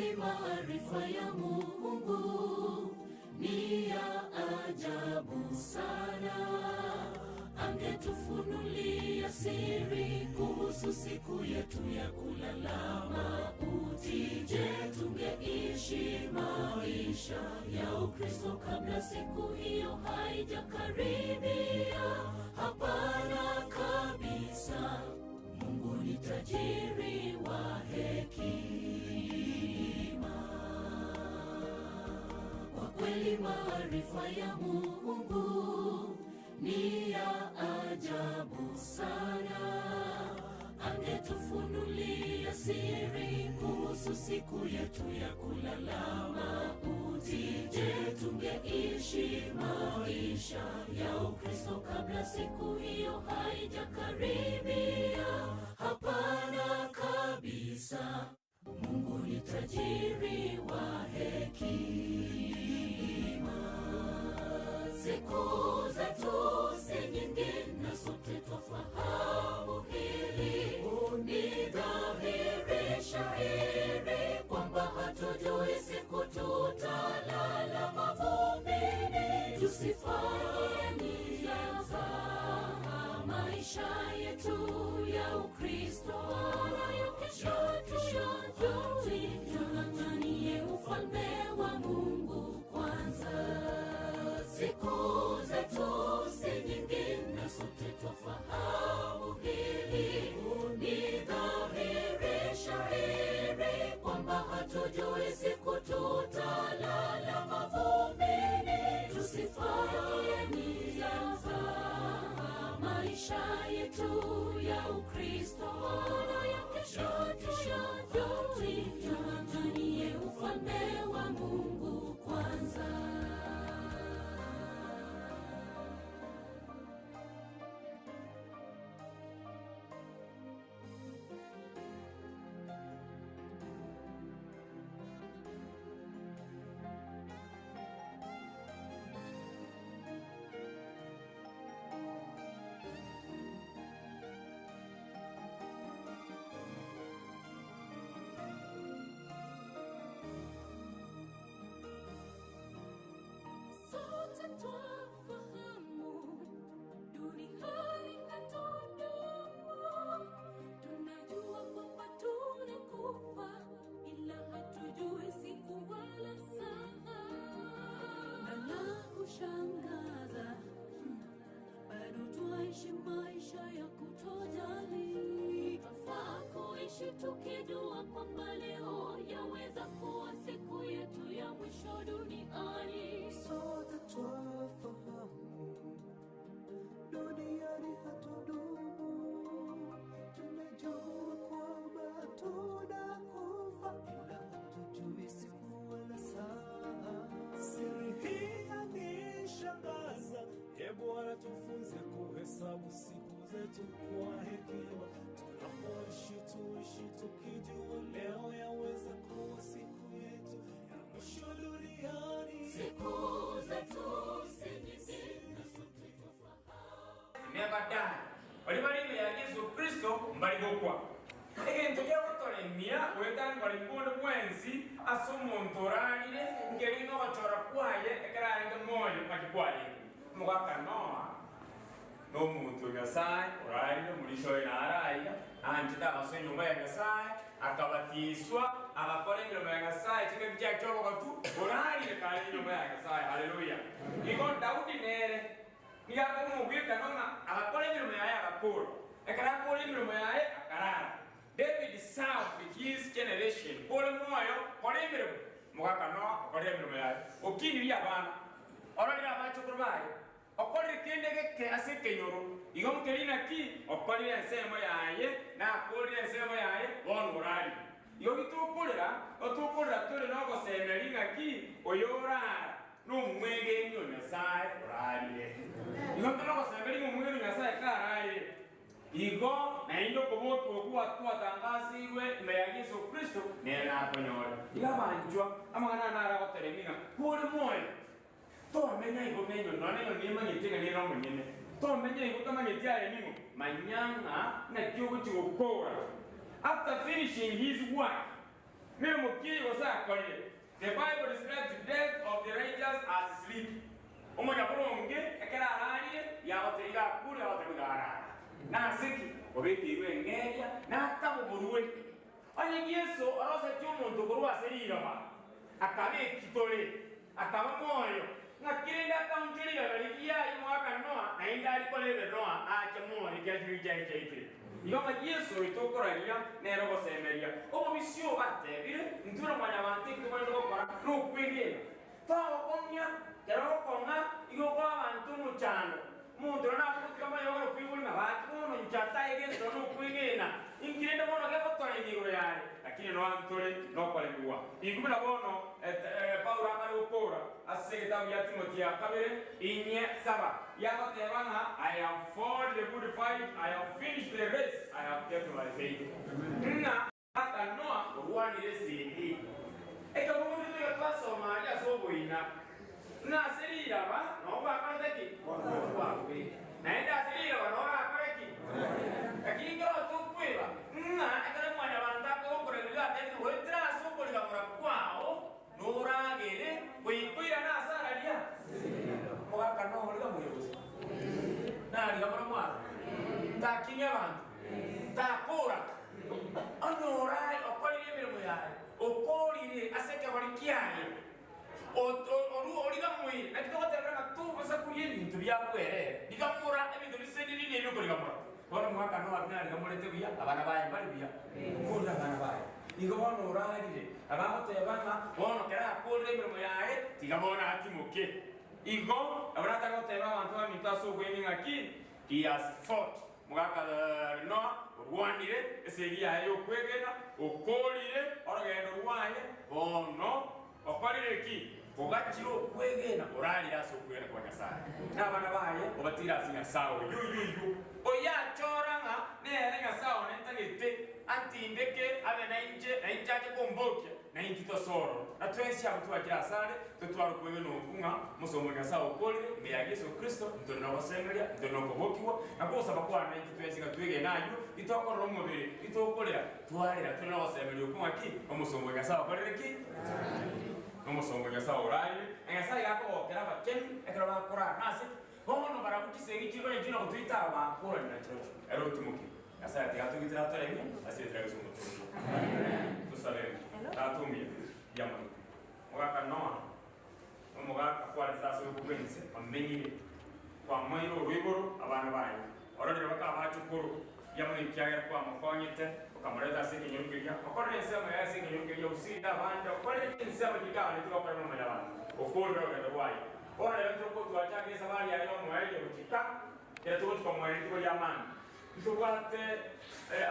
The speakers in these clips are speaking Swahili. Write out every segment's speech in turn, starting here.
kweli maarifa ya Mungu ni ya ajabu sana. Angetufunulia siri kuhusu siku yetu ya kulala mauti, je, tungeishi maisha ya Ukristo kabla siku hiyo haijakaribia? Hapana kabisa. Mungu ni tajiri wa hekima. Kwa kweli maarifa ya Mungu ni ya ajabu sana. Angetufunulia siri kuhusu siku yetu ya kulala mauti, je, tungeishi maisha ya Ukristo kabla siku hiyo haijakaribia? Hapana kabisa. Mungu ni tajiri wa hekima. Siku zetu si nyingi na sote twafahamu hili. Ni dhahiri shahiri kwamba hatujui siku tutalala mavumbini. Tusifanye nia za maisha yetu ya Ukristo wala kesho tung'ang'anie ufalme wa Mungu kwanza. Siku zetu si nyingi na sote twafahamu hili. Ni dhahiri shahiri kwamba hatujui siku tutalala mavumbini. Tusifanye nia za maisha yetu ya Ukristo wala kesho tung'ang'anie ufalme wa Mungu kwanza. Sote twafahamu duniani hatudumu. Tunajua kwamba tunakufa, ila hatujui siku wala saa. Na la kushangaza, bado twaishi maisha ya kutojali. Twafaa kuishi tukijua kwamba leo yaweza kuwa siku yetu ya mwisho duniani. Sote twafahamu duniani hatudumu. Tunajua kwamba tunakufa, ila hatujui siku wala saa. Siri hii yanishangaza. Bwana tufunze kuhesabu siku zetu kwa hekima. Tunapoishi tuishi tukijua leo yaweza kuwa siku yetu ya mwisho duniani. Siku zetu si nyingi na sote twafahamu. Nebadani bali ya Yesu Kristo mbali gokwa egento gya kutolemia wetani bali mbona mwenzi asomontoralire ngelino bachora kwaye ekaranga moyo pakikwali mugaka noa no muntu Nyasaye oralire mulisho inaraya anjita abasenyo maya Nyasaye akabatiswa abakora imirimo ya Nyasaye kike byacyo bakatu oralire kali inyuma ya Nyasaye. Haleluya. Iko Daudi nere nigaga mubwika nona abakora imirimo yaye agakora akarakora imirimo yaye akarara. David served his generation kole moyo kole imirimo mugaka noa kole imirimo yaye okini ya bana oralire abacho kurbaye okore kende ke aseke nyoro igom kerina ki okore ensemo yaye na akore ensemo yaye bonurali yo bitukolera otukolera tole no gosemeringa ki oyora no mwenge nyo Nyasaye orali igom no gosemeringa mwenge Nyasaye karali igo na indo koboto okuwa twatangazirwe ime ya Yesu Kristo nena akonyora igabanjwa amangana nara goteremina kole moyo to menya igo menyo none no nima nyitinga ni no munyene to menya igo kama nyetiare nimo manyanga na kyogo chigokora. After finishing his work Mimi mkii wasakolile. The Bible describes the death of the righteous as sleep. Umoja kulonge ekera ararire yaboteiga kuri aboteiga arara. Na siki obetirwe ngeria na tabuburwe. Anye Yesu arose cyumuntu kurwa serigama. Akabe kitole, akaba moyo. Ngakirenda kauntirira baliya imwaka Noa na indali kolebe Noa acha moyo kyajirija cyekire. Yoma Yesu itokoralia nero gosemeria. Obo bisyo batebire ntura mwanya bantu kubando gukora no kwigena. Tawo konya kero kona iyo kwa abantu muchano. Muntu na kama yo kwiguli na bati mono nchata egento no kwigena. Inkirenda mono ke botore ngiro yale. Lakini no antore no kwalewa. Igumira bono Paulo amari ukora asegeta ya Timothy akabere inye saba. Yakotebanga I have fought the good fight, I have finished the race, I have kept my faith. Na hata Noa ruani residi. Eka mungu ndiye kwaso maria sobo ina. Na serira ba no ba kanateki. Wa we. Na enda serira ba no ba kanateki. Lakini ngoro tukweba. Na ekale mwana bandako okorega tete wetra sobo likamura kwao. Nora gere kuikwira na asara dia. Mwaka no likamura. Nari kamara mwana. Takinya bantu. Takura. Anorai okolire mirimo yawe. Okolire aseke balikiane. Oliga mwiri. Nakitokotera tu basa kuye bintu byakwere. Dikamura ebintu bisediri nebyo kulikamura. Bora mwaka no abinari kamurete biya abana baye bali biya. Kunda abana baye. Igobona orarire. Abaho tebana bono kera akolire mirimo yawe. Tigamona atimuke. Igo abrata goteba abantu bamitaso gweni ngaki. He has fought. Mwaka Noa rwanire eseria yo kwegena okolire oragendo rwaye ono okolire ki ogachiro kwegena oralira so kwegena kwa Nyasaye nabana baye obatira sinya sawo yuyu oya choranga nere Nyasaye nentagete antindeke abe nainje kombokia na intito soro na twensi abantu bakira sare tutwara kwegena okunga musomo Nyasaye okolire me ya Yesu Kristo ntono basemeria ntono kobokiwa na kosa bakwana intito yensinga twege nayo itokora omubiri itokolera twarira tuno basemeria okunga ki omusomo Nyasaye okolire ki omusomo Nyasaye orali Nyasaye yakobokera bakeni ekero bakora nasi bono barabukisenge kiro n'ekino kutwita abakora na church ero tumuki Nyasaye ati atugitira toremi asitira gusumo tusabe tatumye yamani mwaka Noa omugaka kwaliza so kubwense amenyire kwa mayiro rwiboro abana baye ororera bakabachukuru yamani kyagera kwa mukonyete ukamureza sike nyurukiya okorere sema ya sike nyurukiya usida banda okorere sema kikale tukakora mu mayabana okorere rwaye ororera tuko twachage sabari ya yomo yaje kutika kera tuko twamwere tuko yamani tukwate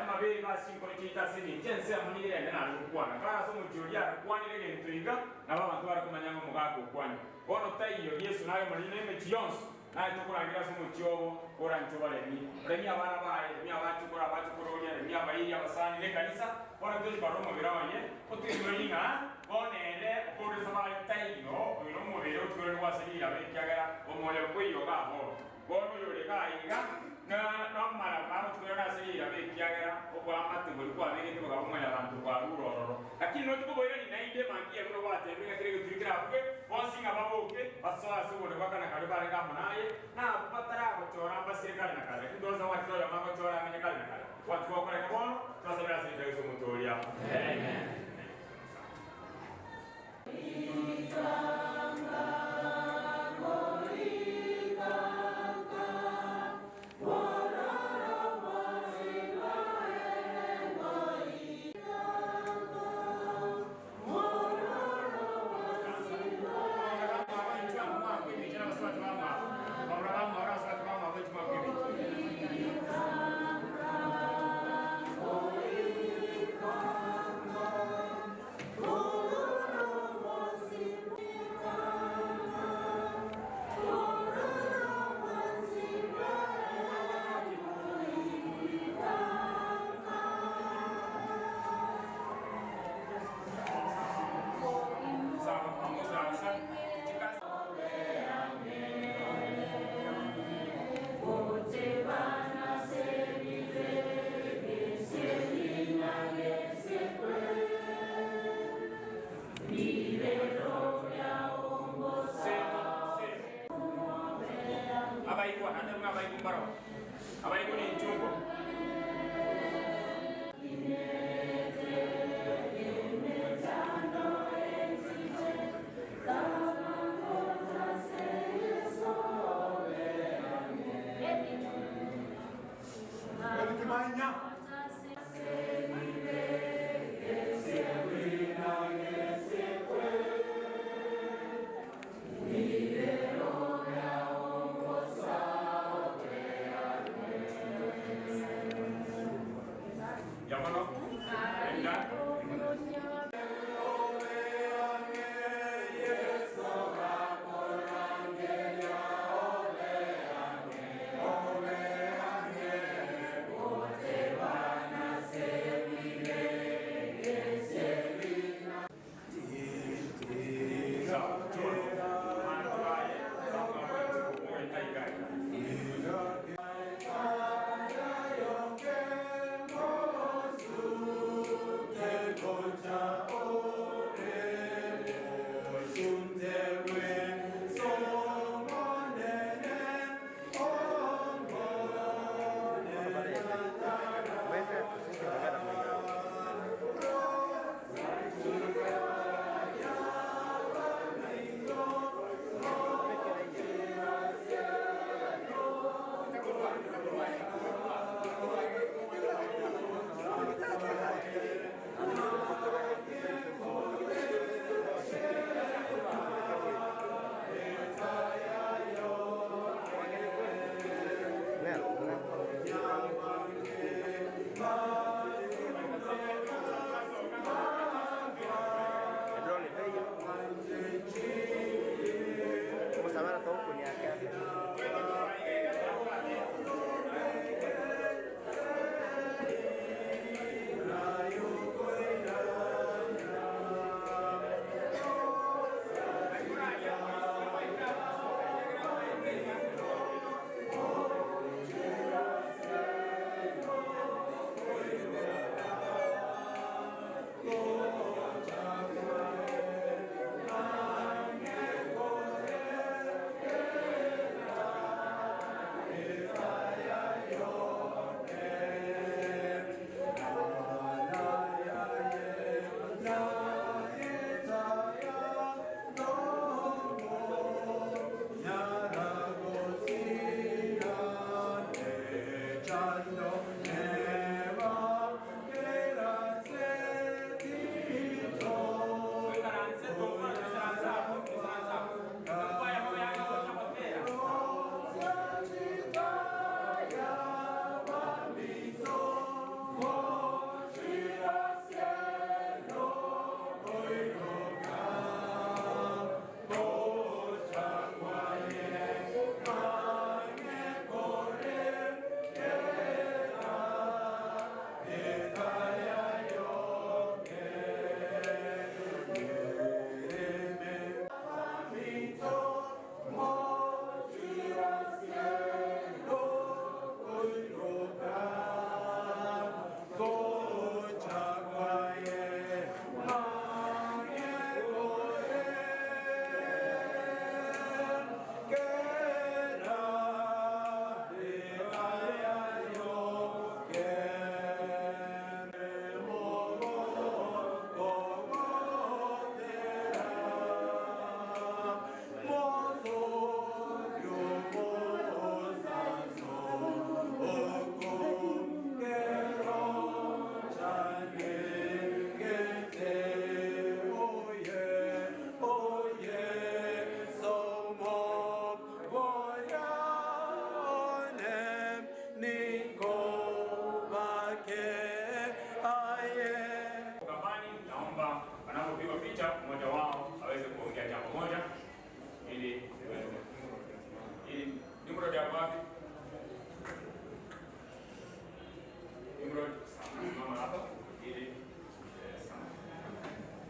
amabe basinko kita sini tense amunire ndana rukwana kara so mujulia kwanire gentuiga nabantu barakumanya ngo mugako kwani bono tayiyo Yesu nayo marine mechiyonso nayo tukurangira so mucyobo orancho baremi remi abana baye remi abachukura abachukoronya remi abayiri abasani ne kanisa bono tuzi baromo birawanye otuyoyinga bonere okore sabaye tayiyo oyo mubere otugore wasirira bekyagara omole kwiyo gabo bono yoreka inga na mara baro tukora sirira bekyagara okwamate muri kwa bege tubaga umwe abantu kwa rurororo lakini no tukoboyera ni naide mangiye no bate bega kirege turikira bwe bonsinga baboke basoa subone bakana kale bare kama naye na patara bachora basirikali na kale ndoza watu ya mama chora amenye kale na kale watu kwa kale kabono twasabira sirira yesu mutoria amen Yakono. Enda.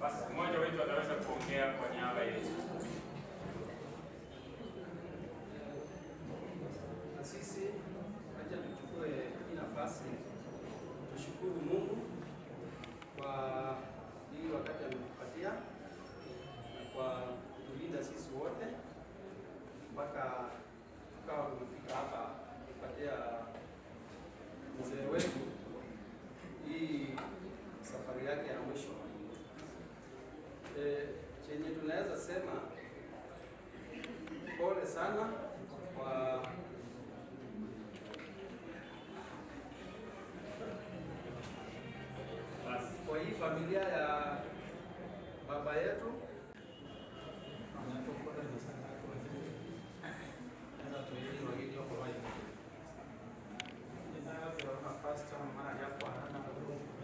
Basi mmoja wetu ataweza kuongea kwa niaba yetu. Na sisi acha tuchukue hii nafasi tushukuru Mungu kwa hii wakati ametupatia na kwa kutulinda sisi wote mpaka tukawa tumefika hapa kupatia mzee wetu hii safari yake ya mwisho. Chenye tunaweza sema pole sana kwa hii familia ya baba yetu. Pastor,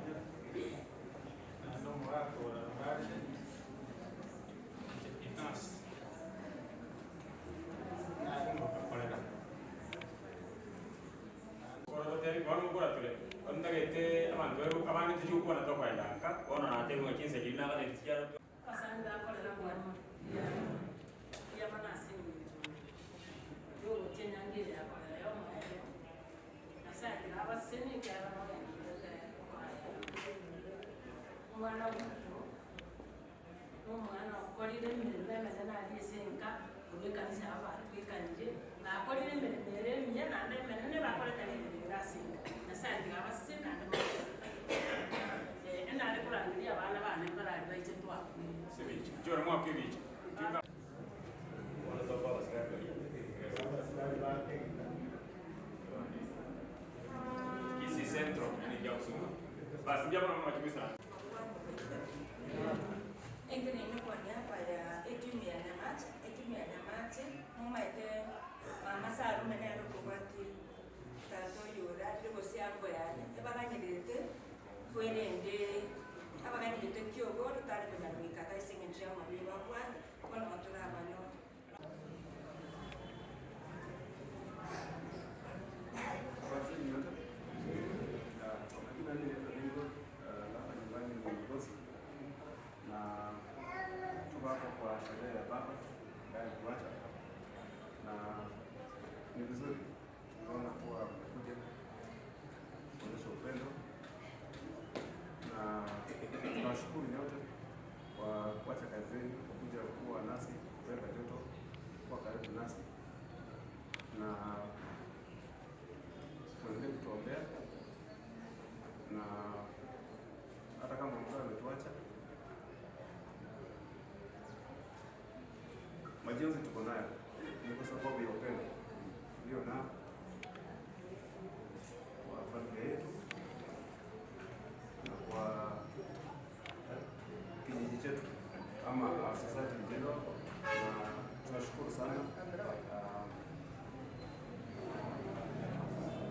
abantu rero abantu tujye kuba natoka ndaka ona natemwe kinse gina kale tijara Pasando kwa la mwana ya manasi yo chenyangira kwa yo mwana asante abaseni kwa mwana umwana ukorire imirimo y'amazina alisenga ubekanisa abantu bikanje nakorire imirimo miye nande menene bakoreka imirimo ngasinga asante abaseni nande nande kurangira abana bana barari bayite twa sebici jora mwa kebici tinga wala topa basika kisi centro ni jausuma basi jambo na mwa kimisa Engine kwa niaba ya timu ya Nyamate mumaite mama Saru menero kubati tato yura ndiko siambo yani ebaganyirite kwerende abaganyirite kyogo tutari kunyarwika kaisinge njya mu biba kwa kono matura abanyo kwa sherehe ya baba ambaye tuacha, na ni vizuri tunaona kuwa mmekuja kuonyesha upendo, na tunawashukuru nyote kwa kuacha kazi zenu kuja kuwa nasi, kupenda joto, kuwa karibu nasi, na tuendelee kutuombea, na hata kama mtu ametuacha majonzi tuko nayo ni kwa sababu ya upendo ndio na kwa familia yetu na kwa kijiji chetu ama society in general, na tunashukuru sana.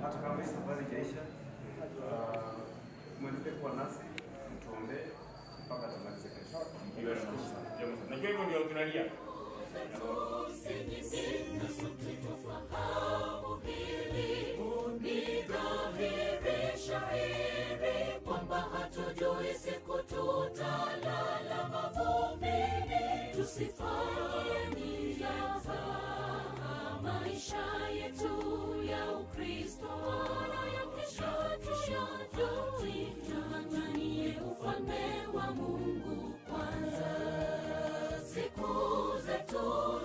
Hata kama hii safari haijaisha, mwendelee kuwa nasi, mtuombee mpaka tumalize kesho. Tunashukuru sana. Najua hivyo ndio tunalia. Kwamba hatujui siku tutalala mavumbini, tusifanye miaka maisha yetu ya Ukristo ya kesho tung'ang'anie ufalme wa Mungu kwanza. Siku zetu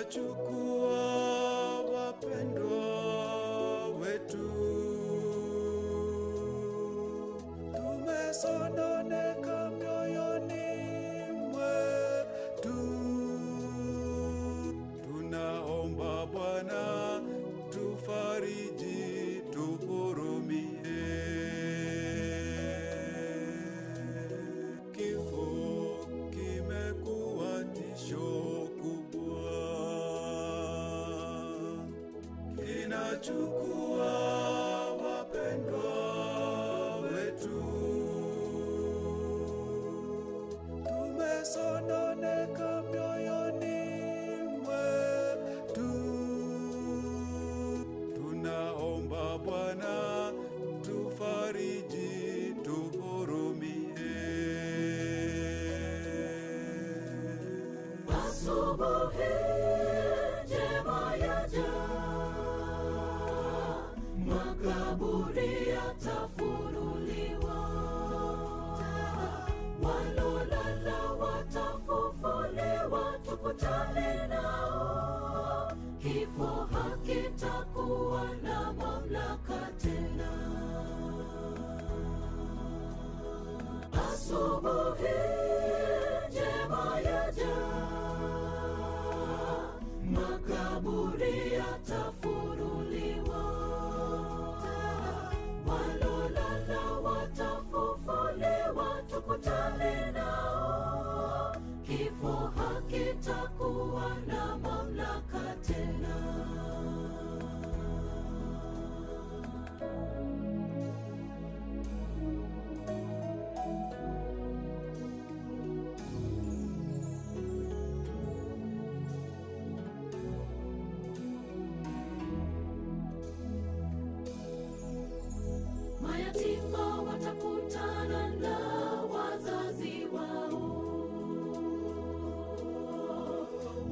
kinachukua wapendwa wetu. Tumesononeka mioyoni mwetu, tunaomba Bwana tufariji, tuhurumie. Kifo kimekuwa tisho kubwa, kinachukua wapendwa wetu. Tumesononeka mioyoni mwetu, tunaomba Bwana tufariji, tuhurumie. Asubuhi njema yaja, makaburi yatafunuliwa, walolala watafufuliwa, tukutane nao. Kifo hakitakuwa na mamlaka tena. Asubuhi njema yaja, makaburi yatafunuliwa, walolala watafufuliwa, tukutane nao. Kifo hakitakuwa na mamlaka tena. Mayatima watakutana na wazazi wao,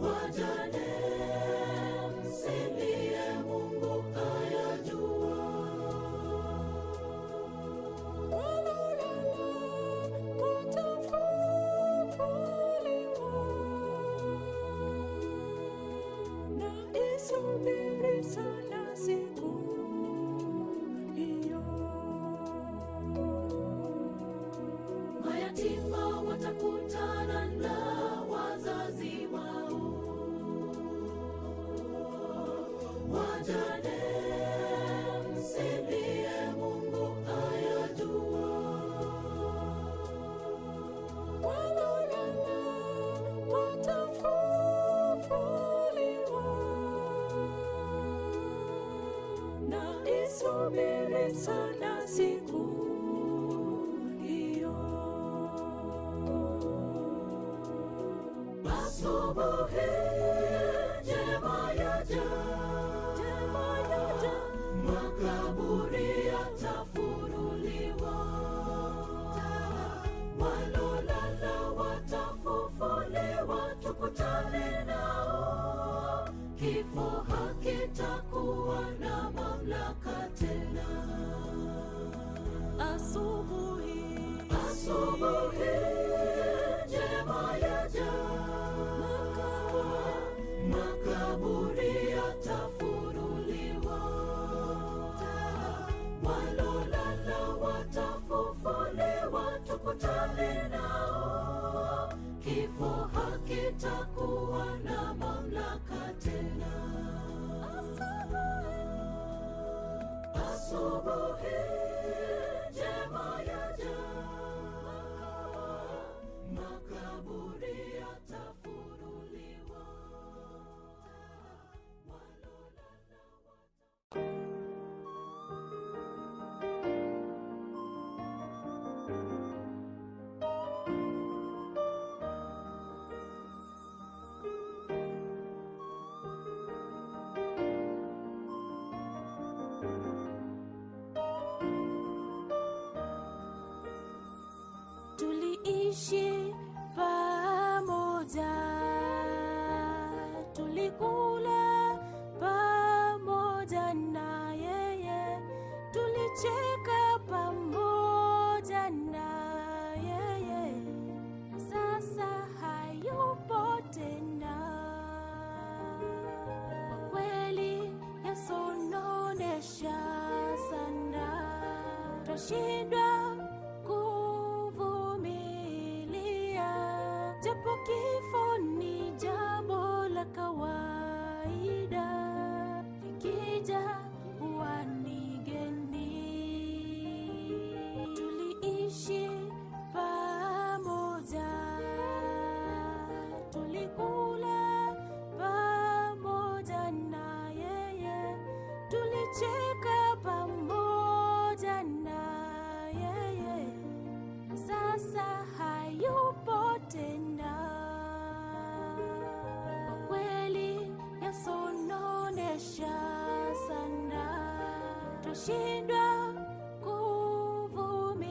wajane msilie, Mungu ayajua. Walolala watafufuliwa, na isubiri sana siku hiyo. Mayatima watakutana na wazazi wao, wajane msilie, Mungu ayajua. Walolala watafufuliwa, na isubiri sana siku hiyo. Asubuhi njema yaja, makaburi yatafunuliwa, walolala watafufuliwa, tukutane nao. Kifo hakitakuwa na mamlaka tena. Asubuhi njema yaja, makaburi yatafunuliwa, walolala watafufuliwa, tukutane nao. Kifo hakitakuwa na mamlaka tena. Asubuhi njema yaja, makaburi yatafunuliwa, walolala tuliishi pamoja, tulikula pamoja na yeye, tulicheka pamoja na yeye, sasa hayupo tena. twashindwa kuvumilia, japo kifo ni jambo la kawaida, likija huwa ni geni. Tuliishi pamoja, tulikula pamoja na yeye, tulicheka pamoja na yeye, na sasa hayupo tena. Kwa kweli yasononesha sana, twashindwa kuvumilia,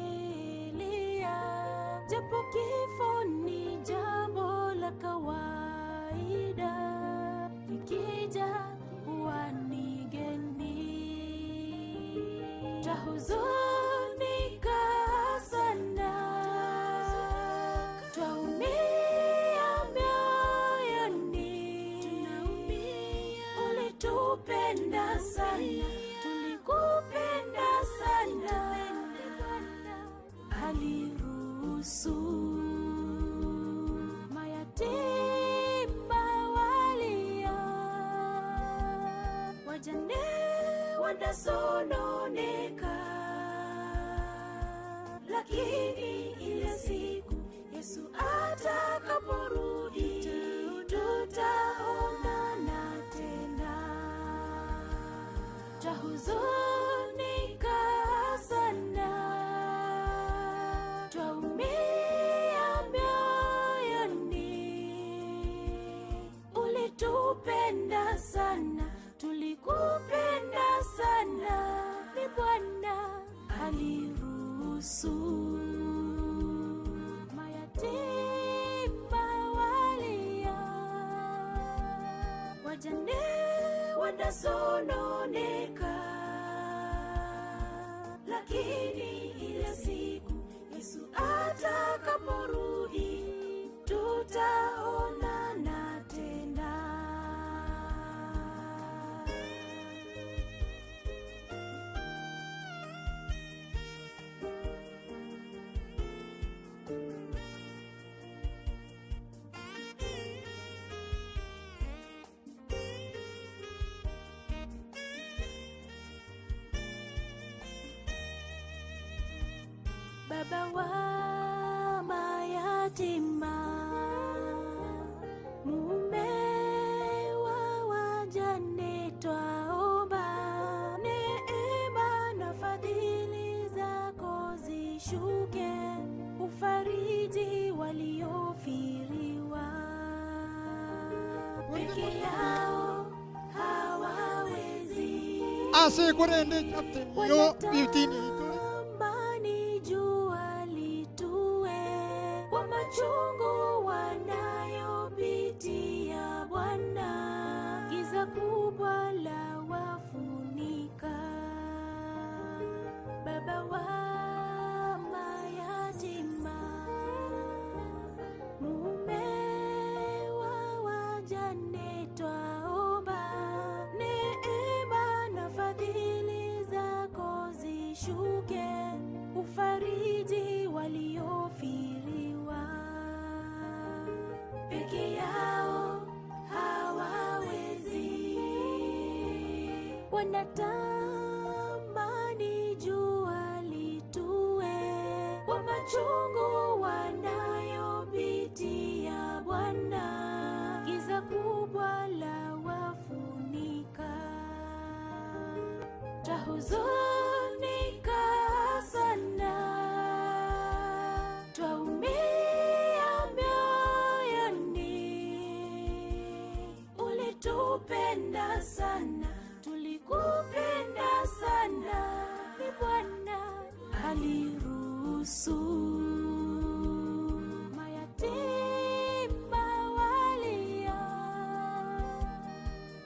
japo kifo ni jambo la kawaida, likija huwa ni geni. Twahuzunika sana, twaumia mioyoni, ulitupenda sana, tulikupenda sana, aliruhusu mayatima walia, wajane wanasononeka, lakini ile siku Yesu atakaporudi, tutaonana tena. Twahuzunika sana, twaumia mioyoni, ulitupenda sana, tulikupenda sana, ni Bwana aliruhusu mayatima walia, wajane wanasononeka, lakini ile siku Yesu atakaporudi, tutaonana tena. Baba wa mayatima, mume wa wajane, twaomba neema na fadhili zako zishuke, ufariji waliofiriwa, peke yao hawawezi, asikurende chapte yo bitini machungu wanayopitia Bwana, giza kubwa la wafunika. Baba wa mayatima, mume wa wajane, twaomba neema na fadhili zako zishuke, ufariji waliofiriwa, peke yao hawawezi, wanatamani jua litue, kwa machungu wanayopitia Bwana, giza kubwa la wafunika. Twahuzunika sana, twaumia ulitupenda sana, tulikupenda sana, ni Bwana aliruhusu mayatima walia,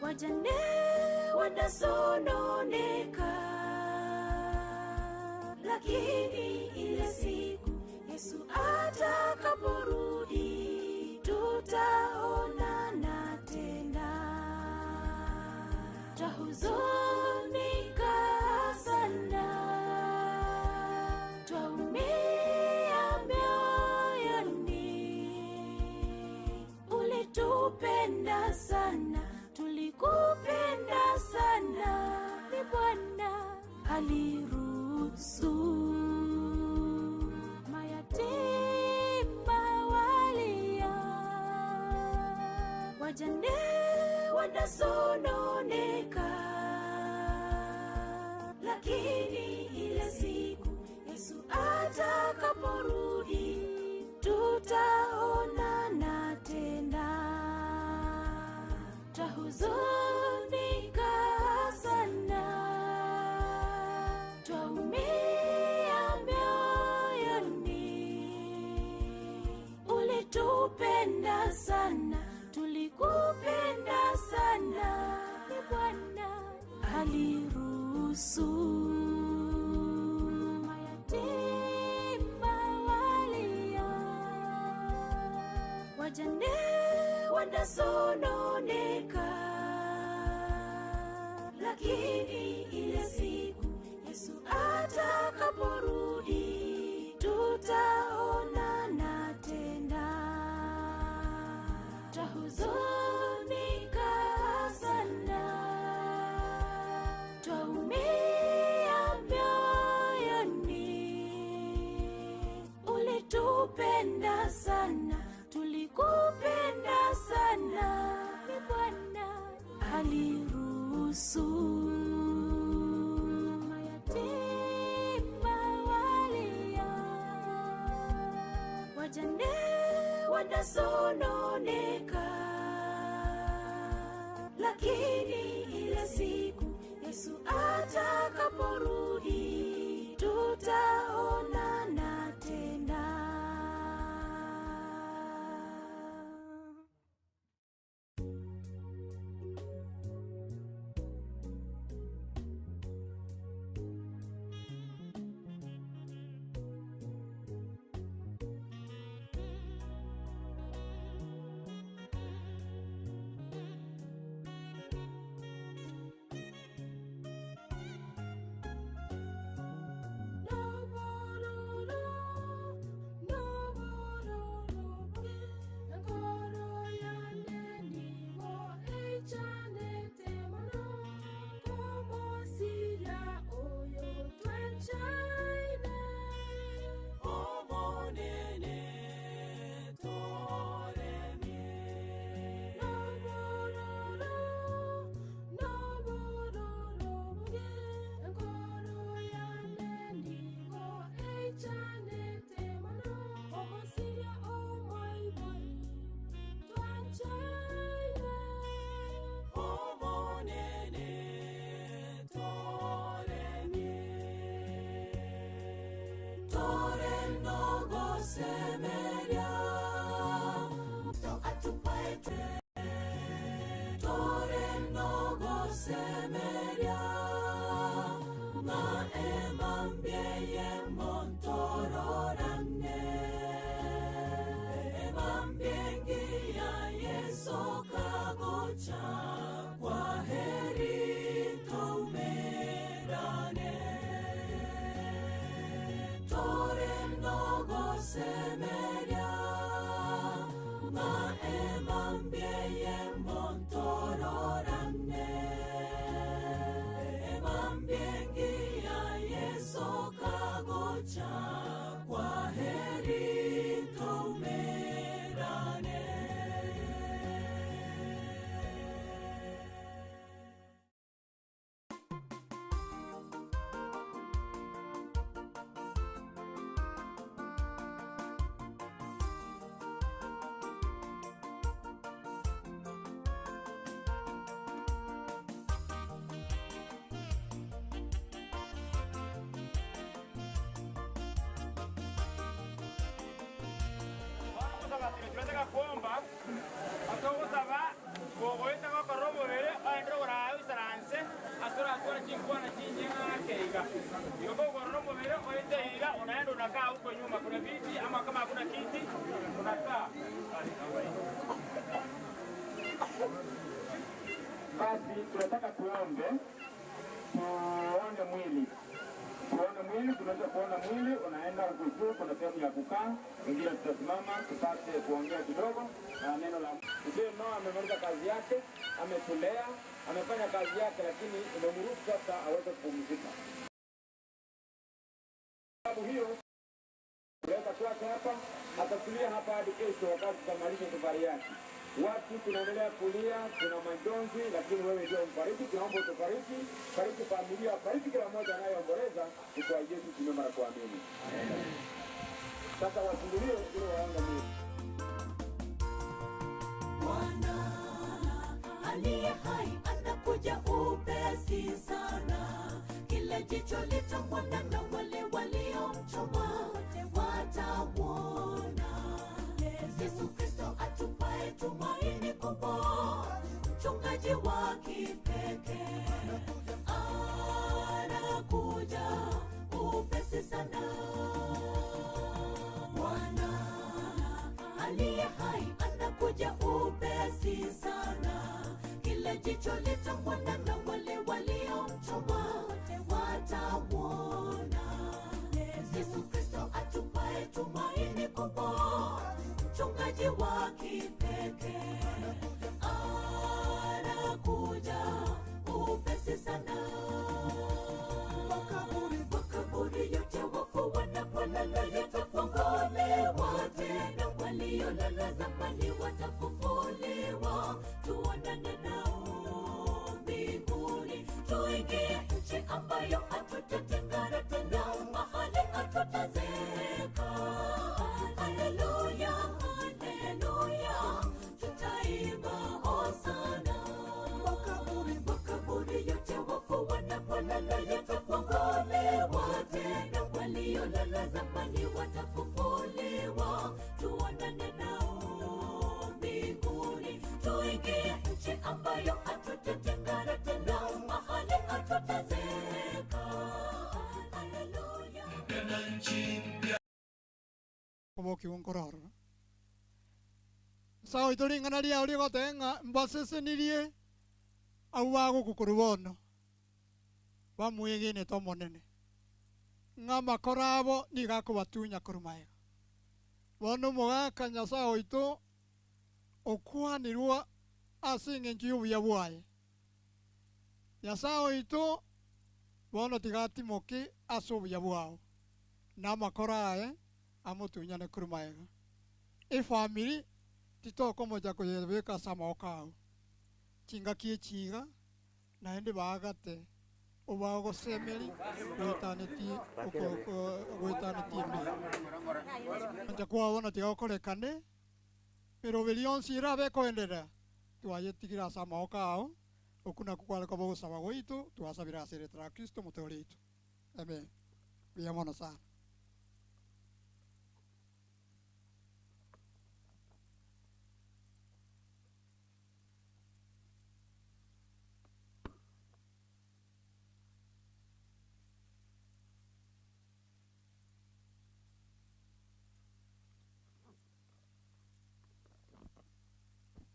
wajane wanasononeka, lakini ile siku Yesu atakaporudi, tutaonana tena. Twahuzunika sana, sana, tulikupenda sana, ni Bwana aliruhusu mayatima walia, wajane wanasononeka, lakini ile siku Yesu atakaporudi tutaonana tena. Twahuzunika sana, twaumia mioyoni. Ulitupenda sana, tulikupenda sana, ni Bwana aliruhusu mayatima walia, wajane wanasononeka, lakini ile siku Yesu atakaporudi tutaonana tena. Twahuzunika sana, twaumia mioyoni. Ulitupenda sana, tulikupenda sana, ni Bwana aliruhusu mayatima walia, wajane wanasononeka, lakini ile siku Yesu atakaporudi tutaonana tena. Tunataka kuomba atogosaba gogoita gokoromo bere aendro gorayo isaranse asora atwara chinkwana chinyenga keiga yoko goromo bere oite ira unaenda unakaa huko nyuma kuna viti ama kama hakuna kiti unakaa basi tunataka tuombe tuone mwili mwili, tunaweza kuona mwili unaenda huko juu, kuna sehemu ya kukaa, wengine tutasimama tupate kuongea kidogo na neno la Mungu. Mzee Noah amemaliza kazi yake, ametulea, amefanya kazi yake, lakini imemruhusu sasa aweze kupumzika. Sababu hiyo kuleta kwake hapa, atatulia hapa hadi kesho wakati tutamaliza safari yake. Watu tunaendelea kulia, tuna majonzi, lakini wewe ndio mfariji. Tunaomba utufariji, fariji familia, fariji kila mmoja anayeomboleza, kwa Yesu tumeomba na kuamini. Sasa wafungulie ile waanga Mungu. Bwana aliye hai anakuja upesi sana, kila jicho litamwona na wale waliomchoma watamwona. Yesu Kristo atupaye tumaini kubwa, mchungaji wa kipekee, anakuja upesi sana. Bwana aliye hai anakuja upesi sana, kila jicho litamwona na wale waliomchoma watamwona. Yesu Kristo atupaye tumaini kubwa, mchungaji wa kipekee, anakuja upesi sana. Makaburi yote wafu wanapolala yatafunguliwa tena, waliolala zamani watafufuliwa, tuonane nao mbinguni, tuingie nchi ambayo hatutatengana tena, mahali hatutazeka. Haleluya, haleluya, tutaimba hosana. Makaburi yote wafu wanapolala yatafunguliwa tena, waliolala zamani watafufuliwa, tuonane nao mbinguni, tuingie nchi ambayo hatutatengana tena, mahali hatutazeka. Haleluya. Koboki unkororo. Sao itoringana ria uri gotenga mbasese nirie au wago kukurubono. Bamwegene to monene. Ngama korabo ni gakubatunya kurumaega. Bono mogaka Nyasaye ito okwanirwa asinge njubu ya bwaye. Nyasaye ito bono tigati moki asobu ya bwao. Na makorae amutunyane kurumaega. Family titoko moja kuyebeka sama okao. Chinga kie chiga na ende bagate obago semeli goitaneti goitaneti me. Anja kwa wana tiga korekane pero belion sira be koendera. Tuaye tigira sama okao okuna kukwala ko bogo sama goito tuasabira sere tra Kristo mutorito. Amen. Biamono sana.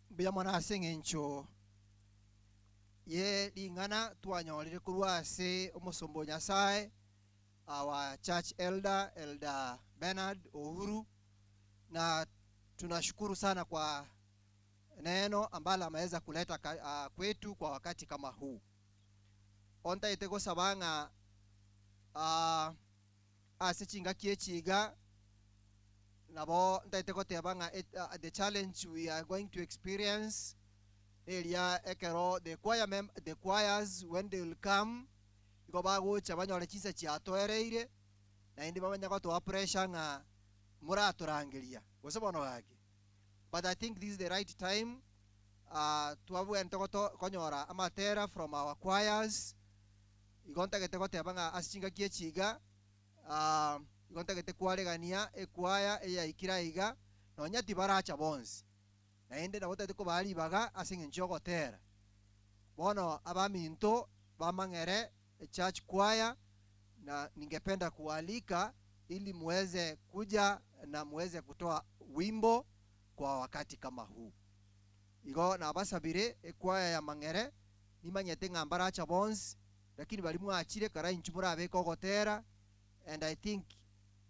Biamona asengencho ye lingana tuanyolire kurwase omosombo Nyasaye, our church elder Bernard Uhuru, na tunashukuru sana kwa neno ambalo ameweza kuleta kwetu kwa wakati kama huu. Onta itego sabanga asichinga kiechiga nabo ntaiteko tebanga the challenge we are going to experience area ekero the choirs when they will come iko bago chabanyole chisa chiatoereire na indi bamanya ko to pressure nga muraturangiria gosobono gake. But I think this is the right time tuabu entoko to konyora amatera from our choirs igonta geteko tebanga asichinga kiechiga igonta gete kwaregania ekwaya eya ikiraiga no nyati baracha bonsi na ende na bote ko bali baga asinge njogotera bono abaminto bamangere church choir, na ningependa kualika ili muweze kuja na muweze kutoa wimbo kwa wakati kama huu. Igo na basabire ekwaya ya mangere nimanyete ngambaracha bonsi lakini bali muachire kara inchumura abeko gotera and I think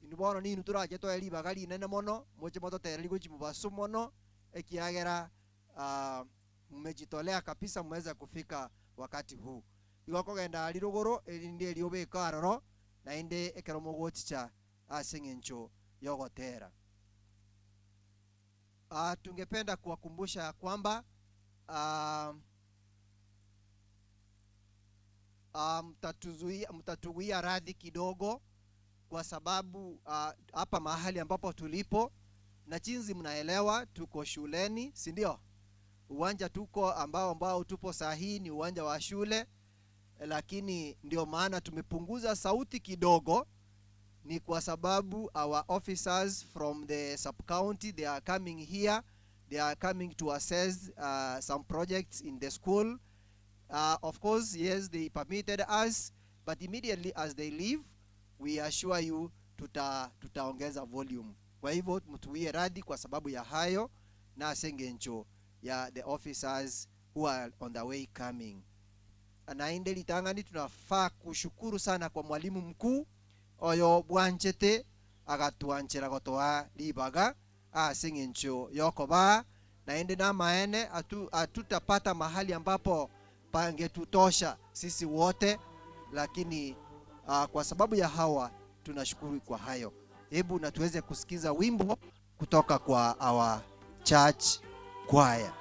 nibono ni nuturaje to eli bagali nene mono moche moto teri guchi mubasu mono ekiagera mmejitolea kabisa mweza kufika wakati huu igoko genda ali ruguru ndi liobeka aroro na inde ekero mogochicha asengencho yogotera. Tungependa kuwakumbusha kwamba mtatuguia radhi kidogo kwa sababu hapa mahali ambapo tulipo na chinzi mnaelewa tuko shuleni, si ndio? Uwanja tuko ambao tupo sahihi ni uwanja wa shule, lakini ndio maana tumepunguza sauti kidogo. Ni kwa sababu our officers from the sub-county, they are coming here. They are coming to assess some projects in the school. Of course, yes, they permitted us, but immediately as they leave, we assure you tutaongeza volume. Kwa hivyo mtuwie radhi kwa sababu ya hayo na sengencho ya the officers who are on the way coming. Na indeli tangani tunafaa kushukuru sana kwa mwalimu mkuu oyo bwanchete agatuanchera gotoa libaga sengencho yokoba na ende na maene atutapata mahali ambapo pangetutosha sisi wote, lakini kwa sababu ya hawa tunashukuru kwa hayo. Hebu na tuweze kusikiza wimbo kutoka kwa our church choir.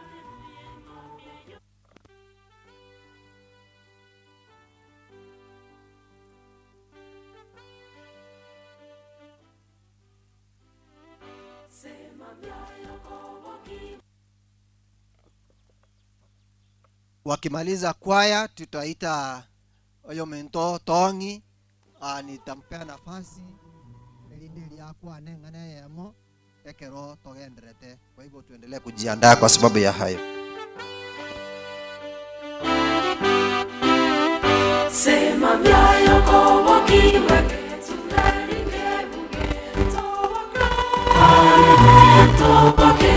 Wakimaliza kwaya tutaita oyo mento tongi nitampea nafasi elindeli yako anengane yemo ekero togenderete. Kwa hivyo tuendelee kujiandaa kwa sababu ya hayo. Sema myayo kobo kiwe Toboke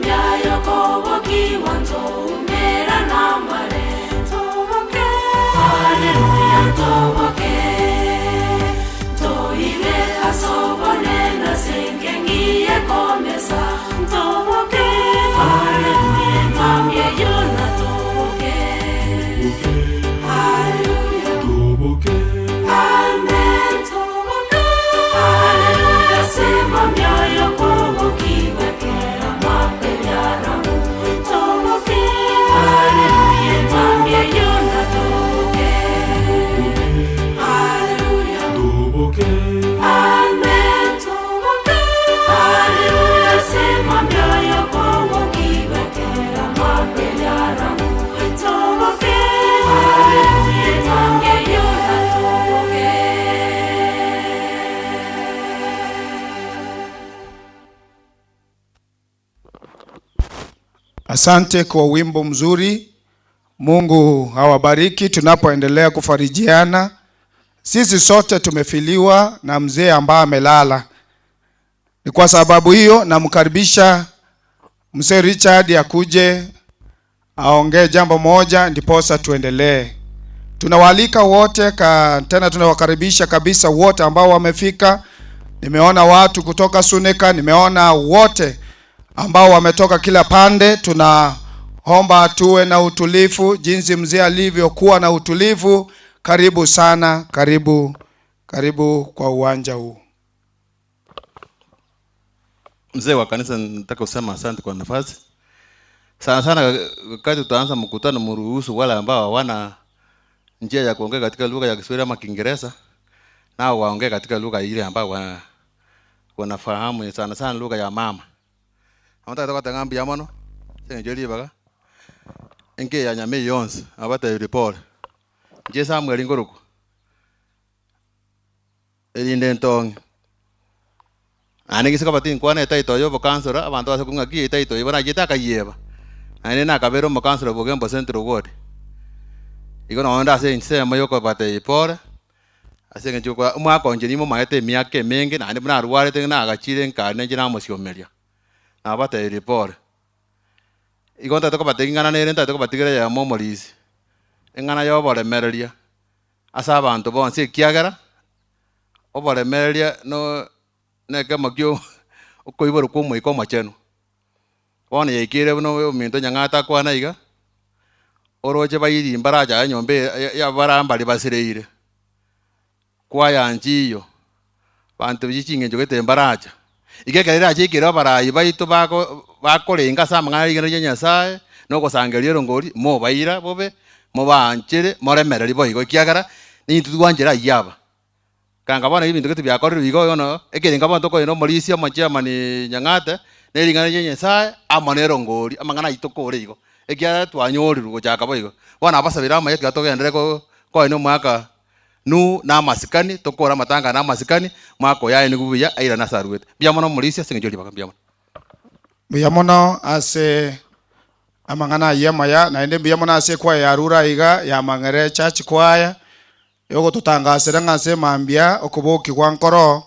myayo koboki wanto mera namare toboke haleluya toboke toibe asobone na sengengie komesa toboke haleluya tambie yona toboke haleluya toboke amen toboke haleluya sema myayo koboki wekera mapelyara toboke haleluya tambie yona toboke haleluya toboke amen toboke haleluya sema myayo koboki wekera mapelyara toboke haleluya tambie yona toboke. Asante kwa wimbo mzuri. Mungu awabariki tunapoendelea kufarijiana. Sisi sote tumefiliwa na mzee ambaye amelala. Ni kwa sababu hiyo namkaribisha mzee Richard akuje aongee jambo moja ndiposa tuendelee. Tunawaalika wote tena tunawakaribisha kabisa wote ambao wamefika. Nimeona watu kutoka Suneka, nimeona wote ambao wametoka kila pande. Tunaomba tuwe na utulivu jinsi mzee alivyokuwa na utulivu. Karibu sana, karibu kwa uwanja huu. Mzee wa kanisa, nataka kusema asante kwa nafasi. Sana wakati tutaanza mkutano mruhusu wale ambao hawana njia ya kuongea katika lugha ya Kiswahili ama Kiingereza nao waongee katika lugha ile ambayo wanafahamu sana lugha ya mama. Nataka kutangambi ya mono senjeli baga enke ya nyame yons abata report je Samuel Ngoruko elinde ntong anigi saka batin kwane taito yo bakansora abantu ase kunga ki taito ibana jeta kayeba ane na kabero makansora bogembo central ward iko na onda se mayoko bate ipore ase nge kwa mwako nje nimo maete miake menge na ane bana ruware tena agachire nkane jina mosiomelia na bata report igonta toko bate ngana nere nta toko batigere ya momolisi engana yo bole merelia asa abantu bonse kiagara obole merelia no neke makyo ukoiboro komo ikoma cheno wona yekire no minto nyangata kwa na iga oroje bayiri mbaraja nyombe ya baramba libasireire kwa yanjiyo bantu bichinge njogete mbaraja igekerera chikiro barayi baitu bakorenga samangari gere Nyasaye no kosangeria rongori mo baira bobe mo banchire moremereri boigo kiagara ni tuwanjira yaba kanga bana ibintu gete byakorera bigo yono ekerenga bantu ko no molisia machama ni nyangate neringana Nyasaye amonero ngori amangana itokore igo ekiara twanyoriru gochaka boigo bana basabira amayetu atogendere ko no mwaka nu na masikani tokora matanga na masikani mwako yae ni gubuya aira na saruete biamono mulisia singejoli baka biamono ase amangana yemaya na ende biamono ase kwa ya rura iga ya mangere church kwaya yogo tutangasira ngase mambia okuboki kwa nkoro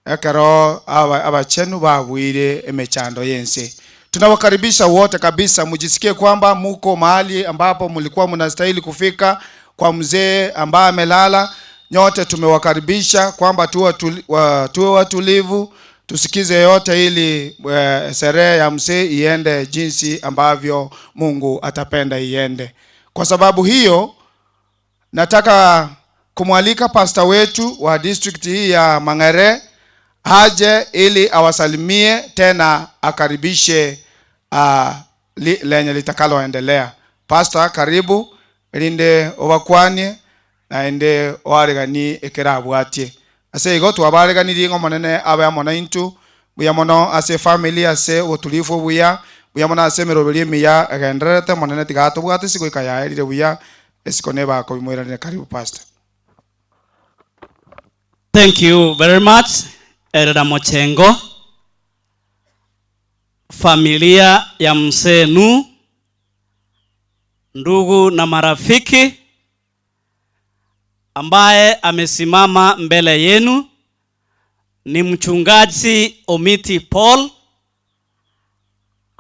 ekero abachenu babwire emechando yense. Tunawakaribisha wote kabisa, mujisikie kwamba muko mahali ambapo mlikuwa mnastahili kufika. Kwa mzee ambaye amelala, nyote tumewakaribisha kwamba tuwe watulivu, tusikize yote ili sherehe ya mzee iende jinsi ambavyo Mungu atapenda iende. Kwa sababu hiyo nataka kumwalika pastor wetu wa district hii ya Mangere aje ili awasalimie tena akaribishe lenye litakaloendelea. Pastor, karibu. Elinde obakwanie na ende oaregani ekera abwatie ase igo twabaregani ringo monene abe amona intu buya mono ase family ase otulifu buya mono ase meroberi miya agenderete monene tigato bwate siko ikayaerire buya esikone bako bimwirane. Karibu pastor. Thank you very much Elda Mochengo, familia ya Msenu, ndugu na marafiki ambaye amesimama mbele yenu ni mchungaji Omiti Paul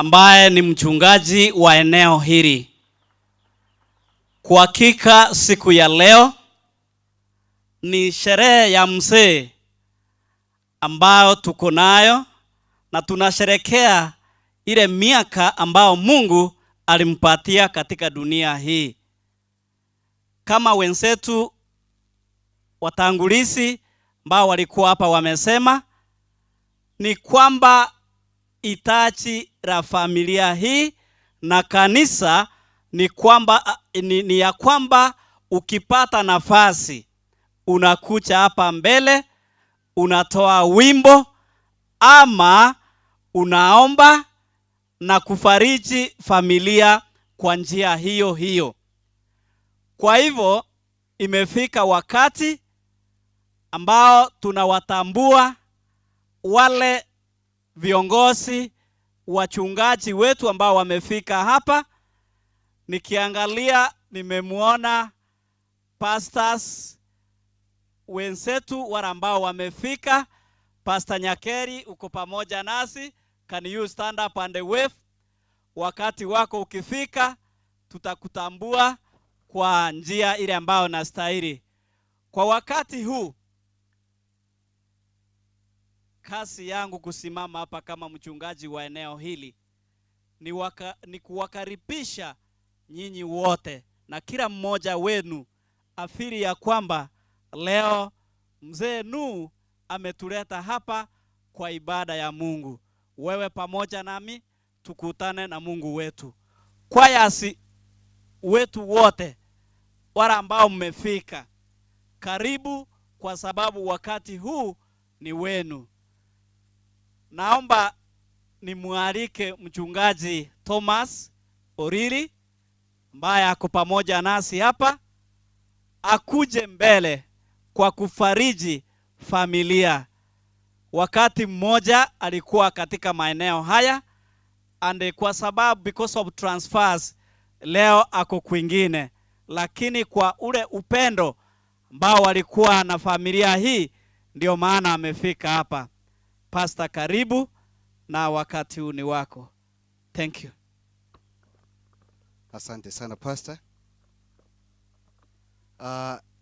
ambaye ni mchungaji wa eneo hili. Kwa hakika siku ya leo ni sherehe ya mzee ambayo tuko nayo, na tunasherekea ile miaka ambao Mungu alimpatia katika dunia hii. Kama wenzetu watangulizi ambao walikuwa hapa wamesema, ni kwamba hitaji la familia hii na kanisa ni kwamba ni ya kwamba ukipata nafasi unakuja hapa mbele, unatoa wimbo ama unaomba na kufariji familia kwa njia hiyo hiyo. Kwa hivyo imefika wakati ambao tunawatambua wale viongozi wachungaji wetu ambao wamefika hapa. Nikiangalia nimemuona pastors wenzetu wale ambao wamefika. Pastor Nyakeri uko pamoja nasi. Can you stand up and wave? Wakati wako ukifika tutakutambua kwa njia ile ambayo nastahili. Kwa wakati huu kazi yangu kusimama hapa kama mchungaji wa eneo hili ni kuwakaribisha nyinyi wote na kila mmoja wenu afiri ya kwamba leo mzee Nuhu ametuleta hapa kwa ibada ya Mungu. Wewe pamoja nami tukutane na Mungu wetu. Kwayasi wetu wote wala ambao mmefika, karibu, kwa sababu wakati huu ni wenu. Naomba nimualike mchungaji Thomas Oriri ambaye ako pamoja nasi hapa, akuje mbele kwa kufariji familia. Wakati mmoja alikuwa katika maeneo haya, and kwa sababu because of transfers leo ako kwingine, lakini kwa ule upendo ambao walikuwa na familia hii ndio maana amefika hapa. Pastor, karibu na wakati huu ni wako. Thank you. Asante sana Pastor.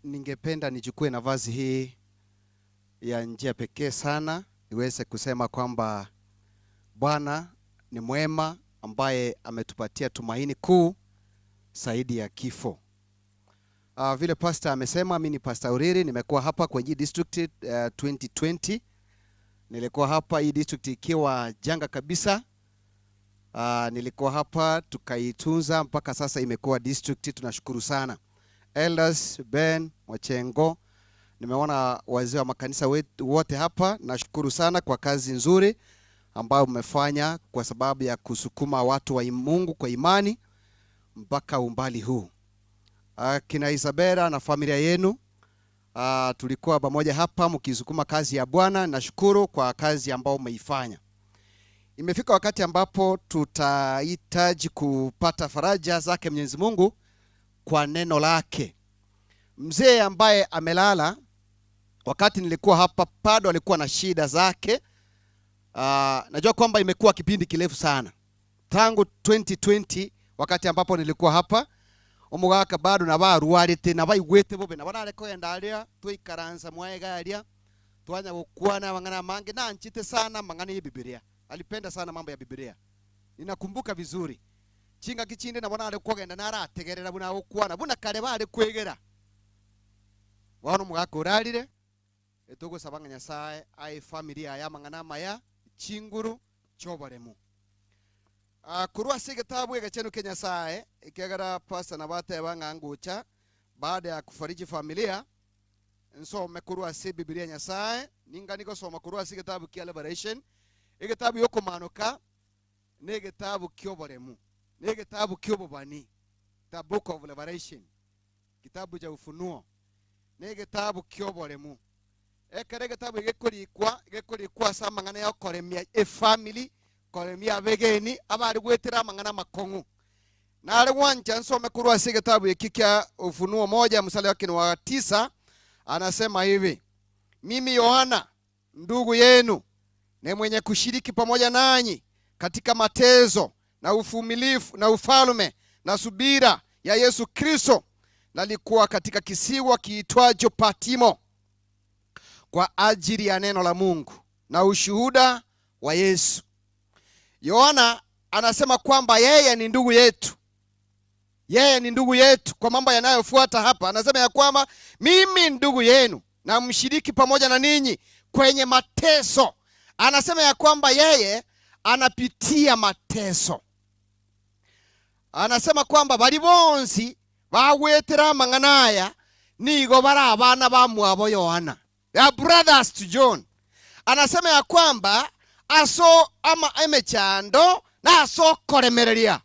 Ningependa nichukue nafasi hii ya njia pekee sana niweze kusema kwamba Bwana ni mwema ambaye ametupatia tumaini kuu zaidi ya kifo. Vile Pastor amesema, mimi ni Pastor Oriri, nimekuwa hapa kwa hii district 2020. Nilikuwa hapa hii district ikiwa janga kabisa. Nilikuwa hapa tukaitunza mpaka sasa imekuwa district. Tunashukuru sana Elders Ben Wachengo, nimeona wazee wa makanisa wetu wote hapa. Nashukuru sana kwa kazi nzuri ambayo mmefanya kwa sababu ya kusukuma watu wa Mungu kwa imani mpaka umbali huu. Kina Isabela na familia yenu, tulikuwa pamoja hapa mkisukuma kazi ya Bwana. Nashukuru kwa kazi ambayo umeifanya. Imefika wakati ambapo tutahitaji kupata faraja zake Mwenyezi Mungu kwa neno lake. Mzee ambaye amelala, wakati nilikuwa hapa bado alikuwa na shida zake. Najua kwamba imekuwa kipindi kirefu sana tangu 2020 wakati ambapo nilikuwa hapa. Omugaka bado na baruarite na baigwete bobe na barareko yendalia tuikaranza mwaegalia twanya gukwana bangana mange na nchite sana mangana ya Biblia. Alipenda sana mambo ya Biblia. Ninakumbuka vizuri. Chinga kichinde na bonale kwagenda narategerera buna gukwana buna kare bari kwegera. Wano mugaka uralire etugo sabanga Nyasaye ai familia ya mangana maya chinguru choboremu. Kurua sigetabu egachenu Kenya Nyasaye ikegara Pastor na bate bangangucha baada ya kufariji familia nsome kurua si Biblia Nyasaye ninga niko soma kurua sigetabu kia Liberation. Egetabu yoko manuka negetabu kyoboremu negetabu kyobobani, the book of Liberation, kitabu cha Ufunuo negetabu kyoboremu. Ekere getabu gekurikwa samangana ya koremia family koremia begeni abari gwetera mangana makongu. Na ale wanja nsome kurwa sigetabu ikikya Ufunuo 1 mstari wake wa 9 anasema hivi: mimi Yohana ndugu yenu na mwenye kushiriki pamoja nanyi katika mateso na uvumilivu na ufalme na subira ya Yesu Kristo, na alikuwa katika kisiwa kiitwacho Patimo kwa ajili ya neno la Mungu na ushuhuda wa Yesu. Yohana anasema kwamba yeye ni ndugu yetu. Yeye ni ndugu yetu kwa mambo yanayofuata hapa. Anasema ya kwamba mimi ndugu yenu na mshiriki pamoja na ninyi kwenye mateso. Anasema ya kwamba yeye anapitia mateso. Anasema kwamba bali bonsi bawetera manganaya nigo bari abana bamwabo Yohana. They are brothers to John. Anasema ya kwamba aso ama emechando na aso koremereria.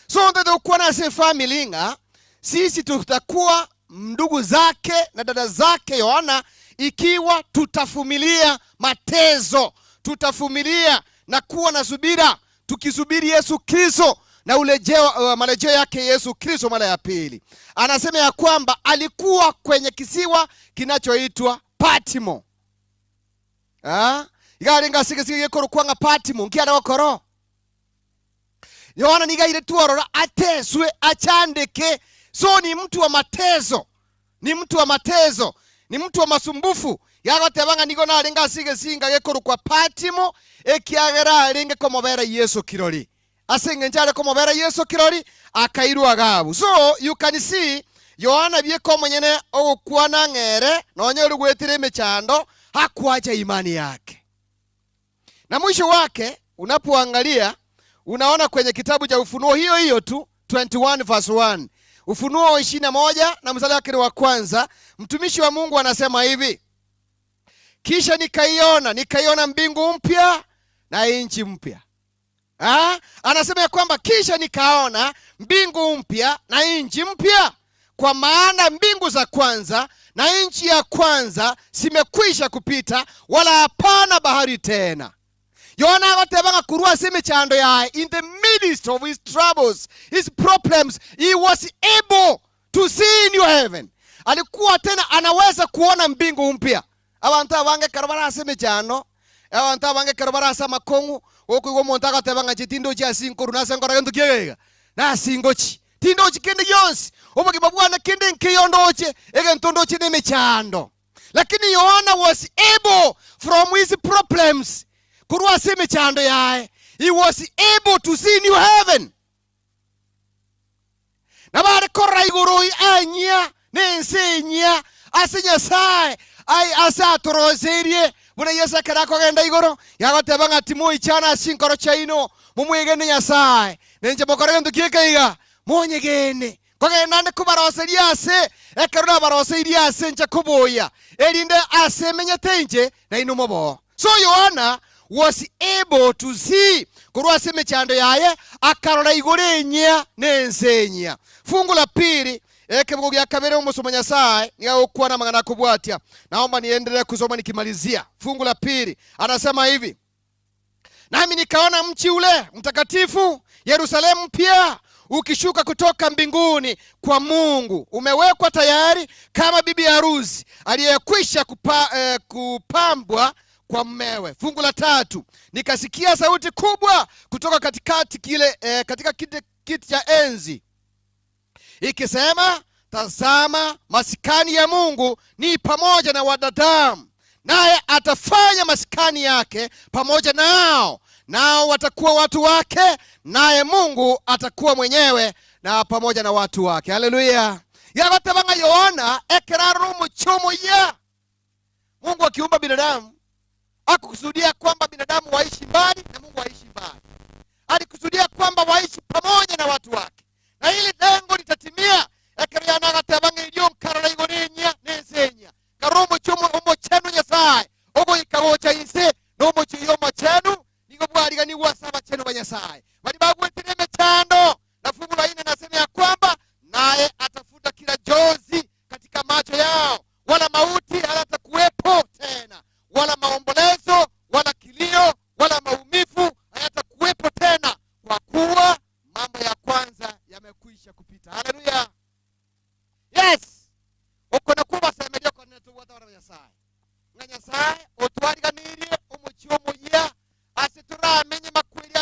So ndio kuwa na family nga sisi tutakuwa ndugu zake na dada zake Yohana ikiwa tutafumilia mateso, tutafumilia na kuwa na subira, tukisubiri Yesu Kristo na marejeo yake Yesu Kristo mara ya pili. Anasema ya kwamba alikuwa kwenye kisiwa kinachoitwa Patimo. Igarenga sigesiye korukwanga Patimo nkiara wakoro. Yohana nigaire tuarora ateswe achandeke. So ni mtu wa mateso. Ni mtu wa mateso. Ni mtu wa masumbufu. Yagotebanga nigo narenga sigesinga gekorukwa Patimo ekiagera arenge komobera Yesu kirori. Asenge njare komobera Yesu kirori akairwa gabu. So you can see Yohana bieko mwenyene okwana ngere nonye rugwetire mechando hakuacha imani yake. Na mwisho wake unapoangalia unaona kwenye kitabu cha Ufunuo hiyo tu 21 verse 1. Ufunuo 21 na mstari wake wa kwanza, mtumishi wa Mungu anasema hivi: kisha nikaiona mbingu mpya na nchi mpya. Anasema ya kwamba kisha nikaona mbingu mpya na nchi mpya, kwa maana mbingu za kwanza na nchi ya kwanza zimekwisha kupita, wala hapana bahari tena. Yohana agotebanga kurua sime chando ya in the midst of his troubles, his problems, he was able to see in your heaven. Alikuwa tena anaweza kuona mbingu mpya. Abantu abange karabara sime chano, abantu abange karabara sama kongu, okugo montaga tebanga chitindo cha sinkuru na sangora gento kiega. Na singochi. Tindo chikende yonsi. Obogi babwana kende nkiyondoche, egentondoche ne mechando. Lakini Yohana was able from his problems kurua sime chando yae. He was able to see new heaven. Nabare korra igurui anya nensenya asinya sai ai asa toroserie buna Yesu karako genda igoro yagotebanga timo ichana sinkoro chaino mumwegene Nyasaye nenje bokore ndu kiekaiga monyegene kogenda ne kubaroseria ase ekerona baroseria ase nje kuboya erinde ase menyetenje na inumobo. So Yohana was able to see kurwa sime chando yaye akarora igorenya nensenya. Fungu la pili ekebugo ya kabere umusoma Nyasaye niga okuwa na mangana kubwatia. Naomba niendelee kusoma nikimalizia. Fungu la pili anasema hivi: nami nikaona mji ule mtakatifu Yerusalemu mpya ukishuka kutoka mbinguni kwa Mungu, umewekwa tayari kama bibi harusi aliyekwisha kupambwa kwa mmewe. Fungu la tatu, nikasikia sauti kubwa kutoka katika kiti cha enzi ikisema, tazama maskani ya Mungu ni pamoja na wanadamu, naye atafanya maskani yake pamoja nao, nao watakuwa watu wake, naye Mungu atakuwa mwenyewe na pamoja na watu wake. Haleluya. Yagotabanga Yohana ekeraru muchomo ya Mungu akiumba binadamu hakukusudia kwamba binadamu waishi mbali na Mungu waishi mbali. Alikusudia kwamba waishi pamoja na watu wake. Na hili lengo litatimia ekeriana gatabanga ilio karala igorenya nensenya. Karomo chomo omo chenu Nyasaye. Ogo ikagocha inse no mo chiyomo chenu nigo bwariga ni wasaba chenu ba Nyasaye. Bali bagwetene mechando na fungu la 4 nasema ya kwamba naye atafuta kila jozi katika macho yao, wala mauti hayatakuwepo tena, wala maombolezo, wala kilio, wala maumivu hayatakuwepo tena, kwa kuwa mambo ya kwanza yamekwisha kupita. Haleluya. Yes. Okona kuba semedio kwa neto wata wa Nyasaye. Nga Nyasaye otwariganirie umuchiomo ya asitura amenye makwiri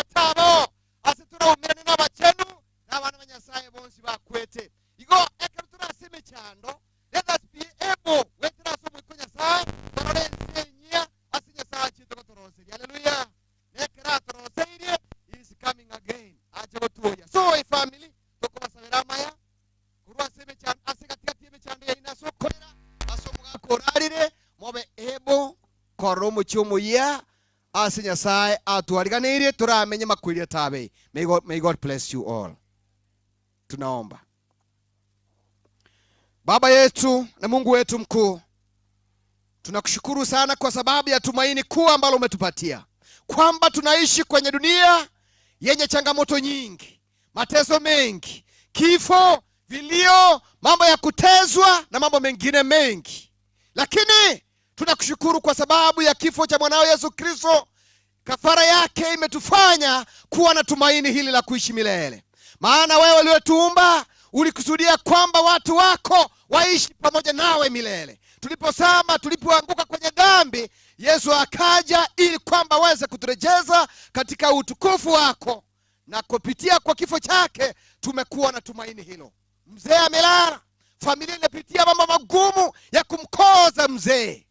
chomoya ase Nyasaye atwariganirie turamenye makwiri tabe. May God bless you all. Tunaomba. Baba yetu na Mungu wetu mkuu, tunakushukuru sana kwa sababu ya tumaini kuu ambalo umetupatia, kwamba tunaishi kwenye dunia yenye changamoto nyingi, mateso mengi, kifo, vilio, mambo ya kutezwa na mambo mengine mengi. Lakini tunakushukuru kwa sababu ya kifo cha mwanao Yesu Kristo. Kafara yake imetufanya kuwa na tumaini hili la kuishi milele. Maana wewe uliyetuumba ulikusudia kwamba watu wako waishi pamoja nawe milele. Tulipoanguka kwenye dhambi, Yesu akaja ili kwamba aweze kuturejeza katika utukufu wako, na kupitia kwa kifo chake tumekuwa na tumaini hilo. Mzee amelala, familia inapitia mambo magumu ya kumkoza mzee.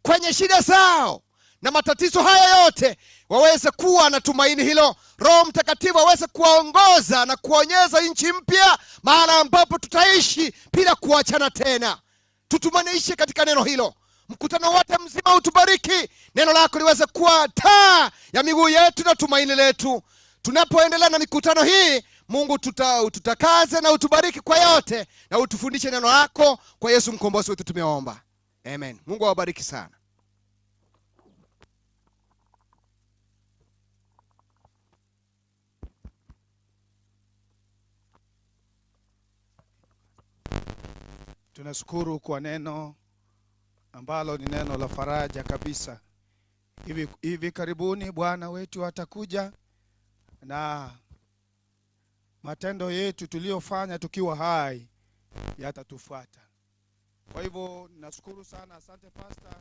Kwenye shida zao na matatizo haya yote waweze kuwa na tumaini hilo. Roho Mtakatifu aweze kuwaongoza na kuonyesha nchi mpya, mahali ambapo tutaishi bila kuachana tena. Tutumanishe katika neno hilo. Mkutano wote mzima utubariki. Neno lako liweze kuwa taa ya miguu yetu na tumaini letu. Tunapoendelea na mikutano hii, Mungu tutakaze na utubariki kwa yote, na utufundishe neno lako. Kwa Yesu mkombozi wetu tumeomba. Amen. Mungu awabariki sana. Tunashukuru kwa neno ambalo ni neno la faraja kabisa. Hivi karibuni Bwana wetu atakuja na matendo yetu tuliyofanya tukiwa hai yatatufuata. Kwa hivyo nashukuru sana. Asante Pastor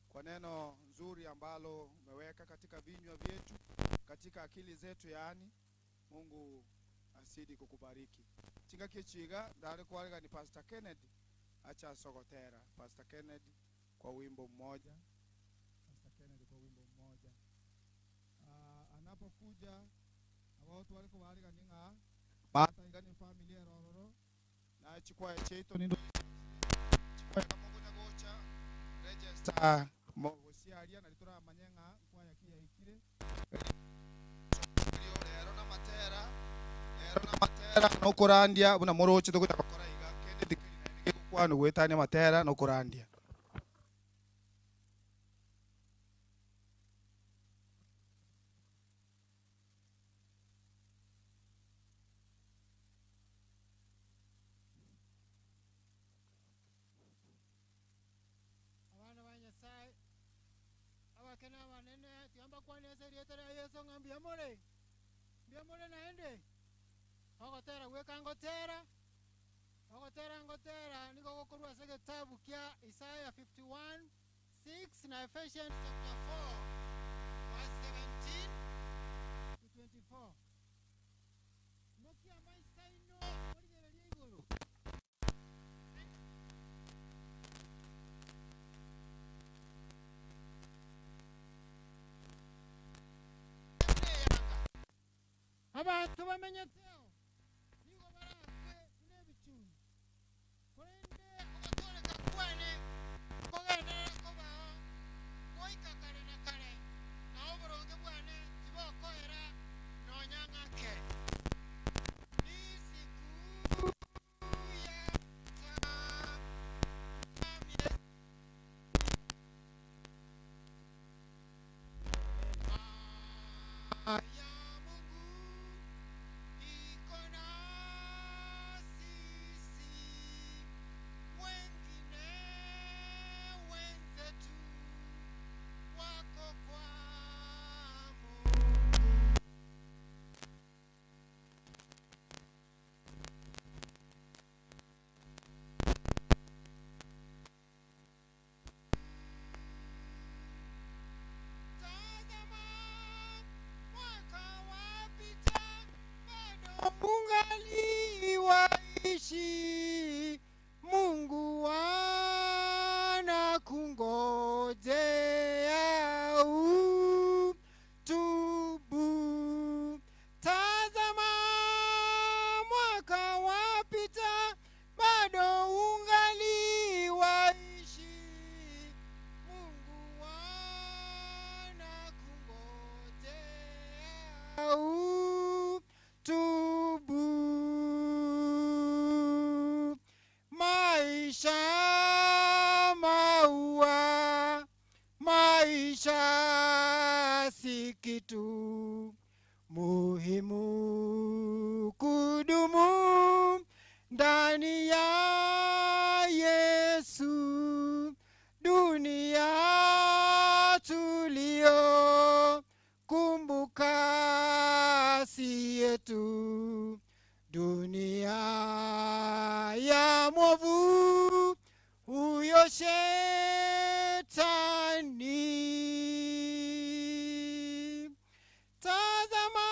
kwa neno nzuri ambalo umeweka katika vinywa vyetu, katika akili zetu yani. Mungu asidi kukubariki. Chinga kichiga ndari kwa ni Pastor Kennedy acha sogotera. Pastor Kennedy kwa wimbo mmoja. Pastor Kennedy kwa wimbo mmoja. Anapokuja watu wale kwa wale ninga bata ingani familia rororo na chikwa cheto nindo chikwa kama kuna gocha register mo wosiaria na litora manyenga kwa yakia ikire lero na matera no kurandia buna moroche tukuta bakora iga kende dikiri kwano wetane matera no kurandia. Kena wanene tiamba kwa nese rietera Yesu ngambia mole. Mbia mole naende. Ogotera weka ngotera. Ngotera niko gokorwa sege kitabu kia Isaiah 51:6 na Ephesians chapter 4 verse 17 to 24. Nokia maisaino origereria iguru. Abantu bamenyeteo nigo barakwe nebichuni korende ogotoreka kwane kogendera kobao goika kare na kare na oboronge bwane tibokoera nonyang'ake isiku ya kazi yetu. Dunia ya mwovu huyo shetani. Tazama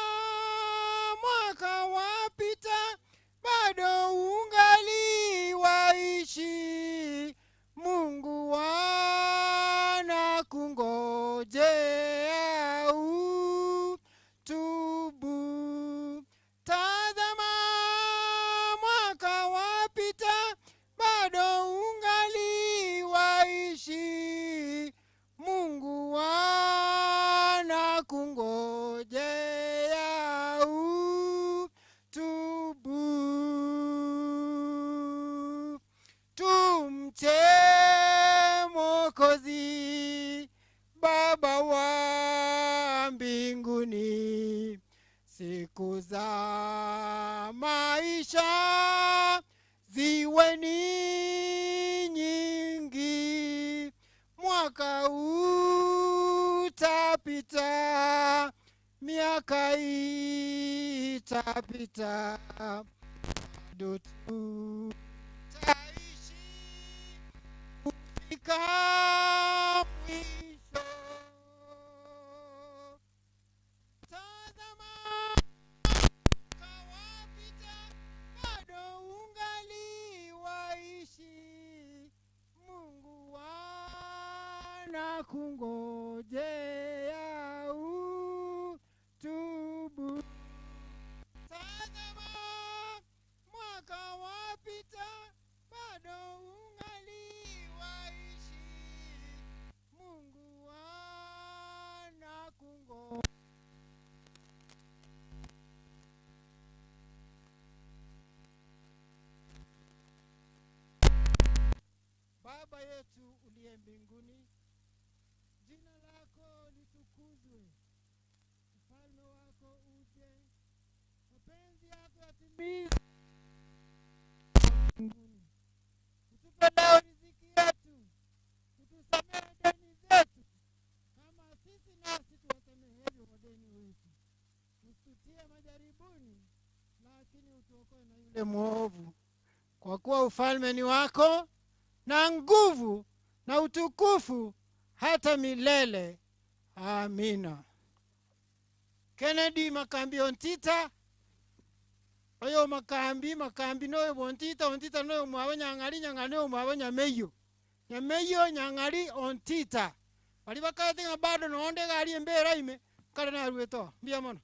mwaka wapita, bado ungali waishi. Mungu anakungojea utubu. Tazama mwaka wapita, bado ungali waishi. Mungu anakungojea utubu. Tumche Mwokozi, Baba wa mbinguni. Siku za maisha ziwe ni nyingi. Mwaka utapita, miaka itapita, bado tutaishi kufika mwisho. Tazama mwaka wapita, bado ungali waishi. Mungu anakungojea utubu. Tazama mwaka wapita, bado ungali waishi. Mungu anakungojea. Baba yetu uliye mbinguni, jina lako litukuzwe, ufalme wako uje, mapenzi yako yatimizwe mbinguni. Utupe leo riziki yetu, utusamehe deni zetu kama sisi nasi tuwasamehevyo wadeni wetu, usitutie majaribuni, lakini utuokoe na yule mwovu. Kwa kuwa ufalme ni wako, na nguvu na utukufu hata milele. Amina. Kennedy Makambi Ontita. Oyo makambi noyo Ontita, Ontita noyo mwawe Nyang'ali, Nyang'ali noyo mwawe Nyameyo. Nyameyo Nyang'ali Ontita. Wali bakati nga bado noonde gali mbera ime kale na rueto. Mbia mono.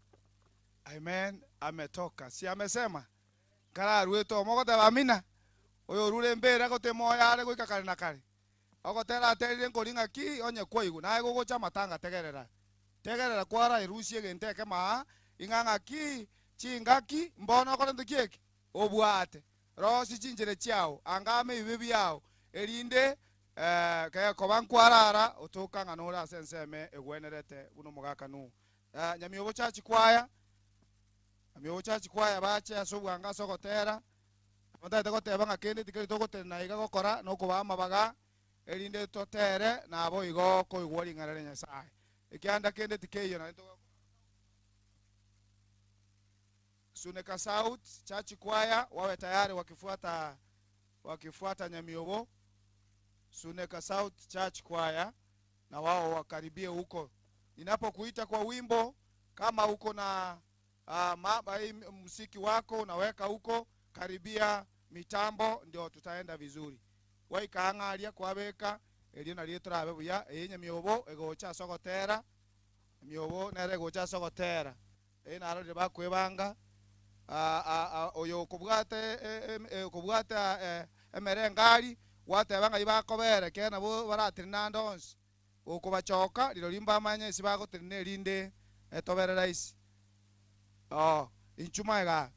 Amen. Ametoka. Si amesema? Kala rueto mogote amina. Oyo rule mbera kote moya ale goika kale na kale. Ogotera aterire nkoringa ki onye koigu na ego gocha matanga tegerera kwara irusie genteke ma inganga ki chingaki mbono kono ndikieki obwate rosi chinjire chiao angame ibibi yao erinde kaya kobankwarara otoka nganora senseme egwenerete buno mugaka nu nyamiobo chachi kwaya bache asobwanga sogotera Mata gote banga kende tikeri togote na iga gokora no kuba mabaga erinde totere na abo igo ko igwori ngarere Nyasaye ikianda kende tikeyo na to Suneka South Church Choir wawe tayari wakifuata Nyamiobo. Suneka South Church Choir na wao wakaribie huko. Ninapokuita kwa wimbo kama uko na muziki wako unaweka huko, karibia mitambo ndio tutaenda vizuri. Waikaangalia kwabeka elio na lietrabe buya Nyamiobo egocha sogotera Nyamiobo nere gocha sogotera naro de bakwebanga oyo kubwata emerengari watebanga ibakobere kena bo baratiri nandons okubachoka lilo limba amanya sibago trine linde etoberera isi inchuma ga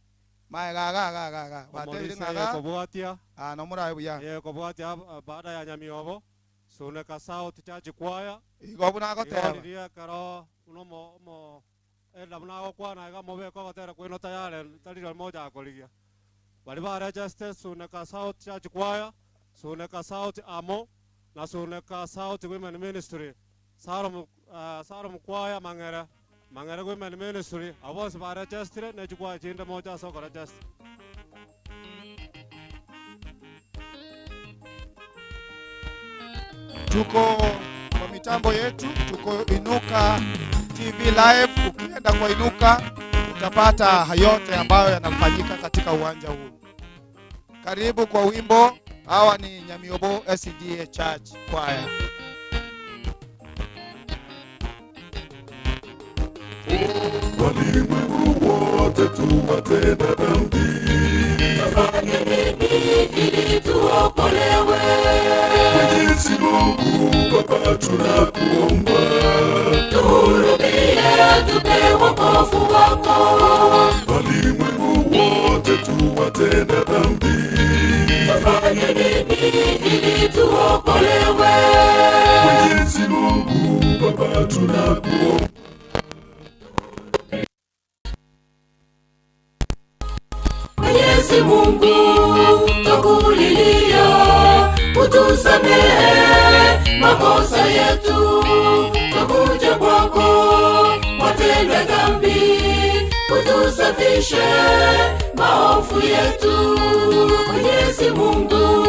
batebiri ngaga kobwatia no murabe buya kobwatia baada ya Nyamiobo Suneka South Church Choir igobuna goteba iria karo uno ela mnago kwana iga mobe ko gotera kwino tayare taliro moja akoligia bali ba register Suneka South Church Choir, Suneka South Amo na Suneka South Women Ministry Sarum Choir Mangere Mangere Women Ministry, avos ba register ne chukua chinda moja soko register. Tuko kwa mitambo yetu, tuko Inuka TV live. Ukienda kwa Inuka utapata yote ambayo yanafanyika katika uwanja huu. Karibu kwa wimbo. Hawa ni Nyamiobo SDA Church Choir. Walimwengu wote tuwatenda dhambi, tufanye nini ili tuokolewe? Mwenyezi Mungu Baba tunakuomba, tuhurumie, tupe wokovu wako. Walimwengu wote tuwatenda dhambi, tufanye nini ili tuokolewe? Mwenyezi Mungu Baba tunakuomba. Mwenyezi Mungu tukulilia, utusamehe makosa yetu, tukuja kwako watenda dhambi, utusafishe maovu yetu. Mwenyezi Mungu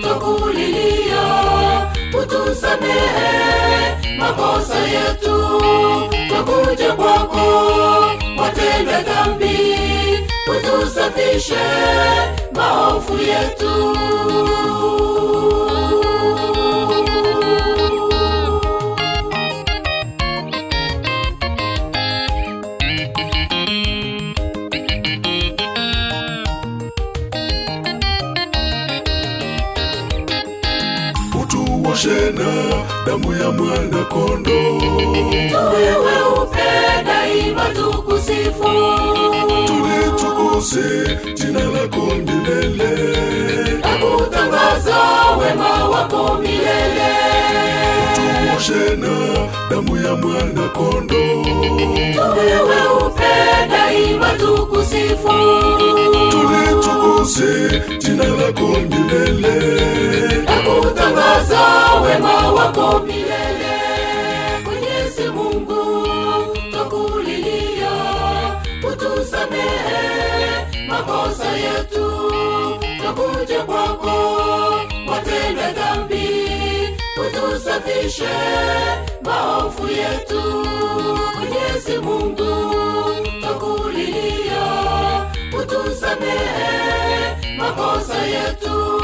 tukulilia, utusamehe makosa yetu, tukuja kwako watenda dhambi, utusafishe maovu yetu. Utuoshe na damu ya mwana kondoo, tuwe weupe daima tukusifu, tulitukuse jina lako milele, na kutangaza wema wako milele. Utuoshe na damu ya mwana kondoo, tuwe weupe daima tukusifu, tulitukuse jina lako milele, na kutangaza wema wako milele. Mwenyezi Mungu tukulilia, utusamehe makosa yetu, tukuja kwako watenda dhambi, utusafishe maovu yetu. Mwenyezi Mungu tukulilia, utusamehe makosa yetu,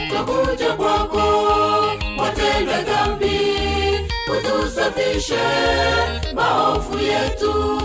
tukuja kwako watenda dhambi, utusafishe maovu yetu.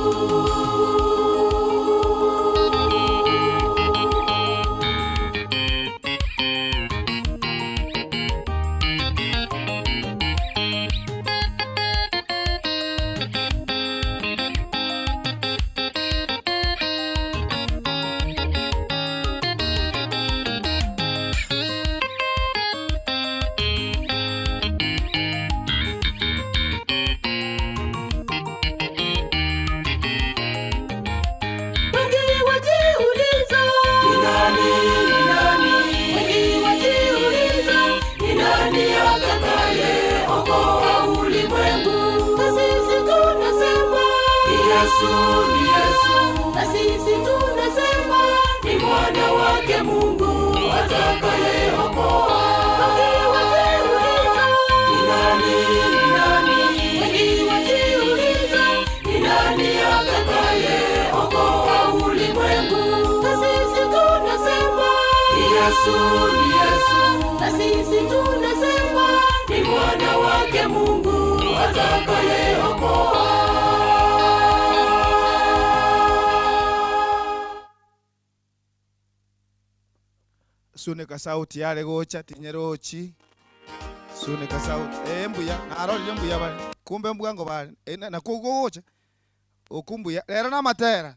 Ni Yesu, na sisi tunasema ni mwana wake Mungu atakayeokoa. Ni nani? Wajiuliza, ni nani atakayeokoa ulimwengu? Na sisi tunasema ni Yesu, na sisi tunasema ni mwana wake Mungu atakayeokoa. Sunika sauti yale gocha tinyerochi. Sunika sauti mbuya naroli mbuya bali kumbe mbwango bali na kugocha ukumbuya lero na matera.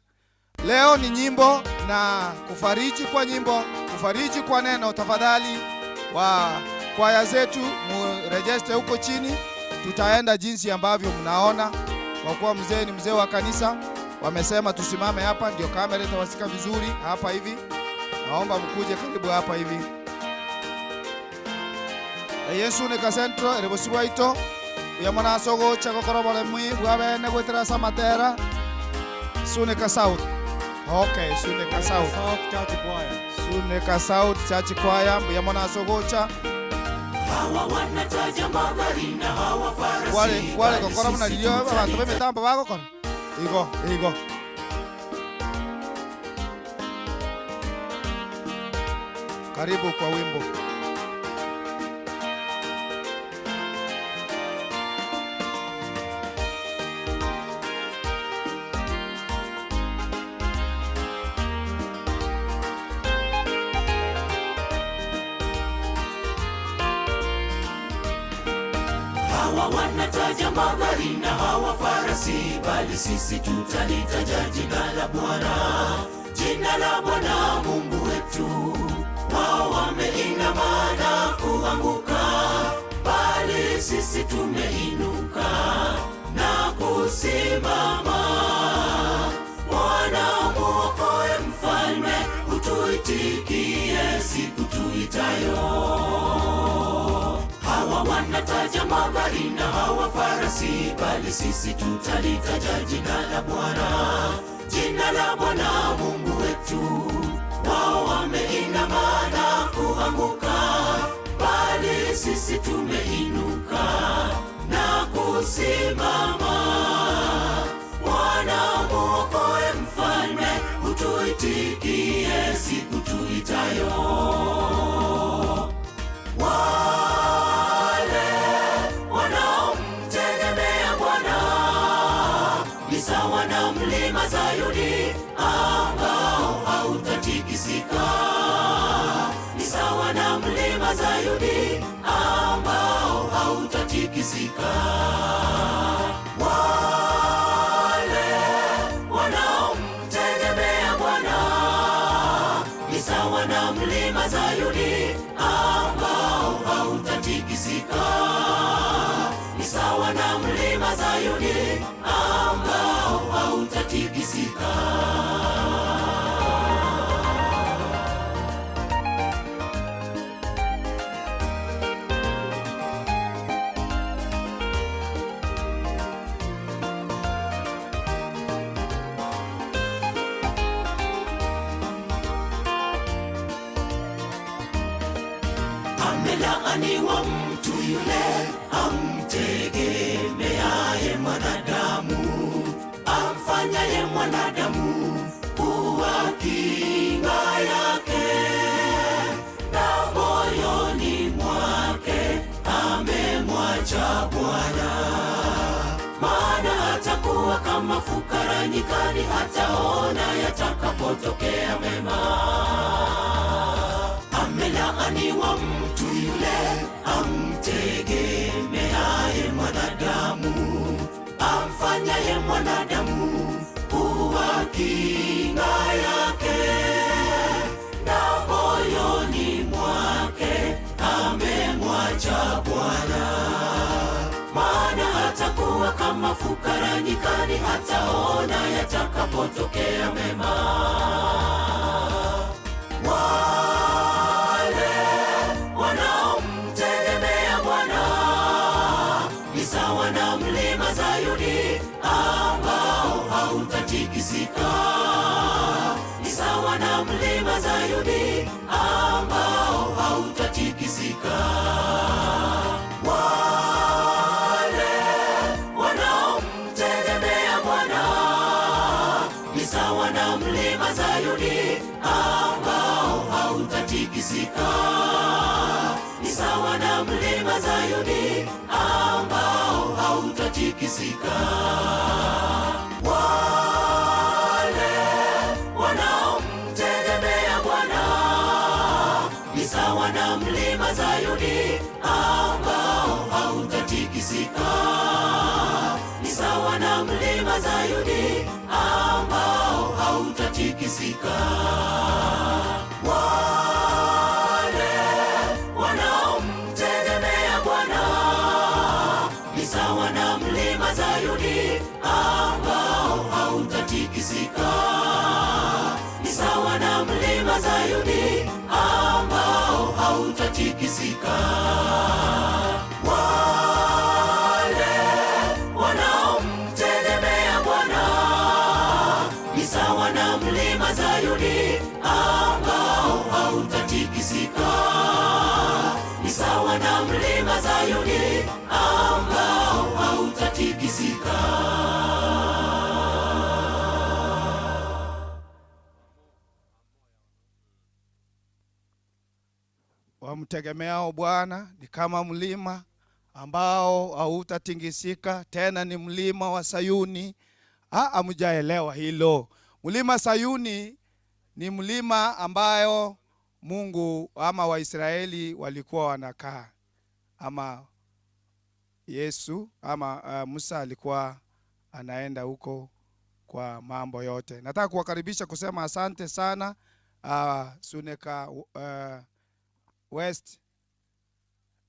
Leo ni nyimbo na kufariji kwa nyimbo, kufariji kwa neno. Tafadhali wa kwaya zetu murejeste huko chini, tutaenda jinsi ambavyo mnaona. Kwa kuwa mzee ni mzee wa kanisa, wamesema tusimame hapa ndio kamera itawasika vizuri hapa hivi. Naomba mkuje karibu hapa hivi. Yesu ne kasentro erebosiwa ito Yamana sogo chako korobole mui bwabene gwetera samatera. Suneka South. Okay, Suneka South. South Church Choir. Suneka South Church Choir. Yamana sogo cha. Hawa wanataja magari na hawa farasi. Wale kokora mna lio abantu bemetampa bako kora. Igo. Karibu kwa wimbo. Hawa wanataja magari na hawa farasi, bali sisi tutalitaja jina la Bwana, jina la Bwana Mungu wetu. Wao wameinama na kuanguka, bali sisi tumeinuka na kusimama. Bwana muokoe mfalme, utuitikie siku tuitayo. Hawa wanataja magari na hawa farasi, bali sisi tutalitaja jina la Bwana, jina la Bwana Mungu wetu. Wao wameinama na kuanguka, bali sisi tumeinuka na kusimama. Bwana muokoe mfalme, utuitikie siku tuitayo. Wale wanaomtegemea Bwana ni sawa na mlima Zayuni ambao hautatikisika. Ni sawa na mlima Zayuni ambao hautatikisika. Wale wanaomtegemea Bwana ni sawa na mlima Zayuni ambao hautatikisika. Ni sawa na mlima Zayuni ambao hautatikisika. Amelaaniwa mtu yule amtegemeaye mwanadamu, amfanyaye mwanadamu kuwa kinga yake, na moyoni mwake amemwacha Bwana. Maana atakuwa kama fukara nyikani, hataona yatakapotokea mema. Amelaaniwa mtu yule amtegemeaye mwanadamu, amfanyaye mwanadamu kuwa kinga yake, na moyoni mwake amemwacha Bwana. Maana atakuwa kama fukara nyikani, hataona yatakapotokea mema. Wale wanaomtegemea Bwana ni sawa na mlima Zayuni ambao hautatikisika. Ni sawa na mlima Zayuni ambao hautatikisika. Wale wanaomtegemea Bwana ni sawa na mlima Zayuni ambao hautatikisika. Ni sawa na mlima Zayuni ambao hautatikisika. Wale wanaomtegemea Bwana ni sawa na mlima Zayuni ambao hautatikisika. Ni sawa na mlima Zayuni ambao hautatikisika. Wale wanaomtegemea Bwana ni sawa na mlima Zayuni ambao hautatikisika. Ni sawa na mlima Zayuni ambao hautatikisika. Wale Sayuni ambao hautatikisika, ni sawa na mlima Sayuni ambao hautatikisika. Wamtegemeao Bwana ni kama mlima ambao hautatingisika, tena ni mlima wa Sayuni. Hamjaelewa hilo. Mlima Sayuni ni mlima ambayo Mungu ama Waisraeli walikuwa wanakaa, ama Yesu ama Musa alikuwa anaenda huko kwa mambo yote. Nataka kuwakaribisha kusema asante sana Suneka West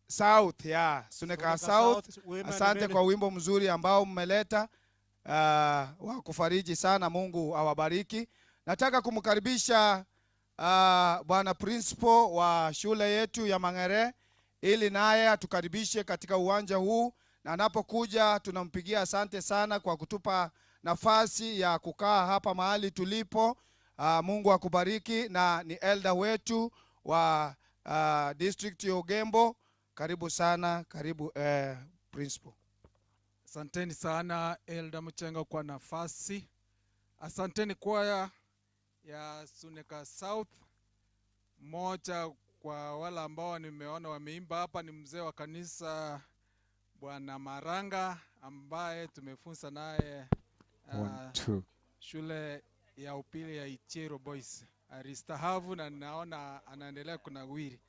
South, Suneka South. Asante kwa wimbo mzuri ambao mmeleta wa kufariji sana. Mungu awabariki. Nataka kumkaribisha bwana principal wa shule yetu ya Mang'ere ili naye atukaribishe katika uwanja huu, na anapokuja tunampigia asante sana kwa kutupa nafasi ya kukaa hapa mahali tulipo. Mungu akubariki, na ni elder wetu wa district ya Ugembo. Karibu sana, karibu principal. Asanteni sana Elder Muchenga kwa nafasi. Asanteni kwaya ya Suneka South. Moja kwa wala ambao nimeona wameimba hapa ni mzee wa kanisa Bwana Maranga ambaye tumefunza naye shule ya upili ya Ichero Boys. Aristahavu na naona anaendelea kunawiri.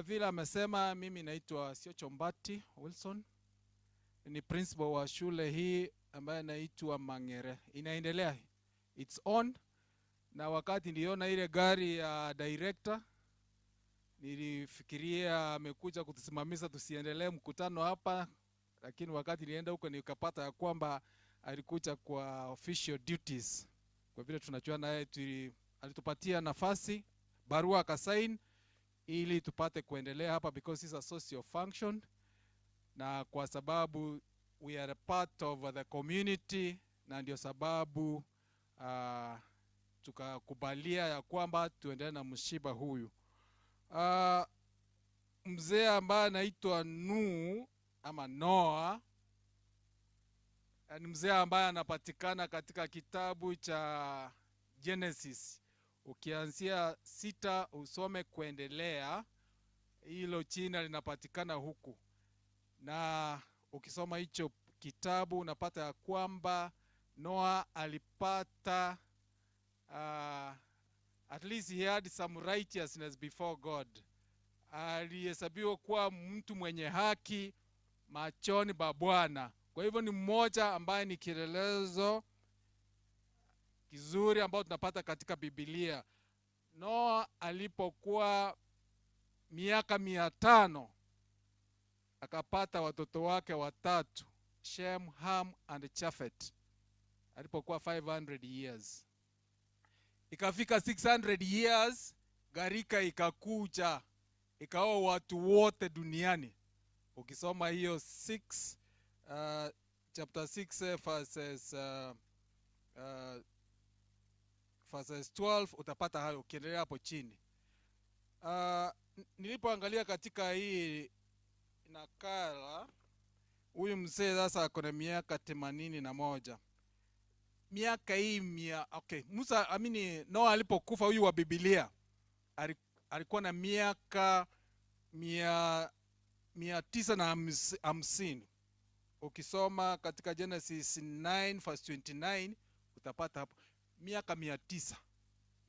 Vile amesema, mimi naitwa Sio Chombati Wilson. Ni principal wa shule hii ambaye naitwa Mang'ere. Inaendelea, it's on. Na wakati niliona ile gari ya director, nilifikiria amekuja kutusimamisha tusiendelee mkutano hapa, lakini wakati nilienda huko nikapata ya kwamba alikuja kwa official duties. Kwa vile tunajua naye alitupatia nafasi, barua akasign ili tupate kuendelea hapa because it's a social function, na kwa sababu we are a part of the community, na ndio sababu tukakubalia ya kwamba tuendelee na mshiba huyu. Mzee ambaye anaitwa ama Noah ni mzee ambaye anapatikana katika kitabu cha Genesis. Ukianzia 6 usome kuendelea, hilo jina linapatikana huku. Na ukisoma hicho kitabu unapata ya kwamba Noah alipata at least he had some righteousness before God. Alihesabiwa kuwa mtu mwenye haki machoni pa Bwana. Kwa hivyo ni mmoja ambaye ni kielelezo kizuri ambao tunapata katika Biblia. Noah alipokuwa miaka 500 akapata watoto wake 3, Shem, Ham and Japheth. Alipokuwa 500 years. Ikafika 600 years, gharika ikakuja, ikaoa watu wote duniani. Ukisoma hiyo 6 chapter 6 verses 12 utapata hayo ukiendelea hapo chini. Nilipoangalia katika hii nakala, huyu mzee sasa ako na miaka 81. Miaka hii Noah alipokufa huyu wa Biblia alikuwa na miaka 950. Ukisoma katika Genesis 9 verse 29 utapata hapo miaka 900.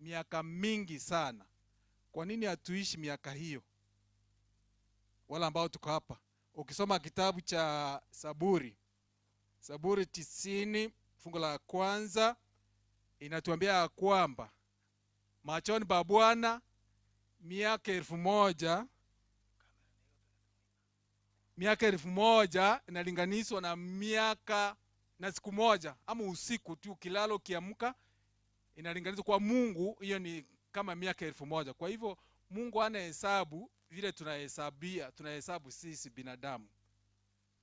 Miaka mingi sana. Kwa nini hatuishi miaka hiyo? Wala ambao tuko hapa. Ukisoma kitabu cha Saburi 90 fungu la 1 inatuambia kwamba machoni pa Bwana miaka 1000 inalinganishwa na miaka na siku moja ama usiku tu kilalo kiamka, inalinganishwa kwa Mungu hiyo ni kama miaka 1000. Kwa hivyo Mungu ana hesabu vile tunahesabu sisi binadamu.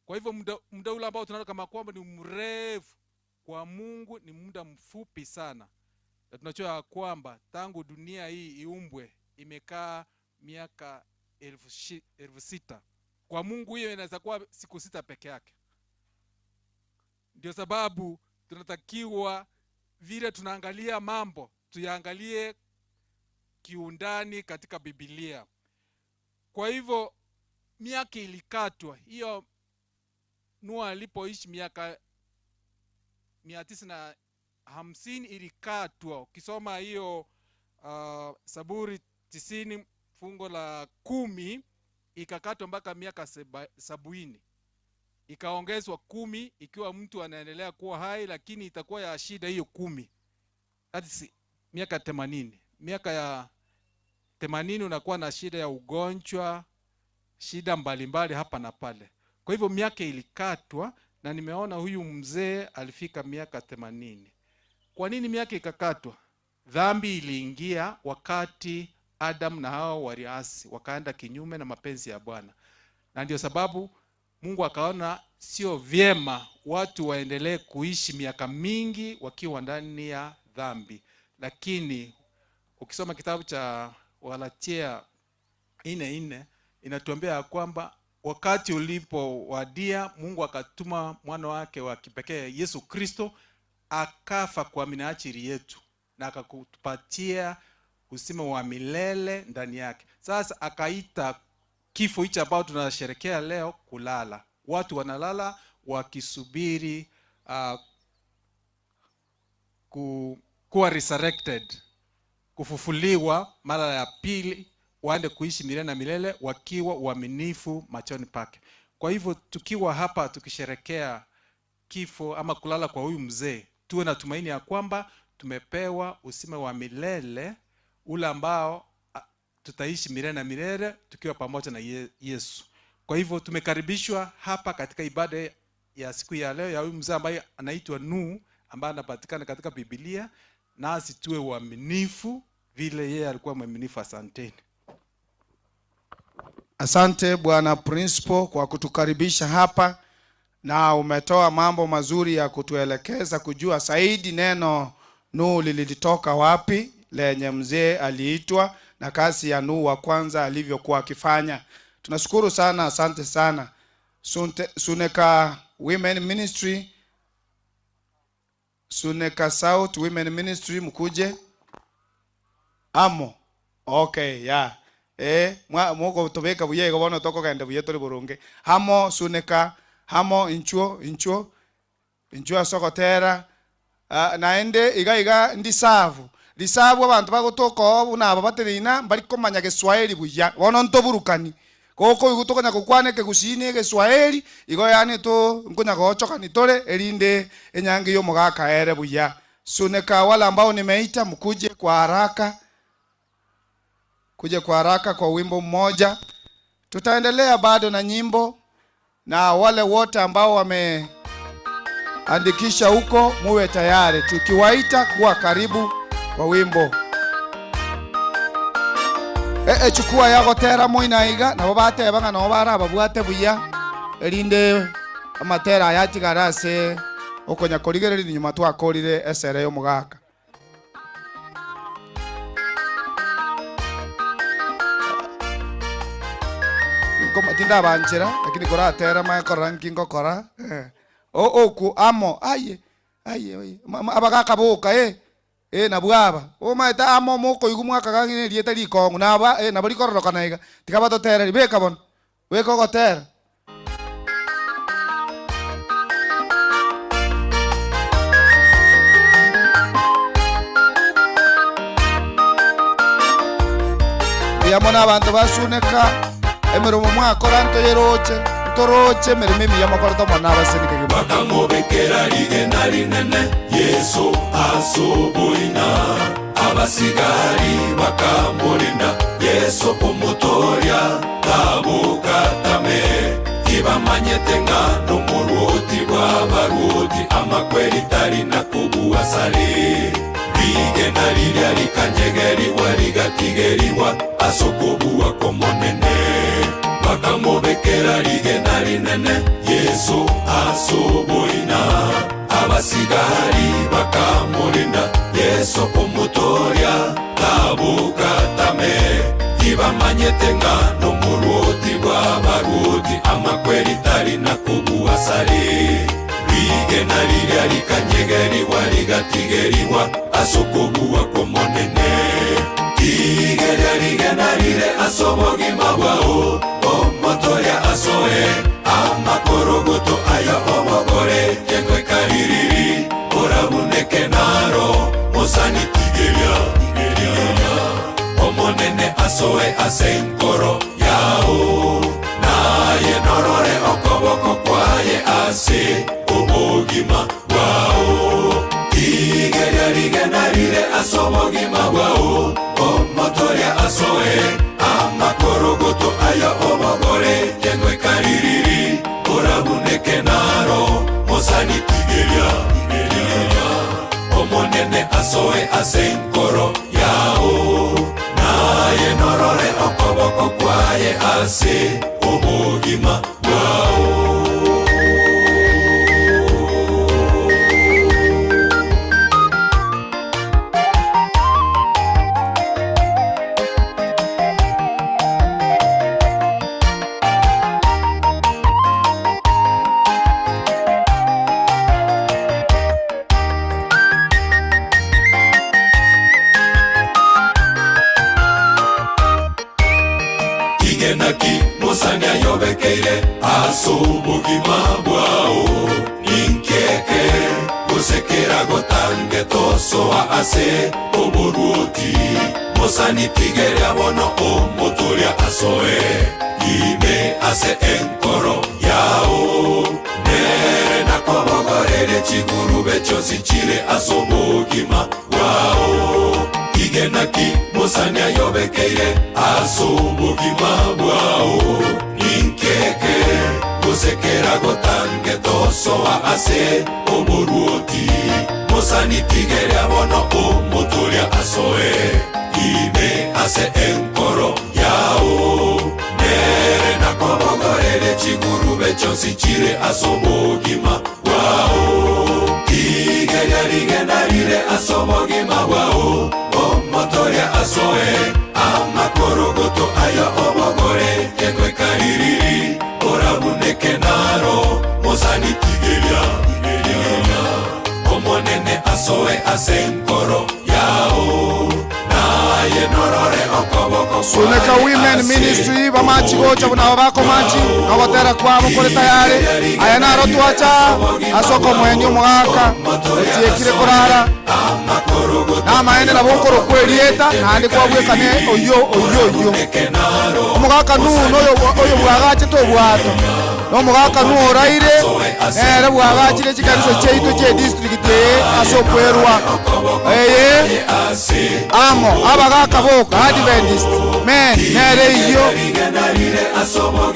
Kwa hivyo muda ule ambao tunaona kama kwamba ni mrefu, kwa Mungu ni muda mfupi sana. Na tunajua kwamba tangu dunia hii iumbwe imekaa miaka 6,000. Kwa Mungu hiyo inaweza kuwa siku 6 peke yake. Ndio sababu tunatakiwa vile tunaangalia mambo, tuyaangalie kiundani katika Biblia. Kwa hivyo miaka ilikatwa. Hiyo Noa alipoishi miaka 950 ilikatwa. Ukisoma hiyo Zaburi 90 fungo la 10 ikakatwa mpaka miaka 70. Ikaongezwa 10 ikiwa mtu anaendelea kuwa hai, lakini itakuwa ya shida hiyo 10. Hadi miaka 80. Miaka ya 80 unakuwa na shida ya ugonjwa, shida mbalimbali hapa na pale. Kwa hivyo miaka ilikatwa, na nimeona huyu mzee alifika miaka 80. Kwa nini miaka ikakatwa? Dhambi iliingia wakati Adam na Hawa waliasi, wakaenda kinyume na mapenzi ya Bwana. Na ndio sababu Mungu akaona sio vyema watu waendelee kuishi miaka mingi wakiwa ndani ya dhambi. Lakini ukisoma kitabu cha Walatia 4:4 inatuambia kwamba wakati ulipowadia Mungu akatuma mwana wake wa kipekee Yesu Kristo akafa kwa minajili yetu na akakutupatia uzima wa milele ndani yake. Sasa akaita kifo hicho ambao tunasherehekea leo kulala. Watu wanalala wakisubiri kuwa resurrected, kufufuliwa mara ya pili, waende kuishi milele na milele wakiwa uaminifu machoni pake. Kwa hivyo tukiwa hapa tukisherehekea kifo ama kulala kwa huyu mzee, tuwe na tumaini ya kwamba tumepewa uzima wa milele ule ambao tutaishi milele na milele tukiwa pamoja na Yesu. Kwa hivyo tumekaribishwa hapa katika ibada ya siku ya leo ya huyu mzee ambaye anaitwa Nuhu, ambaye anapatikana katika Biblia, nasi tuwe waaminifu vile yeye alikuwa mwaminifu. Asanteni. Asante Bwana Principal kwa kutukaribisha hapa, na umetoa mambo mazuri ya kutuelekeza kujua zaidi neno Nuhu lilitoka wapi, lenye mzee aliitwa, na kazi ya Nuhu wa kwanza alivyokuwa akifanya. Tunashukuru sana, asante sana. Suneka Women Ministry, Suneka South Women Ministry, mkuje. Amo. Okay, yeah. Mwoko tobeka buye gobono toko kende buye tori burunge. Hamo Suneka, hamo inchuo sokotera. Naende iga ndi savu. Lisabu abantu bagotoko buna ababaterina bari komanya Kiswahili buya. Bono ntoburukani. Koko igutokonya kukwane ke gusine Kiswahili igo yani to nkonya gochoka nitore elinde enyangi yo mugaka ere buya. Suneka wale ambao nimeita mkuje kwa haraka. Kuje kwa haraka kwa wimbo mmoja. Tutaendelea bado na nyimbo, na wale wote ambao wameandikisha huko muwe tayari. Tukiwaita kuwa karibu kwa wimbo. Chukua yago tera moinaiga na babate banga no bara babwate buya elinde amatera yatigarase okonya korigereri nyuma twakorire esere yo mugaka. Koma tinda banchera lakini kora tera ma kora nkingo kora oku amo aye abagaka boka na bwaba o maita amo moko igumwa kagangine lieta likongu na ba na bari kororoka naiga tikaba to tera beka bon weko go tera yamona abantu basuneka emeromo mwakora ntoyeroche toroche merememi yamakorto mona basenike bakamubekera rigenda rinene Yesu asubuina abasigari bakamurinda Yesu umutoria tabukatame kibamanyete nga n'umuruti rw'abaruti amakweri tari nakubuwasari rigenda rirya rikanyegeriwa rigatigeriwa asokubuwa komonene bakamubekera rigenda rinene Yesu asubuina abasigari bakamurinda Yesu abukatame tibamanyete ngano muruti bw'abaruti amakweri tari nakubuwasari rigena rirya rikanyegeriwa rigatigeriwa asokobuwa komonene tigerya rigena rire asobogima bwao omotoria asoe amakorogoto aya omogore yengwe kaririri orabuneke naro mosani tigerya omonene asoe asenkoro yao naye norore okoboko kwaye ase obogima bwao tigerya rigena rire asobogima bwao omotoria asoe amakorogoto aya omogore yengwe kaririri orabuneke naro mosani tigerya omonene asoe asenkoro yao naye norore okoboko kwaye ase obogima bwao. Naki musanya yobekeire asubugima bwao ninkeke gusekera gotange tosoa ase oburuti musani tigere abono omotoria asoe ime ase enkoro yao nere nakobogorere chigurube chose chire asobugima bwao igenaki musanya yobekeire asubugima bwao ninkeke gusekera gotange tosoa ase oburuti musani tigere abono omotoria asoe ime ase enkoro yao nere nakobogorere chigurube chose chire asobugima bwao tigerya rigena rire asobogima bwao omotoria asoe amakorogoto aya obogore yengwe kaririri orabuneke naro mosani tigerya omonene asoe asenkoro yao naye norore okoboko Suneka Women Ministry bamachigocha buna babako machi nogotera kwabo kore tayari aya naro tuacha asoko mwenyo mwaka tiekire korara na maene na bokoro kwerieta nandi kwabwekane oyo omugaka nuno oyo bwagache to bwato no mugaka nu oraire era bwagachire chikariso cheito che district asopwerwa amo abagaka boka Adventist men nere iyo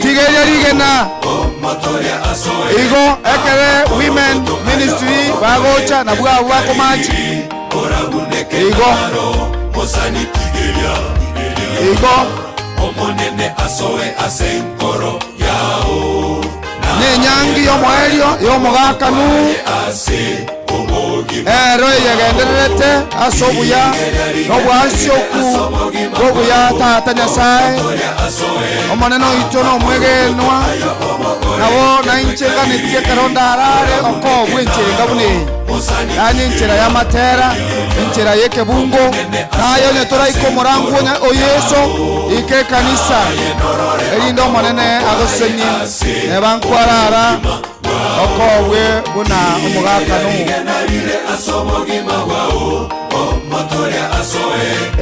tigerya rigena igo ekere Women Ministry bagocha na bwabo bako machi igo omonene asoe asenkoro yao nenyangi yomoerio yomugakanu ero yegendererete asobuya nobwasioku bobuya tata nyasaye omonene oito nomwegenwa nabo naincheganitie kerondarare okobwa encheringa bune yani enchera yamatera enchera yekebungo nayo netoraika omorangu oyeso ike kanisa erindo omonene agosenye nebankwarara okobwe buna omugakanu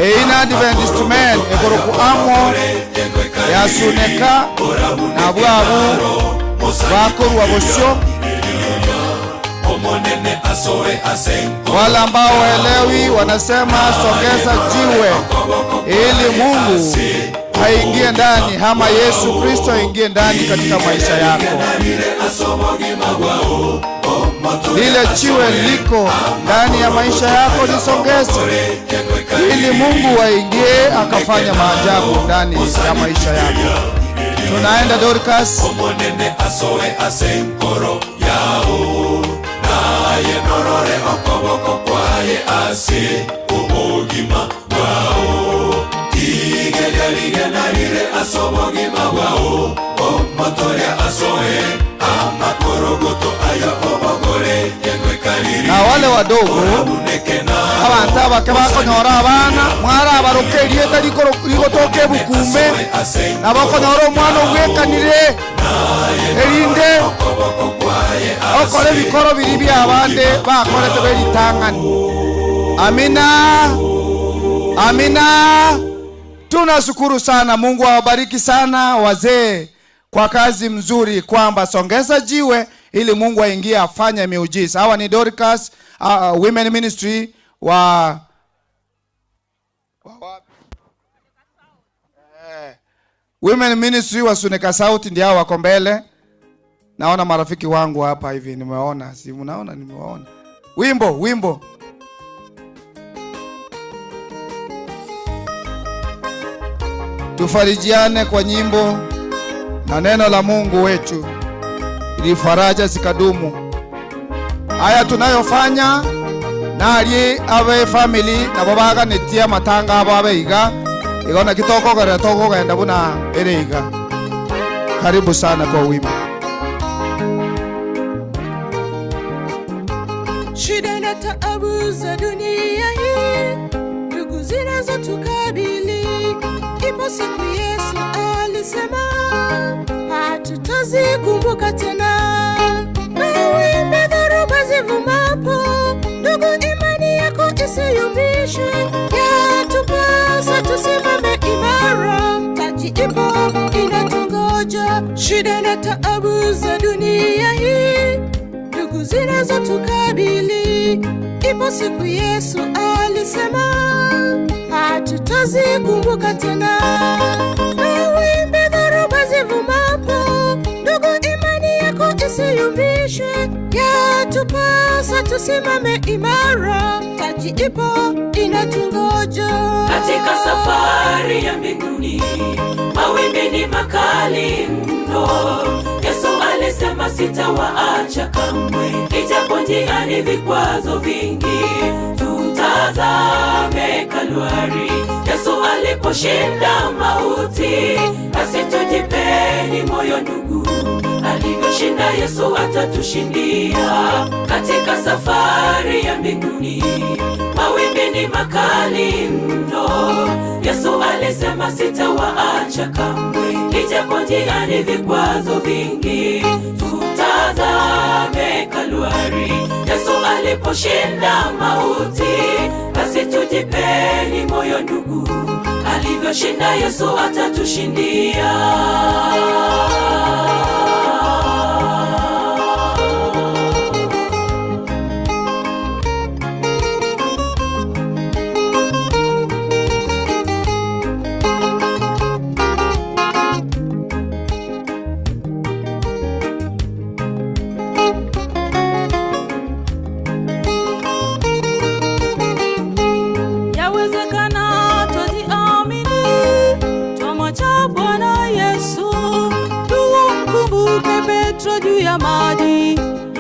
eina Adventist men egoroku amo yasuneka na bwabu bakorwa bosyo wale ambao waelewi wanasema songeza jiwe ili Mungu aingie ndani ama Yesu Kristo aingie ndani katika maisha yako. Lile jiwe liko ndani ya maisha yako lisongeze ili Mungu aingie akafanya maajabu ndani ya maisha yako. Tunaenda Dorcas. Omonene asoe asenkoro yao naye norore okoboko kwaye ase obogima bwao Otoria asoe amakorogoto aya obogore yengwekariri. Na wale wadogo abantu abake bakonyora abana mwara abarokerie rigotoke bukume na bakonyora omwana ogwekanire erinde okore bikoro biri byabande bakorete beritangani. Amina, amina. Tunashukuru sana. Mungu awabariki sana wazee kwa kazi mzuri, kwamba songeza jiwe ili Mungu aingie afanye miujiza. Hawa ni Dorcas Women Ministry wa Women Ministry wa Suneka South, ndio hao wako mbele. Naona marafiki wangu hapa hivi, nimeona, si mnaona, nimewaona. Wimbo tufarijiane kwa nyimbo na neno la Mungu wetu ili faraja zikadumu. Haya tunayofanya nali abe family na babaga netia matanga abo abeiga igona kitoko gara toko genda buna ereiga. Karibu sana kwa wimbo. Shida na taabu za dunia hii, ndugu zinazotukabili, ipo siku Yesu alisema hatutazikumbuka tena. Mawimbi dhoruba zivumapo, ndugu imani yako isiyumbishwe, yatupasa tusimame imara, taji ipo inatungoja. Shida na taabu za dunia hii, ndugu zinazotukabili, ipo siku Yesu alisema hatutazikumbuka tena. Mawimbi dhoruba zivumapo, ndugu imani yako isiyumbishwe, yatupasa tusimame imara, taji ipo inatungoja. Katika safari ya mbinguni mawimbi ni makali mno. Yesu alisema sitawaacha kamwe, ijapo njiani vikwazo vingi. Tutazame Kalvari, Yesu aliposhinda mauti, basi tujipeni moyo ndugu, alivyoshinda Yesu atatushindia. Katika safari ya mbinguni mawimbi ni makali mno. Yesu alisema sitawaacha kamwe, ijapo njiani vikwazo vingi. Tutazame Kalvari, Yesu aliposhinda mauti, basi tujipeni moyo ndugu, alivyoshinda Yesu atatushindia.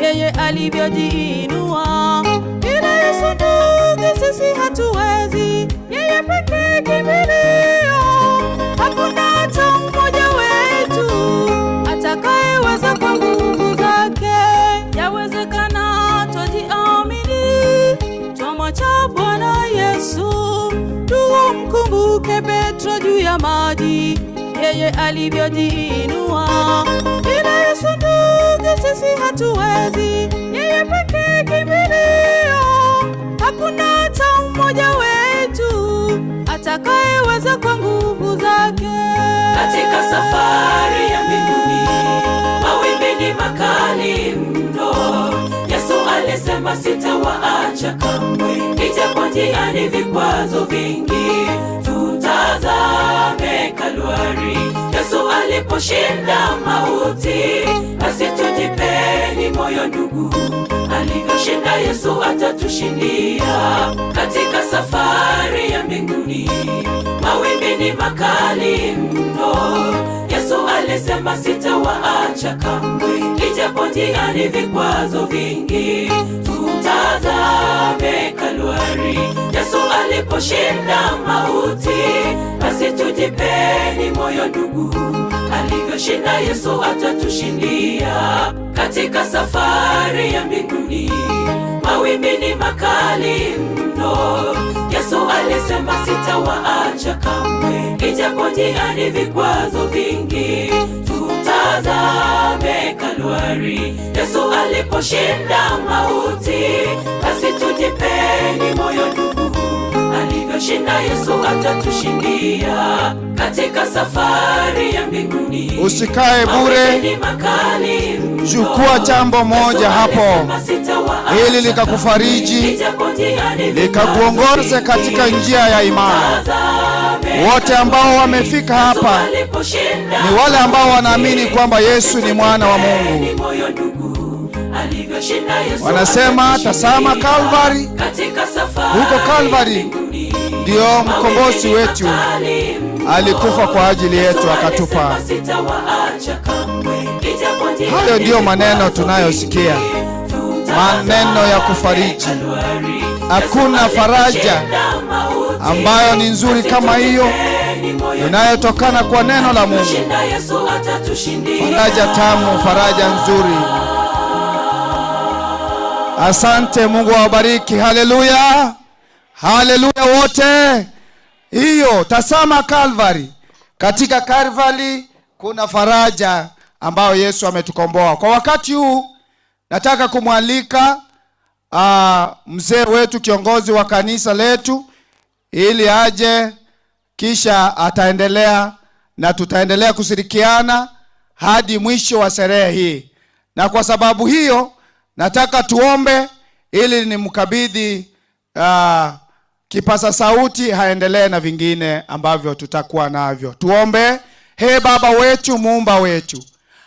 Yeye alivyojiinua, bila Yesu ndugu sisi hatuwezi. Yeye pekee kimbilio, hakuna hata mmoja wetu atakayeweza kwa nguvu zake. Yawezekana twajiamini, twamwacha Bwana Yesu. Tumkumbuke Petro juu ya maji, yeye alivyojiinua, bila Yesu ndugu sisi hatuwezi. Yeye pekee kimbilio, hakuna hata mmoja wetu atakayeweza kwa nguvu zake. Katika safari ya mbinguni mawimbi ni makali mno. Yesu alisema sitawaacha kamwe, ijapo njiani vikwazo vingi. Tutazame Kalvari, Yesu aliposhinda mauti, basi tujipeni moyo ndugu, alivyoshinda Yesu atatushindia. Katika safari ya mbinguni mawimbi ni makali mno. Yesu alisema sitawaacha kamwe, ijapo njiani vikwazo vingi. Tutazame Kalvari, Yesu aliposhinda mauti, basi basi tujipeni moyo ndugu, alivyoshinda Yesu atatushindia katika safari ya mbinguni. Mawimbi ni makali mno, Yesu alisema sitawaacha kamwe, ijapo njiani vikwazo vingi. Tutazame Kalvari, Yesu aliposhinda mauti, basi tujipeni moyo ndugu, alivyoshinda Yesu atatushindia katika safari ya mbinguni. Usikae bure, chukua jambo moja hapo ili likakufariji, likakuongoze katika njia ya imani. Wote ambao wamefika hapa ni wale ambao wanaamini kwamba Yesu ni mwana wa Mungu. Wanasema tazama Kalvari, huko Kalvari ndio mkombozi wetu alikufa kwa ajili yetu akatupa. Hayo ndio maneno tunayosikia, maneno ya kufariji. Hakuna faraja ambayo ni nzuri kama hiyo inayotokana kwa neno la Mungu. Faraja tamu, faraja nzuri. Asante, Mungu awabariki. Haleluya, haleluya wote. Hiyo tazama Kalvari. Katika Kalvari kuna faraja ambayo Yesu ametukomboa. Kwa wakati huu nataka kumwalika mzee wetu, kiongozi wa kanisa letu, ili aje, kisha ataendelea na tutaendelea kushirikiana hadi mwisho wa sherehe hii. Na kwa sababu hiyo nataka tuombe ili nimkabidhi kipasa sauti haendelee na vingine ambavyo tutakuwa navyo. Tuombe. He Baba wetu, muumba wetu,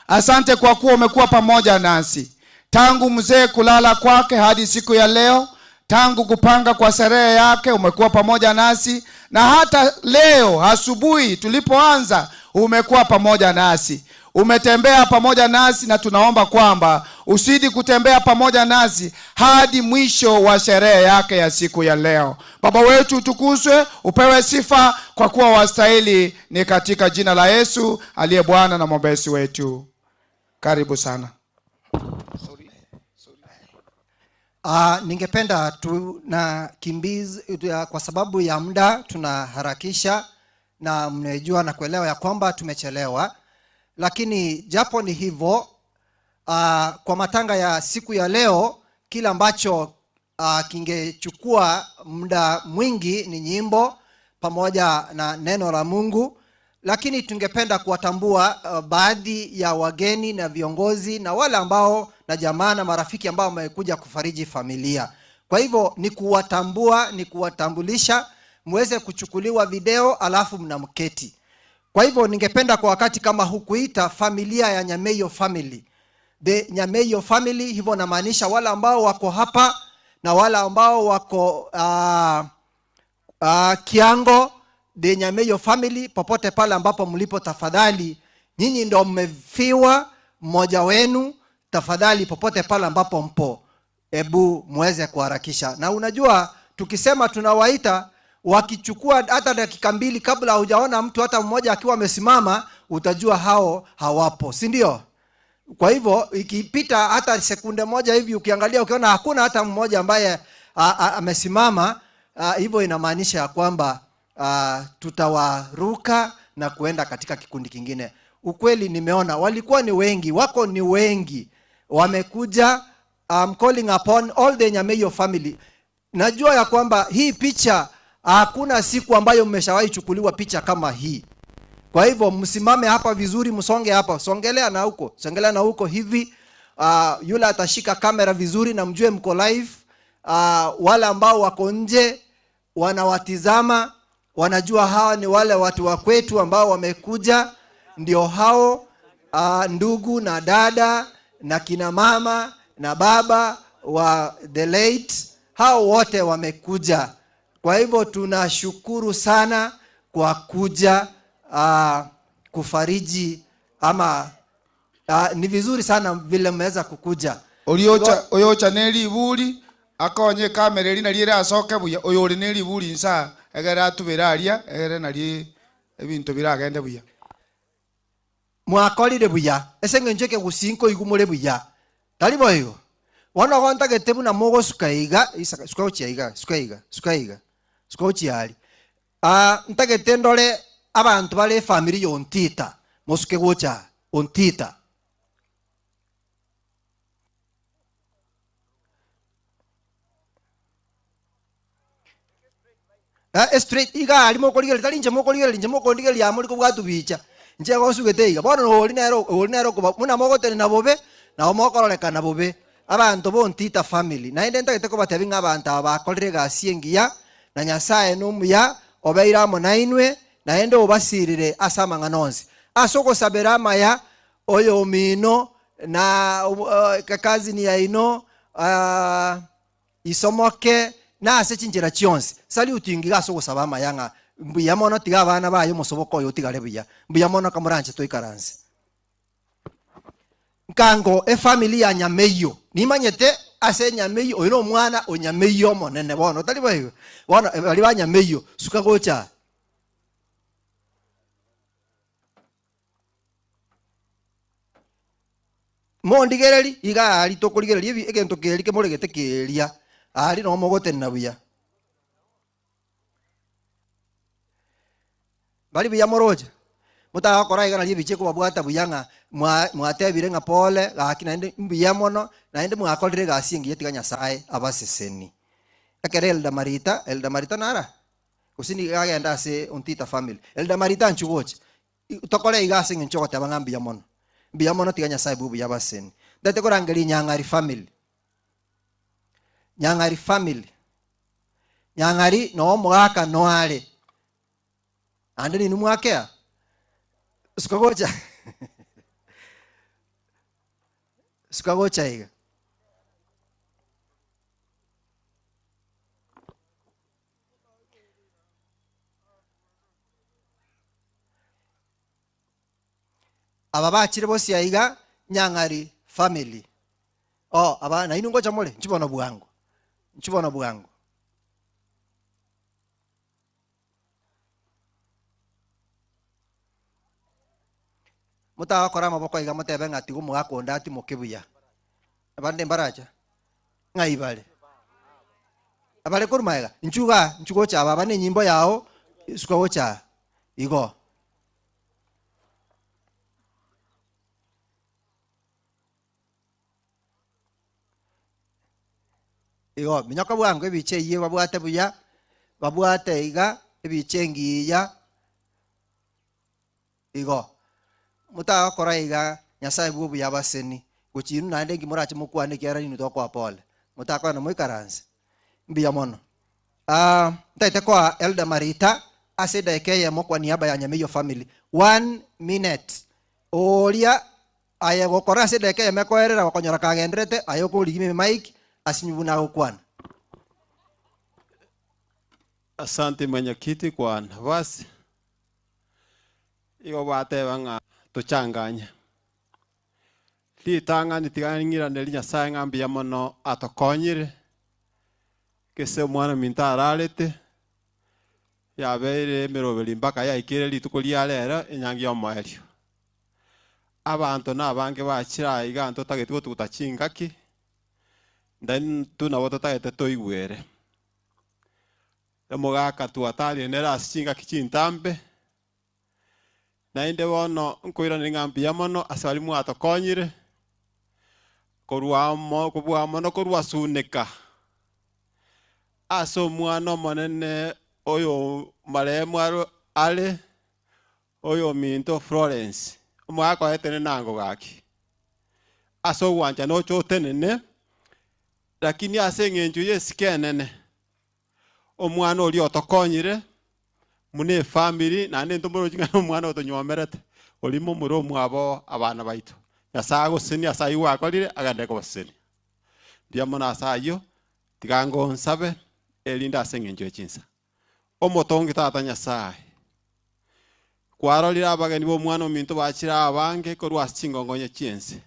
asante kwa kuwa umekuwa pamoja nasi tangu mzee kulala kwake hadi siku ya leo. Tangu kupanga kwa sherehe yake umekuwa pamoja nasi, na hata leo asubuhi tulipoanza umekuwa pamoja nasi. Umetembea pamoja nasi, na tunaomba kwamba usidi kutembea pamoja nasi hadi mwisho wa sherehe yake ya siku ya leo. Baba wetu utukuzwe, upewe sifa kwa kuwa wastahili. Ni katika jina la Yesu aliye Bwana na mwombezi wetu. Karibu sana. Ningependa tunakimbiza kwa sababu ya muda, tunaharakisha na mnejua na kuelewa ya kwamba tumechelewa. Lakini japo ni hivyo, kwa matanga ya siku ya leo, kila ambacho kingechukua muda mwingi ni nyimbo pamoja na neno la Mungu. Lakini tungependa kuwatambua baadhi ya wageni na viongozi na wale ambao na jamaa na marafiki ambao wamekuja kufariji familia. Kwa hivyo ni kuwatambua, ni kuwatambulisha, muweze kuchukuliwa video alafu mnamketi. Kwa hivyo ningependa kwa wakati kama huu kuita familia ya Nyameyo family. The Nyameyo family, hivyo namaanisha wale ambao wako hapa na wale ambao wako Kiango. The Nyameyo family, popote pale ambapo mlipo, tafadhali nyinyi ndio mmefiwa mmoja wenu. Tafadhali popote pale ambapo mpo, hebu muweze kuharakisha. Na unajua tukisema tunawaita, wakichukua hata dakika mbili kabla hujaona mtu hata mmoja akiwa amesimama, utajua hao hawapo, si ndio? Kwa hivyo ikipita hata sekunde moja hivi, ukiangalia ukiona hakuna hata mmoja ambaye amesimama, hivyo inamaanisha ya kwamba tutawaruka na kuenda katika kikundi kingine. Ukweli nimeona walikuwa ni wengi, wako ni wengi wamekuja. I'm calling upon all the Nyameyo family. Najua ya kwamba hii picha, hakuna siku ambayo mmeshawahi chukuliwa picha kama hii. Kwa hivyo msimame hapa vizuri, msonge hapa, songelea na huko, songelea na huko hivi. Yule atashika kamera vizuri na mjue mko live. Wale ambao wako nje wanawatizama, wanajua hawa ni wale watu wa kwetu ambao wamekuja. Ndio hao ndugu na dada na kina mama na baba wa the late, hao wote wamekuja. Kwa hivyo tunashukuru sana kwa kuja kufariji, ama ni vizuri sana vile mmeweza kukuja. Oyocha neli buli akonye kamera lina lira asoke buya oyori neli buli nsa egera tuberaria egera nali ebintu biragende buya mwakorire buya ese ngenjeke gusinko igumure buya tali boyo wana gonta getebu na mogo sukaiga isa sukaiga sukochiali ntagete ndole abantu bale family yontita mosuke gocha ontita straight iga ali mokoligele tali nje mokoligele ya muri ko bwatu bicha nje go sugete iga bono oli nero ko muna mogo tene na bobe na omokoroleka na bobe abantu bontita family na inde ntagete ko batebi ng'abantu abakolire gasiengia na nyasaye numuya obeira mo nainwe na ende obasirire asama nganonzi asoko sabera maya oyo mino na kakazi ni ya ino isomoke na ase chinjira chionse sali utingiga asoko saba mayanga mbuya mono tiga abana bayo musoboko yo tigale buya mbuya mono kamuranje toikaranse nkango family ya nyameyo nimanyete ase nyameyo oyo mwana onyameyo monene bono tali bayo bono bali banyameyo suka gocha mondigereri iga ali tokoligereri ebi egento keri ke moregete keria ali no mogote na buya bali buya moroja muta akora iga na libiche ko babwata buyanga mwatebire nga pole gakina inde mbuya mono na inde mwakolire gasingi yetiga nyasaye abaseseni akere Elda Marita nara kusini gagenda ase ontita family Elda Marita nchugoche tokole iga singi nchogote abangambi ya mono mbiya mono tiga nyasaye bubu yabaseni date korangeli nyangari no mwaka noale ande ni numwakea sukagocha iga aba bakire bose yaiga nyangari family aba na inungo chamole nchibona bwangu muta akora maboko iga mutebe ngati gumu gakonda ati mukibuya abande mbaraja ngaibale abale kurumaiga nchugo cha baba ne nyimbo yao suko cha igo minyaka bwangu ebiche iye babwate buya babwate iga ebiche ngiya igo muta akora iga nyasaye bubu yabaseni gochinu nande ngimurache mukwane kera ni tokwa pole muta akora moikaranse mbiya mono ntaite kwa Elda Marita aseda ekeye mokwa niaba ya Nyameyo family 1 minute olia aye gokora aseda ekeye mekoerera bakonyora kagendrete ayo kuligime mic asinyubuna ukwana. Asante mwenyekiti kwa nafasi. Iyo bateba nga tuchanganya. Litanga nitigangira neli nyasaye ngambi ya mono atokonyire. Kese mwana mintaralete. Yabeire merobeli mpaka ya ikire litukulia lera enyangi ya mwelio. Abantu nabange bachira iganto tagetuko tutachingaki. Then tunawototagete toigwere. Mugaka tuatali nera asinga kichintambe. Na inde wono nkoira ningambi ya mono asalimu atokonyire. Korwa mono korwa suneka. Aso mwana monene oyo maremu ale oyo minto Florence. Omwaka etene nango gaki. Aso wanja no chotenene. Lakini asengenju yesikenene. Omwana oli otokonyire mune family na nende mboro jinga omwana otonyomerete olimo muri mwabo abana baitu nyasago seni asayi wakolire agande ko baseni bya mona asayo tigango nsabe elinda asengenju echinsa omotongi tata nyasaye kwarolira abagani bo mwana ominto bachira abange ko rwachingongonye chiense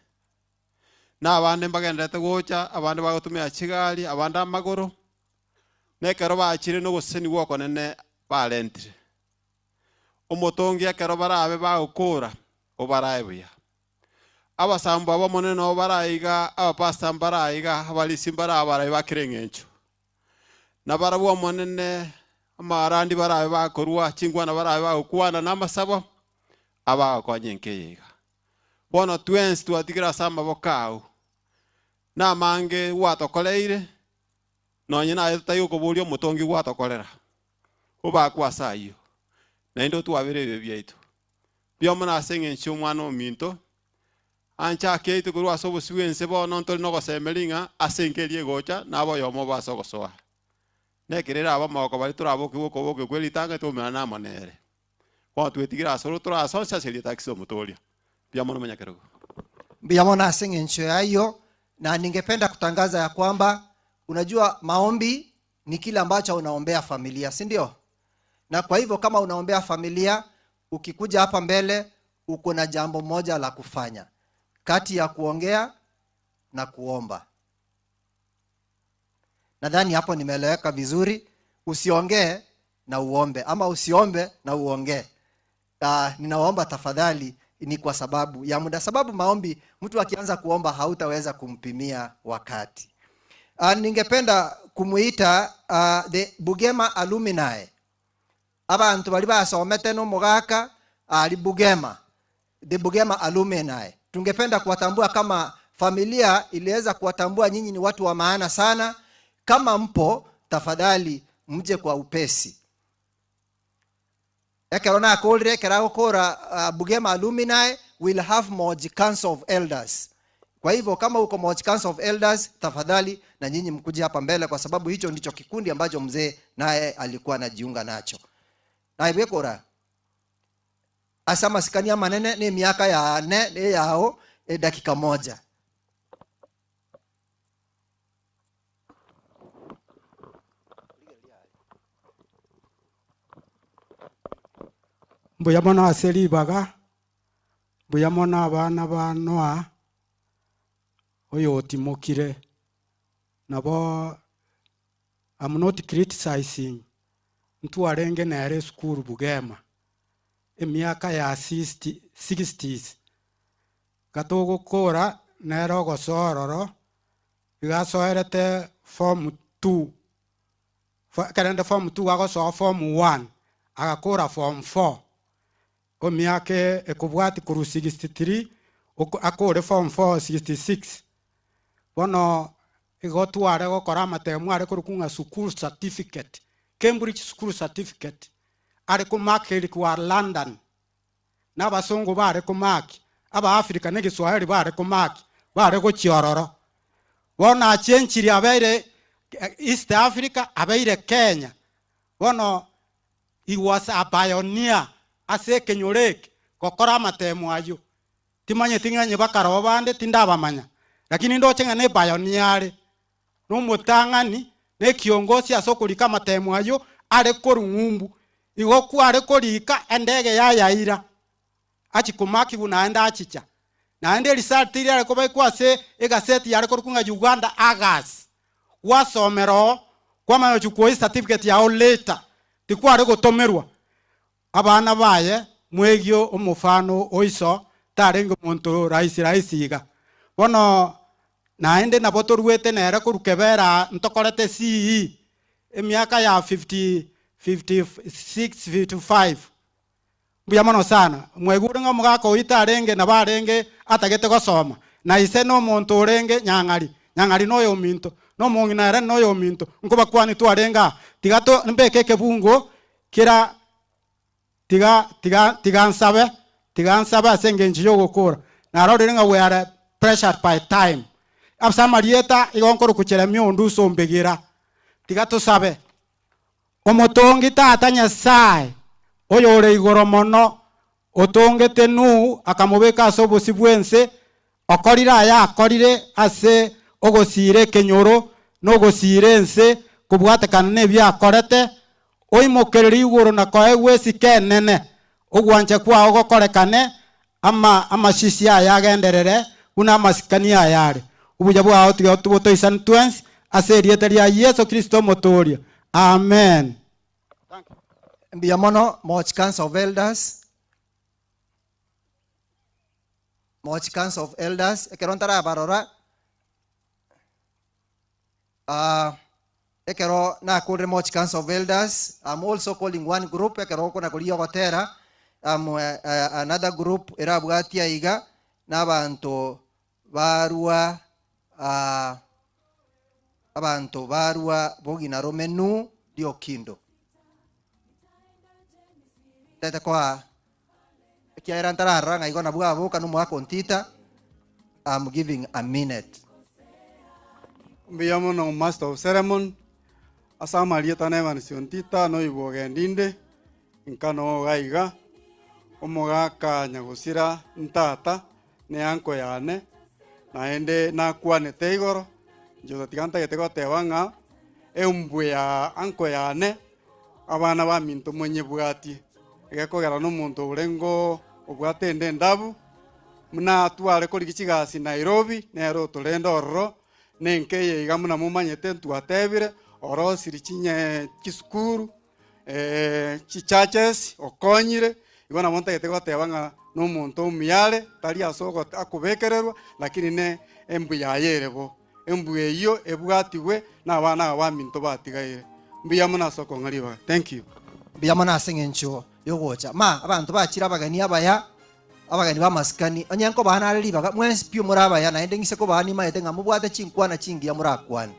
na abande mbagendete gocha abande bagotumia chigali abande amagoro nekero bachire no goseni woko nene balentire omotongi ekero barabe bagokora obarae buya abasambo abamonene obaraiga abapasta mbaraiga abalisi mbarabarai bakire ng'encho na barabu omonene amarandi barabe bakorwa chingwana barabe bagokwana n'amasabo abagakonya enkeyiga bono twensi twatigira ase amaboko namange gwatokoreire nonye naye tutayokoboria omotongi gwatokorera obakwasa ayo naende twabire ebyo byaitu biomo nase eng'encho omwana ominto anchake ite korwa ase obosibu ense bono ntori nogosemering'a ase enkeri egocha nabo yomo base ogosoa nekerera abamoko bari toraboki bokoboke kweritanga tomera namonere bono twetigira asoro torasonsa seria takisi omotoria biomo nomenyakerogo biomo nase eng'encho yayo. Na ningependa kutangaza ya kwamba unajua maombi ni kile ambacho unaombea familia, si ndio? Na kwa hivyo kama unaombea familia, ukikuja hapa mbele uko na jambo moja la kufanya kati ya kuongea na kuomba. Nadhani hapo nimeeleweka vizuri. Usiongee na uombe ama usiombe na uongee. Ninaomba tafadhali ni kwa sababu ya muda, sababu maombi mtu akianza kuomba hautaweza kumpimia wakati. Ningependa kumuita the Bugema alumni. Abantu bali basomete no mugaka ali Bugema, the Bugema alumni. Tungependa kuwatambua kama familia, iliweza kuwatambua nyinyi ni watu wa maana sana. Kama mpo, tafadhali mje kwa upesi. Ekerona kolre keragokora Bugema alumni will have Moji Council of Elders. Kwa hivyo kama uko Moji Council of Elders, tafadhali na nyinyi mkuje hapa mbele, kwa sababu hicho ndicho kikundi ambacho mzee naye alikuwa anajiunga nacho. Na ibekora asama sikania manene ni miaka ya ne yao dakika moja. Mbuyamona aseli baga mbuyamona abana ba Noa oyo timokire nabo. I'm not criticizing mtu arenge na yare school Bugema emiaka ya 60s katogo kora nero gosororo igasoerete form 2 karenda form 2 agoso form 1 agakora form 4 o miake ekubwati kuru 63 akore form 4 66 bono igotware gokora amatemu are kurukunga school certificate, Cambridge school certificate are kumakeri kwa London na basongo bare kumaki aba Africa ne Kiswahili bare kumaki bare go chiororo bona achenchiri abaire East Africa abaire Kenya. Bono he was a pioneer ase kenyoreke kokora amatemu ayo timanye tinganye bakaro bande tindaba manya lakini ndo chenga ne pioneer no mutangani ne kiongozi asokulika amatemu ayo are korungumbu igoku are korika endege ya yaira achikumaki bunaenda achicha naende result ile ko bai kwase egaseti yare korukunga Uganda agas wasomero kwa mayo chukoi certificate yao later tikware gotomerwa abana baye mwegyo omufano oiso tarengo monto raisiga bono naende nabotorwete nere kurukebera ntokorete CE emiaka ya 56 55 buyamono sana mwegurenga mugako oitarenge na barenge atagete gosoma na ise no monto orenge nyangari noyo minto no mongina era noyo minto nkuba kwani twarenga tigato mbeke kebungo kira tiga nsabe asenge njiyo gukura na rorenga we are pressured by time absamarieta igonkoro kuchera miondu sombegira tigato sabe omotongi tata Nyasaye oyo ore igoro mono otongete nu akamubeka asobosi bwense okorira aya akorire ase ogosire kenyoro no gosire nse kubwatekana nebya akorete oimokereri igoro na koe wesi kenene ogwanje kwa ogokorekane ama shisi aya agenderere una masikania yare ubuja bwa otiga tubotoisan twens ase rieta ria Yesu Kristo motoria amen. Mbiamono Moch Council of Elders. Moch Council of Elders. Ekero ntara barora. Ekero na kure Moch Council of Elders. I'm also calling one group. Ekero kuna kuliyo gotera. Another group erabwatia iga n'abantu barua abantu barua bogina romenu diokindo tete kwa kiaira ntarara nga igona bwabo kanu mwa kontita. I'm giving a minute. Mbiyamo no master of ceremony asama lieta na evansiontita no ibogendinde inkano gaiga omogaka nyagusira ntata ne anko yane naende nakwanete igoro njoto tiganta getego tebanga eumbwe ya anko yane abana ba minto mwenye bwati egekogera no muntu urengo obwate ende ndabu muna tware kuri kigasi Nairobi nero tulendo orro nenkeye igamuna mumanyete twatebire oro siri kinye kisukuru chichurches okonyire igona monta getego tebanga no muntu umyale tari asoko akubekererwa lakini ne embu yayerebo embu eyo ebwatiwe n'abana abaminto batigaire mbiyamuna soko ngaliba. Thank you. Mbiyamuna asengencho yogocha ma abantu bakira abagani abagani bamasikani onyanko bana alibaga mwensi pio murabaya naende ngise ko bani maete ngamubwate chinkwana chingi ya murakwana.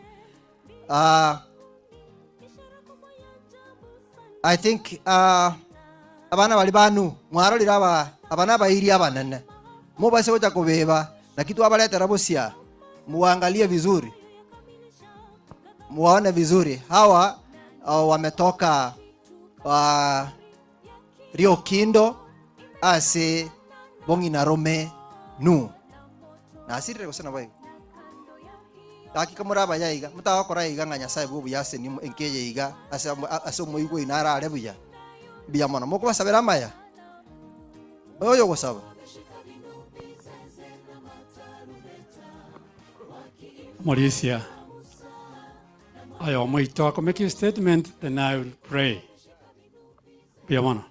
I think abana bali banu mwarolira abana bairi abanana mubase oja kubeba na kitu abaletera bosia muangalie vizuri muone vizuri hawa wametoka Rio Kindo ase bongina rome nu na asire kusana bai taki kamura baya iga mutawa kora iga nganya sai bubu yase ni enkeje iga ase moigo inara alebuya biya mona moko basabera maya oyo gosaba Mauricia ayo moito ako make a statement then I will pray biya mona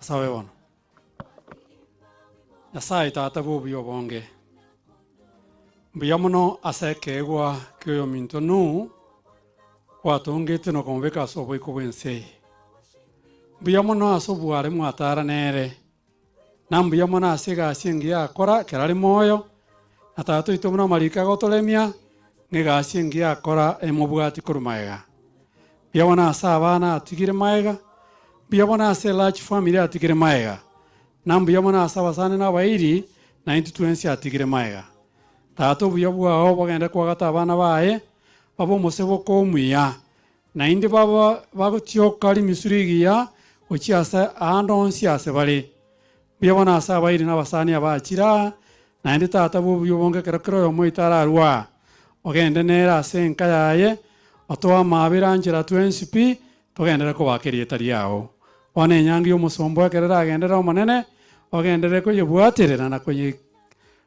sabe bona Yasai tata bubu yobonge biya mono asekegwa kyo minto nu watongete no konveka sobo ikubense Biyamono asobuare mwatara nere. Nambiyamono asega asingia akora kerari moyo. Atato itomuna marika gotolemia ngega asingia akora emobwati kurumaega. Biyamono asabana atigire maega. Biyamono ase large family atigire maega. Nambiyamono asabasane na bairi 90-20 atigire maega. Tato biyabwa aho bagenda kwagata abana bae babo mosebo ko muya. Na indi baba bagotyo kali misurigiya ochiasa andonsi asebali biyabona asaba iri nabasani abachira na indi tata bo biyobonge kerakero yo moitara arwa ogende nera senka yaye otoa mabirangira 20p togendera ko bakerie tari yao one nyangi omusombo akerera agendera omonene ogendere ko yebwaterera na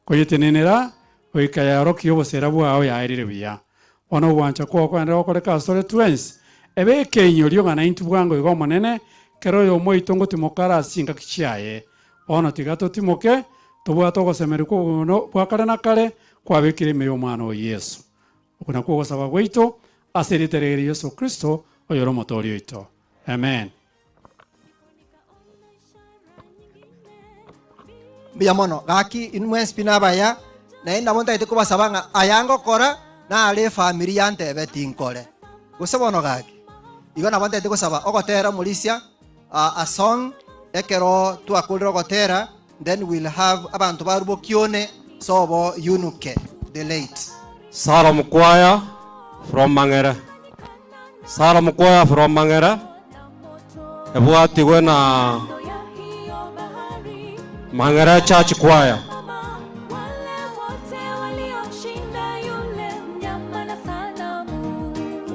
koyetenenera oikaya roki obosera bwao yairire biya ono wancha ko kwenda okoreka story twins ebeke inyorio ngana intu bwango igo monene kero yo moitongo timokara singa kichiaye ono tigato timoke tobwa togosemera ko no bwakara na kale kwabekire meyo mwana o Yesu okuna ko gosaba gweito aseritereri Yesu Kristo oyoro motorio ito amen. Biyamono gaki inwes pinabaya na enda monta iteko basabanga ayango kora na ale familia ante betinkole gosabono gaki igona bante iteko saba okotera mulisia a song ekero tu akulro gotera then we'll have abantu barubo kione sobo yunuke the late Sara Mukwaya from Mangere. Sara Mukwaya from Mangere. Ebwati wena Mangere Church Choir.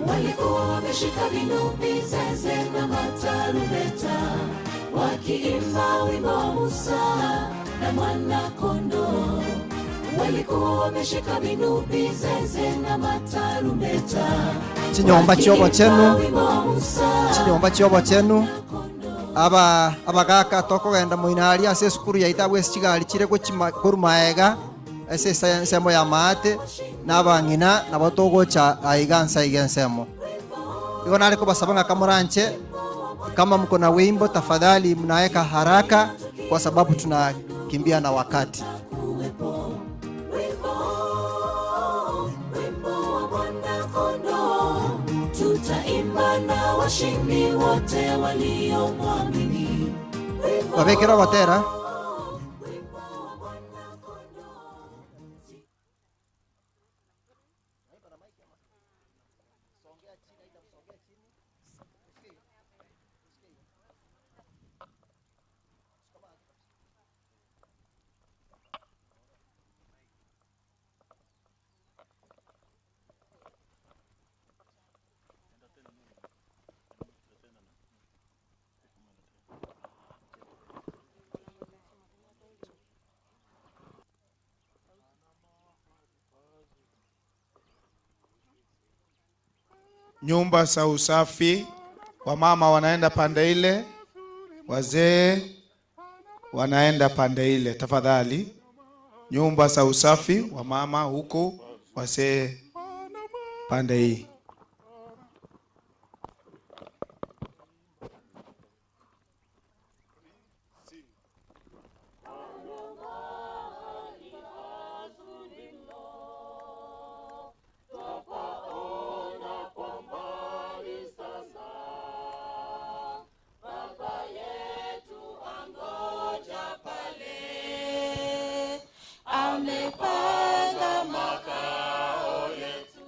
Walikuwa wameshika vinubi, zeze na matarumbeta, wakiimba wimbo wa Musa na mwana kondoo. walikuwa wameshika vinubi, zeze na matarumbeta. Chinyomba chiobo chenu, chinyomba chiobo chenu. Abagaka tokogenda muinari ase sukuru ya itabwe chigali chire kurumaega ase nsemo ya mate n'abang'ina nabo togocha aiga nsaiga nsemo. Iko nari kubasaba nga kamuranche, kama mko na wimbo tafadhali mnaeka haraka kwa sababu tunakimbia na wakati. Tutaimba na washindi wote waliomwamini. Wabekera watera. Nyumba za usafi, wamama wanaenda pande ile, wazee wanaenda pande ile. Tafadhali, nyumba za usafi, wamama huko, wazee pande hii. Amepanga makao yetu.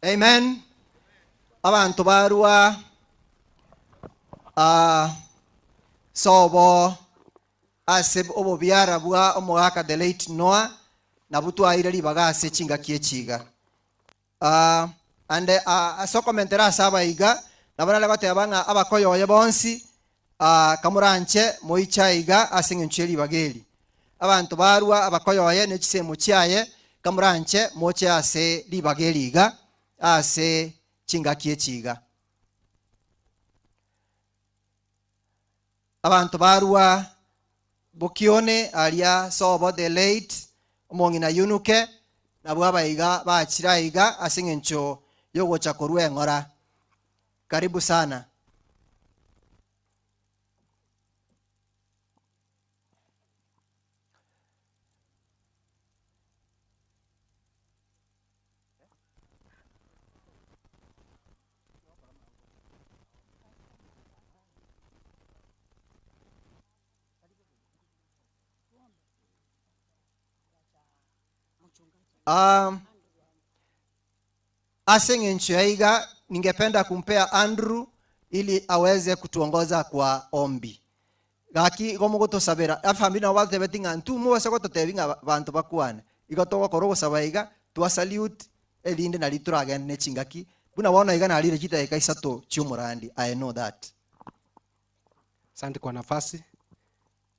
Amen. Abantu barua sobo ase obo biara bwa omwaka the late Noah na butu aire libaga ase chinga kiechiga and so komentera saba iga na bana labate abanga abakoyoye bonsi kamuranche moicha iga ase ncheli bageli abantu barua abakoyoye ne chisemo chiaye kamuranche moche ase libageli iga ase chinga kiechiga abantu barua bokione alia sobo the late omongi na yunuke na bwaba iga bachira iga asingencho yogocha korwe ngora. Karibu sana. Aseng'encho yaiga ningependa kumpea Andrew ili aweze kutuongoza kwa ombi. Gaki gomo gotosabera afambi na wate betinga ntu muwese gototebinga bantu bakwane. Igotogo korogo sabaiga twa salute elinde na litura ne chingaki. Buna wana iga na alire kita ikaisato chumurandi. I know that. Asante kwa nafasi.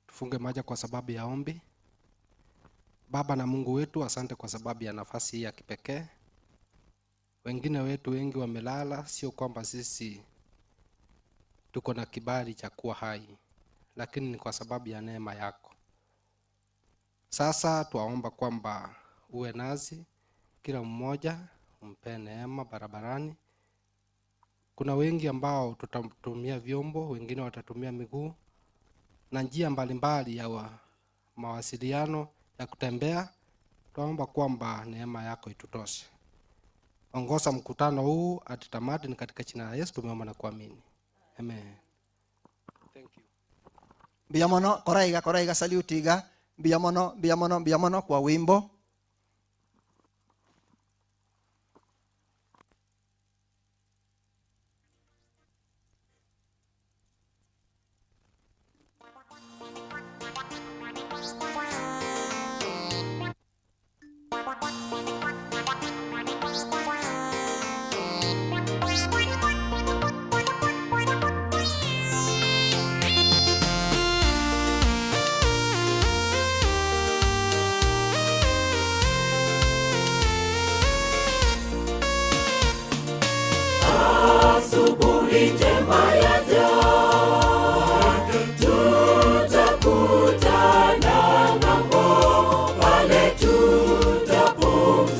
Tufunge maja kwa sababu ya ombi. Baba na Mungu wetu, asante kwa sababu ya nafasi hii ya kipekee. Wengine wetu wengi wamelala, sio kwamba sisi tuko na kibali cha kuwa hai, lakini ni kwa sababu ya neema yako. Sasa tuwaomba kwamba uwe nazi, kila mmoja umpe neema barabarani. Kuna wengi ambao tutatumia vyombo, wengine watatumia miguu na njia mbalimbali ya mawasiliano ya kutembea. Tuomba kwamba neema yako itutoshe. Ongoza mkutano huu atitamati, ni katika jina la Yesu tumeomba na kuamini. Amen. Thank you. Biamono koraiga salutiga biamono kwa wimbo. Asubuhi njema yaja, tutakutana ng'ambo, pale tutapumzika.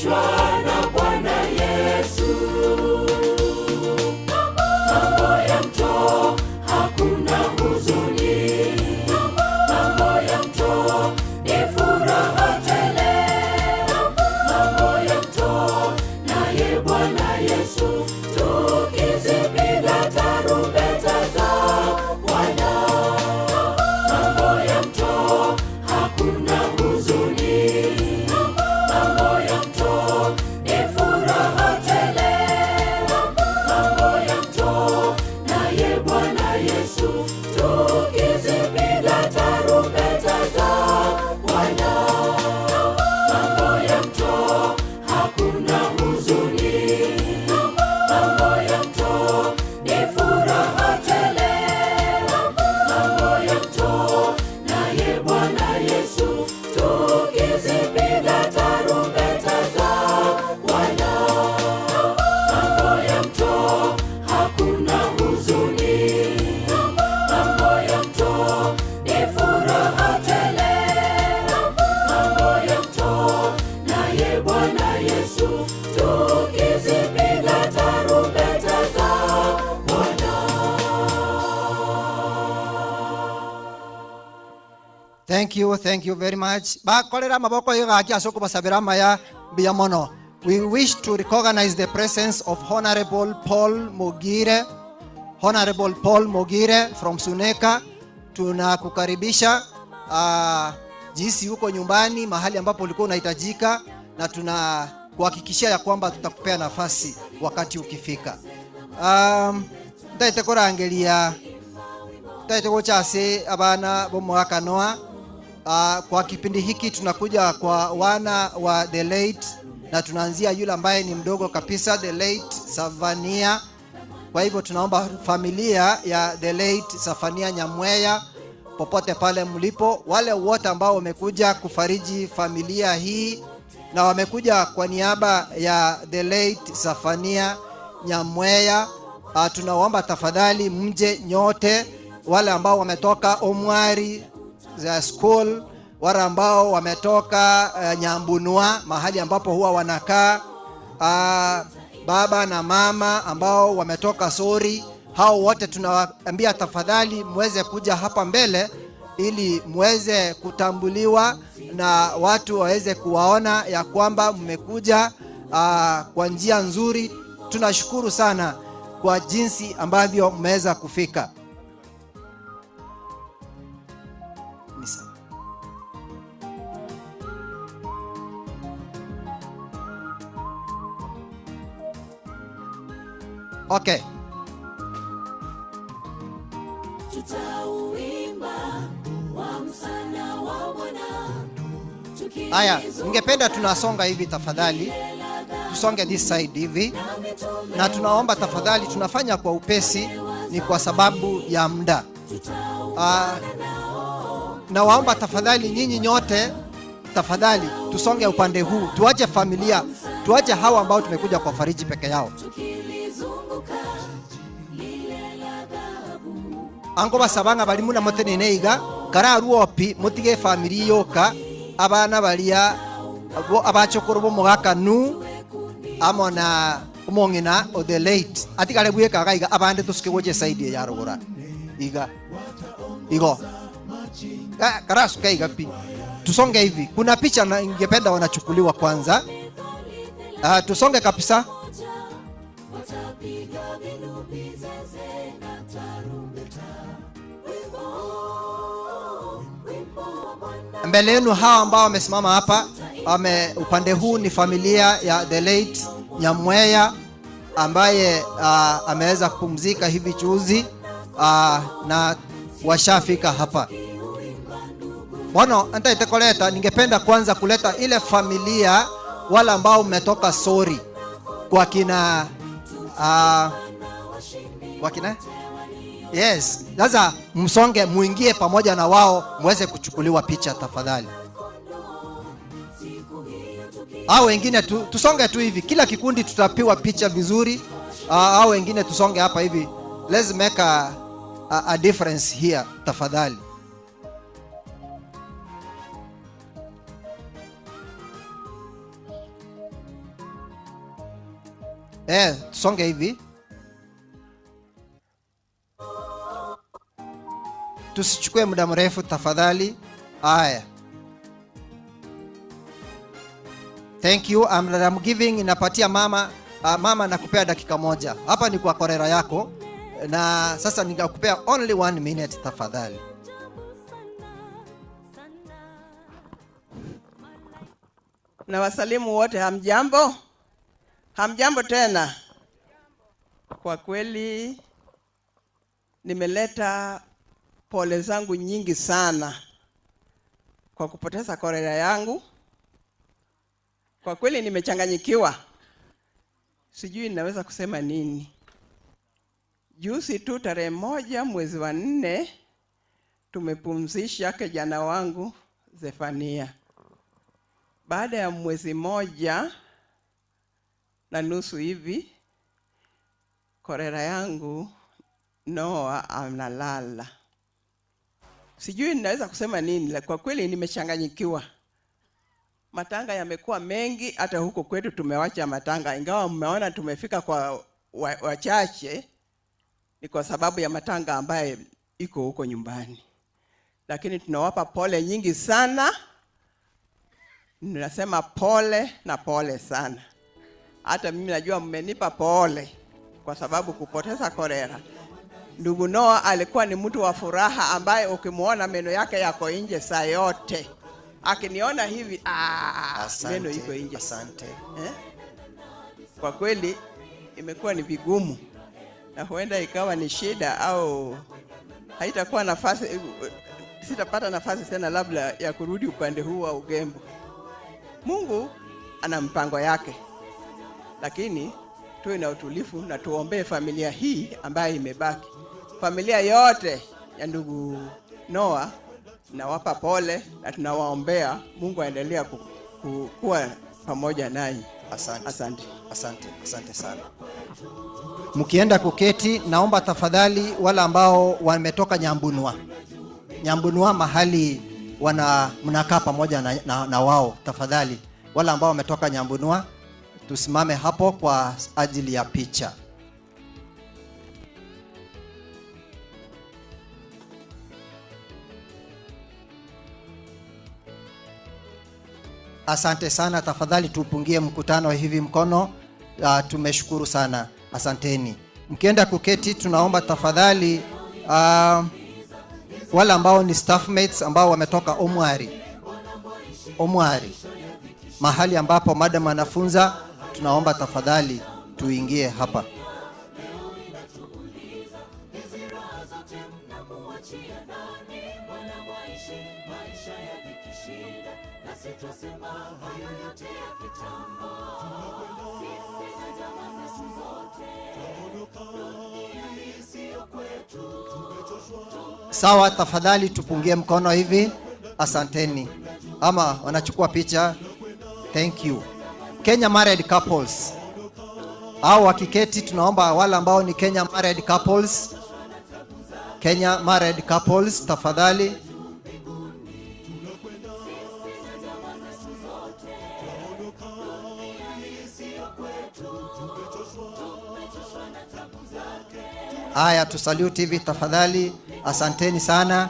tumefurahishwa na Bwana Yesu. Mambo ya mto hakuna huzuni, mambo ya mto ni furaha tele, mambo ya mto naye Bwana Yesu, tukizipiga tarumbeta za Bwana. Mambo ya mto hakuna huzuni, mambo ya mto ni furaha tele, mambo ya mto naye Bwana Yesu, tukizipiga tarumbeta za Bwana. Mambo ya mto hakuna huzuni, mambo ya mto ni furaha tele, mambo ya mto naye Bwana Yesu, tukizipiga tarumbeta za Bwana. Mambo ya mto hakuna huzuni, mambo ya mto ni furaha tele, mambo ya mto naye Bwana Yesu, tukizipiga tarumbeta za Bwana. Thank you very much. Bakolera maboko yigaki asoko basabira maya biyamono. We wish to recognize the presence of Honorable Paul Mogire. Honorable Paul Mogire from Suneka. Tunakukaribisha jinsi huko nyumbani mahali ambapo ulikuwa unahitajika, na tunakuhakikishia ya kwamba tutakupea nafasi wakati ukifika. Ndaite angelia ndaite chase abana bo mwaka Noa. Kwa kipindi hiki tunakuja kwa wana wa the late, na tunaanzia yule ambaye ni mdogo kabisa, the late Savania. Kwa hivyo tunaomba familia ya the late Safania Nyamweya, popote pale mlipo, wale wote ambao wamekuja kufariji familia hii na wamekuja kwa niaba ya the late Safania Nyamweya, tunaomba tafadhali mje nyote, wale ambao wametoka Omwari za school, wale ambao wametoka Nyambunua mahali ambapo huwa wanakaa, baba na mama ambao wametoka Sori, hao wote tunawaambia tafadhali muweze kuja hapa mbele ili muweze kutambuliwa na watu waweze kuwaona ya kwamba mmekuja kwa njia nzuri. Tunashukuru sana kwa jinsi ambavyo mmeweza kufika. Okay. Aya, ningependa tunasonga hivi tafadhali. Tusonge this side hivi. Na tunaomba tafadhali, tunafanya kwa upesi ni kwa sababu ya muda. Na waomba tafadhali nyinyi nyote tafadhali tusonge upande huu. Tuache familia, tuache hawa ambao tumekuja kwa fariji peke yao. Ango basabanga bali muna motene neiga kararuo pi mutige family yoka abana balia abachokoro bo mugaka nu amona umongina o the late atikale buye kagaiga abande tuske woje side ya rogora iga igo karasu kaiga pi. Tusonge hivi, kuna picha na ingependa wanachukuliwa kwanza. Tusonge kabisa. Mbele yenu hawa ambao wamesimama hapa, upande huu ni familia ya the late Nyamweya ambaye ameweza kupumzika hivi juzi, na washafika hapa. Bwana nitaitekoleta, ningependa kwanza kuleta ile familia wala ambao mmetoka Sori kwa kina yes, sasa msonge muingie pamoja na wao muweze kuchukuliwa picha tafadhali. Hao wengine tusonge tu hivi, kila kikundi tutapiwa picha vizuri. Hao wengine tusonge hapa hivi. Let's make a difference here tafadhali. Songe hivi. Tusichukue muda mrefu tafadhali. Haya. Thank you. I'm giving, inapatia mama mama nakupea dakika moja. Hapa ni kwa korera yako. Na sasa nikakupea only 1 minute tafadhali. Na wasalimu wote, hamjambo? Hamjambo tena. Kwa kweli nimeleta pole zangu nyingi sana kwa kupoteza korera yangu. Kwa kweli nimechanganyikiwa. Sijui ninaweza kusema nini. Juzi tu tarehe 1 mwezi wa 4 tumepumzisha kijana wangu Zefania. Baada ya mwezi 1 na nusu hivi, korera yangu Noah analala. Sijui ninaweza kusema nini. Kwa kweli nimechanganyikiwa. Matanga yamekuwa mengi, hata huko kwetu tumewacha matanga. Ingawa mmeona tumefika kwa wachache, ni kwa sababu ya matanga ambaye iko huko nyumbani. Lakini tunawapa pole nyingi sana. Ninasema pole na pole sana. Hata mimi najua mmenipa pole kwa sababu kupoteza korera. Ndugu Noah alikuwa ni mtu wa furaha ambaye ukimuona meno yake yako nje saa yote. Akiniona hivi meno iko nje. Asante. Kwa kweli imekuwa ni vigumu. Na huenda ikawa ni shida au haitakuwa nafasi, sitapata nafasi tena labda ya kurudi upande huu wa Ugembo. Mungu ana mpango yake. Lakini tuwe na utulivu na tuombee familia hii ambayo imebaki. Familia yote ya ndugu Noah nawapa pole na tunawaombea Mungu aendelea kuwa pamoja nanyi. Asante sana. Mkienda kuketi, naomba tafadhali wale ambao wametoka Nyambunua mahali mnakaa pamoja na wao, tafadhali wale ambao wametoka Nyambunua tusimame hapo kwa ajili ya picha. Asante sana, tafadhali tupungie mkutano hivi mkono. Tumeshukuru sana, asanteni. Mkienda kuketi, tunaomba tafadhali wale ambao ni staff mates ambao wametoka Omwari mahali ambapo madam anafunza, tunaomba tafadhali tuingie hapa. Sawa, tafadhali tupungie mkono hivi. Asanteni. Ama wanachukua picha. Thank you. Kenya married couples. Au wakiketi, tunaomba wale ambao ni Kenya married couples tafadhali. Haya, tusalute hivi tafadhali. Asanteni sana.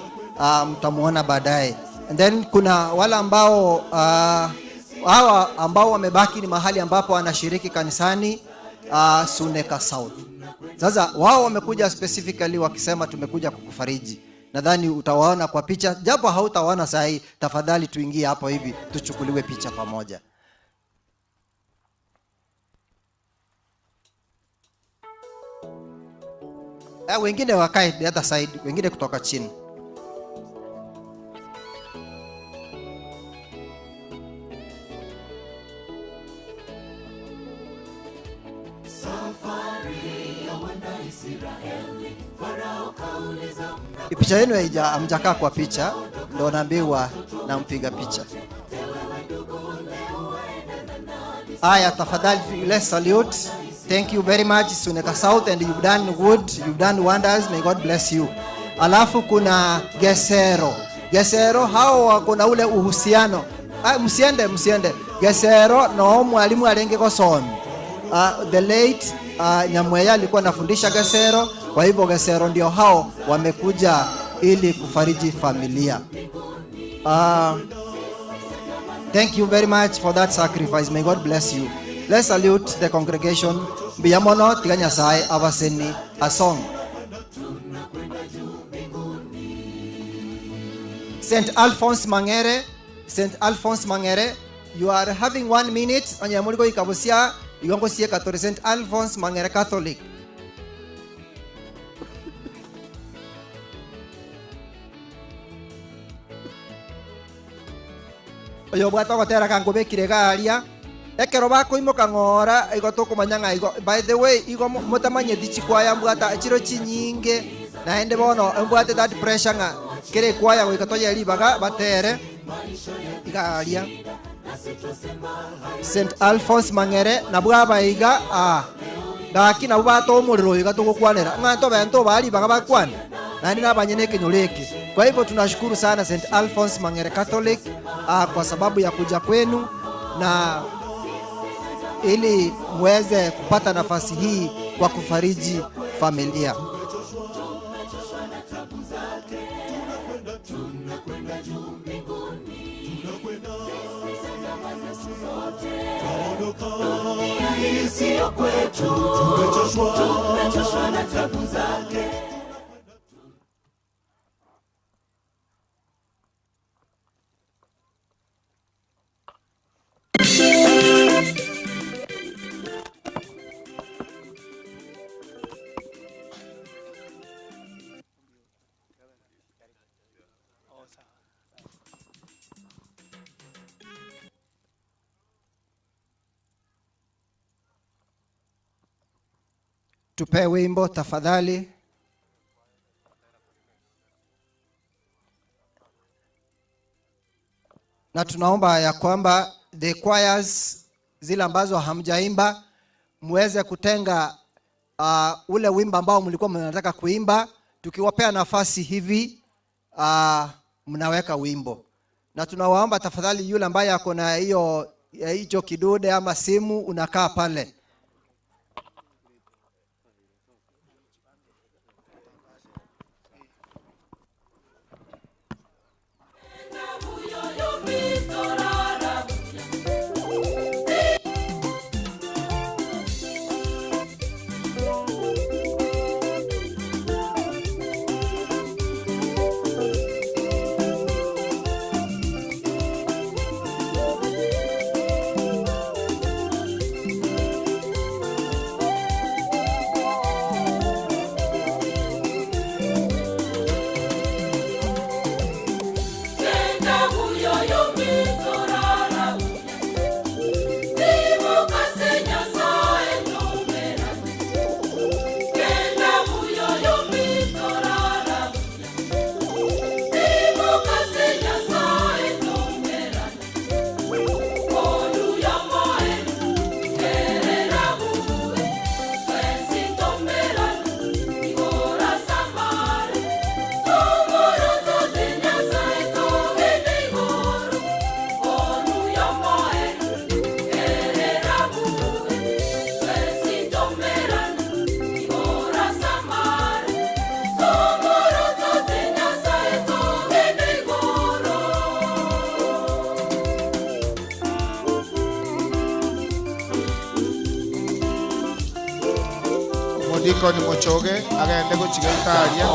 Mtamuona baadaye. And then kuna wale ambao hawa ambao wamebaki ni mahali ambapo wanashiriki kanisani Suneka South. Sasa wao wamekuja specifically wakisema tumekuja kukufariji. Nadhani utawaona kwa picha, japo hautawaona sahi. Tafadhali tuingie hapo hivi tuchukuliwe picha pamoja. Wengine wakae the other side, wengine kutoka chini. Picha yenu hamjakaa kwa picha, ndio naambiwa na mpiga picha. Aya, tafadhali let's salute. Thank you very much Suneka South, and you've done good, you've done wonders. May God bless you. Alafu kuna Gesero, hao wako na ule uhusiano. Msiende. Gesero no mwalimu alenge gosoni. the late Nyamweya alikuwa anafundisha Gesero, kwa hivyo Gesero ndio hao wamekuja ili kufariji familia. Thank you very much for that sacrifice. May God bless you. Let's salute the congregation. Biyamono tiganya sai abaseni a song. St. Alphonse Mangere, you are having 1 minute. Anyamuligo ikabusia igongo sie Catholic. St. Alphonse Mangere Catholic. Oyo bwata gotera kangobe kiregaria. Ekero bako imoka ngora igotoko manyanga igo. By the way, igo mutamanye dichikwaya mbwata chiro chinyinge na ende bono mbwate that pressure nga kere kwaya go ikatoya libaga batere igaria. St. Alphonse Mangere na bwaba iga gaki na bwato omuriro igatoko kwanera nganto bento bali baga bakwana nani nabanyene kinyoleke. Kwa hivyo tunashukuru sana St. Alphonse Mangere Catholic kwa sababu ya kuja kwenu na ili muweze kupata nafasi hii kwa kufariji familia. Sio kwetu, tumechoshwa na tabu zake. Tupe wimbo tafadhali. Na tunaomba ya kwamba the choirs zile ambazo hamjaimba muweze kutenga ule wimbo ambao mlikuwa mnataka kuimba. Tukiwapea nafasi hivi mnaweka wimbo. Na tunawaomba tafadhali yule ambaye ako na hicho kidude ama simu unakaa pale. Modiko ni mochoge agende guchiga itaria.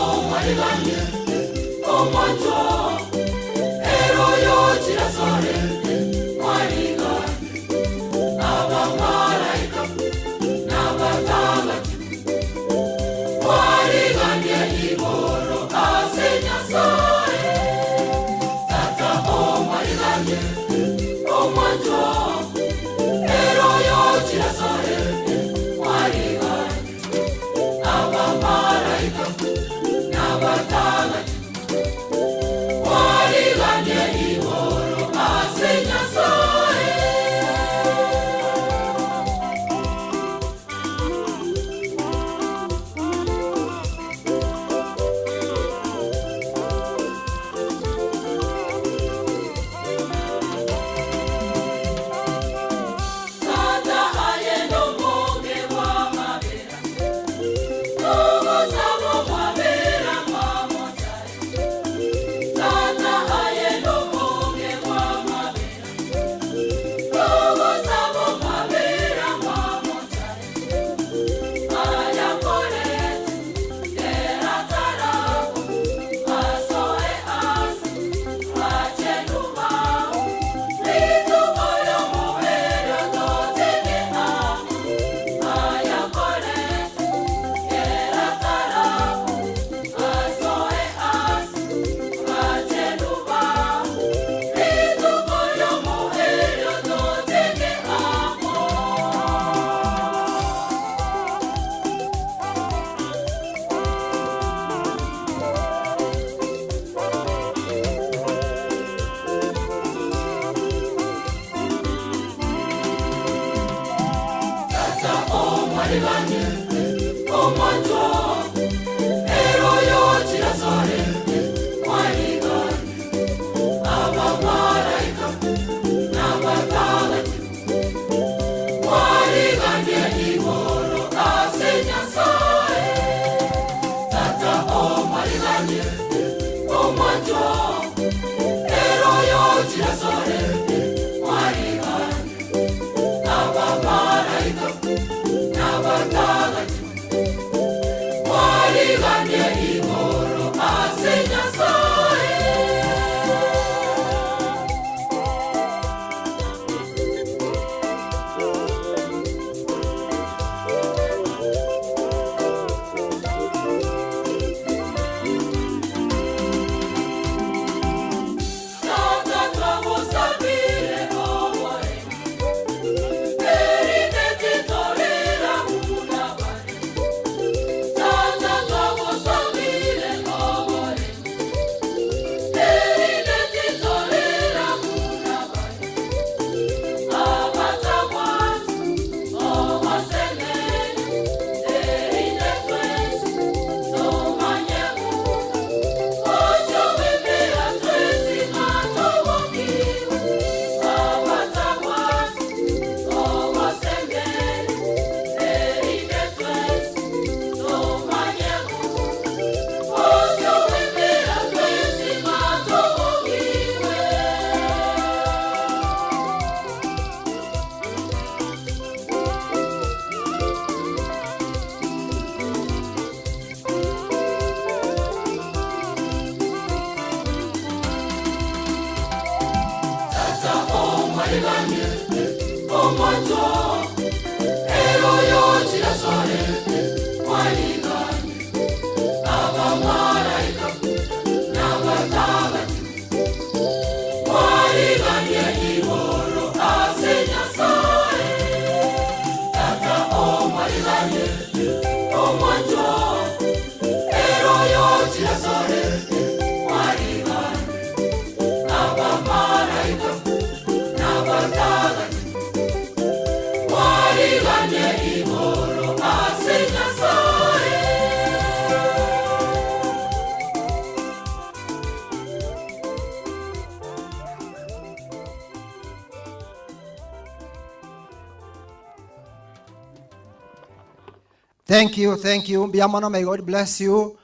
Thank you. Biamano, may God bless you.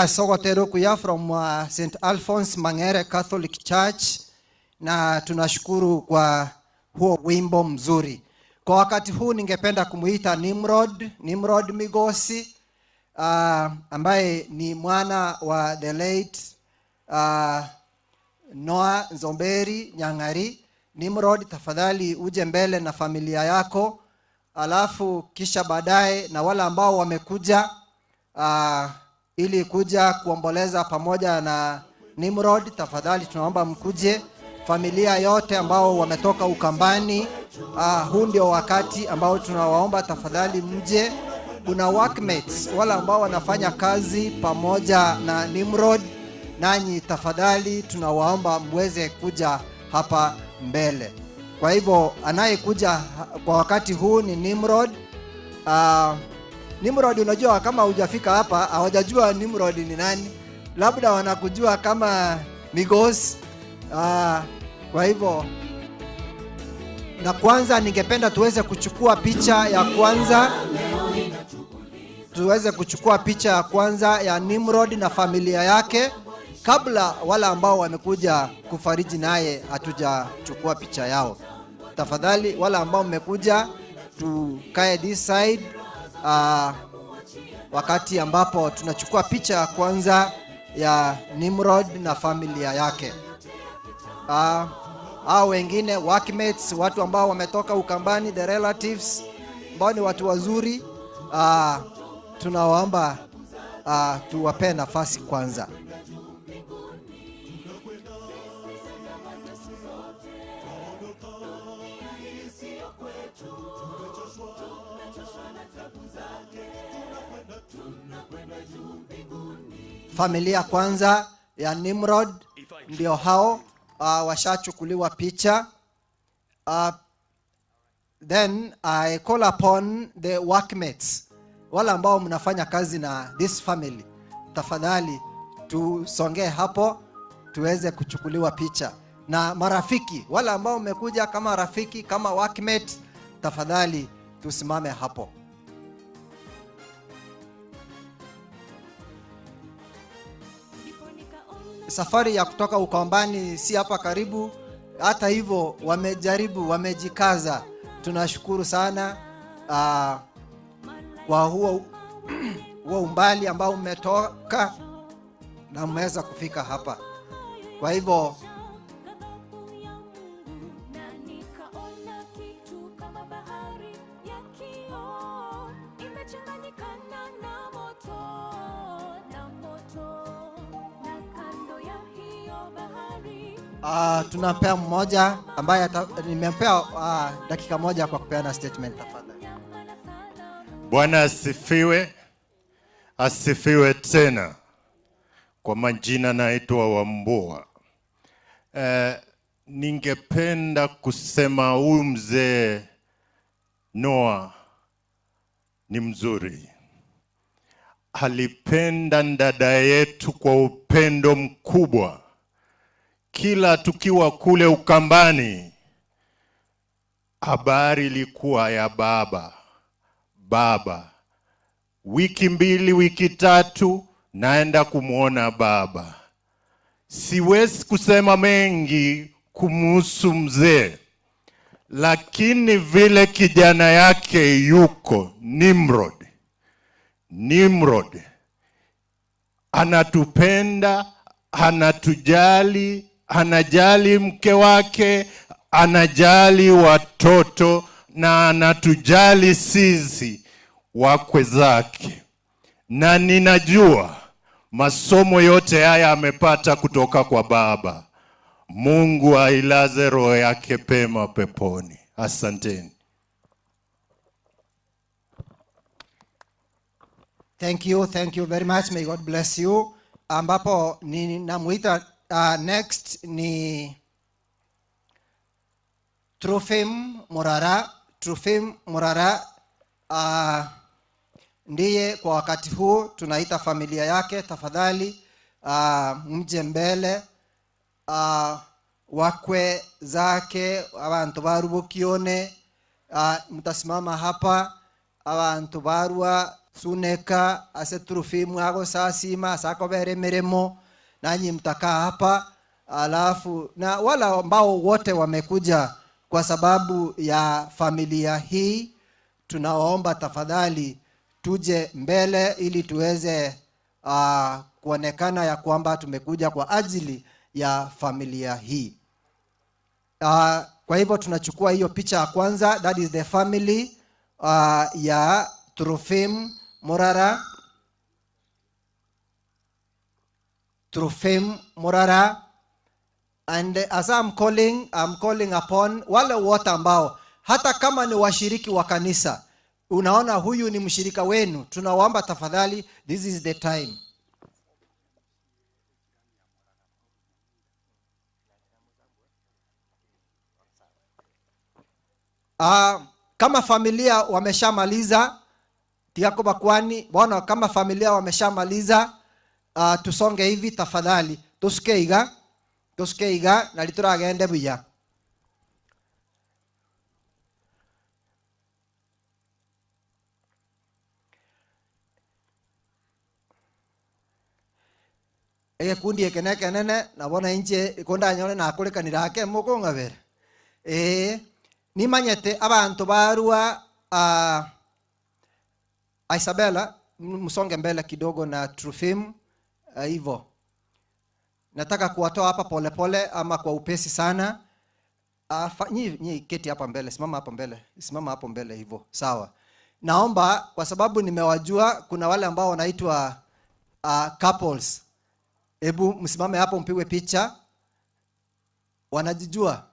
Sogotero kuya from St. Alphonse Mangere Catholic Church, na tunashukuru kwa huo wimbo mzuri. Kwa wakati huu ningependa kumuita Nimrod Migosi, ambaye ni mwana wa the late Noah Nzomberi Nyang'ari. Nimrod, tafadhali uje mbele na familia yako, alafu kisha baadaye na wale ambao wamekuja ili kuja kuomboleza pamoja na Nimrod, tafadhali tunaomba mkuje familia yote ambao wametoka Ukambani. Huu ndio wakati ambao tunawaomba tafadhali mje. Kuna workmates wala ambao wanafanya kazi pamoja na Nimrod, nanyi tafadhali tunawaomba mweze kuja hapa mbele. Kwa hivyo anayekuja kwa wakati huu ni Nimrod. Nimrod, unajua kama hujafika hapa hawajajua Nimrod ni nani, labda wanakujua kama Migos. Kwa hivyo, na kwanza ningependa tuweze kuchukua picha ya kwanza ya Nimrod na familia yake, kabla wale ambao wamekuja kufariji naye hatujachukua picha yao. Tafadhali wale ambao mmekuja tukae this side wakati ambapo tunachukua picha ya kwanza ya Nimrod na familia yake. Hao wengine workmates, watu ambao wametoka Ukambani, the relatives ambao ni watu wazuri, tunawaomba tuwape nafasi kwanza. Familia kwanza ya Nimrod ndio hao washachukuliwa picha. then I call upon the workmates, wale ambao mnafanya kazi na this family, tafadhali tusongee hapo tuweze kuchukuliwa picha. Na marafiki, wale ambao umekuja kama rafiki, kama workmate, tafadhali tusimame hapo. Safari ya kutoka Ukambani si hapa karibu. Hata hivyo wamejaribu, wamejikaza. Tunashukuru sana kwa huo umbali ambao umetoka na mmeweza kufika hapa. Kwa hivyo tunampea mmoja ambaye nimempea dakika moja kwa kupeana statement tafadhali. Bwana asifiwe. Asifiwe tena. Kwa majina naitwa Wambua. Ningependa kusema huyu mzee Noah ni mzuri. Alipenda dada yetu kwa upendo mkubwa. Kila tukiwa kule Ukambani, habari ilikuwa ya baba. Wiki 2, wiki 3 naenda kumuona baba. Siwezi kusema mengi kumhusu mzee, lakini vile kijana yake yuko Nimrod anatupenda, anatujali, anajali mke wake, anajali watoto na anatujali sisi wakwe zake. Na ninajua masomo yote haya amepata kutoka kwa baba. Mungu ailaze roho yake pema peponi. Asanteni. Thank you very much. May God bless you. Ambapo ninamuita next ni Trofim Morara. Ndiye kwa wakati huu tunaita familia yake, tafadhali mje mbele. Wakwe zake abantu barubukione mtasimama hapa. Abantu barua suneka ase Trofim ago sasima sakobere meremo, nanyi mtakaa hapa. Alafu na wala ambao wote wamekuja kwa sababu ya familia hii, tunaomba tafadhali tuje mbele ili tuweze kuonekana ya kwamba tumekuja kwa ajili ya familia hii. Kwa hivyo tunachukua hiyo picha ya kwanza. That is the family ya Trofim Morara. And as I'm calling upon wale wote ambao hata kama ni washiriki wa kanisa, unaona huyu ni mshirika wenu, tunawaomba tafadhali, this is the time. Kama familia wameshamaliza tiako bakwani bwana, kama familia wameshamaliza, tusonge hivi tafadhali, tusikeiga na lituragende buya. Ege kundi ekenene nabona inje ikonda nyone nakurekanira ake mukonga bere. Nimanyete abantu barua Isabella, msonge mbele kidogo na Trofim hivyo. Nataka kuwatoa hapa pole ama kwa upesi sana. Nyi keti hapa mbele, simama hapo mbele hivyo. Sawa. Naomba kwa sababu nimewajua kuna wale ambao wanaitwa couples. Hebu msimame hapo mpigwe picha. Wanajijua.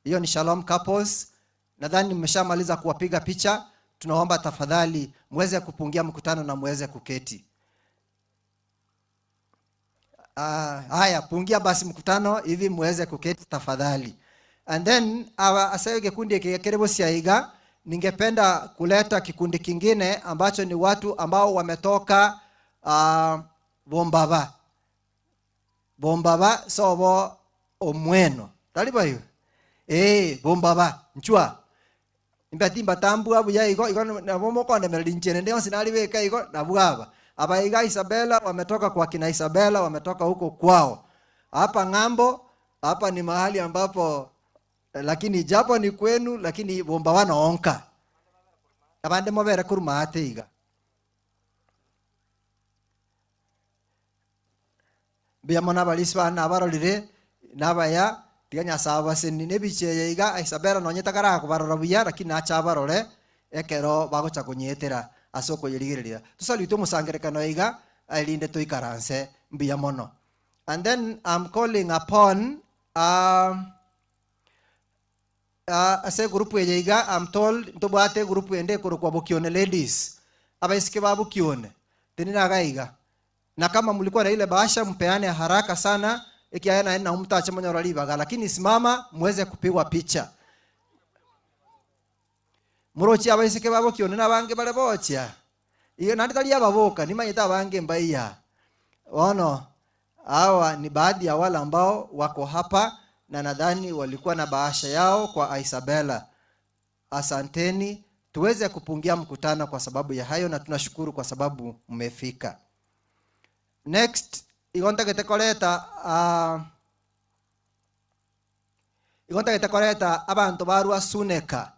Hiyo ni Shalom couples. Nadhani mmeshamaliza kuwapiga picha. Tunaomba tafadhali muweze kupungia mkutano na muweze kuketi. Haya, pungia basi mkutano hivi muweze kuketi tafadhali. And then asayo kikundi kikerebo siaiga, ningependa kuleta kikundi kingine ambacho ni watu ambao wametoka Bombaba. Bombaba sobo omweno. Taliba hiyo. Bombaba nchua. Imbati mbatambu abu ya iko na bomo kwa na melinchene ndio sinaliweka iko na buaba. Abaiga Isabela wametoka kwa kina Isabela, wametoka huko kwao. Hapa ngambo, hapa ni mahali ambapo lakini japo ni kwenu, lakini bomba wanaonka. Abande mobera kuruma ateiga. Bia mona baliswa na barolire nabaya tiganya saba seni nebiche iga Isabela nonyeta kara kubarorobuya lakini acha barore ekero bagocha kunyetera asoko yirigirira. Tusalute musangerekano iga alinde toikaranse mbia mono. And then I'm calling upon ase group yeiga, I'm told ntobate group ende kwa Bukione ladies. Abaisike ba Bukione. Tenina gaiga. Na kama mlikuwa na ile bahasha mpeane haraka sana ikiaena na umtacha mwenye ralibaga, lakini simama muweze kupigwa picha. Murochi abaisike ba Bukione na bange bale bocha. Iyo nanditali ababoka ni manyita bange mbaiya. Ono hawa ni baadhi ya wale ambao wako hapa na nadhani walikuwa na bahasha yao kwa Isabela. Asanteni, tuweze kupungia mkutano kwa sababu ya hayo na tunashukuru kwa sababu mmefika. Next, igonta ketekoleta abantu barua suneka.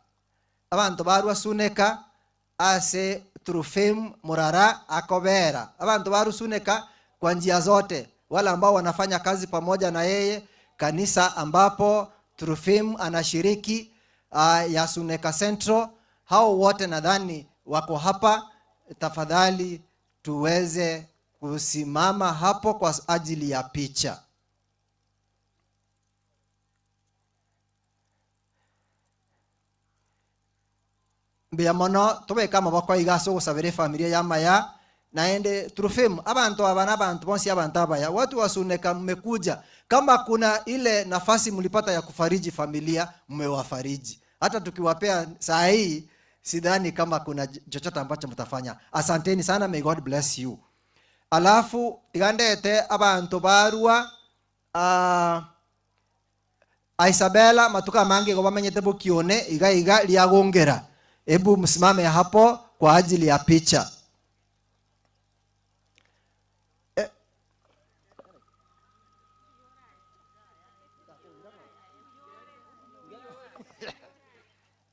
Abantu barua suneka ase Trufim Murara akobera. Abantu baru suneka kwa njia zote. Wale ambao wanafanya kazi pamoja na yeye, kanisa ambapo Trufim anashiriki ya Suneka Central, hao wote nadhani wako hapa. Tafadhali tuweze kusimama hapo kwa ajili ya picha. Mbia mono tobeka mabako igaso gusabire familia ya Maya naende Trufim abantu abana abantu bonsi abantu abaya watu wasuneka mmekuja. Kama kuna ile nafasi mlipata ya kufariji familia mmewafariji. Hata tukiwapea saa hii sidhani kama kuna chochote ambacho mtafanya. Asanteni sana, may God bless you. Alafu igandete abantu barua Isabela matuka mange go bamenyete Bukione iga liagongera. Ebu msimame hapo kwa ajili ya picha.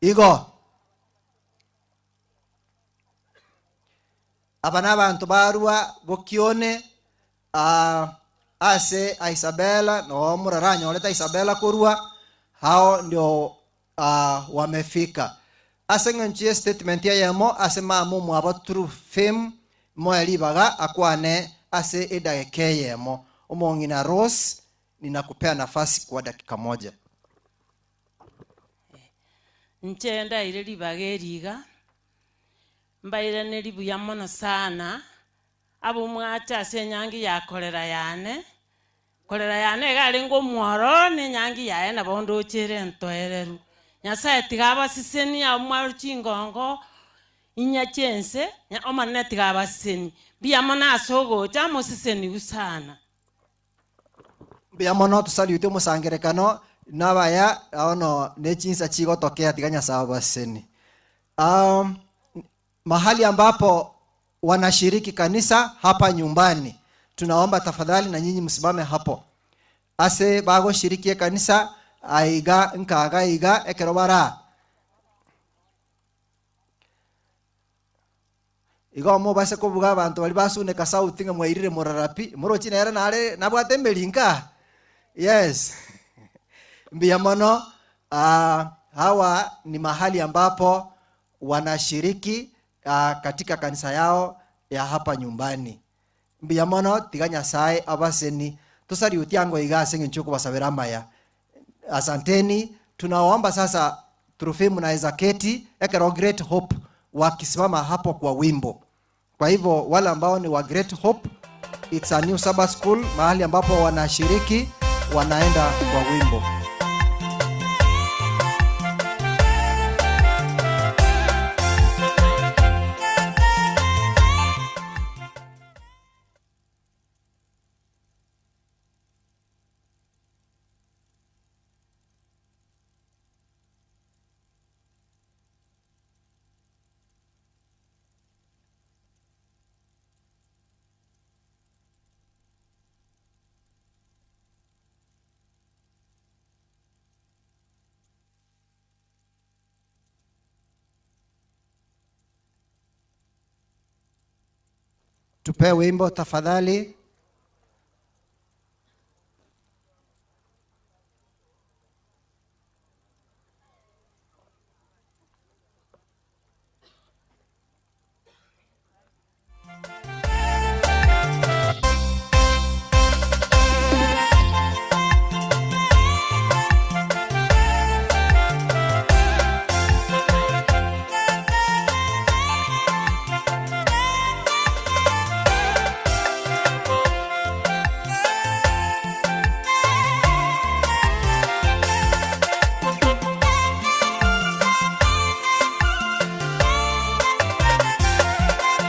Igo abana abantu barua Bukione ase Isabela no Murara oleta Isabela kurua hao ndio wamefika. Asengenchie statement ya yamo asema mumu abatru fem moelibaga akwane ase edake yemo umongina Rose, ninakupea nafasi kwa dakika moja. Nchenda ile libageriga mbaira nelibu ya mono sana abo mwacha senyangi ya kolera yane gali ngo mworo ne nyangi yae na bondo chere ntoereru Nyasaye tigaba siseni ya mwaru chingongo inya chense nya omane tigaba siseni bia mona asogo chamo siseni usana bia mona tusalute musangerekano nabaya ono nechinsa chigo tokea tiganya sawa siseni. Mahali ambapo wanashiriki kanisa hapa nyumbani, tunaomba tafadhali na nyinyi msimame hapo. Ase bago shiriki kanisa aiga nkaga iga ekerobara igo mo base kubuga abantu bali basuneka sauti nga mwairire murarapi murochi nera nare nabwate melinka. Yes. Mbia mono hawa ni mahali ambapo wanashiriki katika kanisa yao ya hapa nyumbani. Mbia mono tiganya sae abaseni tusari utiango igase nginchuko basabira Maya. Asanteni, tunaomba sasa Trufim na Ezaketi ekero Great Hope wakisimama hapo kwa wimbo. Kwa hivyo wale ambao ni wa Great Hope It's a new Sabbath school, mahali ambapo wanashiriki wanaenda kwa wimbo. Tupe wimbo tafadhali.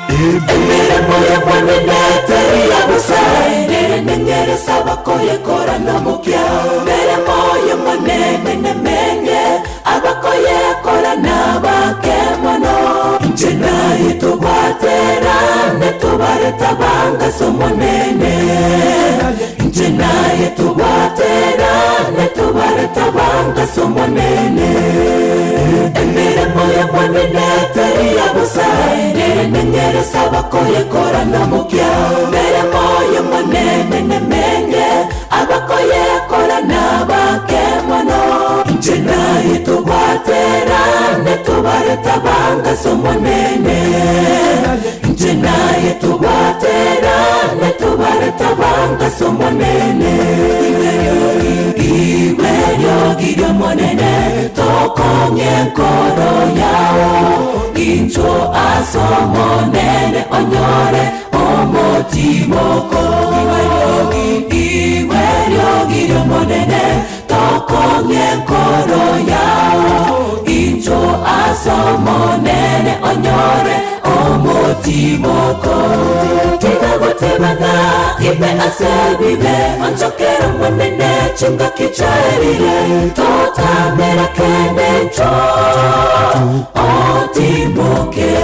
Emiremo ya mwaneneteri ya busai Nengere sabako ye kora no mukya Emiremo ya mwanene menye Abako ye kora na bake mono Njena yetu batera Netubare tabanga somonene Njena yetu batera Netubare tabanga somonene Emiremo ya mwaneneteri ya busai Nengere sabako ye kora no mukya Emiremo ya mwanene menye Abako ye kora na bake mono Njena yetu batera Netubare tabanga somonene Njena yetu batera Netubare tabanga somonene Iweryo gidio monene Tokonye nkoro yao Incho asomonene Onyore omotimoko Iweryo gidio monene Tokonye nkoro yao Incho asomonene Onyore omotimoko Tigagotebana ibe asebibe Onchokero monene chunga kichairire Tota mera kene cho Otimoke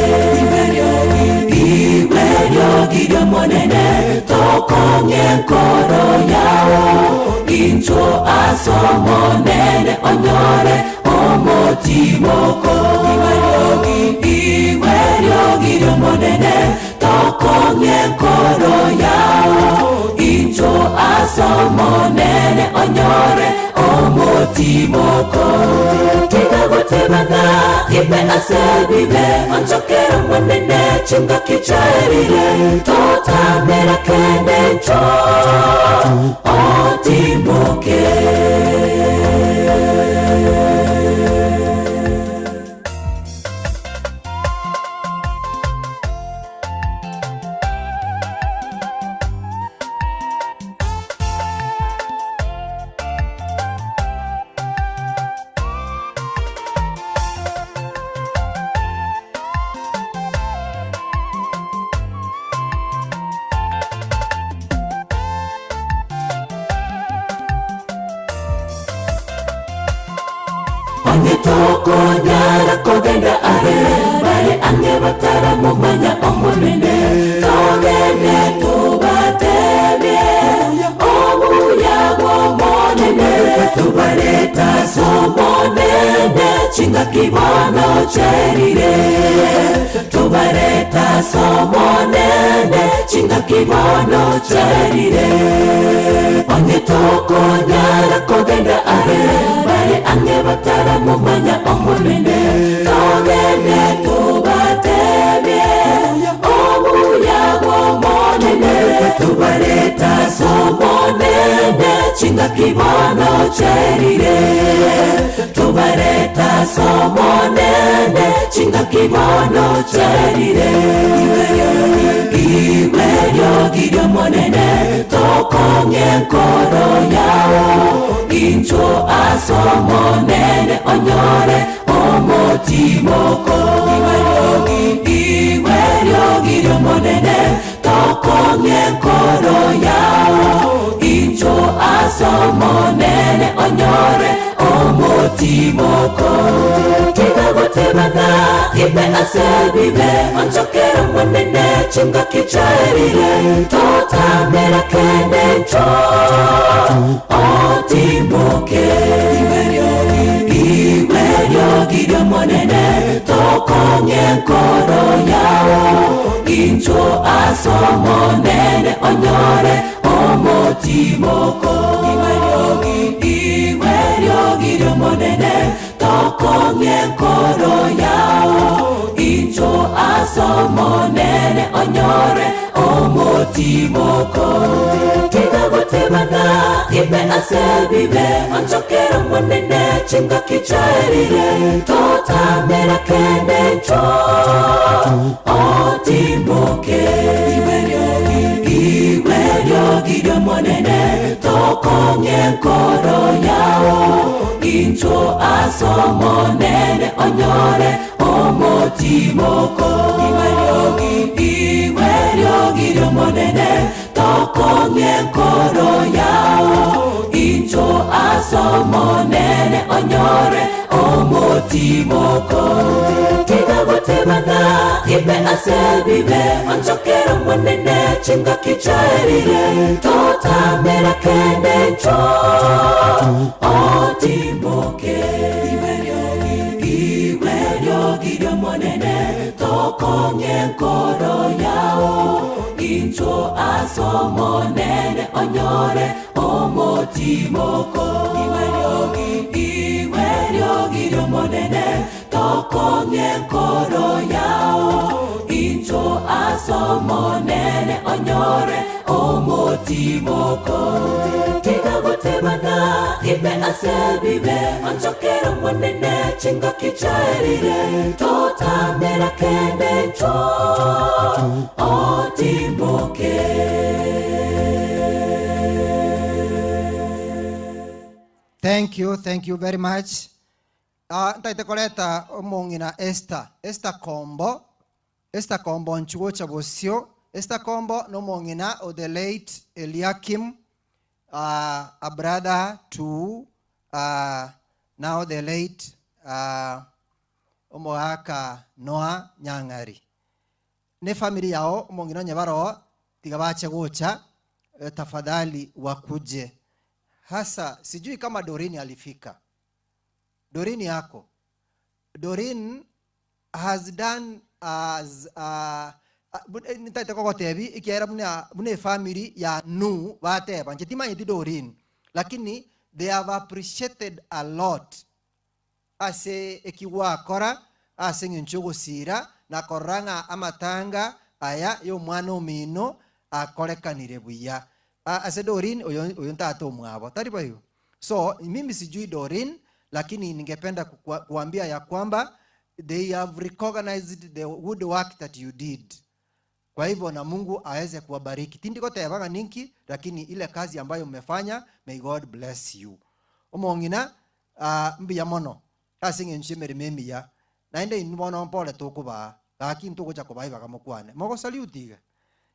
Iweryo gidio monene Tokonye nkoro yao Incho asomonene Onyore omotimoko Iweryo gidio monene Tokonye nkoro yao Incho asomonene Onyore omotimoko Tigagotebana ibe asebibe Onchokero monene chunga kichairire Tota mera kene cho Otimoke Toko nyara kogenda are Bare ange batara mumanya omonene Togene tubatebe Omuya womonene Tubareta somonene Chinga kibono cherire Tubareta somonene Chinga kibono cherire Onye toko nyara kogenda are Bare ange batara mumanya omonene Togene tubatebe Omuya womonene Tubareta somonene Chinga kibono cherire Tubareta somonene Chinga kibono cherire Iweryo gidio monene tokonge koro yao incho aso monene onyore omotimoko iwerio gidio monene tokonge koro yao incho aso monene onyore omotimoko tigagotebana ibe asebibe onchokera monene chinga kichairire totamera kende cho otimoke iwerio gidio monene tokonge koro yao incho aso monene onyore omotimoko iwerio gidio monene tokonge koro yao incho aso monene onyore omotimoko tigagotebana ibe asebibe onchokera monene chinga kichairire totamera kende cho otimoke iwerio gidio monene tokonge koro yao incho aso monene onyore omotimoko iwerio gidio monene tokonge koro yao incho aso monene onyore omotimoko tigagotebana ibe asebibe onchokera monene chinga kichairire totamera kende cho otimoke iwerio gidio monene tokonge koro yao incho aso monene onyore omotimoko iwerio gidio monene tokonge koro yao incho aso monene onyore omotimoko tigagotebana ibe asebibe onchokera monene chinga kichairire totamera kende cho otimoke. Thank you very much. Ntaite koleta omongina Esther Kombo nchuo cha bosio. Esther Kombo no mongina o the late Eliakim, a brother to now the late Omohaka Noah Nyangari. Ne family yao mongina nyabaro tigabache gocha tafadhali wakuje. Hasa sijui kama Dorini alifika. Dorini yako. Dorin has done as nitaita kwa tebi ikiera mune family ya nu wateba njetima yiti Dorin, lakini they have appreciated a lot ase ekiwa kora ase nchugo sira na koranga amatanga aya yo mwana omino akolekanire buya ase Dorin oyo ntato mwabo tariba hiyo. So mimi sijui Dorin, lakini ningependa kuambia ya kwamba they have recognized the good work that you did. Kwa hivyo na Mungu aweze kuwabariki. Tindiko tebanga ninki, lakini ile kazi ambayo mmefanya, may God bless you. Omongina mbiya mono asinge nshimeri memi ya naende inmono mpole tokuba lakini ntoko cha kubaiba kama kwane moko salute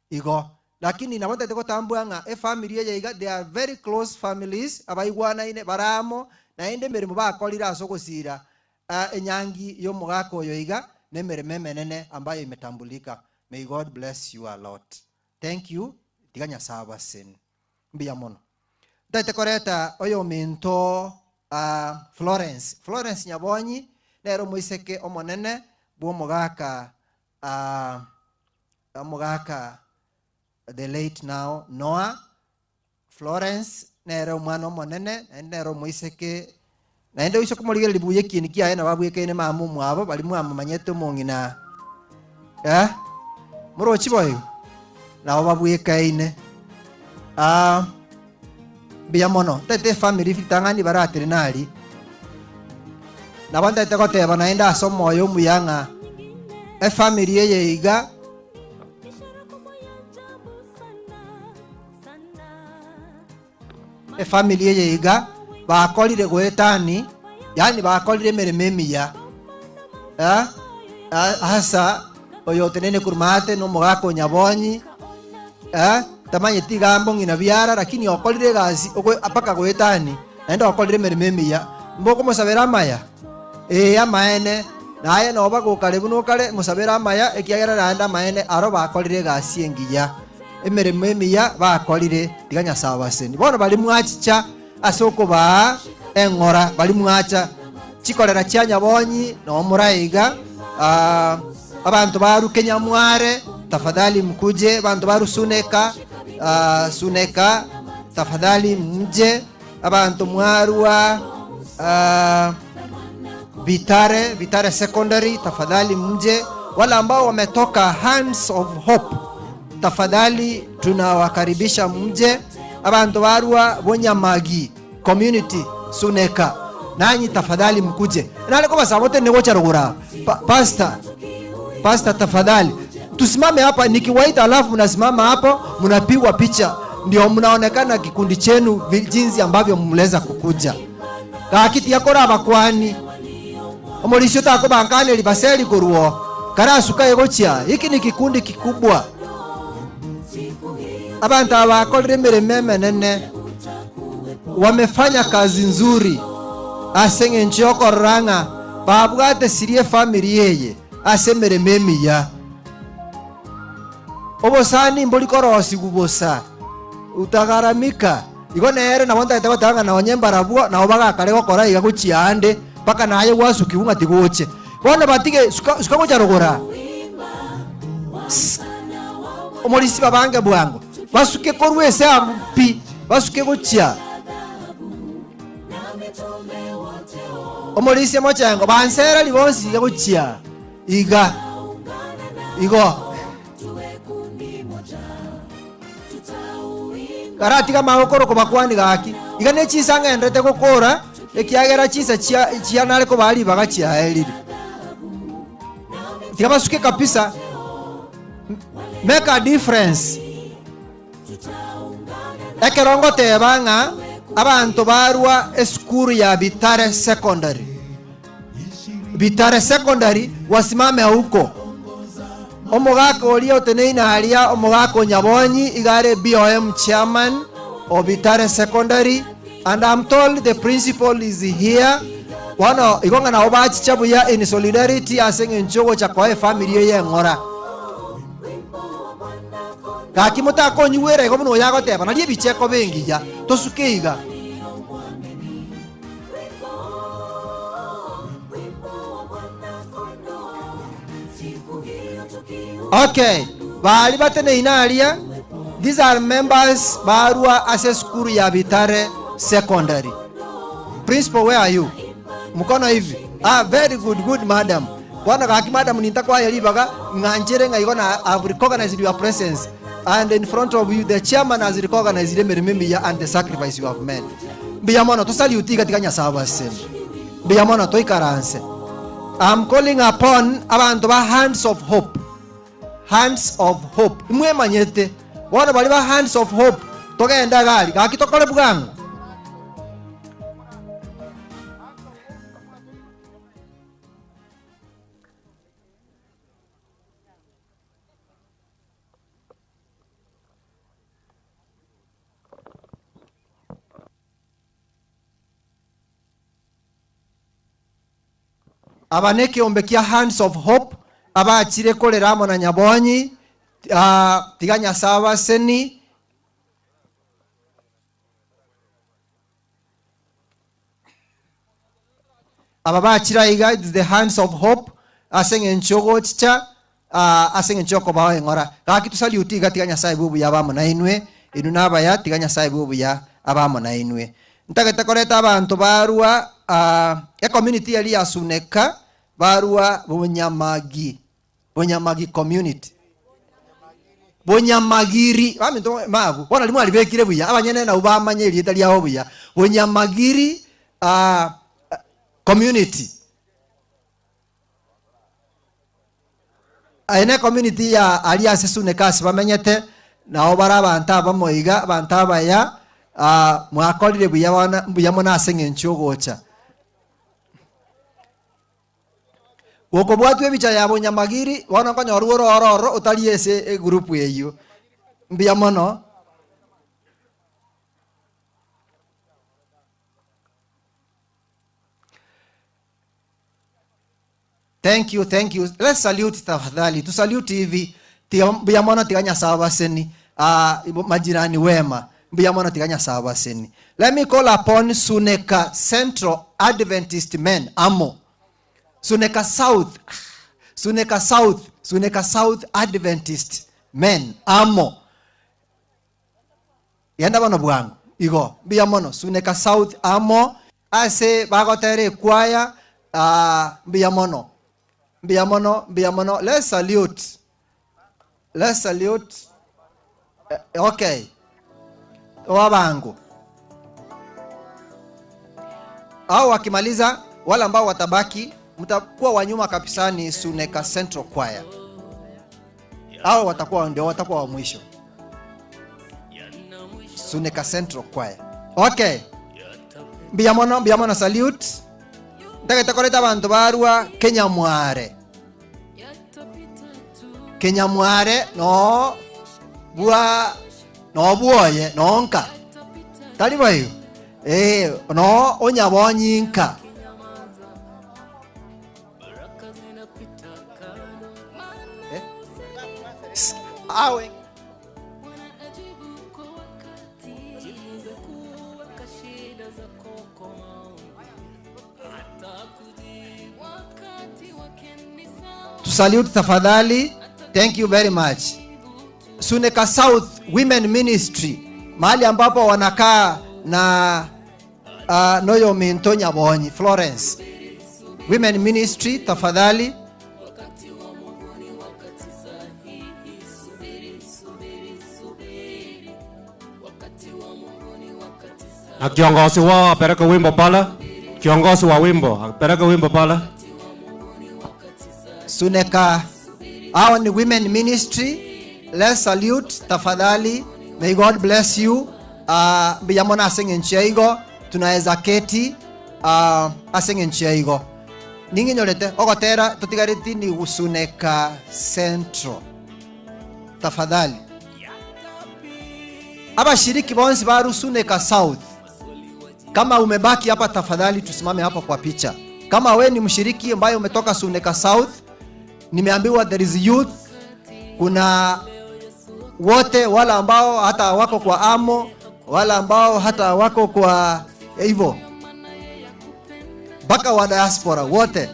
igo. Lakini nabonta teko tambuanga family ye iga, they are very close families abaigwana ine baramo naende merimo bakolira asogosira enyangi yo mugako yo iga nemereme menene ambayo imetambulika. May God bless you a lot. Thank you. Tiganya saba sin mbiya mono date koreta oyo minto Florence Nyabonyi nero moiseke omonene bo mugaka the late now Noah Florence nero mwana omonene nero moiseke naende uisho kumoliga libuye kini kia na babweke ne mamu mwabo bali mwamanyete mongina murochi boyo na babweke ine biyamono tete family fitangani baratire nali nabanda tekoteba naenda asomo yo muyanga family ye iga family ye iga bakolire gwetani, yani bakolire merememia hasa oyotenene kurmate no mogako nyabonyi tamanye tigambo ngina biara, lakini okolire gazi apaka gwetani naenda okolire merememia mboko musabera maya amaene naye no bago kare buno kare musabera maya ekiagera naenda maene aro bakolire gasi engiya emerememia bakolire tiganya sabaseni bono bali mwachicha asoko ba engora bali mwacha chikolera cyanya bonyi no muraiga abantu baru Kenya mware tafadhali mkuje, abantu baru suneka suneka tafadhali mje, abantu mwarua Vitare secondary tafadhali mje, wala ambao wametoka Hands of Hope tafadhali tunawakaribisha mje, abantu barua Bonyamagi community suneka nanyi tafadhali mkuje. Naleko basabote nego charugura pastor tafadhali tusimame hapa, nikiwaita alafu mnasimama hapo mnapigwa picha, ndio mnaonekana kikundi chenu jinsi ambavyo mmeweza kukuja. Kakiti yakora abakwani omorisho tako bankane libaseli kuruo karasuka yegochia, hiki ni kikundi kikubwa. Abantu abakolire merememe nene wamefanya kazi nzuri, asenge nchoko ranga babwate sirie family yeye asemere memiya obosani mboli korosi kubosa utagaramika igone ere na wanda itawa tanga na onyemba rabuo na obaga kare gokora iga guchiande paka naye wasuki unga tigoche bona batige suka gocha rogora omorisi babange bwango basuke korwese ampi basuke gochia omorisi mochengo bansera libonsi iga gochia iga karati kama okoro ko bakwani gaki iga ne chisanga endete gukora ekiagera chisa chia nale ko bali bagachia eliri tika basuke kapisa make a difference ekerongo tebanga abantu barua eskuru ya Vitare secondary wasimame huko omogako olio teneina halia omogako nyabonyi igare BOM chairman of Vitare secondary, and I'm told the principal is here. Wano igonga na obachi chabuya in solidarity asenge nchogo cha kwa family ye ngora kaki mutako nyuwere gomuno yago teba na bicheko bengi ya tosukeiga. Okay, bali batene inalia. These are members barua access school ya Vitare secondary. Principal, where are you? Mukono hivi. Very good madam. Bwana kaki madam nitakwa yalibaga nganjere ngaigona. I've recognized your presence, and in front of you the chairman has recognized the merememia and the sacrifice you have made. Biyamona to salute katika nyasawa sen. Biyamona to ikaranse. I'm calling upon abantu ba Hands of Hope. Hands of Hope. Mwe manyete. Wana bali ba Hands of Hope. Togenda gali. Kaki tokole bugango. Abaneke ombekia Hands of Hope abachire kolera mo na nyabonyi tiganya sawa seni ababachira iga the Hands of Hope asenge nchogo chicha asenge nchoko bawe ngora kaki tusaliuti tiganya saibu ya bamo na inwe inunaba ya tiganya saibu ya abamo na inwe ntageta koreta abantu barua ya community yali asuneka barua Bonyamagi community Bonyamagiri baminto mabu bona limu alibekire buya abanyene na ubamanye lieta lyaho buya Bonyamagiri community aine community ya alias suneka sibamenyete na obara abantu abamoiga abantu abaya mwakorire buya mona asenge nchogocha goko bwatwe bicha yabo nyamagiri wana konyo ruoro utaliese group yeyo mbuya mono. Thank you. Let's salute tafadhali. Tu salute hivi. Mbuya mono tiganya sawa seni. Majirani wema. Mbuya mono tiganya sawa seni. Let me call upon Suneka Central Adventist Men. Amo. Suneka South Adventist Men. Amo. Yanda bano bwangu. Igo. Mbuya mono. Suneka South Amo. Ase bagotere kwaya. Mbuya mono. Let's salute. Okay. Wabangu. Au wakimaliza wala ambao watabaki mtakuwa wanyuma kabisa ni Suneka Central Choir. Au watakuwa wa mwisho. Suneka Central Choir. Okay. Mbuya mono salute. Ndagetakoreta abantu barwa Kenya Mware no buoye nonka tali bayo no onyabonyinka awe to salute tafadhali. Thank you very much. Suneka South Women Ministry, mahali ambapo wanakaa na Noyo Mintonya Bonyi Florence. Women Ministry tafadhali. Na kiongozi wao apeleke wimbo pala. Kiongozi wa wimbo apeleke wimbo pala. Suneka our Women Ministry. Let's salute tafadhali. May God bless you. Mbuya mono asenge ncheigo. Tunaweza keti asenge ncheigo. Ningi nyorete ogotera tutigariti ni Suneka Central. Tafadhali. Abashiriki bonsi baru Suneka South. Kama umebaki hapa tafadhali tusimame hapa kwa picha. Kama we ni mshiriki ambaye umetoka Suneka South, nimeambiwa there is youth, kuna wote wala ambao hata wako kwa Amo, wala ambao hata wako kwa hivyo baka wa diaspora wote.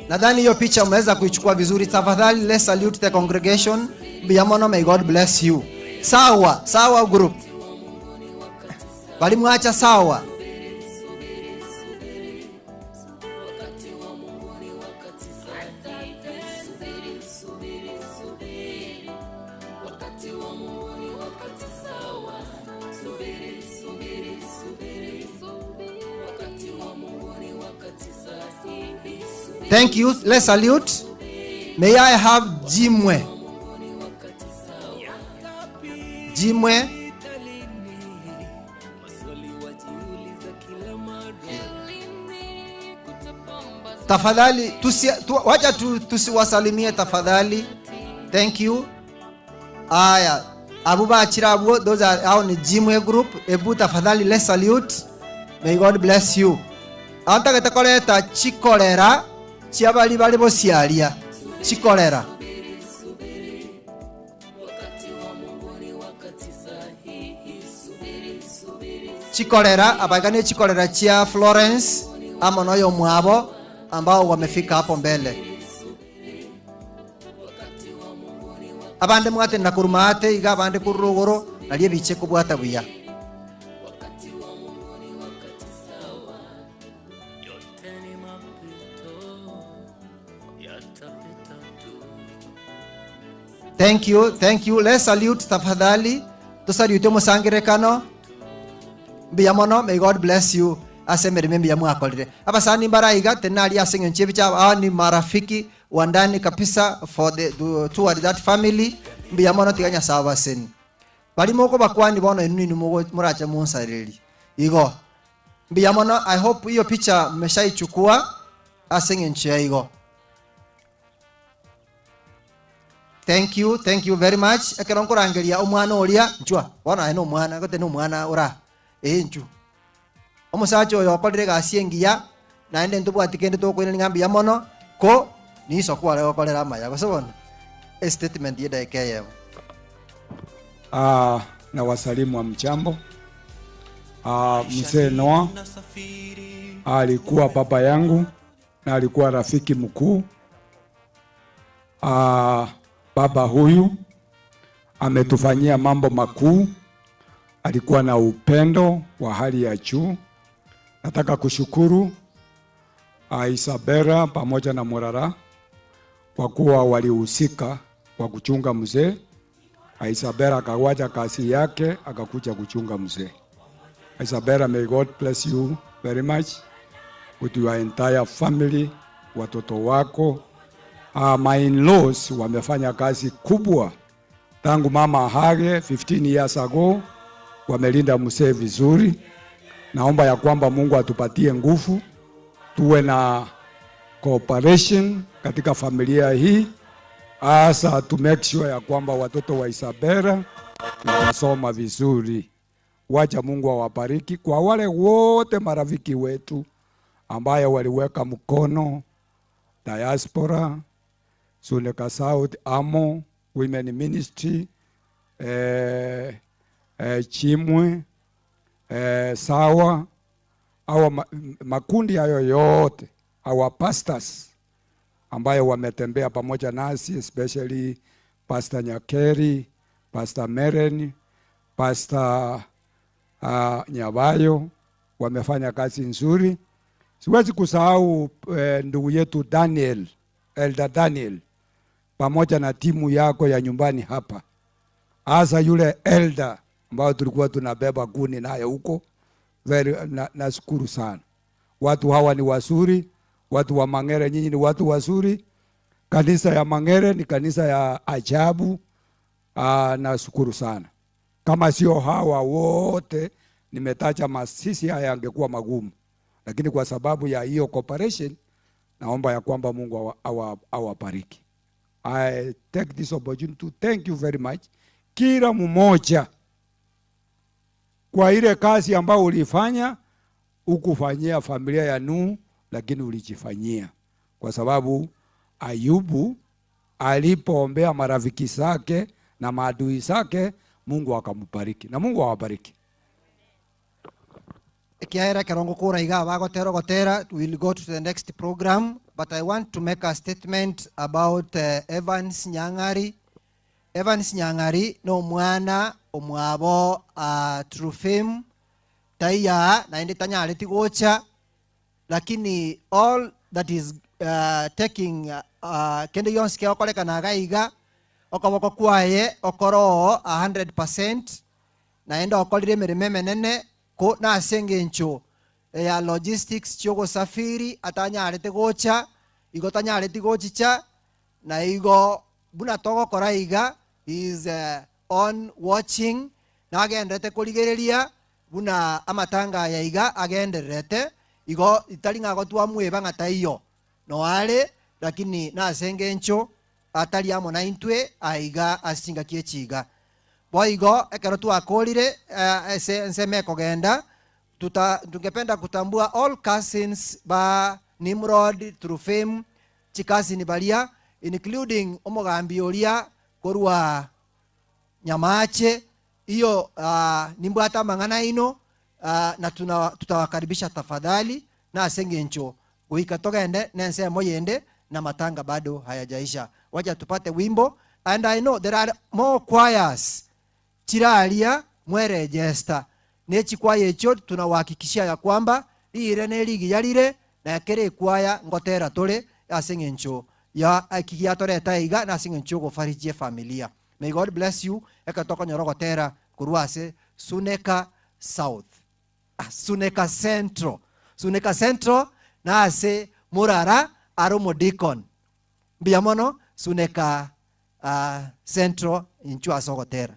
Nadhani hiyo picha umeweza kuichukua vizuri. Tafadhali let's salute the congregation. Mbuya mono, may God bless you. Sawa group. Bali mwacha sawa. Thank you. Let's salute. May I have Jimwe. Tafadhali wacha tusiwasalimie tafadhali. Thank you. Aya, abuba achirabwo, those are our Jimwe group. Ebu tafadhali let's salute. May God bless you. Anta getakoleta chikolera chiabali bali bosialia. Chikolera. Chikolera, abagane chikolera chia Florence ama Noyo Mwabo ambao wamefika hapo mbele. Abande mwate na kurumate iga abande kurugoro naliye biche kubwata buya. Thank you. Let's salute tafadhali. Tusalute musangirekano. Mbuya mono, may God bless you. asemere membi ya mwakolire abasani baraiga tenali asenge nchebicha ni marafiki wa ndani kabisa for the toward that family mbiya mono tiganya sawa sen bali moko bakwani bono nini muracha munsariri igo mbiya mono. I hope hiyo picha mmeshaichukua asenge nche igo. Thank you very much. Ekeronko rangeria omwana olia njwa bona eno mwana gote no mwana ora enju omusacho oyo okorire gasiengia na ende ntubwatikende tokwene ngambi ya mono ko niso kwale okorera maya gosebona statement yeda ekeye. Na wasalimu wa mchambo. Mzee Noah alikuwa baba yangu na alikuwa rafiki mkuu. Baba huyu ametufanyia mambo makuu, alikuwa na upendo wa hali ya juu. Nataka kushukuru Isabela pamoja na Morara kwa kuwa walihusika kwa kuchunga mzee. Isabela akawacha kazi yake akakuja kuchunga mzee. Isabela, may God bless you very much with your entire family, watoto wako. My in-laws wamefanya kazi kubwa tangu mama hage 15 years ago, wamelinda mzee vizuri. Naomba ya kwamba Mungu atupatie nguvu, tuwe na cooperation katika familia hii, hasa to make sure ya kwamba watoto wa Isabela wanasoma vizuri. Wacha Mungu awabariki. Kwa wale wote marafiki wetu ambaye waliweka mkono, diaspora, Suneka South, Amo, Women Ministry, Chimwe, Sawa, awa makundi hayo yote, our pastors ambayo wametembea pamoja nasi, especially Pastor Nyakeri, Pastor Meren, Pastor Nyabayo, wamefanya kazi nzuri. Siwezi kusahau ndugu yetu Daniel, Elder Daniel, pamoja na timu yako ya nyumbani hapa. Asa yule elder ambao tulikuwa tunabeba kuni naye huko, nashukuru sana. Watu hawa ni wazuri, watu wa Mangere nyinyi ni watu wazuri. Kanisa ya Mangere ni kanisa ya ajabu. Nashukuru sana. Kama sio hawa wote nimetaja, masisi haya yangekuwa magumu. Lakini kwa sababu ya hiyo cooperation, naomba ya kwamba Mungu awabariki. I take this opportunity to thank you very much, kila mmoja, kwa ile kazi ambayo ulifanya. Ukufanyia familia ya Nuhu, lakini ulijifanyia, kwa sababu Ayubu alipoombea marafiki zake na maadui zake, Mungu akambariki, na Mungu awabariki. Kiaira kerongo kura iga bagotero gotera. We will go to the next program, but I want to make a statement about Evans Nyang'ari. Evans Nyang'ari no mwana omwabo Trufim taiya na ende tanyale tigocha, lakini all that is taking kende yonske okoleka na gaiga okoboko kwaye okoro 100% na enda okolire mirime menene ko na asengencho ya logistics chogo safiri atanyarete gocha igo tanyarete gochicha na igo buna togo koraiga is on watching na agendete kurigereria buna amatanga ya iga agenderete igo italinga gotwa mweba ngataiyo no ale, lakini na asengencho atali amo na intwe aiga asinga kiechiga boigo ekero twakorire nseme kogenda tungependa kutambua all cousins ba Nimrod Trufim chikasini balia, including omogambi olia korwa Nyamache iyo nimbwata mangana ino na tutawakaribisha tafadhali na asengencho guika togende nense moyende na matanga bado hayajaisha. Wacha tupate wimbo, and I know there are more choirs chiralia mwe register nechi kwaya echo tunawahakikishia ya kwamba liire neligi yalire na yakere kwaya ngotera tole asengencho ya akigia tore taiga na asengencho go farijie familia. May God bless you. Ekatoka nyorogotera kuruase Suneka South, Suneka Central. suneka central na ase murara aromo deacon biamono suneka central inchu asogotera.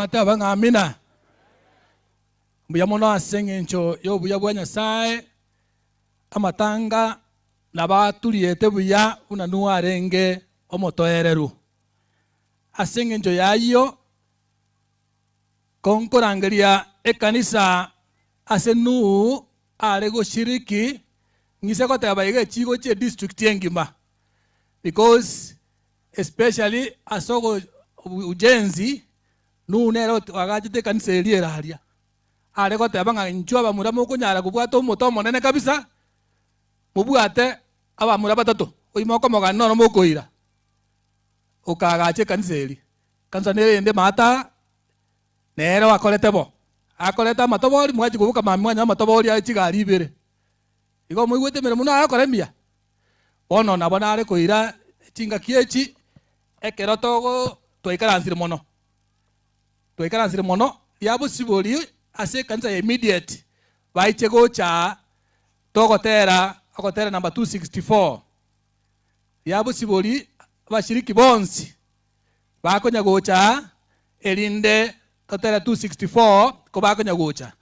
mwate abanga amina. Mbuya mono asenge ncho yo buya bwa Nyasaye amatanga nabatuliyete buya una nuarenge omotoereru. Asenge ncho yayo konkorangeria ekanisa asenu arego shiriki ngise kote abaige chigo che district engima, because especially asoko ujenzi nunero wagajite kanisa eliera haria arego te abanga nchwa bamura moko nyara kubwata omoto monene kabisa mubwate abamura batatu oimoko mogano no mokoira ukagache kanisa eli kanisa nende mata nero akolete bo akoleta matobori mwaji kubuka mamwanya matobori achigali ibere igo mwigwete mere muno akoremia bono nabona are koira chinga kiechi ekero togo twaikaransire mono yabo sibori ase kanza immediate baiche gocha togotera agotera number 264 yabo sibori bashiriki bonsi bakonya gocha elinde totera 264 ko bakonya gocha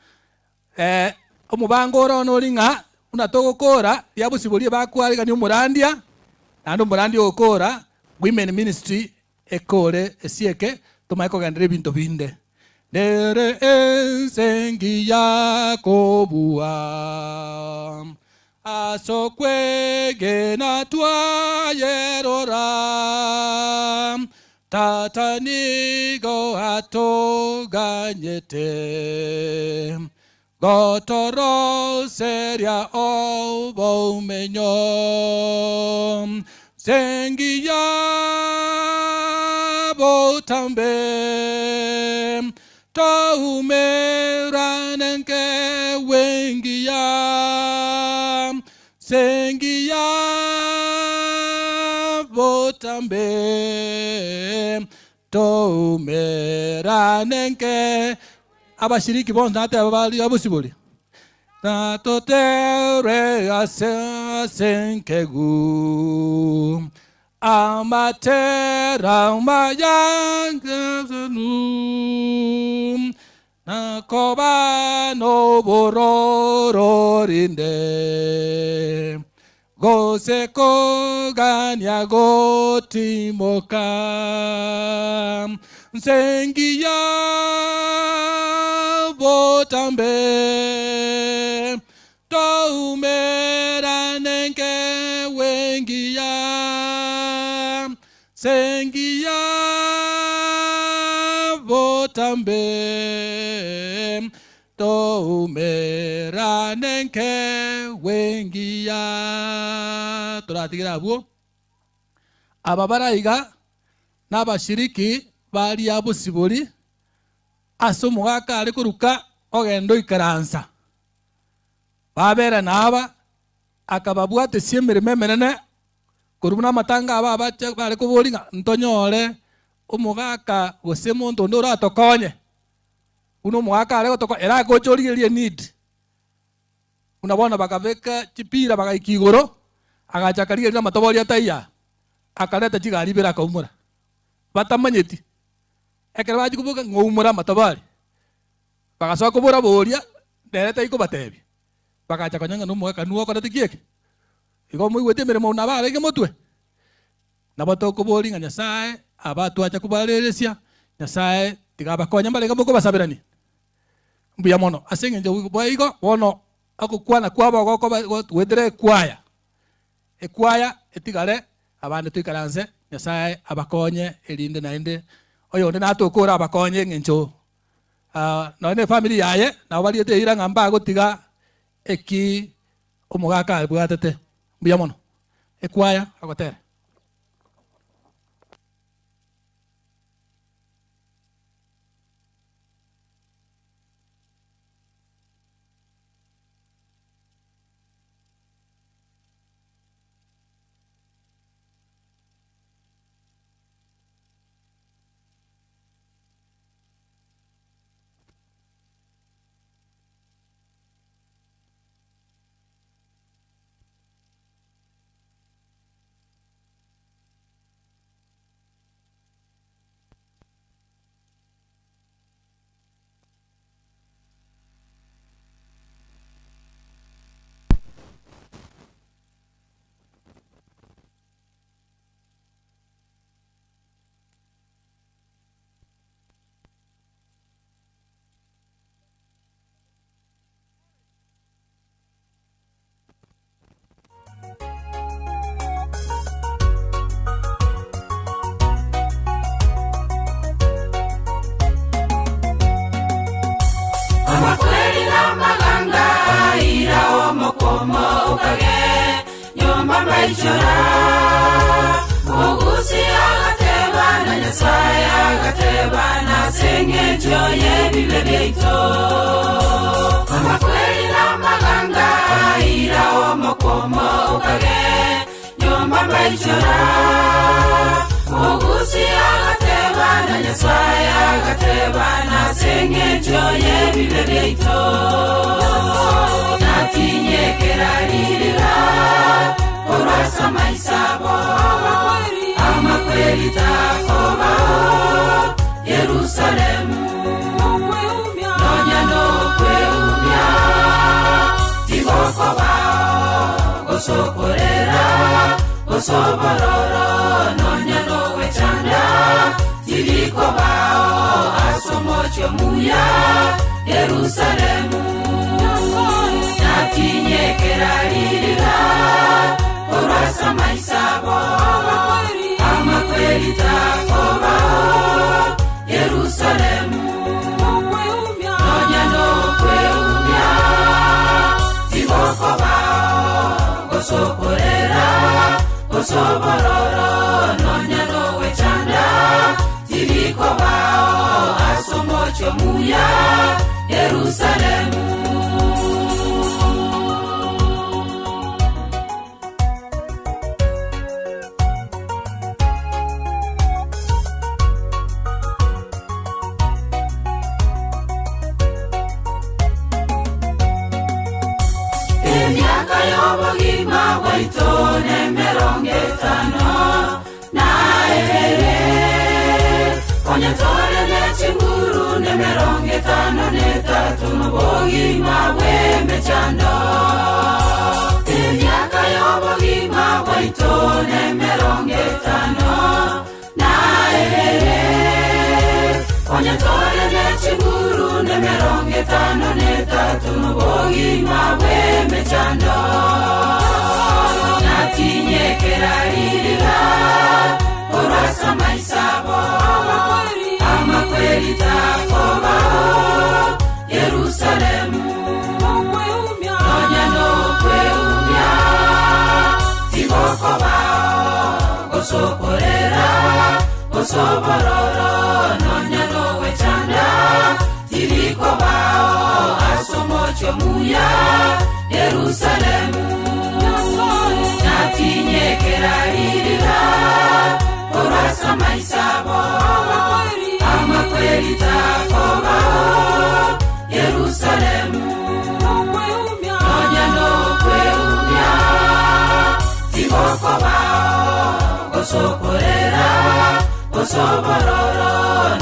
omubango oro noringa unatogokora yabo sibori bakwariga ni umurandia nando umurandia okora women ministry ekore esieke tomaiko gandire binto binde dere ensengi yakobua asokwege na twayerora tatanigo atoganyete gotoro seria obomenyo sengiya botambe taumeranenke wengiya sengiya botambe taumeranenke abashiriki bonse nate abali abusibuli natotere asenkegu amatera mayangazanu nakoba no borororinde goseko ganya gotimoka nsengiya botambe toumeranenke wengiya sengiya botambe toumeranenke wengiya turatigira abo ababaraiga n'abashiriki bali abo sibori asomugaka ari kuruka ogendo ikaransa babera naba akababwate siemere memerene kurumuna amatanga aba abache bari kuboringa ntonyore umugaka gose muntu ndo ratokonye uno mugaka ari gotoko era gochorigerie need unabona bakabeka chipira bakaikigoro agachakarigeria amatobori ataiya akaleta chigari bera kaumura batamanyeti ekere baji kubuka ngoumura amatobori bagasoka kubura boria dereta iko batebi bakacha kanyanga no mwaka nuo ko tikieke igo muigwete mirimo na barege mutwe na batoko boringa Nyasaye abatu acha kubareresia Nyasaye tigabakonya barega muko basabirani mbuya mono asenge nje boigo bono akukwana kwabo goko wedere kwaya ekwaya etigare abande twikaranse Nyasaye abakonye elinde naende oyo ndi natokora abakonye ngencho none family yaye na baliete ira ngamba gotiga eki omugaka bwatete mbuya mono ekwaya agotere maichora Mugusi agateba na Nyasaye agateba na senge joye bibe byeito Amakweli na maganga ira omokomo ukage Nyomba maichora Mugusi agateba na Nyasaye agateba na senge joye bibe byeito Natinye kerarira Orasa maisabo Amakweli takoba Yerusalemu Nonya no kweumya Tigoko bao Gosokorera Gosobororo Nonya no wechanda Tigiko bao Asomocho muya Yerusalemu Natinye kerarira Orasa maisabo Amakweli takoba Yerusalemu Nonya no kweumya Tigoko bao Gosokorera Gosobororo Nonya no wechanda Tigiko bao Asomocho muya Yerusalemu Yobogima waitone merongetano na ehere Onyatore mechinguru ne merongetano ne tatu Nubogima we mechando Yaka yobogima waitone merongetano na ehere Onyatore mechinguru ne merongetano ne tatu Nubogima we mechando Natinye kerarira Orasa maisabo Amakweli takoba Yerusalemu Nonya no kweumya Tigoko bao Gosokorera Gosobororo Nonya no wechanda Tigiko bao Asomocho muya Yerusalemu Natinye kerarira Orasa maisabo Amakweli takoba Yerusalemu Nonya no kweumya Tigoko bao Gosokorera Gosobororo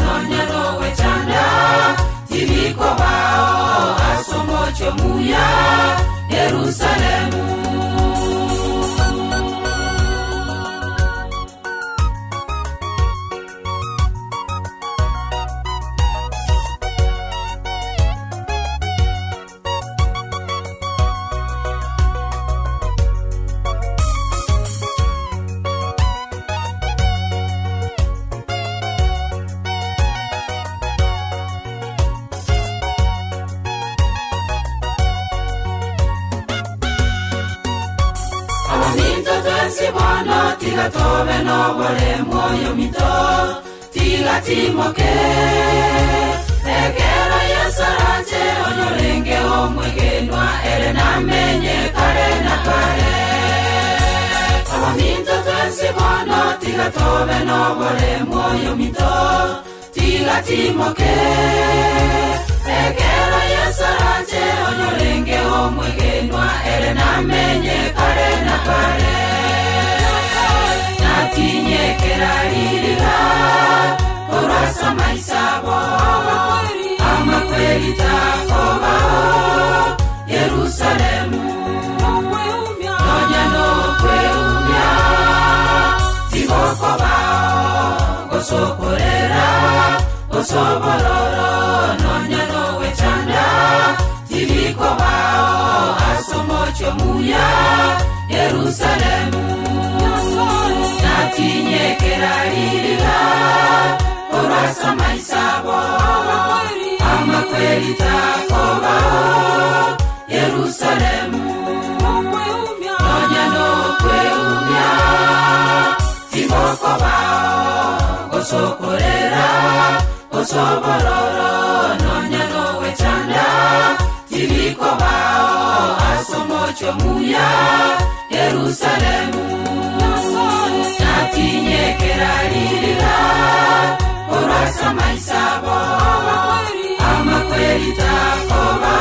Nonya no wechanda Tigiko bao Asomocho muya Yerusalemu Sibono tiga tobe no bole moyo mito tiga timoke Ekero yesarache onyolenge omwegenwa ere na menye kare na kare Abaminto sibono tiga tobe no bole moyo mito tiga timoke Ekero yesarache onyolenge omwegenwa ere na menye kare na kare Natinye kerarira Orasa maisabo Amakweli takoba Yerusalemu Nonya no kweumya Tigoko bao Gosokorera Gosobororo Nonya no wechanda Tigiko bao Asomocho muya Yerusalemu Natinye kerarira Orasa maisabo Amakweli takoba Yerusalemu Nonya no kweumya gosokorera gosobororo nonya nowe chanda tiriko bao asomocho muya Yerusalemu natinye kerarira orasa maisabo ama kweli takoba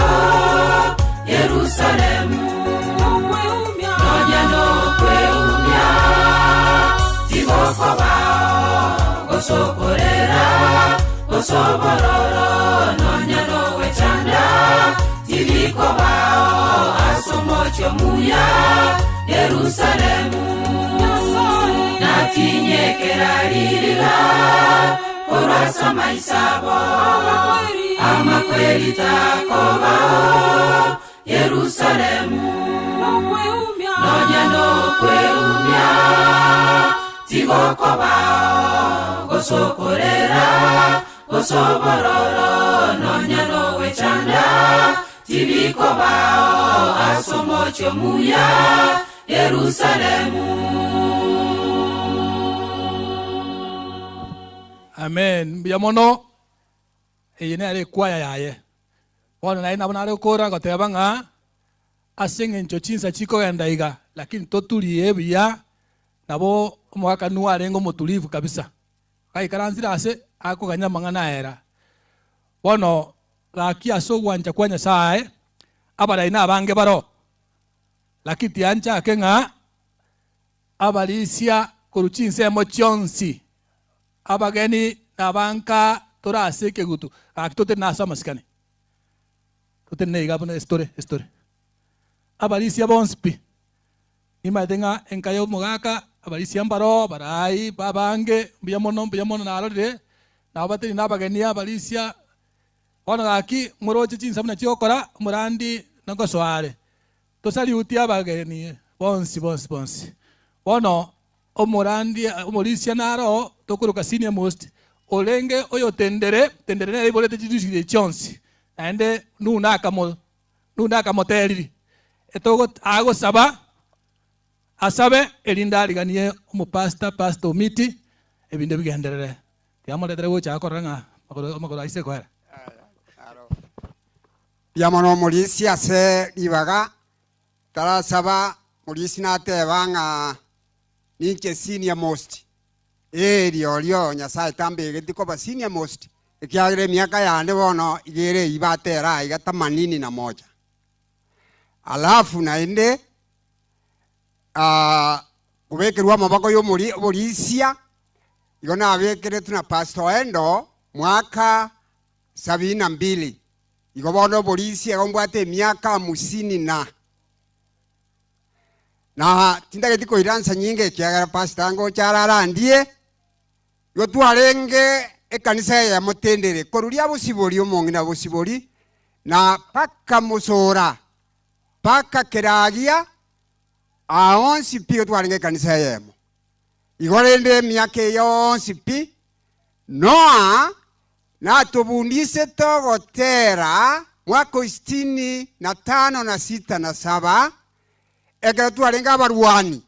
Yerusalemu nonya no kweumya tigoko bao gosokorera gosobororo nonya nowe chanda tiriko bao asomocho muya Yerusalemu natinye kerarira orasa maisabo ama kweli takoba Yerusalemu nonya no kweumya tigoko bao gosokorera gosobororo nonya nowe chanda tiriko bao asomocho muya Yerusalemu. Amen. Biamono eyine ale kwaya yaye. Wana na ina bana kora ko tebanga asinge nchochinsa chiko yandaiga lakini totuli ebya nabo mwaka nuwa rengo motulivu kabisa. Kai karanzira ase ako ganyamanga naera. Wono laki aso wanja kwanya sae abara ina abange baro. Laki tiancha akenga abalisia kuruchinse mo chonsi. Abageni nabanka tora seke gutu aktote nasa maskani tote neiga bana story abalisia bonspi imadenga enkayo mogaka abalisia mbaro barai babange biamono narode nabateri nabageni abalisia ona gaki muroje chinsa muna chiokora murandi nangosware tosali uti abageni bonsi ono omurandi omulisia naro tokuruka senior most olenge oyo tendere ne ibolete chidushire chonsi ande nunaka moteliri etogo ago saba asabe elinda liganie pastor miti ebinde bigenderere tiamoletere gocha akoranga makoro aise kwera biamono mulisia se libaga tara saba mulisina tebanga ninche senior most lio nyasaye tambege tiko ba senior most ikiagire miaka yande bono igere ibatera iga 81 alafu naende kubekerwa mabako yo mulisia igona abekere tuna pastor endo mwaka 72 igobono mulisia gombwate miaka 50 na tindage tiko iransa nyinge kiagara pastango chararandie yotwarenge ekanisa ya motendere korulia busibori omongina busibori na paka musora paka keragia aonsi pio twarenge ekanisa yemo igorende miake yonsi pi noa na tubundise togotera mwaka 65 na 6 na 7 eke twarenga abarwani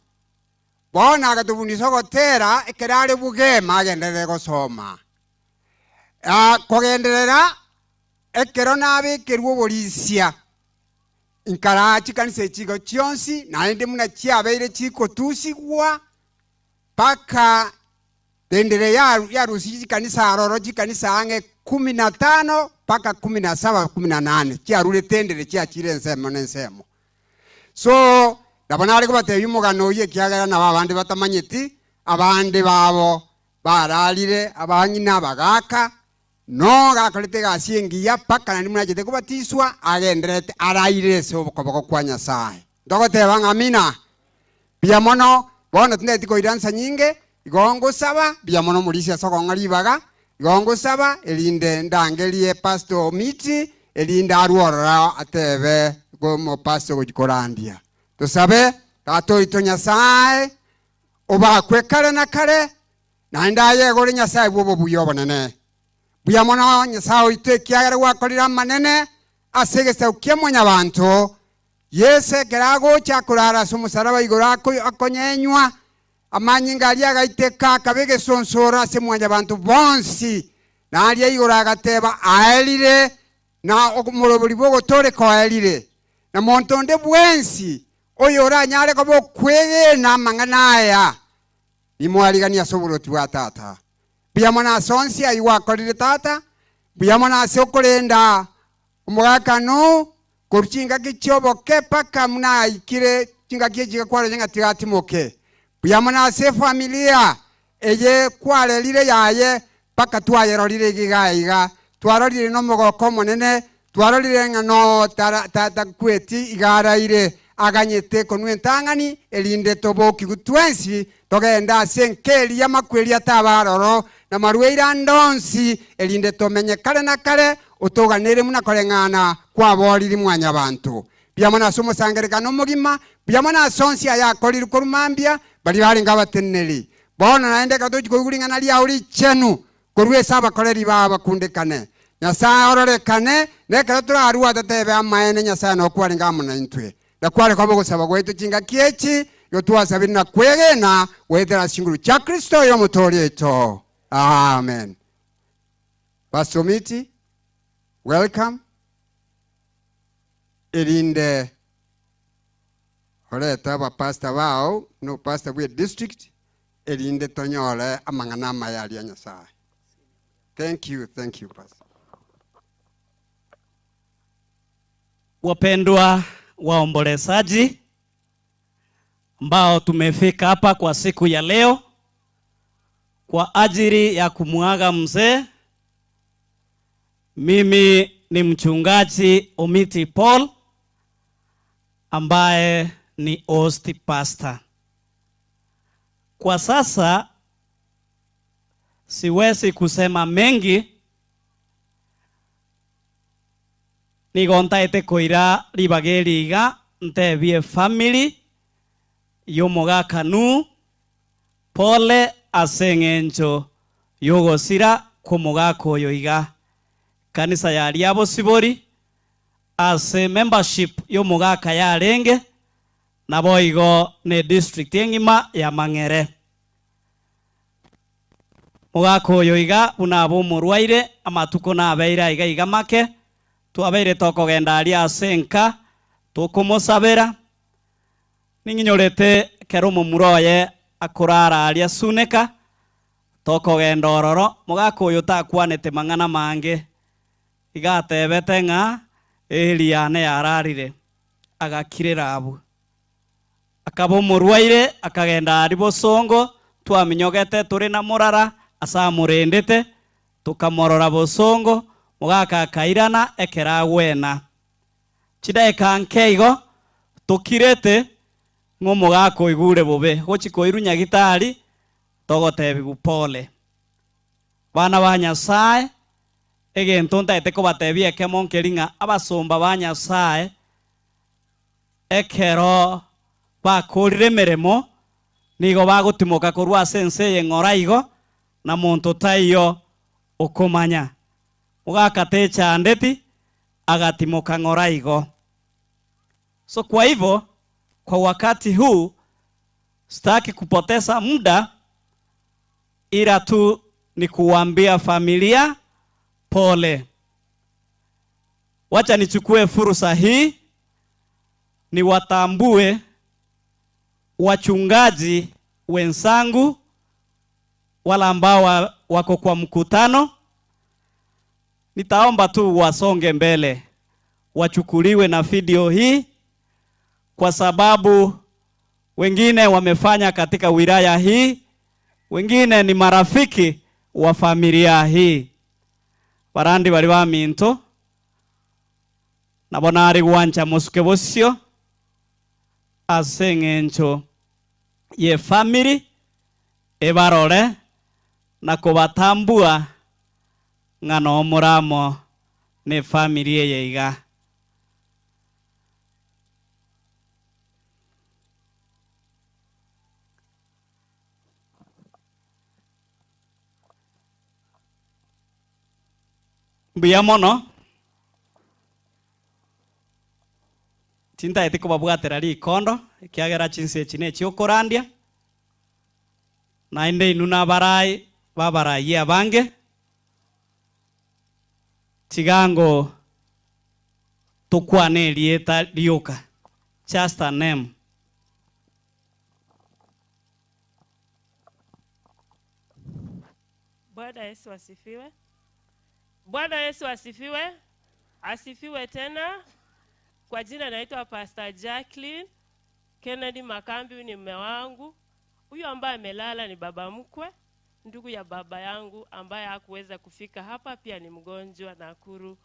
bona agatubundisa gotera ekerare bugema agenderere gosoma kogenderera ekero nabekerwa oborisia nkara chikanisa chigo chionsi naende muna chiabeire chiko tusigwa paka tendere ya rusi chikanisa aroro chikanisa ange 15 paka 17 18 chiarure tendere chiachire nsemo so ndabona ariko bateye umugano ye kiagara na babandi batamanyiti abandi babo baralire abanyina bagaka no gakorete gasingiya paka nani munagete kubatiswa agenderete araire se obokoboko kwa Nyasaye ndogoteba ngamina biamono bono tindeti ko iransa nyinge igongo saba biamono mulisia soko ngalibaga igongo saba elinde ndangelie pastor miti elinde aruora atebe gomo pastor gojikorandia tusabe tato ito Nyasaye oba kwekale na kale na ndaye gore Nyasaye bwo buyobo nene buyamono Nyasaye ite kiagara wakolira manene asegese ukyemonya bantu yese kerago chakurara sumusaraba igorako akonyenywa amanyi ngali agaiteka akabege sonsora ase mwanya bantu bonsi na alia igora agateba aelire na omurobori bwogotore ko aelire na montonde bwensi oyo oranyare ko bokwege na mangana aya nimwarigania soboroti wa tata biyamona sonsi ayiwa korire tata biyamona sokorenda umugakano kuruchinga kichobo kepaka muna ikire chinga kijiga kwaro jenga tiratimoke biyamona se familia eye kwale lire yaye paka twayerorire gigaiga twarorire no mogoko monene twarorire ngano tata kweti igaraire aganyete konwe ntangani elinde toboki gutwensi togenda senkeli ya makweli atabaroro na marweira ndonsi elinde tomenye kale na kale utoganire muna kolengana kwa boriri mwanya bantu byamana somo sangerekano mugima byamana sonsi aya koliri kurumambia bali bali ngabateneli bona naende katoji kugulingana lya uri chenu korwe saba koleri baba kundekane nyasa ororekane nekara turaruwa tatebe amaene nyasa no kwalinga muna intwe na kwale kwa bogo saba kwetu chinga kiechi yotuwa sabina kwegena wethera singuru cha Kristo yo mutori eto. Amen. Pastor Miti, welcome. Elinde oleta ba pastor wao no pastor we district elinde tonyole amangana mayali ya Nyasaye. Thank you pastor. Wapendwa waombolezaji ambao tumefika hapa kwa siku ya leo kwa ajili ya kumuaga mzee. Mimi ni mchungaji Omiti Paul ambaye ni host pastor. Kwa sasa siwezi kusema mengi, nigontaete koira ribageriga ntebie family yomogakanu pole aseng'encho yogosira komogako yoiga kanisa ya liabo sibori ase membership yomogaka yarenge nabo igo ne district engima ya Mang'ere. Mogako yoiga unabo murwaire amatuko na abeira iga make tuabeire tokogenda ali asenka tukumosabera ninginyorete keromo muroye akurara ali asuneka tokogenda ororo mogako uyu takwanete mang'ana mange igatebete ng'a eliane yararire agakirira abu akabo murwaire akagenda ali bosongo twaminyogete turi na murara asa murendete tukamorora bosongo mugaka kairana ekera wena chida ekankeigo tukirete ngo mugako igure bobe gochiko irunya gitari togotebi gupole bana ba Nyasaye egento ntaete ko batebi ekemonkeringa abasomba ba Nyasaye ekero bakorire meremo nigo bagutimoka korwa sense yeng'oraigo na muntu taiyo okomanya mugakate chandeti agatimoka ng'oraigo. So kwa hivyo kwa wakati huu sitaki kupoteza muda, ila tu ni kuambia familia pole. Wacha nichukue fursa hii ni watambue wachungaji wenzangu wala ambao wako kwa mkutano. Nitaomba tu wasonge mbele wachukuliwe na video hii, kwa sababu wengine wamefanya katika wilaya hii, wengine ni marafiki wa familia hii. Barandi bali ba minto nabona ari gwancha musuke bosio aseng'encho ye family ebarore na kubatambua ng'ano muramo ne family yeiga. Biamono tinta etiko babwatera ri kondo kiagera chinse chine chiokorandia naende inuna barai babarai abange tigango tukwane lieta lioka just a name. Bwana Yesu asifiwe. Bwana Yesu asifiwe. Asifiwe tena. Kwa jina naitwa Pastor Jacqueline Kennedy Makambi, ni mume wangu. Huyu ambaye amelala ni baba mkwe, ndugu ya baba yangu ambaye hakuweza kufika hapa, pia ni mgonjwa Nakuru.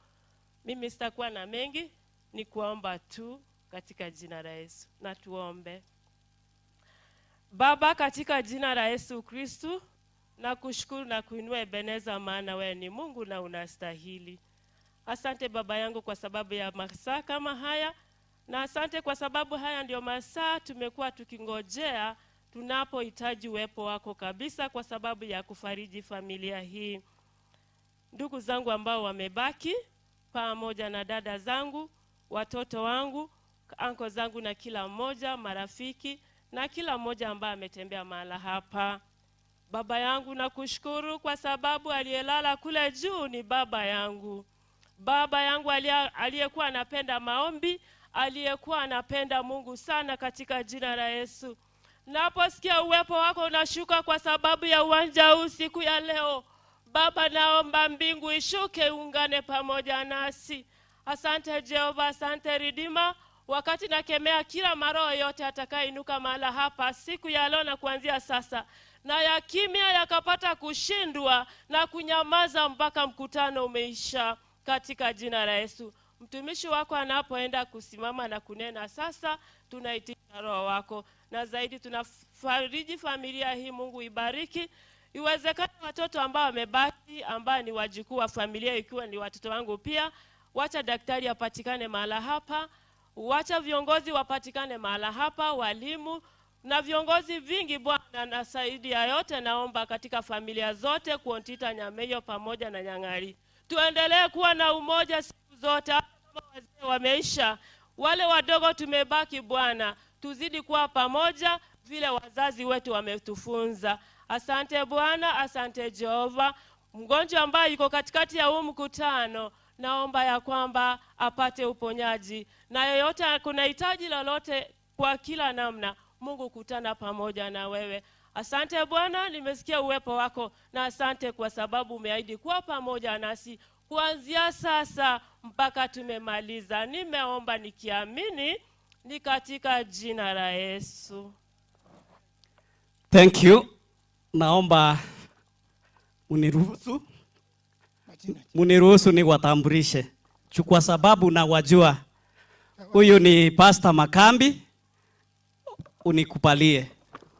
Mimi sitakuwa na mengi, ni kuomba tu katika jina la Yesu. Na tuombe. Baba, katika jina la Yesu Kristo, na kushukuru na kuinua Ebeneza, maana wewe ni Mungu na unastahili. Asante baba yangu kwa sababu ya masaa kama haya, na asante kwa sababu haya ndio masaa tumekuwa tukingojea, tunapohitaji uwepo wako kabisa kwa sababu ya kufariji familia hii. Ndugu zangu ambao wamebaki, pamoja na dada zangu, watoto wangu, anko zangu na kila mmoja, marafiki na kila mmoja ambaye ametembea mahala hapa. Baba yangu, nakushukuru kwa sababu aliyelala kule juu ni baba yangu. Baba yangu aliyekuwa anapenda maombi, aliyekuwa anapenda Mungu sana, katika jina la Yesu. Naposikia uwepo wako unashuka kwa sababu ya uwanja huu siku ya leo, Baba, naomba mbingu ishuke ungane pamoja nasi. Asante Jehova, asante Ridima. Wakati nakemea kila maroho yote atakayeinuka mahala hapa siku ya leo na kuanzia sasa, na ya kimya yakapata kushindwa na kunyamaza mpaka mkutano umeisha, katika jina la Yesu. Mtumishi wako anapoenda kusimama na kunena sasa, tunaitika roho wako, na zaidi tunafariji familia hii. Mungu ibariki. Iwezekana watoto ambao wamebaki, ambao ni wajukuu wa familia, ikiwa ni watoto wangu pia, wacha daktari apatikane mahala hapa, wacha viongozi wapatikane mahala hapa, walimu na viongozi vingi Bwana, na zaidi ya yote naomba katika familia zote kuontita Nyameyo pamoja na Nyang'ari, tuendelee kuwa na umoja siku zote. Kama wazee wameisha, wale wadogo tumebaki Bwana, tuzidi kuwa pamoja vile wazazi wetu wametufunza. Asante Bwana, asante Jehova. Mgonjwa ambaye yuko katikati ya huu mkutano, naomba ya kwamba apate uponyaji, na yoyote kuna hitaji lolote kwa kila namna, Mungu kutana pamoja na wewe. Asante Bwana, nimesikia uwepo wako, na asante kwa sababu umeahidi kuwa pamoja nasi kuanzia sasa mpaka tumemaliza. Nimeomba nikiamini, ni katika jina la Yesu. Thank you. Naomba muniruhusu niwatambulishe, kwa sababu na wajua huyu ni Pastor Makambi. Unikubalie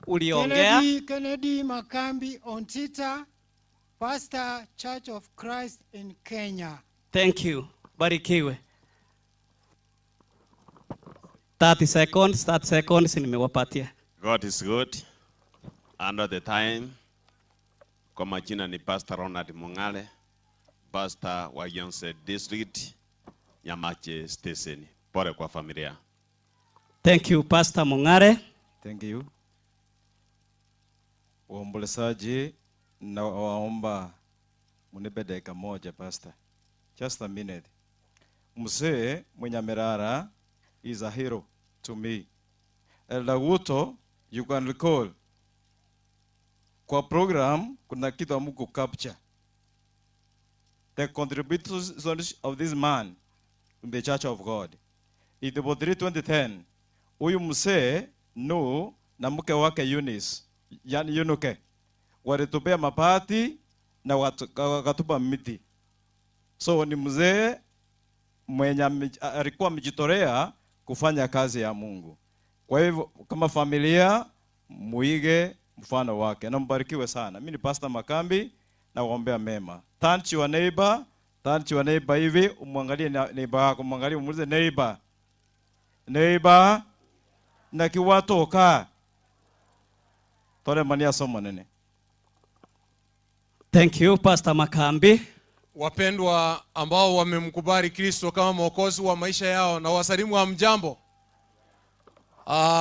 uliongea. Kennedy Makambi Ontita, Pastor Church of Christ in Kenya. Thank you. Barikiwe. 30 seconds nimewapatia. God is good. Under the time. Kwa majina ni Pastor Ronald Mungale, Pastor wa Yonse District, Nyamache Station. Pole kwa familia. Thank you Pastor Mungale. Thank you. Waombolezaji, na waomba munipe dakika moja Pastor. Just a minute. Mzee mwenye amelala is a hero to me. Elder Wuto, you can recall, kwa program kuna kitu amuku capture the contributions of this man in the Church of God. In the 2010, huyu mzee no na mke wake Eunice, yani Yunuke, walitupea mapati na wakatupa miti. So ni mzee mwenye alikuwa amejitolea kufanya kazi ya Mungu. Kwa hivyo kama familia muige mfano wake. Na mbarikiwe sana. Mimi ni Pastor Makambi, na waombea mema. Turn to your neighbor hivi, umwangalie neighbor wako, umwangalie umuulize neighbor na kiwatoka. Tole mania somo nene. Thank you Pastor Makambi. Wapendwa ambao wamemkubali Kristo kama mwokozi wa maisha yao, na wasalimu wa mjambo.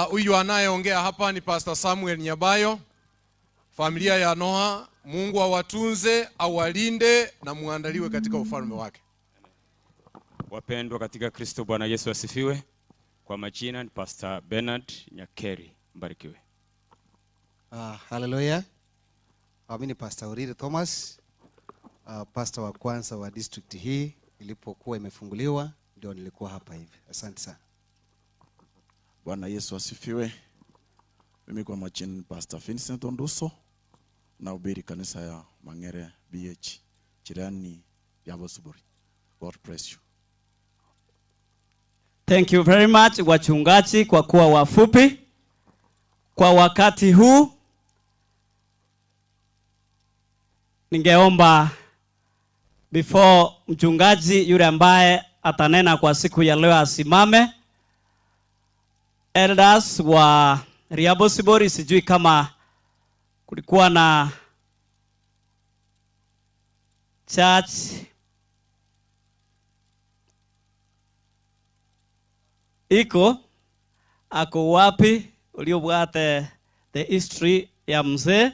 Huyu anayeongea hapa ni Pastor Samuel Nyabayo. familia ya Noah. Mungu awatunze, awalinde na muandaliwe katika ufalme wake. Wapendwa katika Kristo, Bwana Yesu asifiwe. Kwa majina ni Pastor Bernard Nyakeri, mbarikiwe. Hallelujah. Mimi ni Pastor Oriri Thomas, pastor wa kwanza wa district hii. Ilipokuwa imefunguliwa ndio nilikuwa hapa hivi. Asante sana. Bwana Yesu asifiwe. Mimi kwa majina ni Pastor Vincent Onduso, nahubiri kanisa ya Mangere BH jirani ya Bosuburi. God bless you. Thank you very much wachungaji kwa kuwa wafupi kwa wakati huu. Ningeomba before mchungaji yule ambaye atanena kwa siku ya leo asimame. Elders wa Riabosibori, sijui kama kulikuwa na church iko ako wapi uliobwate the history ya mzee,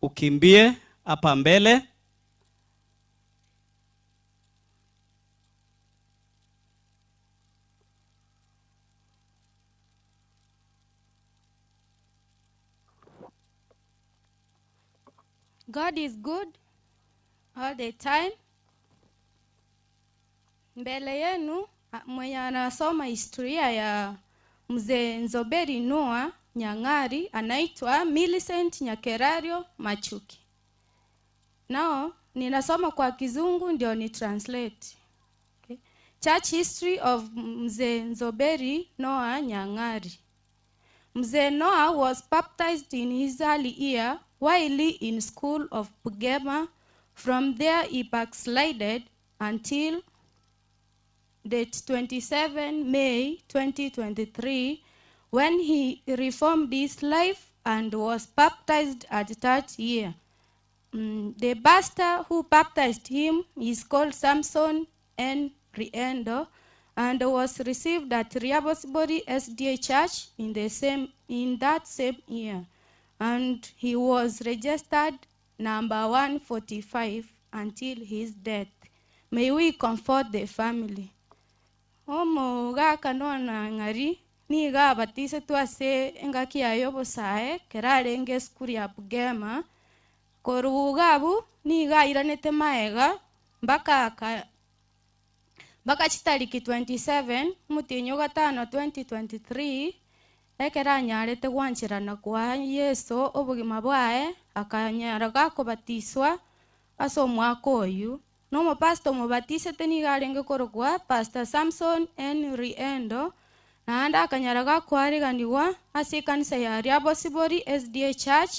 ukimbie hapa mbele. God is good all the time. Mbele yenu mwenye anasoma historia ya mzee Nzoberi Noah Nyang'ari anaitwa Millicent Nyakerario Machuki. Now ninasoma kwa Kizungu ndio ni translate. Okay. Church history of mzee Nzoberi Noah Nyang'ari. Mzee Noah was baptized in his early year while in school of Bugema. From there he backslided until date 27 May 2023 when he reformed his life and was baptized at that year. The pastor who baptized him is called Samson N. Riendo and was received at Riabosibori SDA Church in that same year. And he was registered number 145 until his death. May we comfort the family. Omo gaka nona ngari ni ga batise twase engaki ayobo sae kerarenge skuri ya Bugema korugabu ni ga iranete maega mpaka chitariki 27 mutinyo gatano 2023 ekera nyarete gwanchirana kwa Yesu obugima bwae akanyaraga kubatiswa aso mwaka oyu no pastor mubatise teni garenge korogwa Pastor Samson N. Riendo na anda akanyaraga kwariganiwa ase kanisa ya Riabosibori SDA Church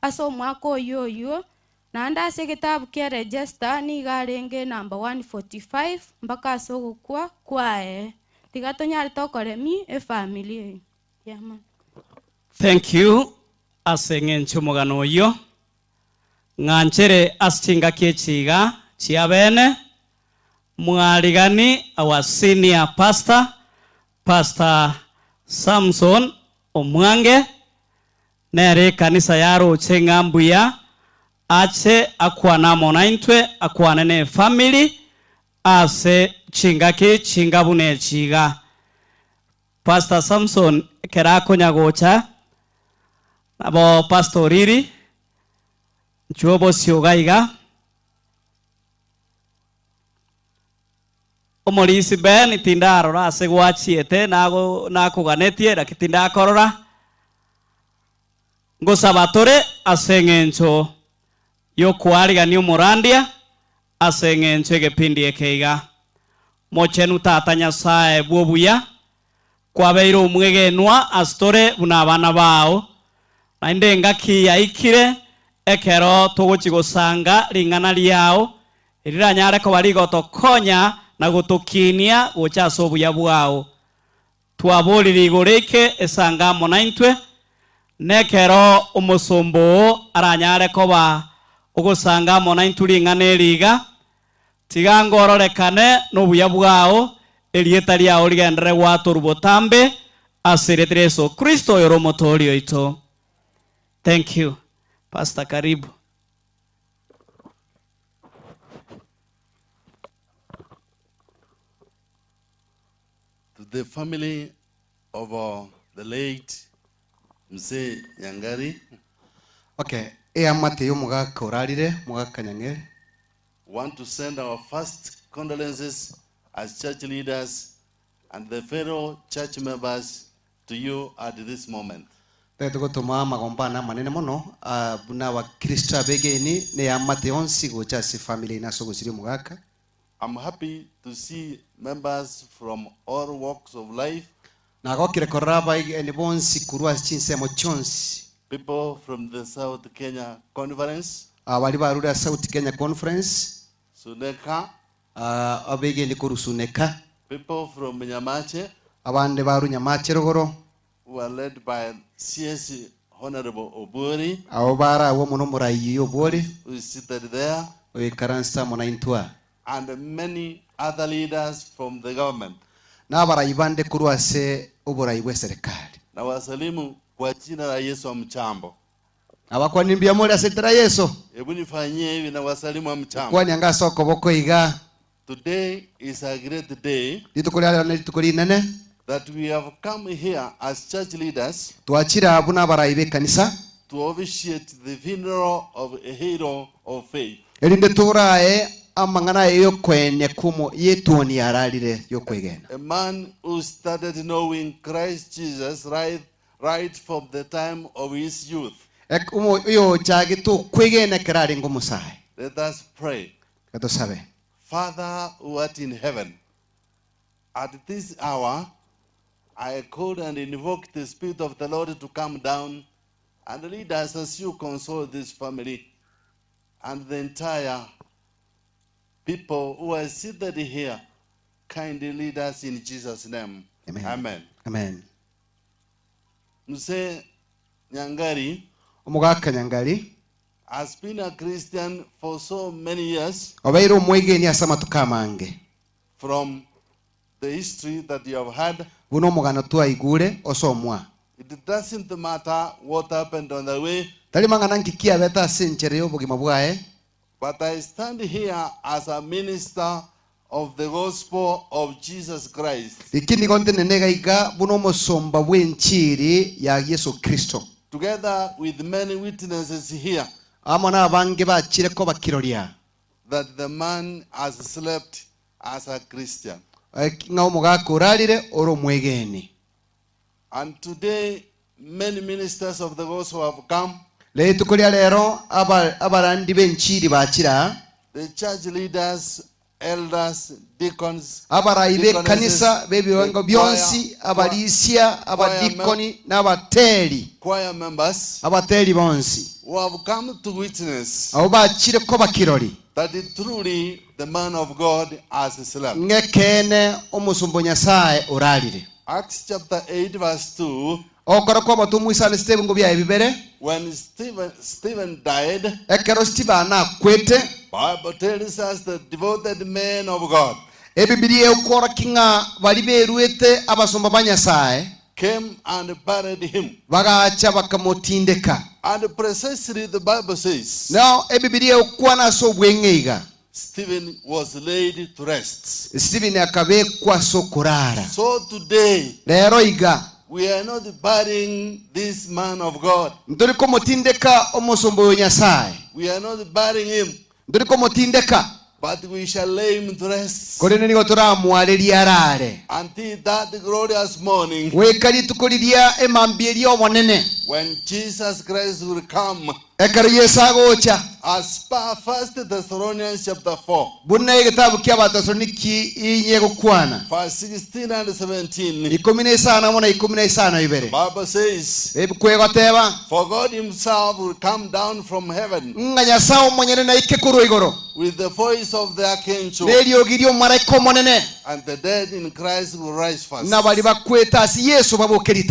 aso mwaka oyu na anda ase kitabu kia register ni garenge number 145 mpaka aso gukwa kwae tigatonyari tokoremi family. Yeah, man. Thank you asengencho mugano yo nganchere astinga kiechiga chiabene mwarigani our senior pastor Pastor Samson Omwange nere kanisa yaro chengambuya ache akwana monaintwe akwana ne family ase chingaki chingabune chiga. Pastor Samson kerako nyagocha abo Pastor Oriri nchuobo siogaiga omorisi ben itindaro rase gwachiete nako ganetie rakitinda korora ngosabatore asengencho yokwariga ni umurandia asengencho egepindi ekeiga mochenu tata Nyasaye bwobuya kwabeire omwegenwa astore buna abana bao nainde ngaki yaikire ekero togochigosanga ringana liao iriranyare ko barigotokonya na gutukinia gochaso obuya bwao twaborire igoreke esangamo naintwe nekero omusombo aranyare koba ogosangamo naintu ringana eriga tigangororekane n'obuya bwao elieta liao ligendere gwato rubotambe asiretire Yesu Kristo yoro motori oito. Thank you. Pastor, karibu. To the family of the late Mzee Nyangari. Okay, amate yo mugaka urarire mugaka Nyangeri. Want to send our first condolences as church leaders and the fellow church members to you at this moment. Gutuma magombana manene muno na bakristo abegeni ne amate onsi gocha si family na sogosiri mugaka. I'm happy to see members from all walks of life. Na gokire koraba ni bonsi kurwa chinsemo chonsi. People from the South Kenya Conference. Abali barura South Kenya Conference. Suneka. Abegeni kurusuneka. People from Nyamache. Abande baru Nyamache rogoro. Who are led by CS Honorable Oburi. Awobara wo muno murayi Oburi. Who is seated there. Karansa monaintua. And many other leaders from the government. Na barayibande kuruase uburayi bwe serikali. Na wasalimu kwa jina la Yesu wa mchambo. Abakwanimbia muri asetera Yesu. Hebu nifanyie hivi na wasalimu wa mchambo. Kwani anga soko boko iga. Today is a great day. Litukolala na litukoli nene. That we have come here as church leaders. Tuachira abuna barayibe kanisa. To officiate the funeral of a hero of faith. Elinde turae amangana yo kwene kumo yetoni aralire yo kwegena. A man who started knowing Christ Jesus right from the time of his youth. Ek umo yo chage to kwegena kerare ngomusai. Let us pray. Kato sabe. Father who art in heaven, at this hour I call and invoke the Spirit of the Lord to come down and lead us as you console this family and the entire people who are seated here. Kindly lead us in Jesus' name. Amen. Amen. Amen. Mzee Nyangari Omugaka Nyangari has been a Christian for so many years. Obairo mwegeni asama tukamange. From the history that you have had. Buno mugano tua igure osomwa. It doesn't matter what happened on the way. Tali mangana nkikia beta senchere yo bugima bwae. But I stand here as a minister of the gospel of Jesus Christ. Ikini konte nenega iga buno mosomba bwenchiri ya Yesu Kristo. Together with many witnesses here. Amona abange bachire ko bakirolia. That the man has slept as a Christian. Nga omugaka uralire oro mwegeni. And today many ministers of the gospel have come. Letu kulia lero abarandi benchiri bachira. The church leaders, elders, deacons, abaraibe kanisa bebi wango byonsi abalisia abadikoni n'abateri choir members abateri bonsi who have come to witness abo bachire ko bakirori that truly the man of God has slept. Ngekene omusumbo Nyasaye uralire. Acts chapter 8 verse 2. Okora ko batumu isane Stephen ngo bya bibere. When Stephen died, ekero Stephen akwete, Bible tells us the devoted man of God. Ebibiliya ukora kinga bali beruete abasomba ba Nyasaye came and buried him. Bagacha bakamotindeka. And precisely the Bible says. Now ebibiliya ukwana so bwengeiga. Stephen was laid to rest. Stephen akabekwa so kurara. So today, lero iga we are not burying this man of God. Nduri ko motindeka omosombo Nyasaye. We are not burying him. Nduri ko motindeka. But we shall lay him to rest. Kore nigo turamwaleria arare. Until that glorious morning. Wekali tukoliria emambiri obonene. When Jesus Christ will come. Ekari yesagocha. As per 1 Thessalonians chapter 4. Bunna igitabu ky'Abatesaloniki inyego kwana. Verse 16 and 17. Ikumine sana mona ikumine sana ibere. Bible says. Ebikwegoteba. For God himself will come down from heaven. Nganya sawo monyene na ikekuru igoro. With the voice of the archangel. Nelio gidio maraiko monene. And the dead in Christ will rise first. Na bali bakweta si Yesu babokeri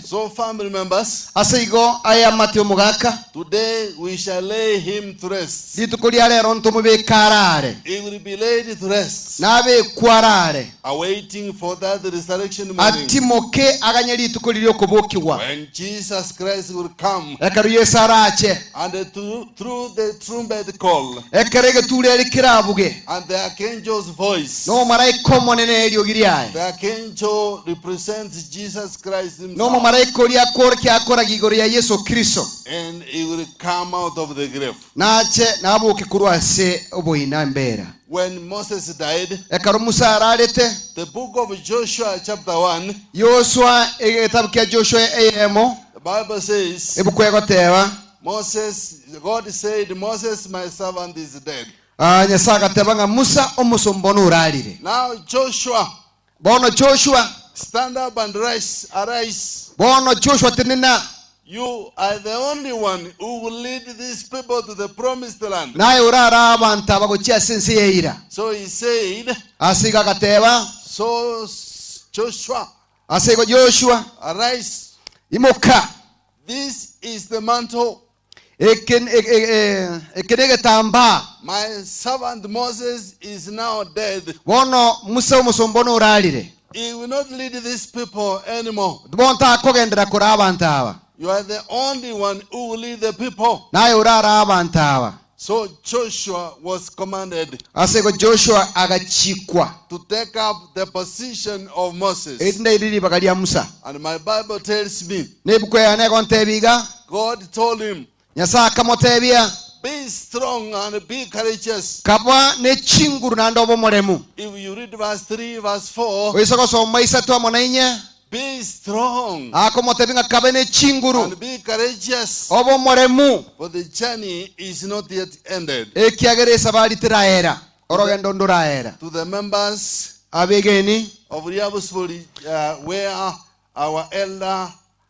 So family members. Asaigo aya Mateo mugaka. Today we shall lay him to rest. litukulia lero ntumubikaraare He will be laid to rest, nabikwarare awaiting for that resurrection morning, atimoke aganye lituko liri okubukibwa when Jesus Christ will come, ekero yesu arache and through the trumpet call ekero egeturo erikirabuge and the archangel's voice. n'omumalaika omonene eriogi ryaye The archangel represents Jesus Christ himself, n'omumalaika oria kyakora igoro ya yesu kristo and he will come out of the grave. nache nabuke kurwase oboina mbera When Moses died, ekero musa ararete the book of Joshua chapter 1, yoswa egitabu kya joshua eyemo the Bible says, ebuku egoteba God said, Moses, my servant, is dead. nyasaye agateba nga musa omusumba nurarire Now Joshua, bono joshua stand up and arise. bono joshua tinina You are the only one who will lead these people to the promised land. naye urara abantu abagokiase ensi yeira So he said, asiga agateba so Joshua, asiga joshua arise. imuka This is the mantle. ekenegetamba My servant Moses is now dead. bono musa omusumba nurarire He will not lead these people anymore. bonta akogendera kuri abantu aba You are the only one who will lead the people. naye urara abantu aba So Joshua was commanded asiga joshua agachikwa to take up the position of Moses. etinda iriribaga lya musa And my Bible tells me, nebukweya negontebiga God told him, nyasaye akamotebia be strong and be courageous. kabwa nechinguru nande obomoremu If you read verse 3, verse 4, oisogosoma isatu amo na inya be strong akomotebinga kabe nechinguru and be courageous, obomoremu for the journey is not yet ended. ekiagera esabari tiraera orogendo nduraera To the members abegeni of Riabusburi, where our elder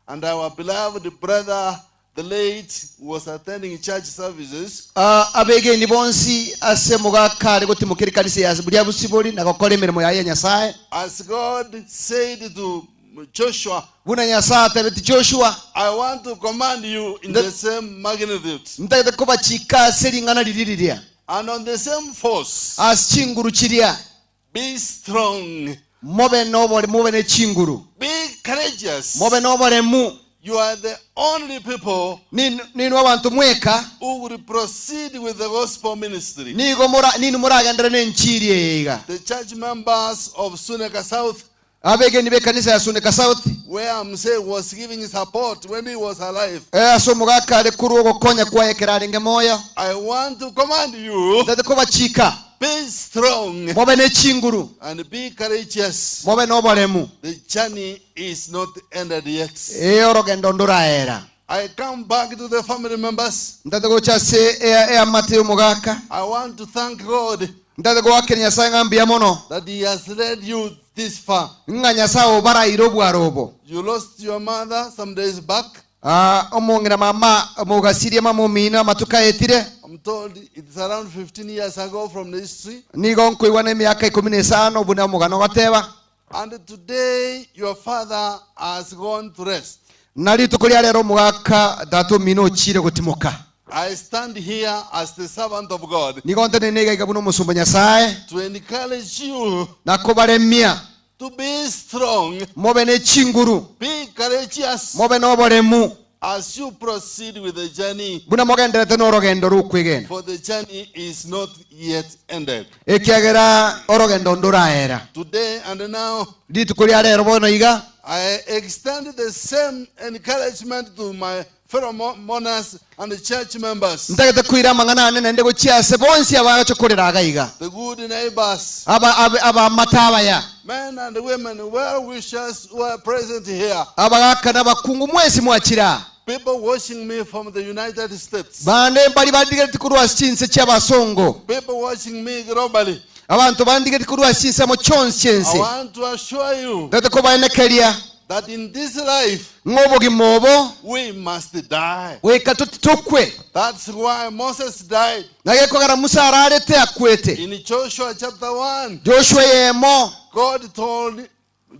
and our beloved brother, the late, was attending church services, abegeni bonsi ase mugakare gutimukira kanisa ya buriya busibori nagakora emirimo ya nyasaye as God said to Joshua, buna nyasaye atebeti joshua I want to command you in the same magnitude ntagete kuba chika seringana liriria and on the same force. as chinguru chiria Be strong, mobe nobore mobe ne chinguru be courageous. mobe nobore mu You are the only people ninu abantu mweka who will proceed with the gospel ministry. ninu muragendera nenchiri ega The church members of Suneka South, abegeni bekanisa ya Suneka South where Mse was giving support when he was alive, aso mugakare kuri ogokonya kwa ekeraringe moyo I want to command you, ndete kuba chika be strong mobe ne chinguru and be courageous. mobe noboremu The journey is not ended yet. orogendo nduraera I come back to the family members. ndete gochase amate mugaka I want to thank God ndete gwakira nyasaye ngambia mono that he has led you this far. nga nyasaye obarairo bwarobo You lost your mother some days back. omongera mama mugasirie mamumina matuka etire I'm told it's around 15 years ago from the history. nigo nkuigwa na miaka 15 buna mugano gateba And today your father has gone to rest. nari tukuria rero mugaka datu mino chire gutimuka I stand here as the servant of God nigo ntene nega igabuno musumba nyasaye to encourage you nakubaremia to be strong, mobe ne chinguru be courageous mobe noboremu as you proceed with the journey, buna mogenderete n'orogendo rukwigena for the journey is not yet ended. ekiagera orogendo nduraera Today and now, litukuria rero bono iga I extend the same encouragement to my fellow mourners and the church members, ntagete kwira mangana nene ndego chiase bonsi abachokoreraga iga the good neighbors, aba matabaya men and women, well wishers who are present here, abagaka n'abakungu mwesi mwakira people watching me from the United States, bande mbali bandigete kurwa chinse cy'abasongo people watching me globally. abantu bandigete kurwa chinse mo chonse I chense want to assure you ndete ko baenekeria that in this life ngobogi mobo we must die. weka tukwe That's why Moses died. nagekogara musa ararete akwete In Joshua chapter 1, joshua yemo God told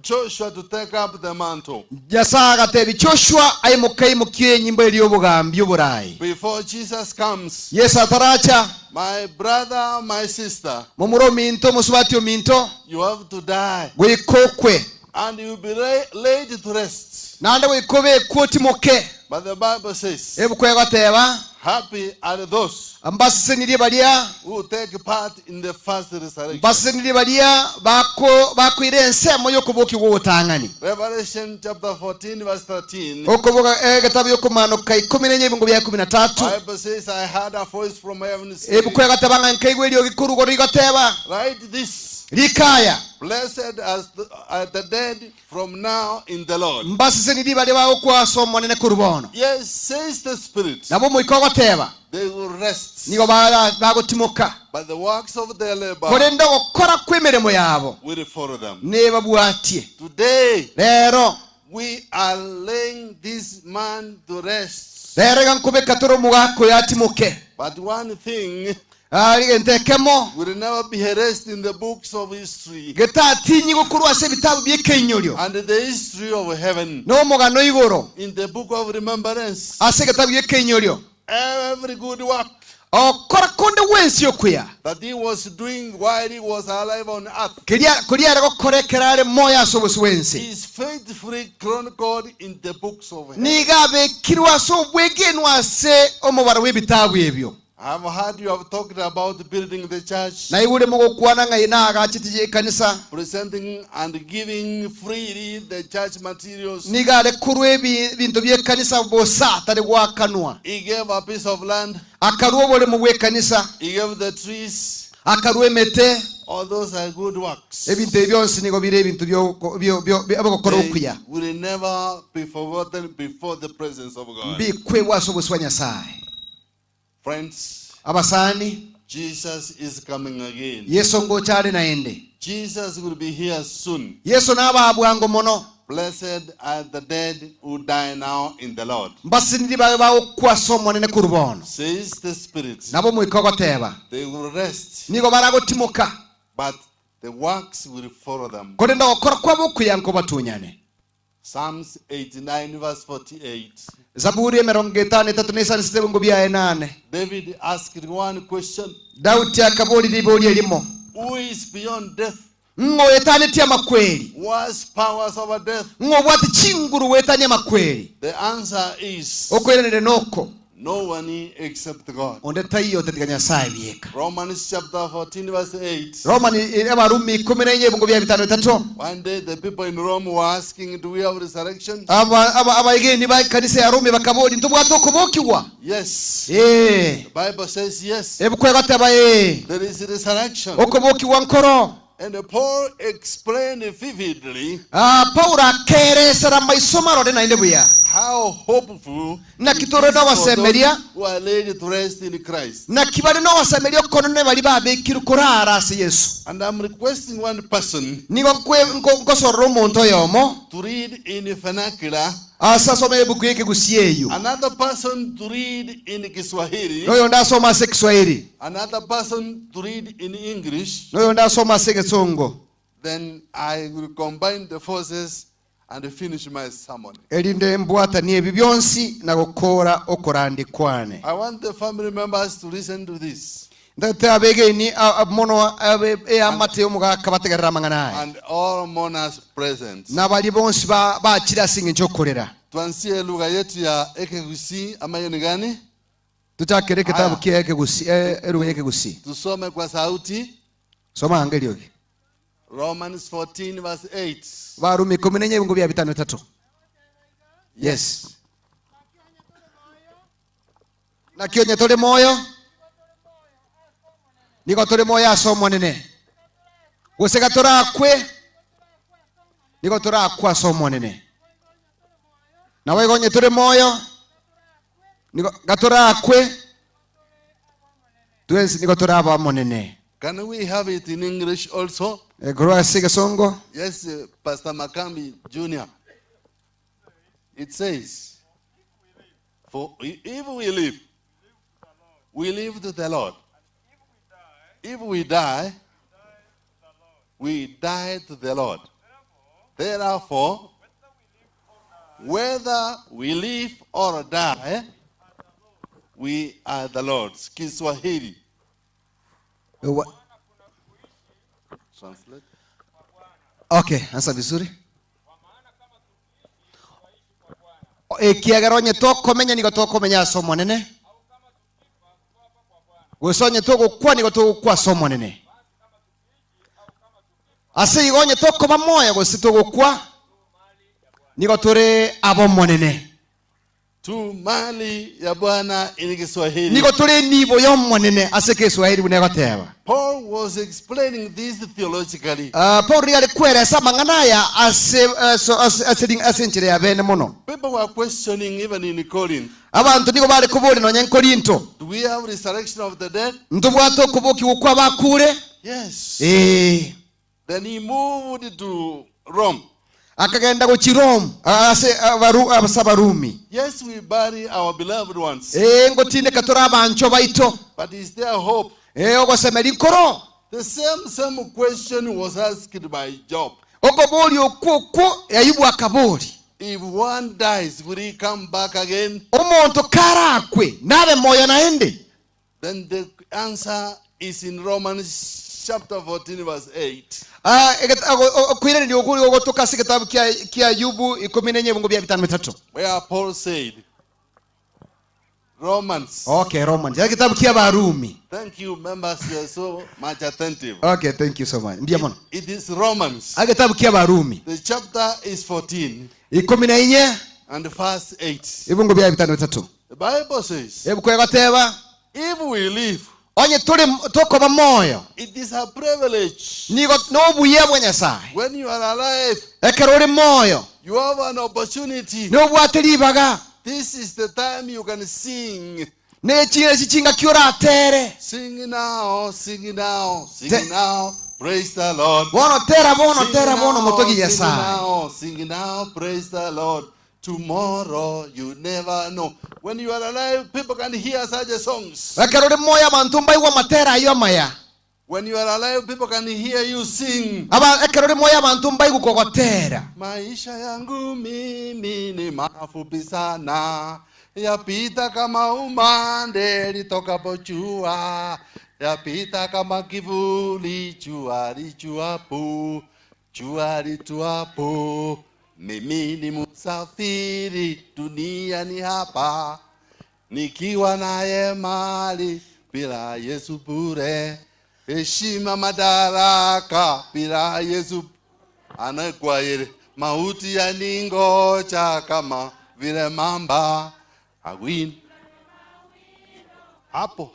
Joshua to take up the mantle. Nyasaye agateba Joshua aimukie enyimba eri obugambi oburayi. Before Jesus comes, Yesu ataracha, my brother, my sister, mumuro minto musubati ominto, you have to die. Gwikokwe. And you will be laid to rest. Nande gwikobe kwoti moke. But the Bible says, happy are those who take part in the first resurrection. Revelation chapter 14 verse 13. Bible says, I heard a voice from heaven saying, write this. Blessed are the dead from now in the Lord. Yes, says the Spirit. They will rest. But the works of their labor will follow them. Today, we are laying this man to rest. But one thing will never be erased in the books of history and the history of heaven. In the book of remembrance, every good work that he was doing while he was alive on earth is faithfully chronicled in the books of heaven. I've heard you have talked about building the church, presenting and giving freely the church materials. He gave a piece of land. He gave the trees. All those are good works. They will never be forgotten before the presence of God. Friends, Jesus is coming again. Jesus will be here soon. Blessed are the dead who die now in the Lord. Says the Spirit. They will rest, but the works will follow them. Psalms 89 verse 48. David asked one question. Who is beyond death? Who has powers over death? The answer is no one except God. Romans chapter 14 verse 8. One day the people in Rome were asking, do we have resurrection? Yes. The Bible says yes. There is resurrection. And Paul explained vividly how hopeful it is for those who are laid to rest in Christ. And I'm requesting one person to read in vernacular, another person to read in Kiswahili, another person to read in English. Then I will combine the forces and finish my sermon. I want the family members to listen to this. And all mourners present. Tuanzie lugha yetu ya Ekegusi ama hiyo ni gani? Tutakere kitabu kia Ekegusi. Tusome kwa sauti. Soma angelio. Romans 14 verse 8. Warumi 14:5. Yes. Na kionye tole moyo. Niko tole moyo asomo nene. Gusega tora kwe. Niko tora kwa asomo nene. Na wewe gonye tole moyo. Niko gatora kwe. Tuenzi niko tora aba monene. Can we have it in English also? Yes, Pastor Makambi Jr. It says, for if we live to the Lord. If we die to the Lord. Therefore, whether we live or die, we are the Lord's. Kiswahili. Translate. Okay, ansa vizuri. Kiagero nye tokomenya nigo tokomenya somo nene. Gusonye togo kwa nigo togo kwa somo nene. Ase igonye tokoma moya gusitogo kwa nigo tore abo monene. Tu mali ya Bwana in Kiswahili. Nigo tore nibo yo monene ase Kiswahili bunego teba. Paul was explaining this theologically. Paul riale kweresa manganaya ase nchire ya bene mono. People were questioning even in Corinth. Abantu nigo bali kubuli no nyenkorinto. Do we have resurrection of the dead? Ndubwato kubuki ukwa bakure? Yes. Then he moved to Rome. Akagenda ku Rome abasabarumi. Yes, we bury our beloved ones. Ngotine katora abancho baito. But is there hope? Ogosemeli koro. The same question was asked by Job. Ogoboli okuko Ayubu akaboli. If one dies, will he come back again? Omonto karakwe nabe moyo naende. Then the answer is in Romans chapter 14 verse 8. Kwire ndi okuli ogotoka sikitabu kia Ayubu 14:5. Where Paul said, Romans. Okay, Romans. Ya kitabu kia Barumi. Thank you, members. You are so much attentive. Okay, thank you so much. Ndiamona. It is Romans. Ya kitabu kia Barumi. The chapter is 14. 14 and verse 8. 5:3. The Bible says, if we live, it is a privilege. When you are alive, you have an opportunity. This is the time you can sing. Sing now, sing now, sing now. Praise the Lord. Sing now, praise the Lord. Tomorrow you never know. When you are alive, people can hear such songs. When you are alive, people can hear you sing. Maisha yangu mimi ni mafupi sana, yapita kama umande litokapo jua, yapita kama kivuli jua lijuapo, jua lituapo. Mimi ni musafiri duniani hapa, nikiwa naye mali bila Yesu bure, heshima madaraka bila Yesu anakwayere, mauti yaningoja kama vile mamba awin. Hapo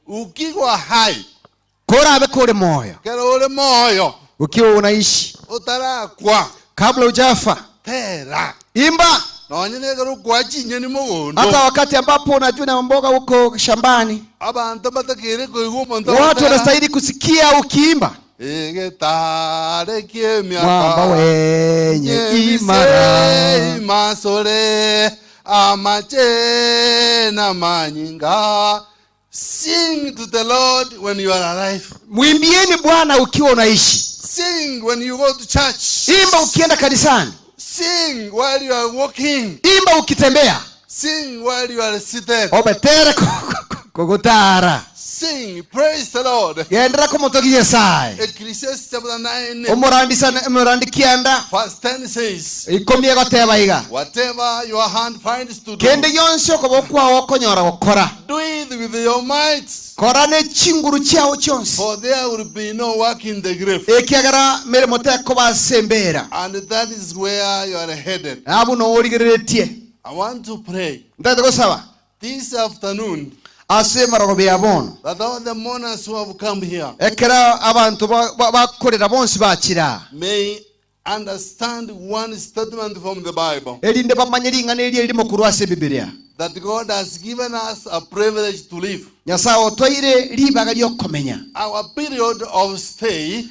ukiwa hai kora abe kore moyo, kero ule moyo ukiwa unaishi utarakwa kabla hujafa tera imba hata wakati ambapo unajuna mboga huko shambani, watu wanastahili kusikia ukiimba mwamba wenye imara masore amachena manyinga. Sing to the Lord when you are alive. Mwimbieni Bwana ukiwa unaishi. Sing when you go to church. Imba ukienda kanisani. Sing while you are walking. Imba ukitembea. Sing while you are seated. Obetere kugutara. Sing, praise the Lord. Gendera kumutogiye sai. Ecclesiastes chapter 9. Umurandi kianda. Verse 10 says. Ikomye goteba iga. Whatever your hand finds to do. Kende yonse okobokwa okonyora gukora. Do it with your might. Kora ne chinguru chiao chonse. For there will be no work in the grave. Ekiagara mere moteko basembera. And that is where you are headed. Abu no origeretie. I want to pray. Ndate gosaba. This afternoon. That all the mourners who have come here may understand one statement from the Bible. That God has given us a privilege to live. nyasaye otwaire ribaga ryokomenya. Our period of stay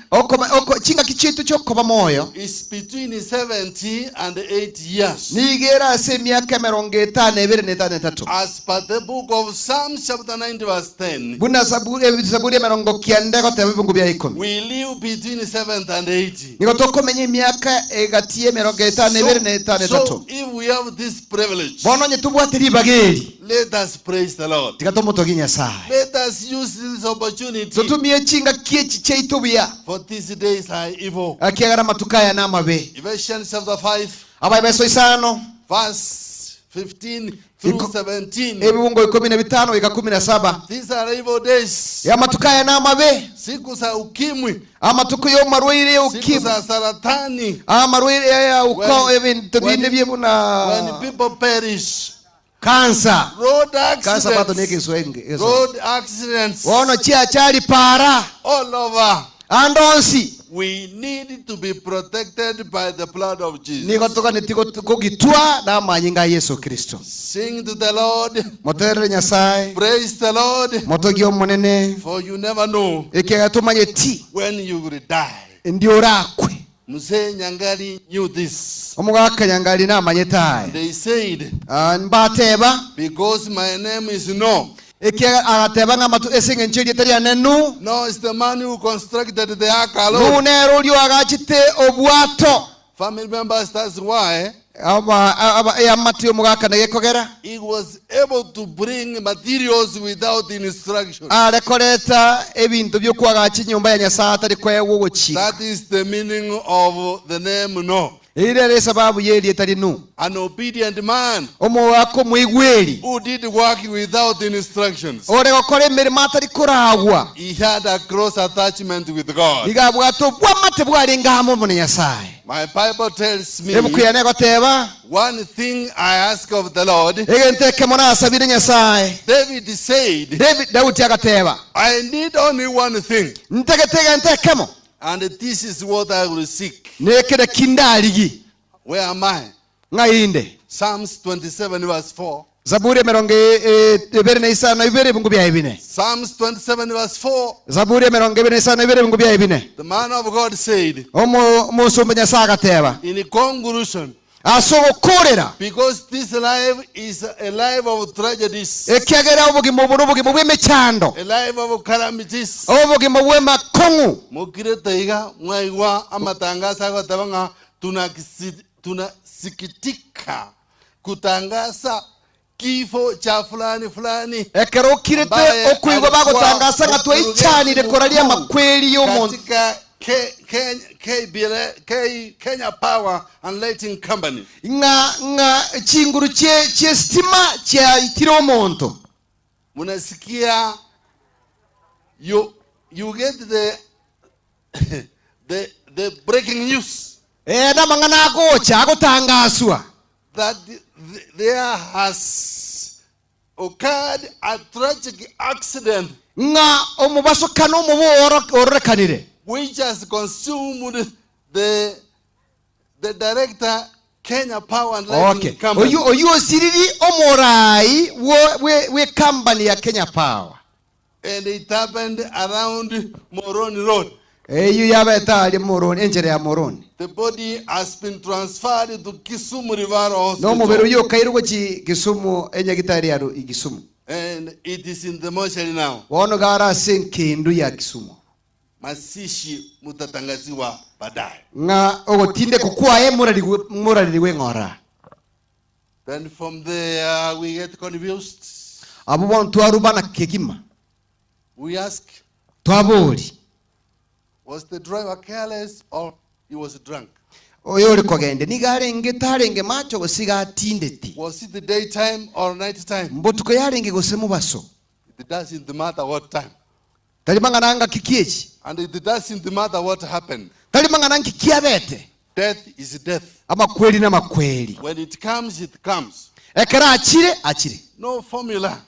chinga kichitu chokoba moyo is between 70 and 8 years. nigera ase myaka 52 As per the book of Psalms chapter 90 verse 10. Buna zaburi 90 goteba ibungu bya 10. We live between 70 and 80. Nigo tokomenya myaka egatie 52 So if we have this privilege, bono nyetubwate ribageri, let us praise the Lord. tikatomotogi nyasaye. Let us use this opportunity. Tutumie chinga kiechi cheitubuya. For these days are evil. Akiagara matukaya namabe. Ephesians chapter 5. Abayeso isano. Verse 15 through 17. Ebungo 15 ika 17. These are evil days. Ya matukaya namabe. Siku za ukimwi. Amatuko yo marwire ukimwi. Siku za saratani. Marwire ya uko ebintu binde byebuna. When people perish. Cancer. Road accidents. Cancer bato neke swenge. Road accidents. Wono chia chali para. All over. Andonsi. We need to be protected by the blood of Jesus. Niko toka nitiko kugitwa na manyinga Yesu Kristo. Sing to the Lord. Motere nyasaye. Praise the Lord. Motogi omonene. For you never know ekegatumanye ti when you will die. Ndio rakwe. Mzee Nyangali knew this. Omugaka Nyangali namanye tae. They said, mbateba because my name is No. No is the man who constructed the ark alone. Family members, that's why he was able to bring materials without instruction. That is the meaning of the name No. An obedient man who did work without instructions. He had a close attachment with God. My Bible tells me one thing I ask of the Lord. David said, I need only one thing. And this is what I will seek. Where am I? Psalms 27 verse 4. Psalms 27 verse 4. The man of God said, in conclusion, because this life is a life of tragedies, a life of calamities, tunasikitika kutangaza kifo cha fulani fulani katika Kenya Power and Lighting Company. Chinguru che stima cha itiro monto. Munasikia you get the breaking news. That there has occurred a tragic accident which has consumed the director Kenya Power and Lighting Company. And it happened around Moroni Road. The body has been transferred to Kisumu River Hospital. And it is in the mortuary now. Masishi mutatangaziwa baadaye. Then from there we get confused. We ask, was the driver careless or he was drunk? Was it the daytime or night time? It doesn't matter what time. And it doesn't matter what happened. Death is death. When it comes, it comes. No formula.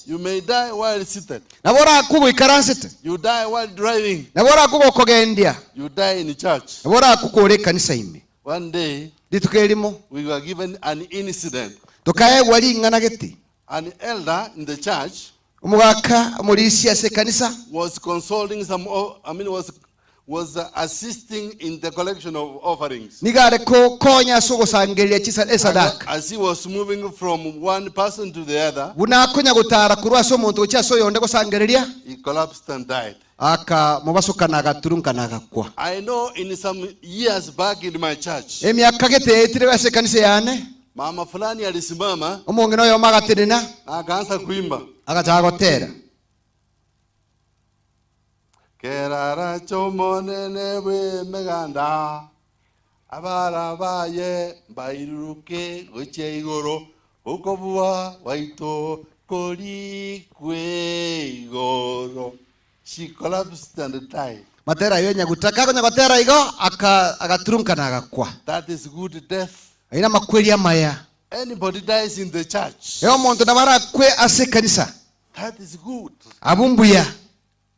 You may die while seated. You die while driving. You die in church. One day, we were given an incident. an elder in the church umugaka mulisi ase kanisa was consoling some, was assisting in the collection of offerings. nigare ko konya so gosangeria chisa esadaka As he was moving from one person to the other, bunakonya gutara kurwa so muntu chaso yonde gosangeria he collapsed and died. aka mubasukana agaturunka kwa. I know in some years back in my church, emyaka gete etire ase kanisa yane mama fulani alisimama omonge no yomagatirina akaanza kuimba akachagotera kerara chomonene bwe meganda abara baye bairuke goche igoro ukobua waito kori kwe igoro. She collapsed and died. matera yonya gutaka konya gotera igo agaturunka agakwa. That is good death. Ina makweli amaya. Anybody dies in the church, yo muntu nabara kwe ase kanisa that is good. abumbuya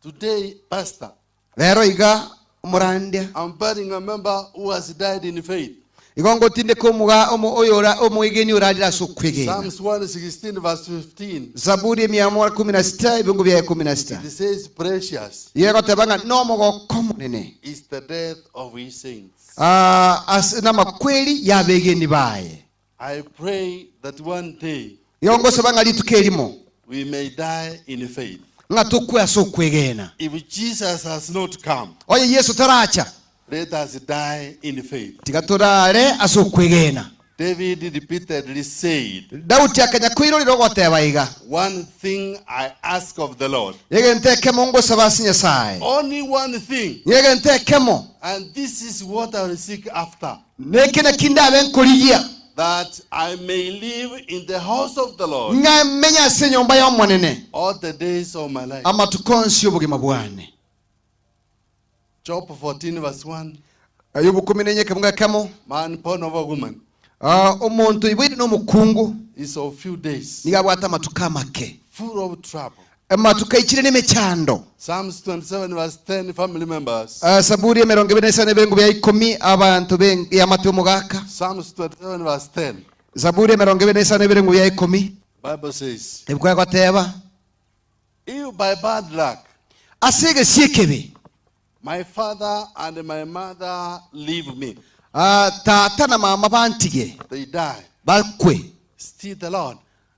Today, Pastor, lero iga umurandia I'm burying a member who has died in faith. igongo tinde ko muga oyora omwigeni uradira sukwege. Psalms 116 verse 15. Zaburi 116 ibungu bya 16. It says, precious yego tebanga no mogo komunene is the death of his saints. na makweli yabegeni baye. I pray that one day yongo sebanga litukelimo we may die in faith. ngatukwe asokwegena. If Jesus has not come, oye Yesu taracha let us die in faith. tigaturare asokwegena. David repeatedly said, Dauti akanya kwiroriro goteba iga one thing I ask of the Lord, yege nteke mungu sabasi nyasaye only one thing, yege ntekemo and this is what I will seek after, nekina kinda benkoliya that I may live in the house of the Lord ngamenya se nyomba ya mwanene all the days of my life. amatukonsi obugima bwane. Job 14 verse 1. Ayubu 14 kemunga kamo Man born of a woman omuntu ibwiri no mukungu is of few days, nigabwata matuka make full of trouble. matuka ikire n'emechando. Psalms 27 verse 10, family members. Saburi ya 27 bengu bya 10 abantu ya matu mugaka. Psalms 27 verse 10. Zaburi ya 27 bengu bya 10 Bible says, ebukwa goteba if by bad luck asege siekebe my father and my mother leave me, tata na mama bantige they die, bakwe, still the Lord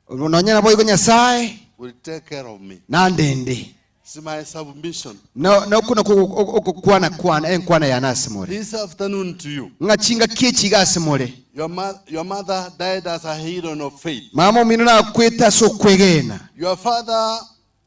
unonyana boy Nyasaye will take care of me. nandende. It's my submission No kuna kwana enkwana ya nasimore this afternoon to you. ngachinga kichi gasimore Your mother died as a hero of faith. mama minu na kweta so kwegena. Your father,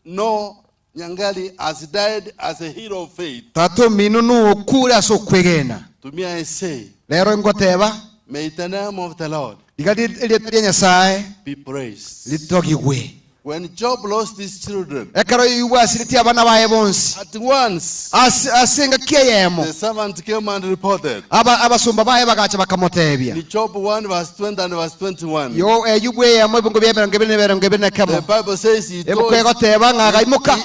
no Nyangali, has died as a hero of faith. Tato minu nu okura so kwegena. To me I say, Lero ngoteba may the name of the Lord digadi lya Nyasaye be praised. litogigwe. When Job lost his children, Ekaro yuwa asiriti abana baye bonsi at once asenga kiyemo the servant came and reported. abasumba baye bagacha bakamotebya. In Job 1 verse 20 and verse 21, yo yubwe yamo ibungo bya 20 kamo the Bible says he ebukegoteba ngagaimuka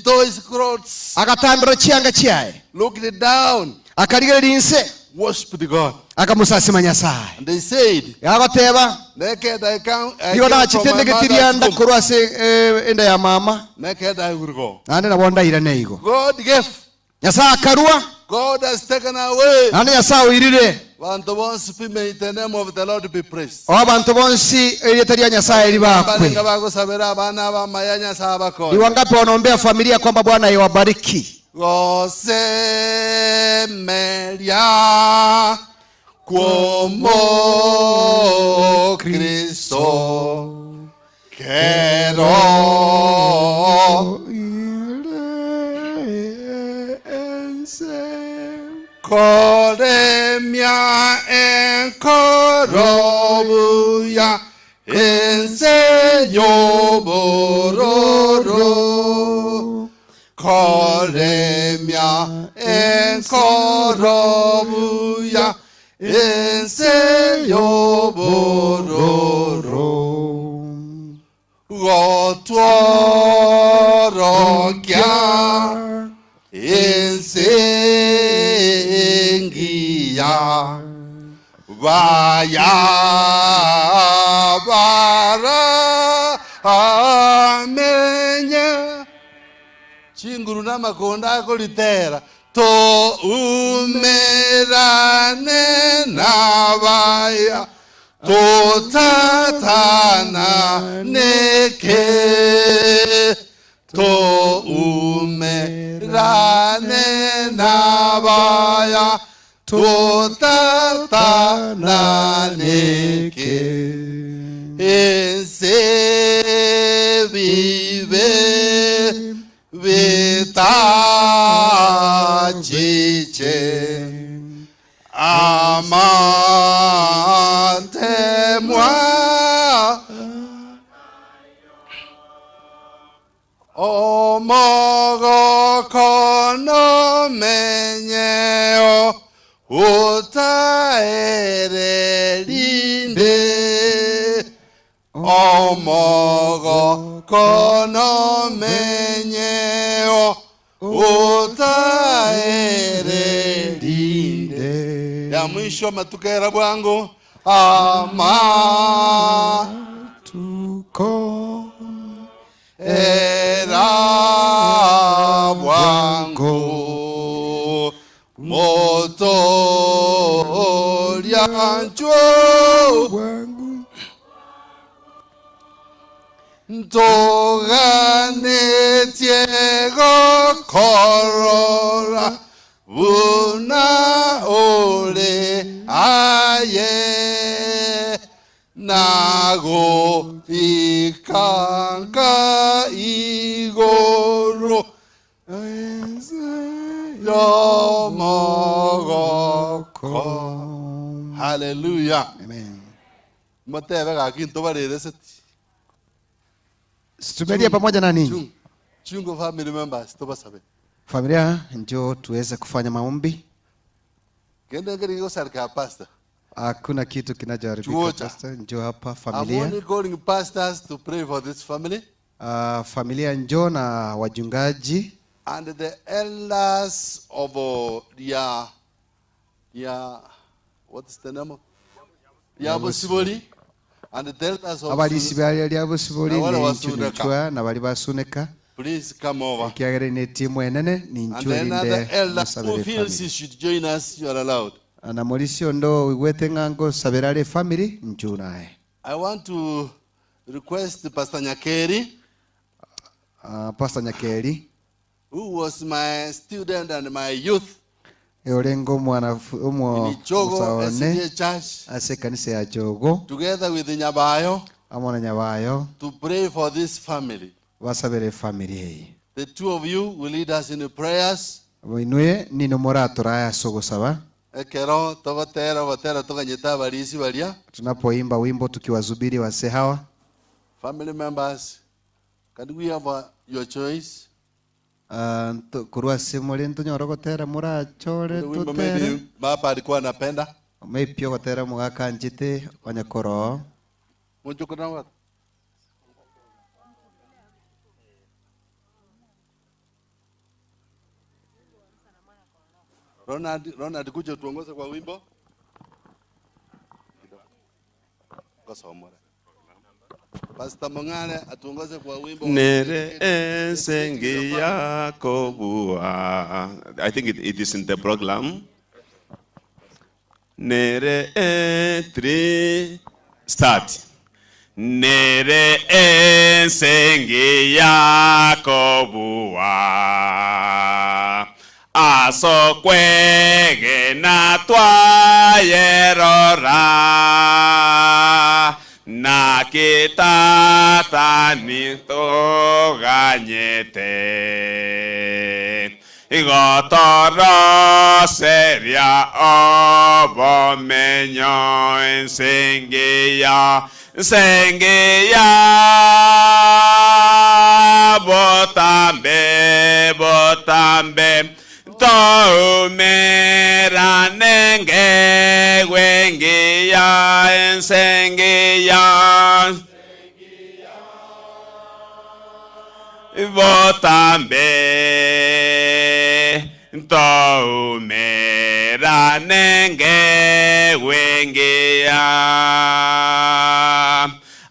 tore his clothes, agatambira chianga chiaye looked down, akaligera linse worshipped God. akamusasima Nyasaye. And they said, yagoteba naked I came yona from my chitende kitirianda mother's womb. kurwase enda ya mama Naked I will go. nande nabonda ira neigo God gave. Nyasaye akarua God has taken away. nande Nyasaye uirire Bantu bonsi may the name of the Lord be praised. abantu bonsi erita lya Nyasaye libakwe. Balinga bagusabira abana bamayanya sabako. Ni wangapi wanaombea familia kwamba Bwana iwabariki? Gosemelia como Cristo quiero Coremia en corobuya enseño bororo Coremia en corobuya enseño bororo Gotuorokia ensengia vaya para chinguru na makonda kolitera to umerane na vaya to tatana neke to umerane na vaya to tatana neke ese vive vitachiche amante moi omogo kono menyeo utaerelinde omogo kono menyeo utaerelinde. Ya mwisho matukera bwangu amatuko era bwangu moto lyancho bwangu ntogane tiego korora una ole aye nago ikanga igoro yomogoko. Hallelujah. Amen. Matebe kakinto barede seti. Tumelia pamoja na ninyi Chungo family members tobasabe. familia, njoo tuweze kufanya maombi. Kende ngiri sarka pastor. Hakuna kitu kinachoharibika Chuocha. pastor, njoo hapa I'm familia. only calling pastors to pray for this family. Familia njoo na wajungaji And the elders of what's the name of Yabosiboli, and the elders of abalisi bali lyabosiboli Na wale ne wasuneka. nchunchwa na bali basuneka please come over. kiagere ne timu enene ni And then other nchulinde elders who musabire feels family he should join us, you are allowed. ana molisio ndo wigwete ngango sabirale family nchunae. I want to request Pastor Nyakeri, Pastor Nyakeri who was my student and my youth olengo mwana umwo Chogo usaone SDA Church, ase kanisa ya Chogo together with Nyabayo, amona Nyabayo to pray for this family. basabire family hii. The two of you will lead us in the prayers. Boinwe nino moratora ya sogo saba Ekero togotera toganyeta barisi baria. tunapoimba wimbo tukiwazubiri wase hawa. Family members, can we have your choice? Kurua simuli ntunyorogotera murachore The wimbo tutere maybe baba alikuwa anapenda. maipio gotera mugakanjite onyakoro Mujukuna wa Ronald kuja tuongoze kwa wimbo. Kasomora. Pastor Mongale atuongoze kwa wimbo. Nere ensengi yako bua. I think it is in the program. Nere three start. Nere ensengi yako bua. Aso kwege na twayerora. Na kitata nito ganyete igotoro seria obo menyo ensengeya botambe Tomera nenge wengia ensengia Votambe Tomera nenge wengia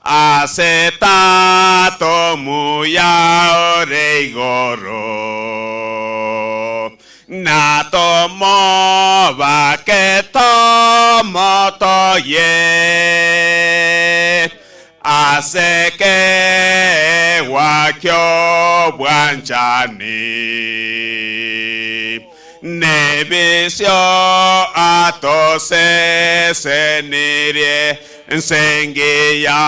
Acetato muya oreigoro tomo vake tomo toye aseke wakyo bwanchani nebisyo atose senirie ensengeya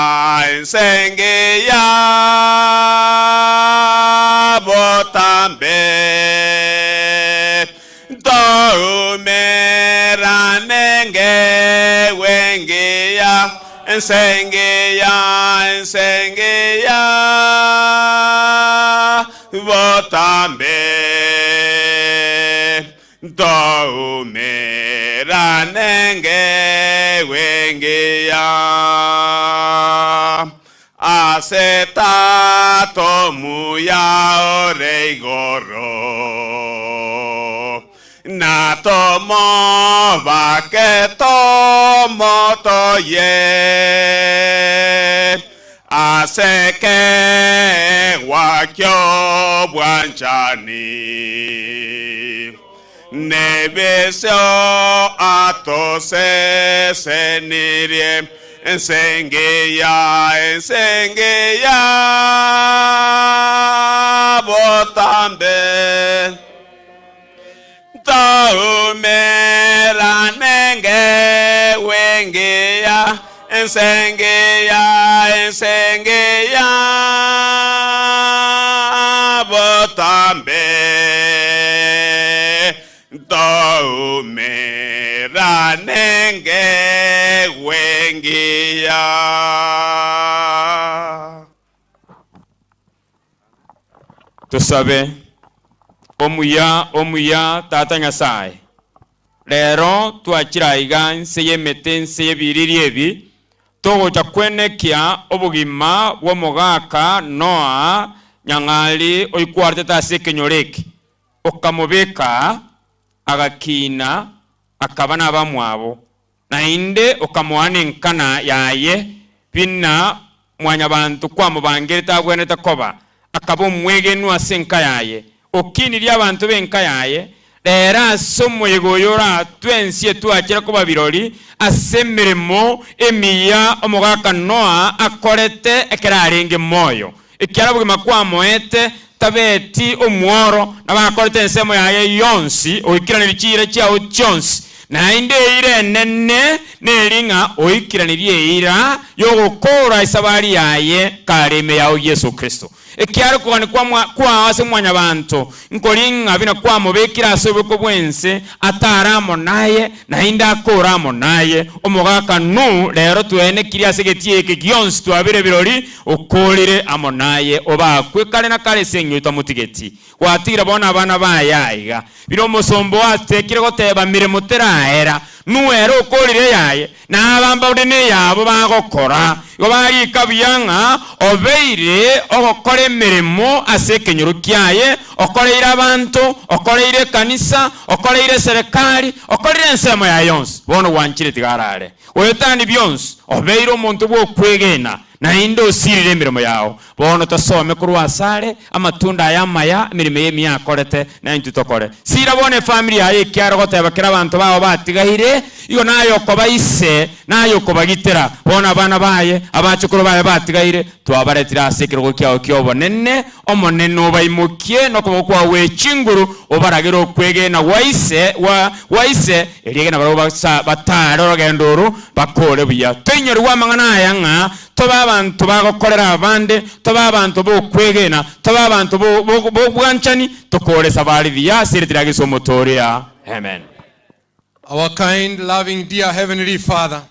botambe doumera nenge wengeya ensengeya botambe doumera nenge wengeya asetato muya oreigoro na tomo vake tomo toye aseke wakyo bwanchani nebesyo atose senirie ensengeya botambe taumera nenge wengeya ensengeya botambe taumera nenge wengeya. Tusabe omuya tata nyasaye lero twakiraiga nseye mete nseye biriri ebi togocha kwenekya obugima bw'omugaka Noa nyang'ali oikwarte tase kenyoreki okamubeka agakina akaba n'abamwabo nainde okamuhana enkana yaye pinna mwanya bantu kwamubangere tabwenete koba akaba omwegenu ase enka yaye okiniria abantu b'enka yaye lero ase omoyega oyo oratwensie twakire koba birori ase emirimo emiya omugaka Noa akorete ekero arenge moyo ekiara obogima kwamoete tabeti omworo nabakorete ensemo yaye yonsi oikiraniri chire chiao chionsi nainde eire nene nelinga oikiraniri eira yogokora isabari yaye kareme yao Yesu Kristo ekiara kwani kwa ase mwanya bantu nkolinga bina kwa mobekira asobeko bwense ataramo naye nainde akoramo naye omugaka nu lero twene kiri ase getieke gionsi twabire birori okolire amo naye obakwe kale na kale senyuta mutigeti watira bona abana bayaiga biro musombo atekire goteba mirimo teraera nuero okolire yaye nabamba udene yabo bagokora gobari kabiyanga obeire ogokora emirimo ase ekenyoro kiaye okoreire abantu okoreire kanisa okoreire serikali okoreire ensemo ya yonsi bono wanchire tigarare oyotani byonsi obeire omonto bwokwegena nainde osirire emirimo yao bono tosome kurwa asare amatunda ayamaya emirimo yemi yakorete naintu tokore sira bone family yaye kiaro goteba kira abantu bao batigahire iyo nayo kobaise nayo kobagitera bona abana baye abachukuru baye batigahire twabaretira asekiro kiao kiobonene omonene obaimokie no kubokwa wechinguru obaragiro kwegena waise erigena baro bataro rogendoro bakore buya tenyeri wa mangana yanga toba abantu bagokorera abande toba abantu bokwegena toba abantu bwanchani tokoresa bali vya siritira gisomotoria. Amen. Our kind, loving, dear Heavenly Father,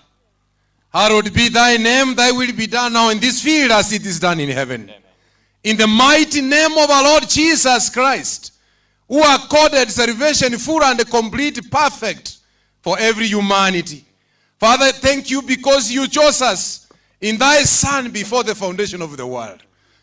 hallowed be thy name, thy will be done now in this field as it is done in heaven. Amen. In the mighty name of our Lord Jesus Christ, who accorded salvation full and complete, perfect for every humanity. Father, thank you because you chose us in thy Son before the foundation of the world.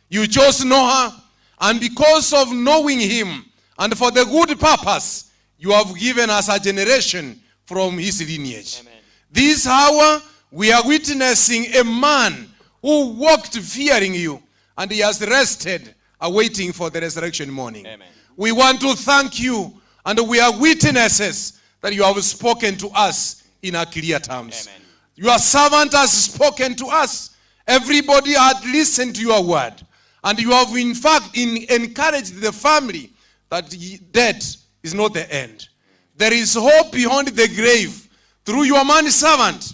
You chose Noah, and because of knowing him and for the good purpose, you have given us a generation from his lineage. Amen. This hour, we are witnessing a man who walked fearing you, and he has rested, awaiting for the resurrection morning. Amen. We want to thank you And we are witnesses that you have spoken to us in a clear terms. Amen. Your servant has spoken to us. Everybody had listened to your word. And you have in fact encouraged the family that death is not the end. There is hope beyond the grave. Through your man servant,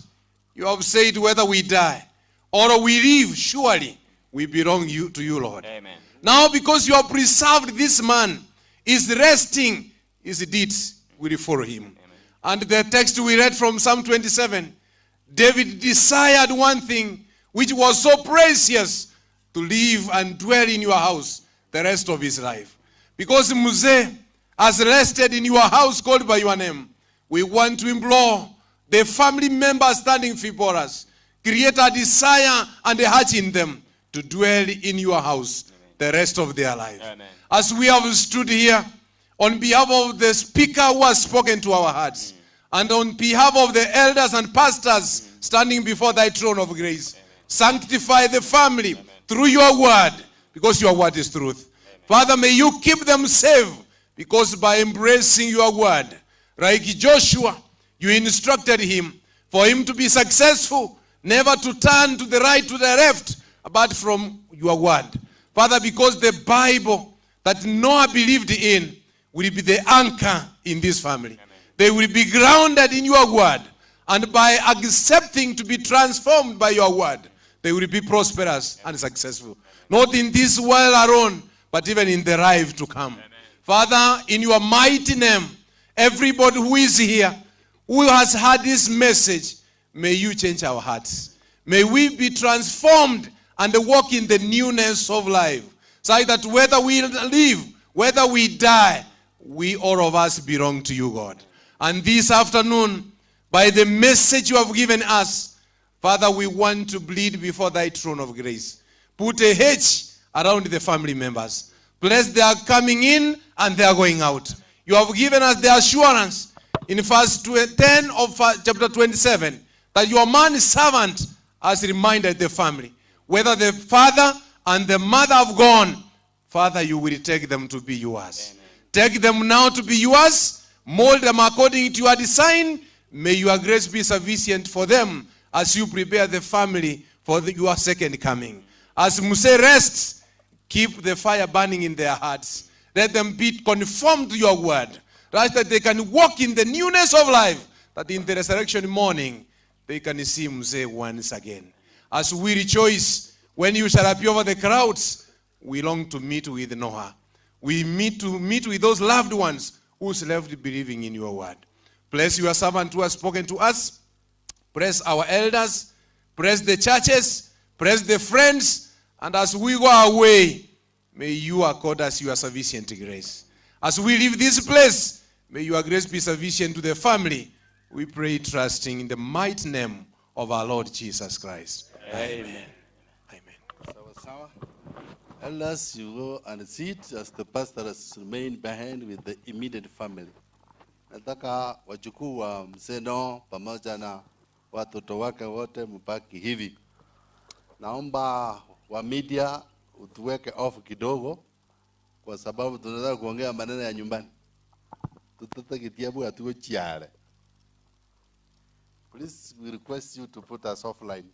you have said whether we die or we live, surely we belong to you, Lord. Amen. Now because you have preserved this man, is resting, his deeds will follow him. Amen. And the text we read from Psalm 27, David desired one thing which was so precious, to live and dwell in your house the rest of his life. Because Mzee has rested in your house called by your name, we want to implore the family members standing before us, create a desire and a heart in them to dwell in your house the rest of their life. Amen. As we have stood here, on behalf of the speaker who has spoken to our hearts, and on behalf of the elders and pastors standing before thy throne of grace, sanctify the family through your word, because your word is truth. Father, may you keep them safe, because by embracing your word, like Joshua, you instructed him for him to be successful, never to turn to the right, to the left, but from your word. Father, because the Bible that Noah believed in will be the anchor in this family. Amen. They will be grounded in your word. And by accepting to be transformed by your word, they will be prosperous and successful. Not in this world alone, but even in the life to come. Amen. Father, in your mighty name, everybody who is here, who has heard this message, may you change our hearts. May we be transformed and walk in the newness of life. So that whether we live, whether we die, we all of us belong to you, God. And this afternoon, by the message you have given us, Father, we want to bleed before thy throne of grace. Put a hedge around the family members. Bless their coming in and their going out. You have given us the assurance in verse 10 of chapter 27 that your man servant has reminded the family. Whether the father and the mother have gone, Father, you will take them to be yours. Amen. Take them now to be yours. Mold them according to your design. May your grace be sufficient for them as you prepare the family for your second coming. As Mzee rests, keep the fire burning in their hearts. Let them be conformed to your word, right, that they can walk in the newness of life, that in the resurrection morning, they can see Mzee once again. As we rejoice when you shall appear over the crowds, we long to meet with Noah. We meet with those loved ones who's left believing in your word. Bless your servant who has spoken to us. Bless our elders. Bless the churches. Bless the friends. And as we go away, may you accord us your sufficient grace. As we leave this place, may your grace be sufficient to the family. We pray trusting in the mighty name of our Lord Jesus Christ. Amen. Elders, you go and sit as the pastor has remained behind with the immediate family. Nataka wajukuu wa Mzee Noah pamoja na watoto wake wote mpaki hivi. Naomba wa media utuweke off kidogo, kwa sababu tunataka kuongea maneno ya nyumbani. Tutatakitia atuwe chiare. Please, we request you to put us offline.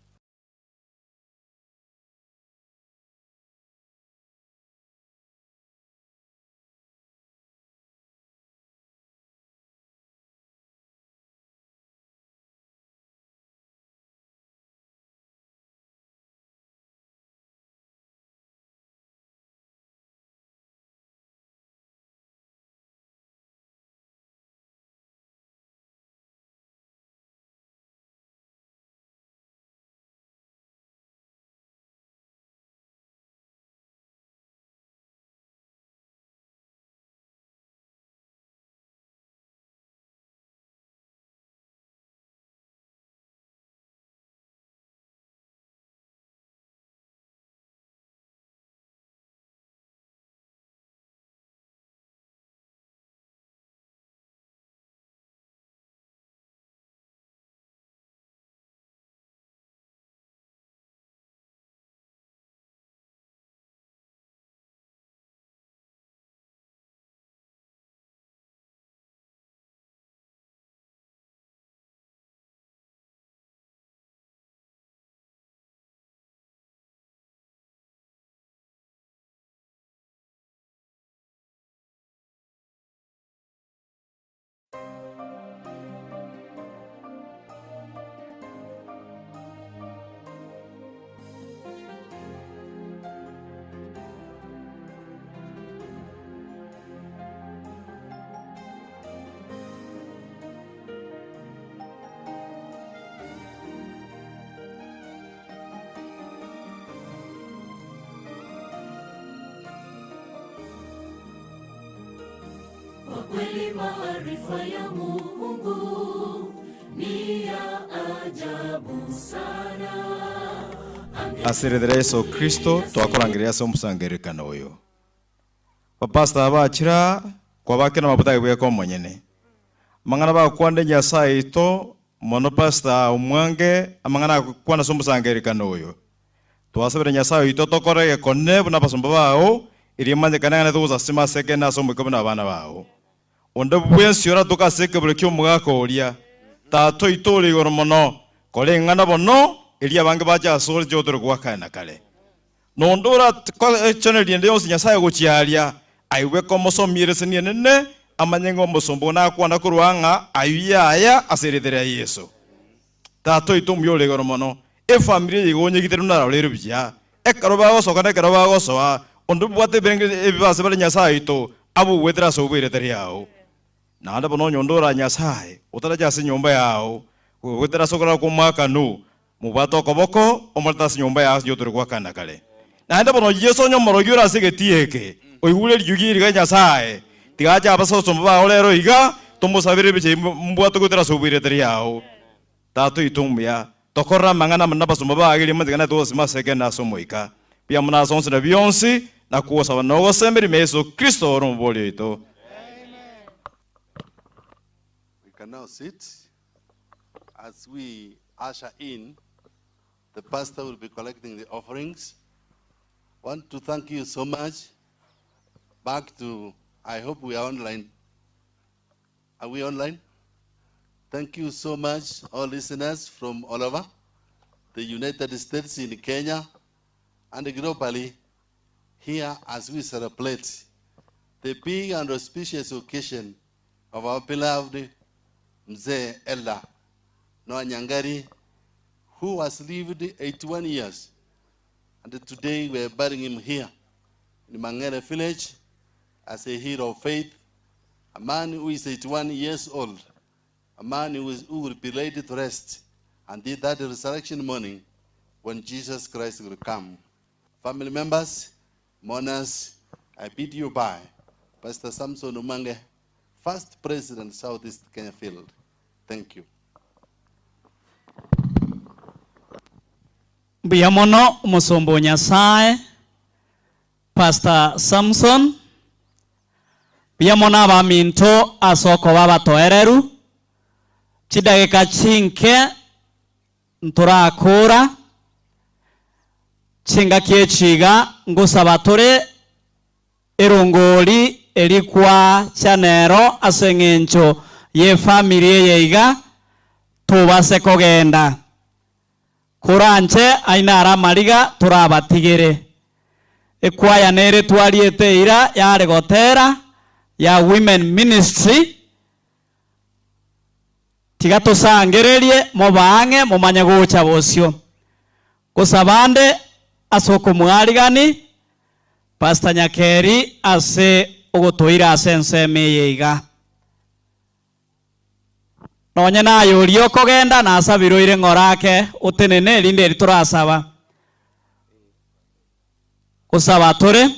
Kwa kweli maarifa ya Mungu ni ya ajabu sana. Asirithira Yesu Kristo twakurangiria ase omusangerikano uyu. Bapasta bachira kwa bakina mabuta bweko omonyene. Mangana bakwande Nyasaye ito mono pasta omwange amangana kwana ase omusangerikano uyu. Twasabire Nyasaye ito tokorege kone buna basumba bao irimanyikana ngane tuza sima seke naso mwikobo na bana bao. Onde bwensi ora tukaseke bule kyo mugako oria. Tato ito ri igoro mono kole ngana bono elia bange bacha sori jotoro gwakana kale. Nondora kwa channel yende yose Nyasaye gochiaria aiwe komo somire senie nene amanyengo musombo na kwana kuruanga ayuya aya aserethera Yesu. Tato ito myole igoro mono e family igonye giteru na rero bya ekaroba gosoka na ekaroba gosoa ondu bwate benge ebase bale Nyasaye ito abu wethera so bwire teri yao. Na anda bono nyondora Nyasaye utaraja se nyomba yao wethera sokora ku mwaka nu mubato koboko omarta se nyomba yao yotoro gwakana kale. Na anda bono Yesu nyomoro gyura segetieke oigule ryugiri ga Nyasaye tigaja abaso somba olero iga tumusabire biche mbwato gutera so bwire teri yao. Tato itumya tokora mangana manaba somba bagiri manzigana to sima seke na somoika pia muna sonse na bionsi na kuosa wanogo semberi Yesu Kristo orombole ito. We can now sit. As we usher in, the pastor will be collecting the offerings. Want to thank you so much. Back to, I hope we are online. Are we online? Thank you so much, all listeners from all over the United States, in Kenya, and globally, here as we celebrate the big and auspicious occasion of our beloved Mzee Elder Noah Nyangari, who has lived 81 years. And today we are burying him here in Mangere village as a hero of faith, a man who is 81 years old, a man who will be laid to rest and did that resurrection morning when Jesus Christ will come. Family members, mourners, I bid you bye. Pastor Samson Umange, first President, Southeast Kenya Field. Thank you. Biamono musombo Nyasaye Pastor Samson biamona baminto asoko babatoereru chidagika chinke nturakura chinga kiechiga ngusabatore erongori erikwa chanero asengencho ye family yeiga tubase kogenda kuranche ainara mariga turabatigire ekwaya nere twariete ira yare gotera ya women ministry tiga tusangererie mubange mumanye gucha bosio kusabande asoko mwarigani Pastor Nyakeri ase ugutuira asense meyeiga nonye nayo rio kogenda na asabiro ire ngorake utenene rinde riturasaba kusaba tore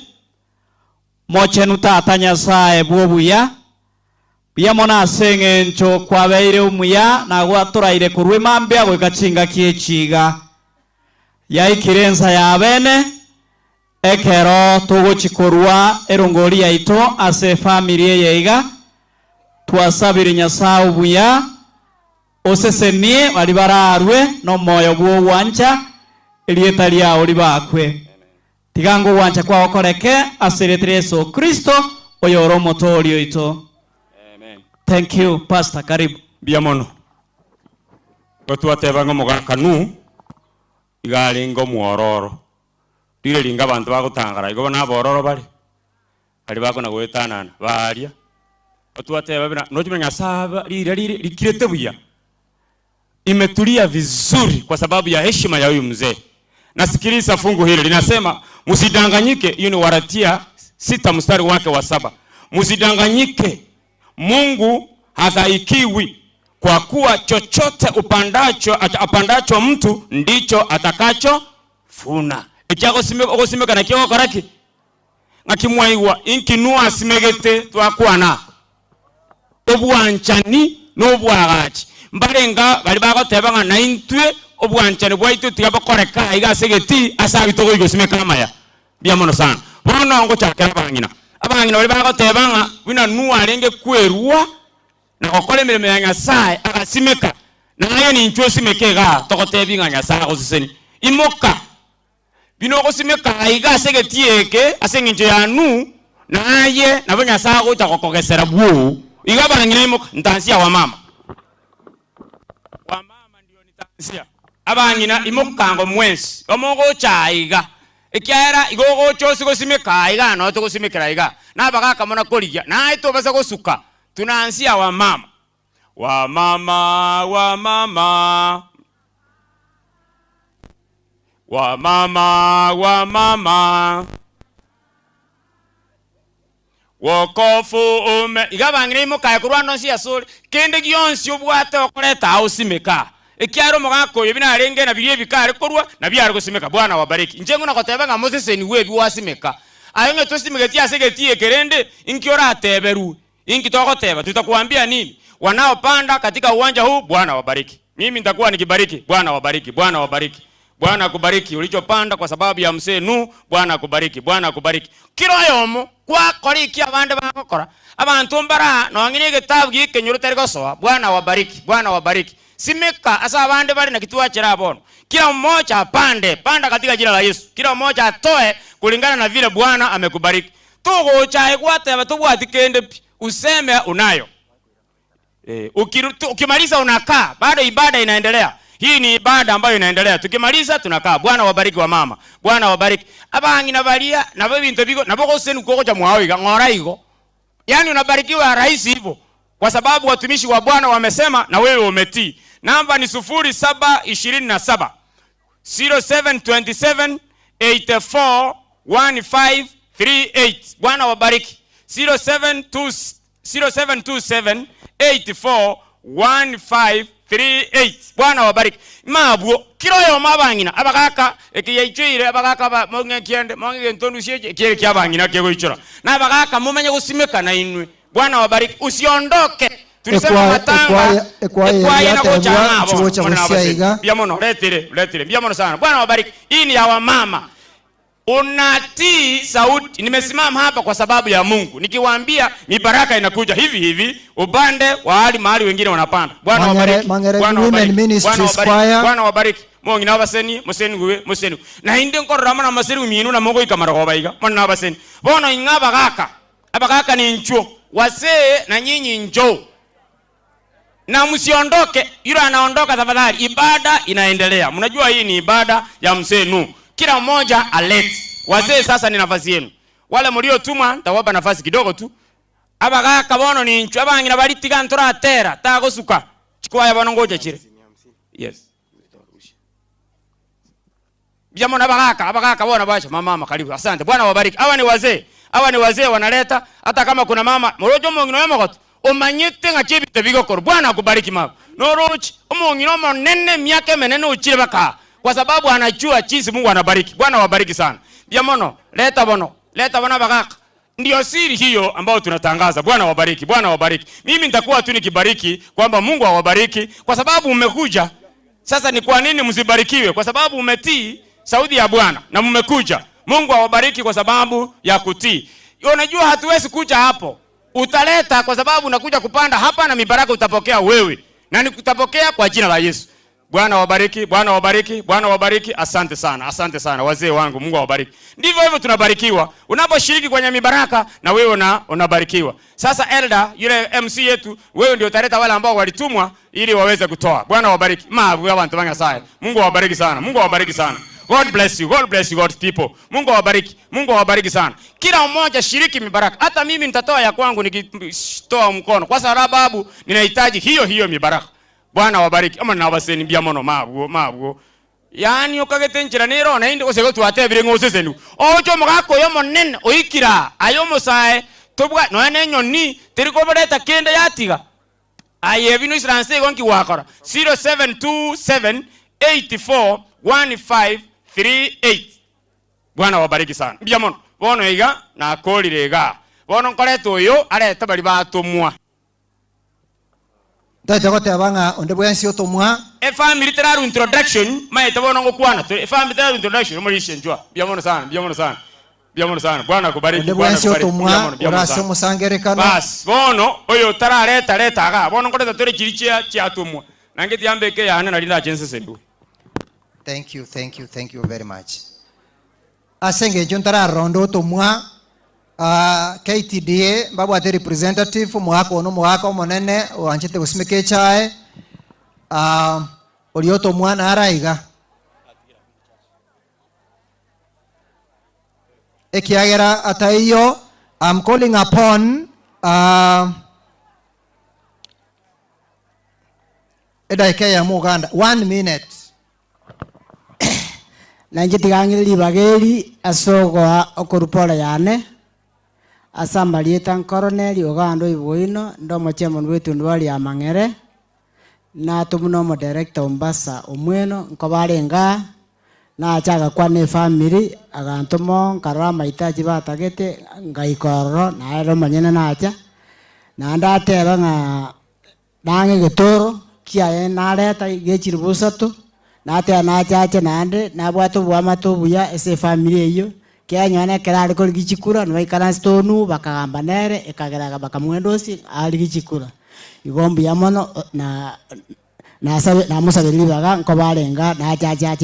mochenu tata Nyasaye bwobuya bia mona asengencho kwabeire umuya na gwaturaire kurwe mambia gwikachinga kiechiga yaikirenza ya bene ekero tuguchikorwa erongori yaito ase family yeiga twasabire Nyasaye ubuya osesenie bali bararwe no moyo bwo wancha elieta lyao libakwe tigango wancha kwa okoreke aseretre Yesu Kristo oyoro motorio ito. Amen. Thank you Pastor, karibu biamono gotwateba ngo mugakanu igari ngo muororo dire linga bantu bagutangara igo na bororo bali ali bako na gwetanana baria gotwateba bina no kimenya saba lile likirete buya imetulia vizuri kwa sababu ya heshima ya huyu mzee. Nasikiliza fungu hili linasema msidanganyike, hiyo ni Walatia 6 mstari wake wa 7. Msidanganyike, Mungu hadhaikiwi, kwa kuwa chochote apandacho mtu ndicho atakacho funa. Ikiago sime kana kiyo koraki ngakimwaiwa inkinua simegete twakwana obwanchani n'obwagachi mbarenga bali bagotebanga na intwe obwanchani bwaitu tigabakoreka igasegeti asabito igosime kamaya biamono sana bono ngo chakera bangina bali bagotebanga bina nuarenge kwerua na gokole mirimo ya Nyasaye agasimeka naye ni ncho simekega togotebinga Nyasaye gosiseni imoka bino gosimeka igasegetieke asenginje yanu naye nabo Nyasaye gotagokogesera bwo igabangina imoka ntansia wa mama ndio nitansia abangina imokango mwensi omogo chaiga ekiara igogo chose gosimeka iga no to gosimekera iga nabagaka mona koligia naye to basa gosuka tunansia wa mama wokofu ume igabangire imoka kurwano sia sole kende gionsi obwate okoreta ausimeka ekiaro mogako yebina renge na biye bikare korwa na byaro gosimeka bwana wabariki njengo na kotebanga moseseni webi wasimeka ayonge tosimeka asegeti ekerende inkiora ateberu inki tokoteba tutakuambia nini wanaopanda katika uwanja huu bwana wabariki mimi nitakuwa nikibariki bwana wabariki bwana wabariki bwana akubariki ulichopanda kwa sababu ya msenu bwana akubariki bwana akubariki kiroyomo kwa koriki abande bakokora abantu mbara no ngine gitabu gikenyuru terikosoa bwana wabariki simeka asa abande bali na kituwa chirabono kila mmoja panda katika jina la Yesu kila mmoja atoe kulingana na vile Bwana amekubariki tugo chae kwate batubwati kende useme unayo ukimaliza unakaa bado ibada inaendelea hii ni ibada ambayo inaendelea tukimaliza tunakaa bwana wabariki wa mama bwana wabariki abangi na balia na bintu bigo na boko senu koko cha mwawiga ngora higo yani unabarikiwa rahisi hivyo kwa sababu watumishi wa Bwana wamesema na wewe umetii namba ni 0727 0727 84 1538 bwana wabariki 0727 84 1538 bwana wabariki mabwo kiroyo mabangina abagaka ekiyaichire abagaka monge kiende monge ntondu sheje kile kyabangina kego ichora na abagaka mumenye gusimeka na inwe bwana wabariki usiondoke tulisema matanga ekwaya na kocha chuo cha Musiaiga biamono letire biamono sana bwana wabariki hii ni ya wamama unatii sauti nimesimama hapa kwa sababu ya Mungu nikiwaambia mibaraka inakuja hivi upande wa hali mahali wengine wanapanda bwana wabariki bwana wabariki mongi na baseni museni na inde nkorama na maseri minu na mogo ikamara hobaiga mwana baseni bona ingaba abagaka ni ncho wasee na nyinyi njoo na msiondoke yule anaondoka tafadhali ibada inaendelea mnajua hii ni ibada ya msenu kila mmoja alete wazee sasa ni nafasi yenu wale mliotumwa tawapa nafasi kidogo tu abagaka bono ni ncho abangina balitiga ntora atera tagosuka chikwaya bono ngoja chire yes bijamona abagaka bona bacha mama karibu asante bwana wabariki hawa ni wazee wanaleta hata kama kuna mama mrojo mongino yamogoto omanyete ngachibite bigokoro bwana akubariki mama norochi omongino monene miaka menene uchire baka kwa sababu anajua jinsi Mungu anabariki bwana wabariki sana biamono leta bono bagaka ndio siri hiyo ambayo tunatangaza bwana wabariki mimi nitakuwa tu nikibariki kwamba Mungu awabariki kwa sababu umekuja sasa ni kwa nini msibarikiwe kwa sababu umetii sauti ya Bwana na mmekuja Mungu awabariki kwa sababu ya kutii unajua hatuwezi kuja hapo utaleta kwa sababu unakuja kupanda hapa na mibaraka utapokea wewe na nikutapokea kwa jina la Yesu Bwana wabariki asante sana wazee wangu Mungu awabariki ndivyo hivyo tunabarikiwa unaposhiriki kwenye mibaraka na wewe unabarikiwa sasa elder yule MC yetu wewe ndio utaleta wale ambao walitumwa ili waweze kutoa Bwana wabariki abantu banga saya Mungu awabariki sana God bless you God's people Mungu awabariki sana kila mmoja shiriki mibaraka hata mimi nitatoa ya kwangu nikitoa mkono kwa sababu ninahitaji hiyo mibaraka Bwana wabariki ama na baseni biamono mabwo yani okagetenjira nero na indi kosego twatebire ngosesenu ocho mogako yo monene oikira ayo mosae tobwa no nyoni teriko bereta kende yatiga aye bino isranse gonki wakora 0727 84 1538 Bwana wabariki sana biamono bono iga na kolirega bono koleto yo areta bali batumwa Taita goteba ng'a onde bwensi otomwa e family teraru introduction maete bono ngokwana e family teraru introduction mulishe njwa biamono sana bwana kubariki onde bwensi otomwa orase omusangerekano bas bono oyo tarareta aga bono ngoreta tore kirichia chiatumwa nange tiambeke yana nalinda chense sendu. Thank you very much. Asenge jontara rondo otomwa KTDA babwate representative mwako ono mwako monene wanchete usimike chae olioto mwana araiga ekiagera ataiyo I'm calling upon edaike ya Muganda 1 minute nanjitigangiriri bageri asogoa okorupora yane asamalieta nkoroneri ogando ibuino ndomo chairman wetu ndwali ya Mang'ere na tumuno mo director Mombasa omweno nkobarenga na achaga kwa ne family agantomo nkarwa maitaji batagete ngaikororo na ero manyene na acha na ndatera nga nange getoro kia na leta gechiri busatu na ate na acha nande na bwatu bwamato buya ese family eyo keanyone kerari kori gichikura no ikana stonu bakagamba nere ekageraga bakamwendosi ali gichikura igombi yamono na sabe na musabiri baga nkobarenga na acha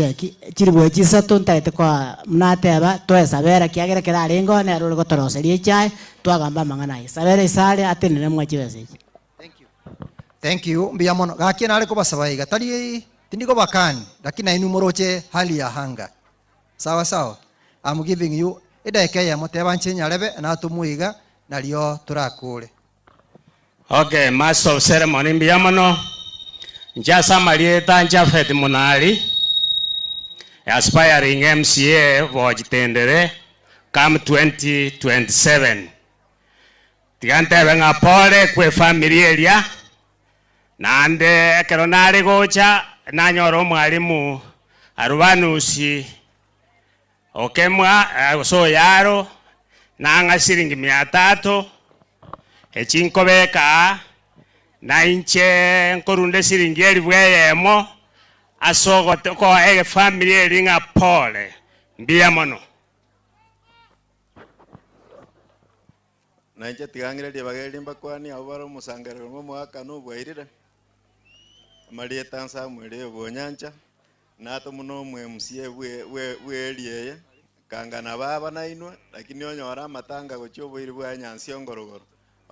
kiribwe chisato ntarete kwa mnateba twesabera kiagera kerari ngo ne ruri gotoroserie chai twagamba mangana isabera isale atenene mwachibese. Thank you mbiyamono gakina ari kubasabaiga tari tindiko bakani lakini inu moroche hali ya hanga sawa I'm giving you edaike ya moteba nchenya lebe na tumuiga na lio turakure. Okay, master of ceremony mbiyamono njasa marieta njafet munali aspiring MCA vojitendere come 2027 tigantebe nga pole kwe familia elia nande keronari gocha nanyoro mwalimu arubanusi okemwa so yaro nanga shilingi 300 echinkobeka na inche nkorunde shilingi elibweyemo asogote ko ege family elinga pole mbiyamono na inche tigangire bageli mbakwani abaro musangariro mo mwaka no bwairire marieta Samuel Bonyancha nato muno mwe MCA we eliye kangana baba na inwe lakini onyora matanga gochobwiri bwa nyansi ongorogoro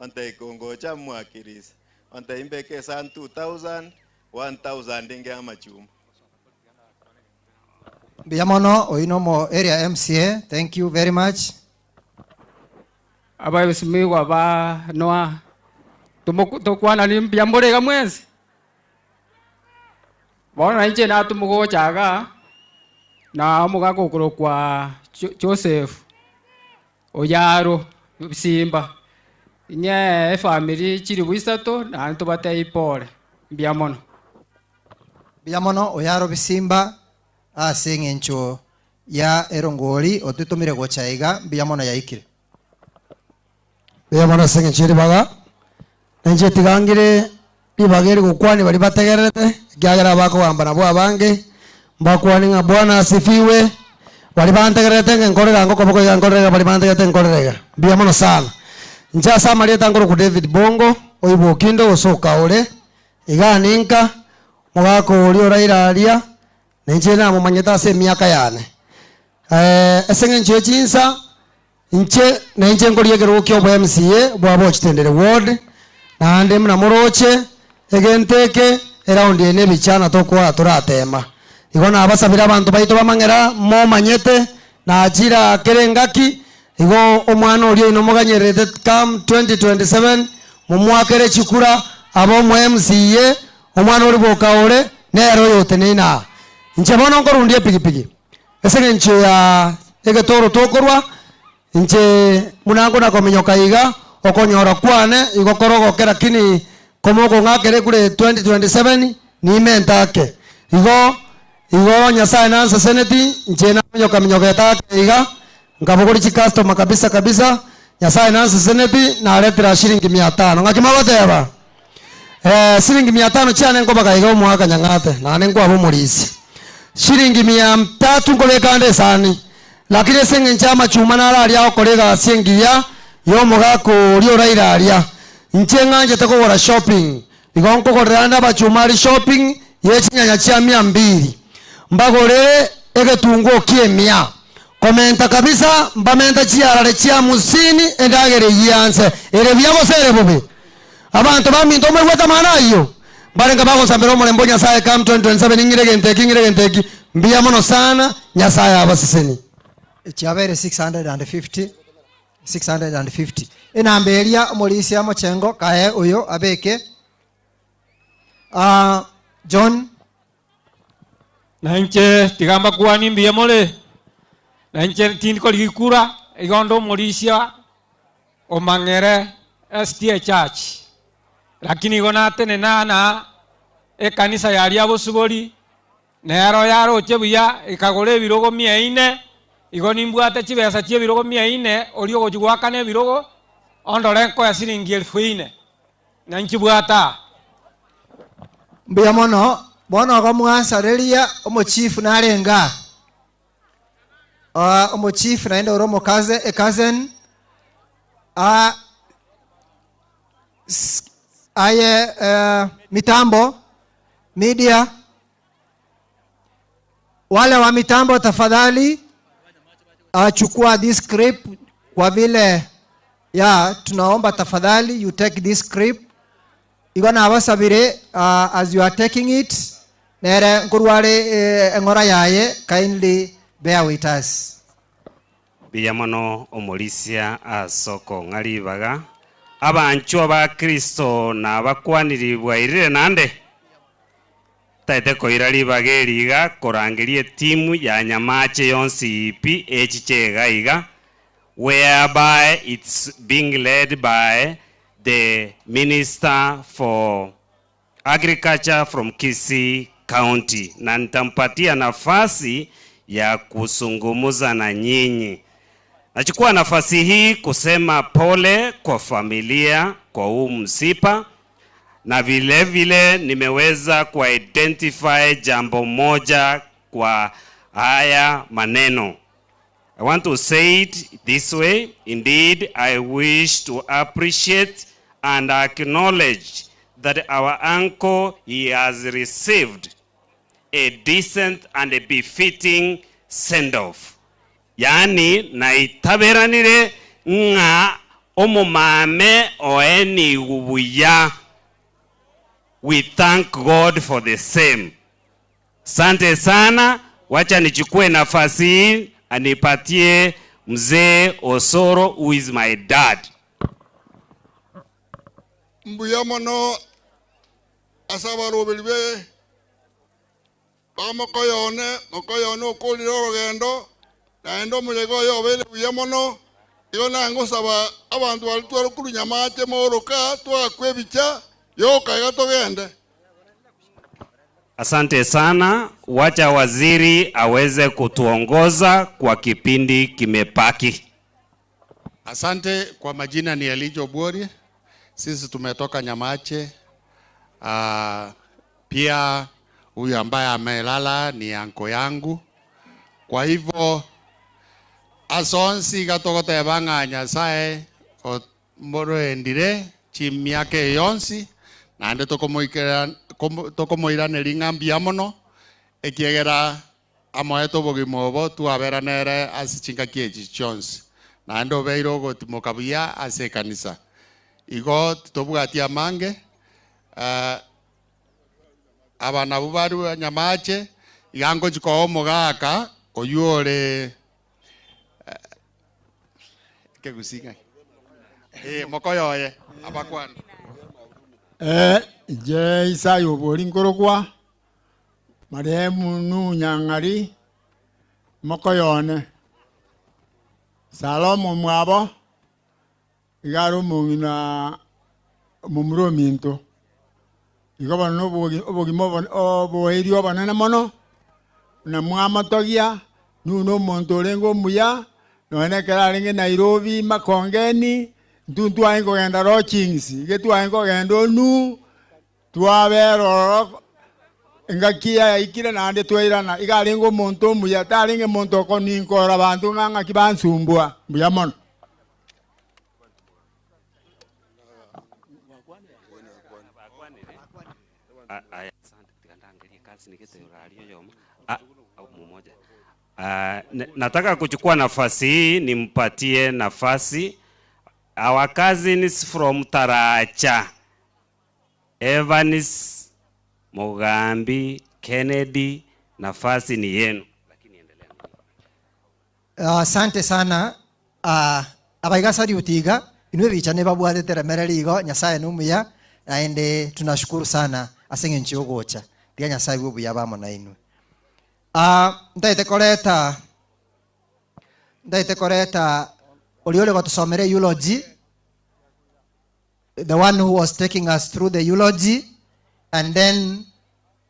onte kongocha mwakirisa onte imbeke san 2000 1000 inge amachuma Biamono oinomo area MCA. Thank you very much. Aba bisimiwa ba noa tokwana limpia mborega mwezi bona nje na tumugo chaga na muga kokoro kwa Joseph Oyaro Simba nye family chiri wisato na ntobate ipole biamono Oyaro Bisimba asengencho ya erongori otutumire gochaiga biamono yaikire biamono sengenchiri baga nje tigangire ibagere gukwani bali bategerete gyagera bako bambana bwa bange mbakwani nga Bwana asifiwe bali bantegerete nkorera ngoko boko ya nkorera bali bantegerete nkorera biamono sana nja samaria tangoro ku David Bongo oibo kindo osoka ore iganinka mugako uri orairaria nje na mumanyeta se miaka yane esengencho chinsa nche na nche ngoriye gero kyo bwa MCA bwa bochitendere ward na ande mna moroche egenteke around ene bichana tokwa turatema igona abasabira abantu baito bamangera mo manyete na ajira kerengaki igo omwana ori ino moganyerete come 2027 mumwakere chikura abo mu MCA omwana ori bokaore nero yote nina nche bono ngorundie pigipigi esenge nche ya egetoro tokorwa nche munango na komenyoka iga okonyora kwane igokorogo kera kini komoko ngakere kule 2027 ni mentake igo nyasaye nansa seneti nche na menyoka yatake iga ngabogori chi customer kabisa nyasaye nansa seneti na aletera shilingi 500 ngakimagoteba Shilingi 500 cyane ngo bagayiga umwaka nyangate nane ngo abumulisi. Shilingi 300 ngo bekande sani. Lakini senge nchama chuma nala lya kolega sengiya yo mugako lyo rairaria. Nchenganje takora shopping. Igonko koranda bachumari shopping yechinyanya cha 200. Mbagore egetungo kiemia. Komenta kabisa mbamenta chiarare chia musini endagere yianse. Ere byabo sere bobe. Abantu baminto mwe weta mana iyo. Barenga bako sambero mole mbonya sae kam 2027 ngire genteki mbia mono sana nyasaye abasiseni. Chabere 650 enamberia omulisi ya mochengo kae uyo abeke John nanche tigamba kuani mbia mole nanche tindiko ligikura igondo omulisia omang'ere STA Church lakini igona tene nana ekanisa yali abosubori nero yaroche buya ikagora ebirogo 400 igoni mbwate chibesa chie birogo 400 olio gojigwakane birogo ondorenko ya shilingi 1000 na nchibwata mbia mono bono go mwasareria omochief narenga omochief naenda oromo kaze ekazen aye mitambo media wale wa mitambo tafadhali chukua this script kwa vile tunaomba tafadhali you take this script igona abasabire as you are taking it nere nkurware engora yaye kindly bear with us biyamono omulisia asoko ngalibaga abanchu ba Kristo na bakwaniribwa irire nande taite koira libageriga korangerie timu ya nyamache yonsi ipi echichega iga whereby it's being led by the Minister for Agriculture from Kisii County na nitampatia nafasi ya kusungumuza na nyinyi. Nachukua nafasi hii kusema pole kwa familia kwa huu msiba na vile vile nimeweza kuidentify jambo moja kwa haya maneno. I want to say it this way. Indeed, I wish to appreciate and acknowledge that our uncle, he has received a decent and a befitting send-off. Yani, naitaberanire nga omumame oeni ubuya. We thank God for the same. Sante sana, wacha nichukue nafasi hii anipatie mzee Osoro who is my dad. Mbuya mono asabaro bilbe bamokoyone okuliro rogendo naendo mulego yo bele buya mono yona ngosaba abantu balitwara kulunyamache moroka twakwebicha yo kaiga togende. Asante sana, wacha waziri aweze kutuongoza kwa kipindi kimepaki. Asante. Kwa majina ni Elijo Bwori. Sisi tumetoka Nyamache. Pia huyu ambaye amelala ni anko yangu. Kwa hivyo asonsi gatogote banga Nyasaye moro endire chimi yake yonsi na ande tokomoirane ringambia mono ekiegera amoeto bogimobo tuaberanere asichinga kiechi chonsi na ando beiro gotimokabuya ase kanisa igo tobwatia mange abana bubaru Nyamache igango chiko omogaka oyore kegusinga mokoyoye abakwana je isayo bolingorogwa marehemu Nunyang'ari mokoyone Salomo mwabo igaro mungina mumuro minto igaba no obogimo oboerio banana mono na mwamatogia nuno montorengo muya noene keraringe Nairobi makongeni ntuntu aingo genda Rochings getu aingo gendo nu twabero ngakia ikire nande twairana igaringo monto muya taringe monto ko ninkora abantu nganga kibansumbua muya mono Nataka kuchukua nafasi hii nimpatie nafasi our cousins from Taracha, Evans, Mogambi, Kennedy, nafasi ni yenu. Asante sana. Abaigasari utiga inwe bichane babwatetera mererigo Nyasaye numuya naende tunashukuru sana asenge nchi ogocha tiga Nyasaye bubuya bamo na inwe. Ndaite koreta oliole gotusomere eulogy, the one who was taking us through the eulogy, and then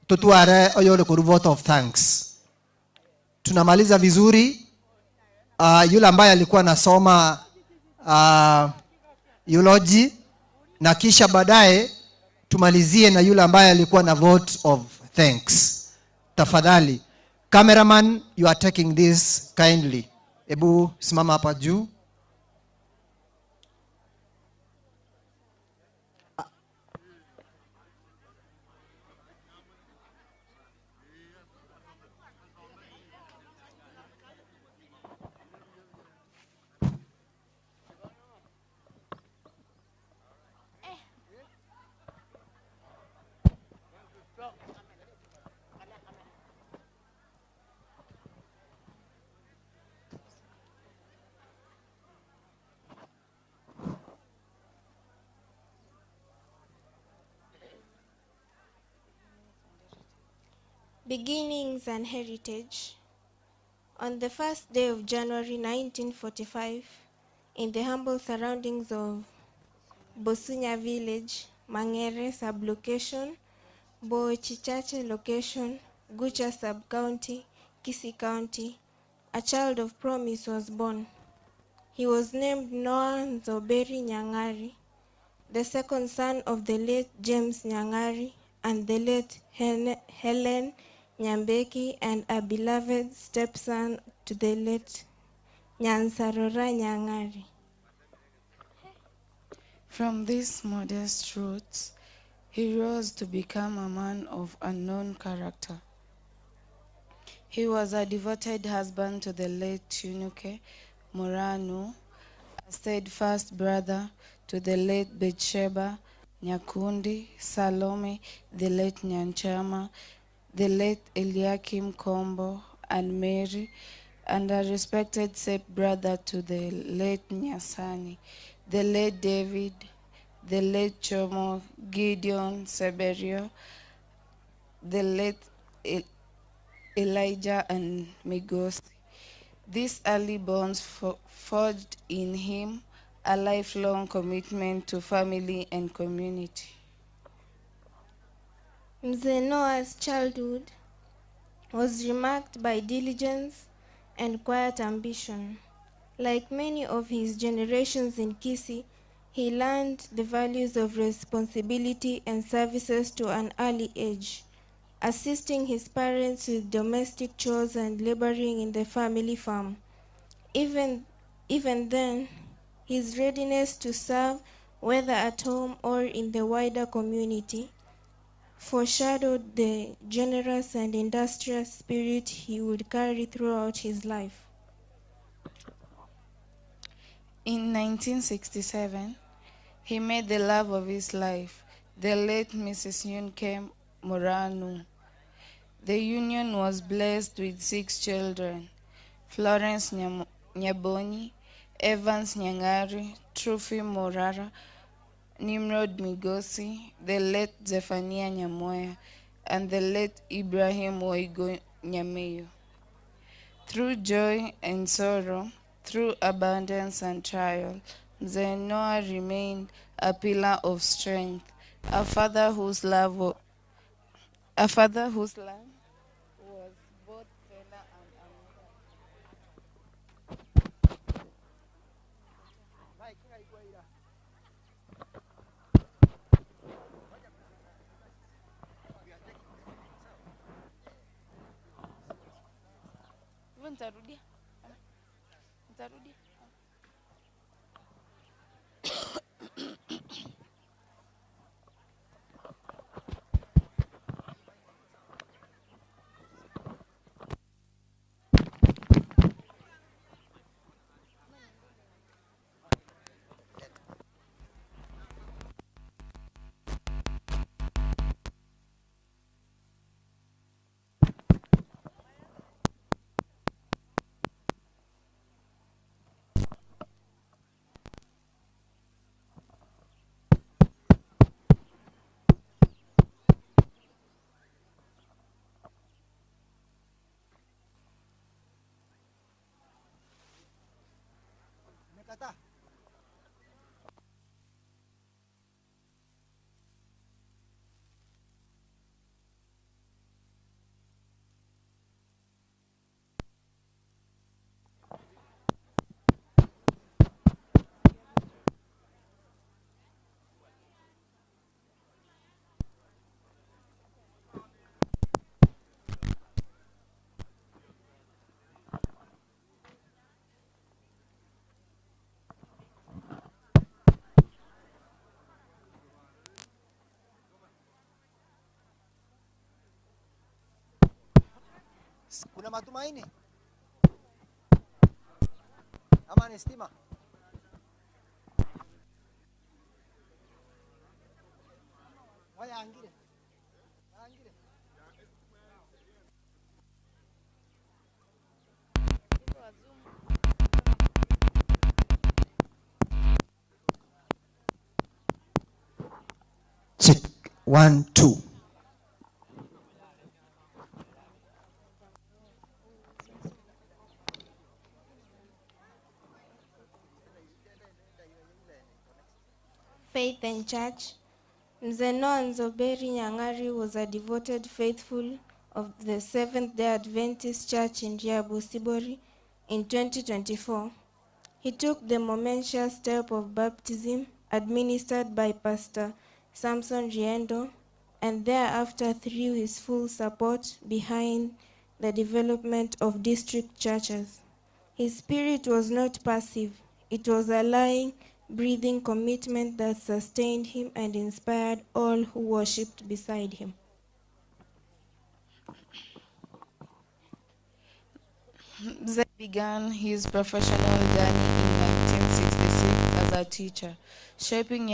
tutuare oyole ku vote of thanks. Tunamaliza vizuri. Yule ambaye alikuwa nasoma eulogy na kisha baadaye tumalizie na yule ambaye alikuwa na vote of thanks. Tafadhali cameraman, you are taking this kindly. Ebu simama hapa juu. Beginnings and heritage. On the first day of January 1945, in the humble surroundings of Bosunya village, Mangere sublocation, Bochichache location, Gucha sub-county, Kisii County, a child of promise was born. He was named Noah Nzoberi Nyang'ari, the second son of the late James Nyang'ari and the late Helen Nyambeki, and a beloved stepson to the late Nyansarora Nyang'ari. From these modest roots, he rose to become a man of unknown character. He was a devoted husband to the late Tunuke Moranu, a steadfast brother to the late Betsheba Nyakundi, Salome, the late Nyanchama, the late Eliakim Kombo, and Mary, and a respected step-brother to the late Nyasani, the late David, the late Chomo, Gideon Seberio, the late Elijah, and Migosi. These early bonds forged in him a lifelong commitment to family and community. Mzee Noah's childhood was remarked by diligence and quiet ambition. Like many of his generations in Kisii, he learned the values of responsibility and services to an early age, assisting his parents with domestic chores and laboring in the family farm. Even then, his readiness to serve, whether at home or in the wider community, foreshadowed the generous and industrious spirit he would carry throughout his life. In 1967, he met the love of his life, the late Mrs. Yunke Moranu. The union was blessed with 6 children: Florence Nyaboni, Evans Nyang'ari, Trufi Morara, Nimrod Migosi, the late Zephaniah Nyamoya, and the late Ibrahim Oigo Nyameyo. Through joy and sorrow, through abundance and trial, Mzee Noah remained a pillar of strength, a father whose love was both tender and nitarudia. Nitarudia. Kuna matumaini ama ni stima? Waya angire. Angire. Check 1 2. Faith and Church. Mzee Noah Nzoberi Nyang'ari was a devoted faithful of the Seventh-day Adventist Church in Riabosibori in 2024. He took the momentous step of baptism administered by Pastor Samson Riendo, and thereafter threw his full support behind the development of district churches. His spirit was not passive. It was a lying, breathing commitment that sustained him and inspired all who worshipped beside him. Mzee began his professional journey in 1966 as a teacher, shaping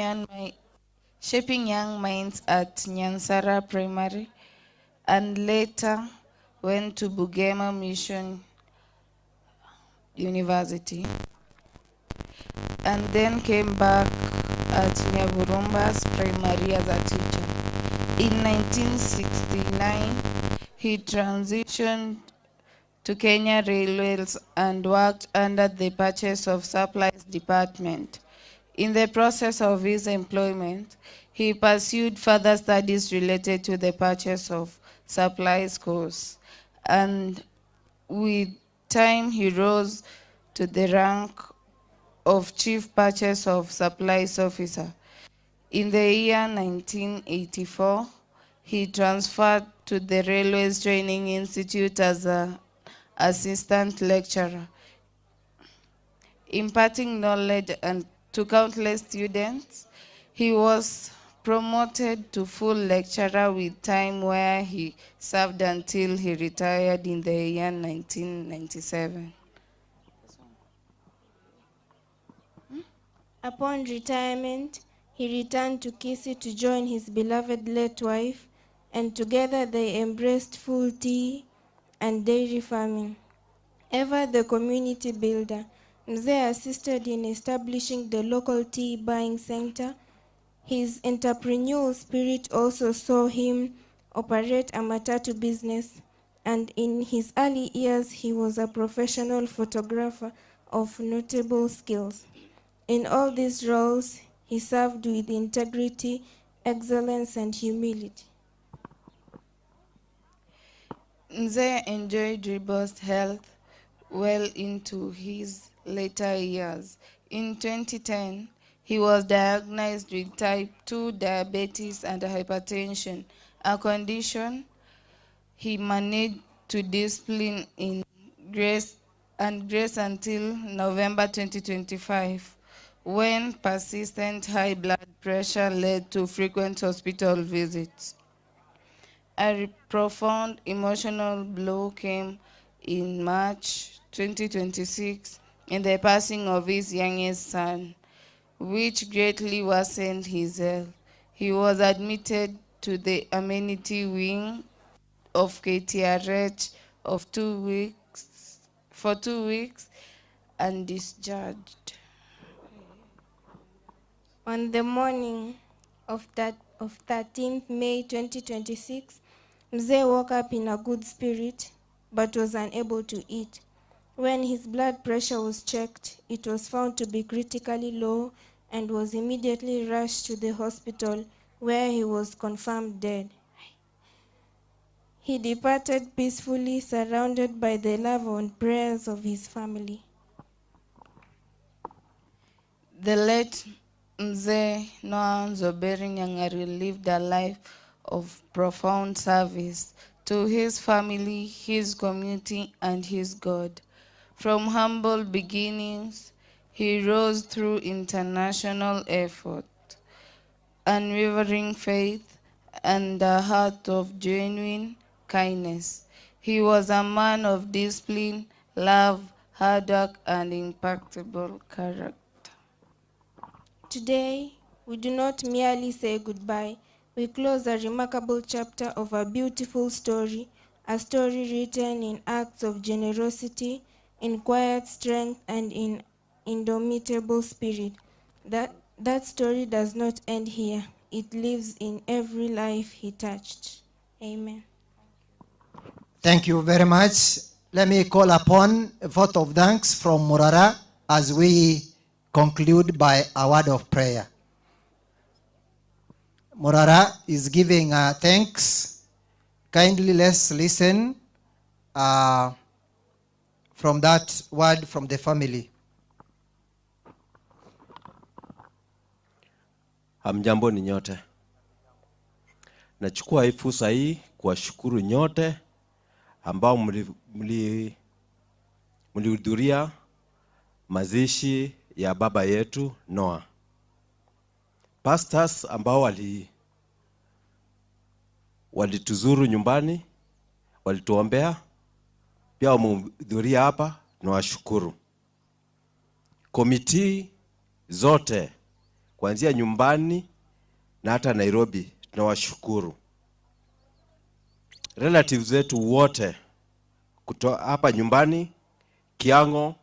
young minds at Nyansara Primary, and later went to Bugema Mission University, and then came back at Nyaburumba's Primary as a teacher. In 1969, he transitioned to Kenya Railways and worked under the Purchase of Supplies Department. In the process of his employment, he pursued further studies related to the purchase of supplies course, and with time he rose to the rank of Chief Purchase of Supplies Officer. In the year 1984, he transferred to the Railways Training Institute as an assistant lecturer, imparting knowledge to countless students. He was promoted to full lecturer with time, where he served until he retired in the year 1997. Upon retirement, he returned to Kisii to join his beloved late wife, and together they embraced full tea and dairy farming. Ever the community builder, Mzee assisted in establishing the local tea buying center. His entrepreneurial spirit also saw him operate a matatu business, and in his early years he was a professional photographer of notable skills. In all these roles, he served with integrity, excellence, and humility. Mzee enjoyed robust health well into his later years. In 2010, he was diagnosed with type 2 diabetes and hypertension, a condition he managed to discipline in grace until November 2025, when persistent high blood pressure led to frequent hospital visits. A profound emotional blow came in March 2026 in the passing of his youngest son, which greatly worsened his health. He was admitted to the amenity wing of KTRH for 2 weeks and discharged. On the morning of 13th May 2026, Mzee woke up in a good spirit but was unable to eat. When his blood pressure was checked, it was found to be critically low and was immediately rushed to the hospital where he was confirmed dead. He departed peacefully, surrounded by the love and prayers of his family. The late Mzee Noah Nzoberi Nyang'ari lived a life of profound service to his family, his community, and his God. From humble beginnings, he rose through international effort, unwavering faith, and a heart of genuine kindness. He was a man of discipline, love, hard work, and impeccable character. Today, we do not merely say goodbye. We close a remarkable chapter of a beautiful story, a story written in acts of generosity, in quiet strength, and in indomitable spirit. That story does not end here. It lives in every life he touched. Amen. Thank you very much. Let me call upon a vote of thanks from Murara as we conclude by a word of prayer. Murara is giving thanks. Kindly let's listen from that word from the family. Hamjambo ni nyote. Nachukua hii fursa hii kuwashukuru nyote ambao mlihudhuria mazishi ya baba yetu Noah. Pastors ambao walituzuru nyumbani, walituombea, pia wamehudhuria hapa, nawashukuru. Komiti zote kuanzia nyumbani na hata Nairobi, tunawashukuru. Relatives wetu wote kutoka hapa nyumbani, Kiango,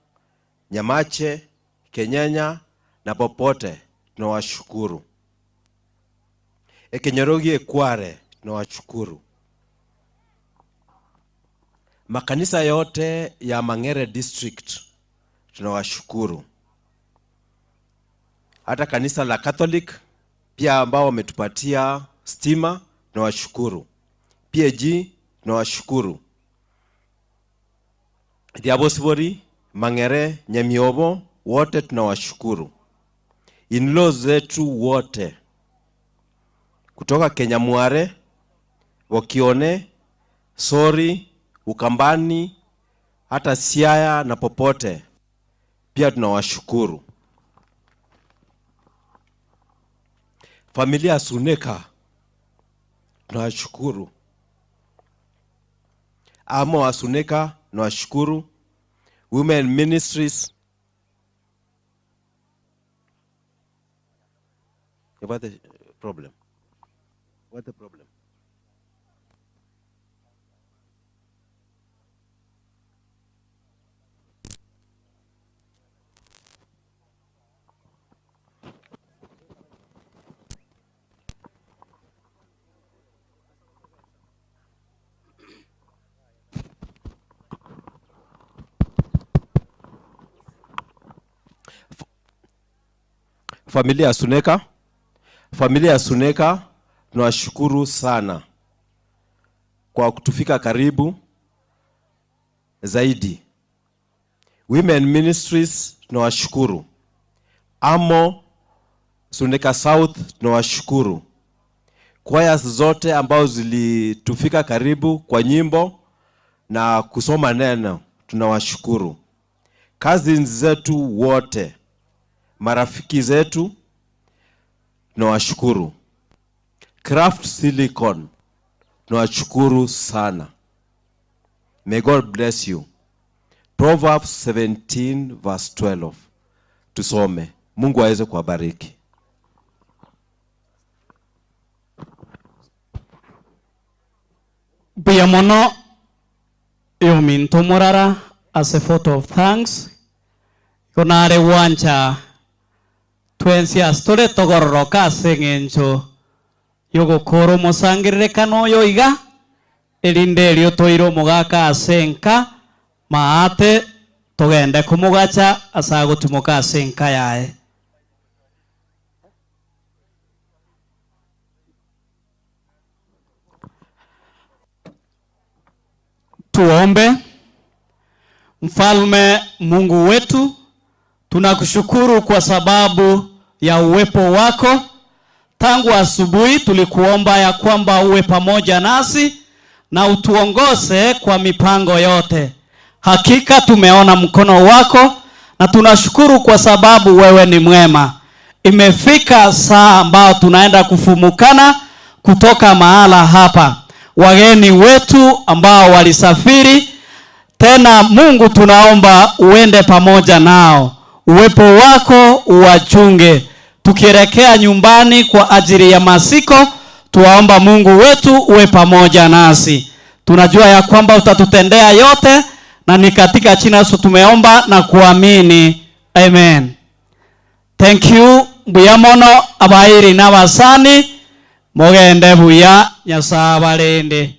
Nyamache, Kenyanya na popote, tunawashukuru. Ekenyorogi Ekware, tunawashukuru. Makanisa yote ya Mangere District, tunawashukuru. Hata kanisa la Catholic pia ambao wametupatia stima, tunawashukuru. PAG, tunawashukuru. Diabosibori, Mangere, Nyamiobo, wote tunawashukuru. In-laws zetu wote kutoka Kenya Mware, Wakione, Sori, Ukambani, hata Siaya na popote, pia tunawashukuru. Familia Suneka, tunawashukuru. Amo wa Suneka, tunawashukuru. Women Ministries. What the problem? What the problem? Familia ya Suneka, tunawashukuru sana kwa kutufika karibu zaidi. Women Ministries, tunawashukuru. Amo Suneka South, tunawashukuru. Choirs zote ambao zilitufika karibu kwa nyimbo na kusoma neno, tunawashukuru. Cousins zetu wote, marafiki zetu, tunawashukuru. Craft Silicon, tunawashukuru sana. May God bless you. Proverbs 17 verse 12. Tusome. Mungu aweze kuwabariki. Biamono yominto morara as a photo of thanks. Konare wancha twensi astore togororoka sengencho yogo koro mosangirire kano yoiga elinde elio toiro mogaka asenka maate togende kumugacha asago tumuka asenka yae. Tuombe. Mfalme Mungu wetu, tunakushukuru kwa sababu ya uwepo wako. Tangu asubuhi tulikuomba ya kwamba uwe pamoja nasi na utuongoze kwa mipango yote. Hakika tumeona mkono wako na tunashukuru kwa sababu wewe ni mwema. Imefika saa ambao tunaenda kufumukana kutoka mahala hapa. Wageni wetu ambao walisafiri, tena Mungu tunaomba uende pamoja nao. Uwepo wako uwachunge. Tukielekea nyumbani kwa ajili ya masiko, tuwaomba Mungu wetu uwe pamoja nasi. Tunajua ya kwamba utatutendea yote, na ni katika jina la Yesu tumeomba na kuamini. Amen. Thank you. Buyamono abairi n'abasani mogende buya Nyasaye abalinde.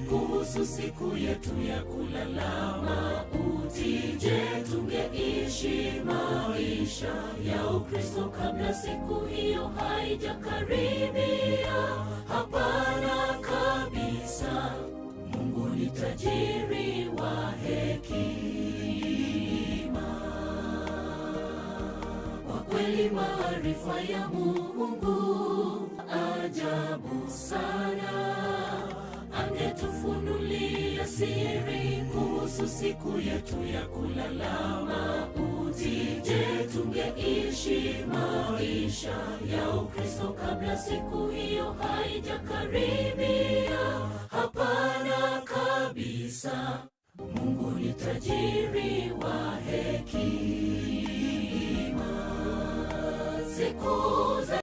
Kuhusu siku yetu ya kulalama, utije tungeishi maisha ya Ukristo kabla siku hiyo haijakaribia. Hapana kabisa, Mungu ni tajiri wa hekima. Kwa kweli maarifa ya Mungu ajabu sana. Angetufunulia siri kuhusu siku yetu ya kulalama, utije tungeishi maisha ya Ukristo kabla siku hiyo haijakaribia. Hapana kabisa, Mungu ni tajiri wa hekima. Siku za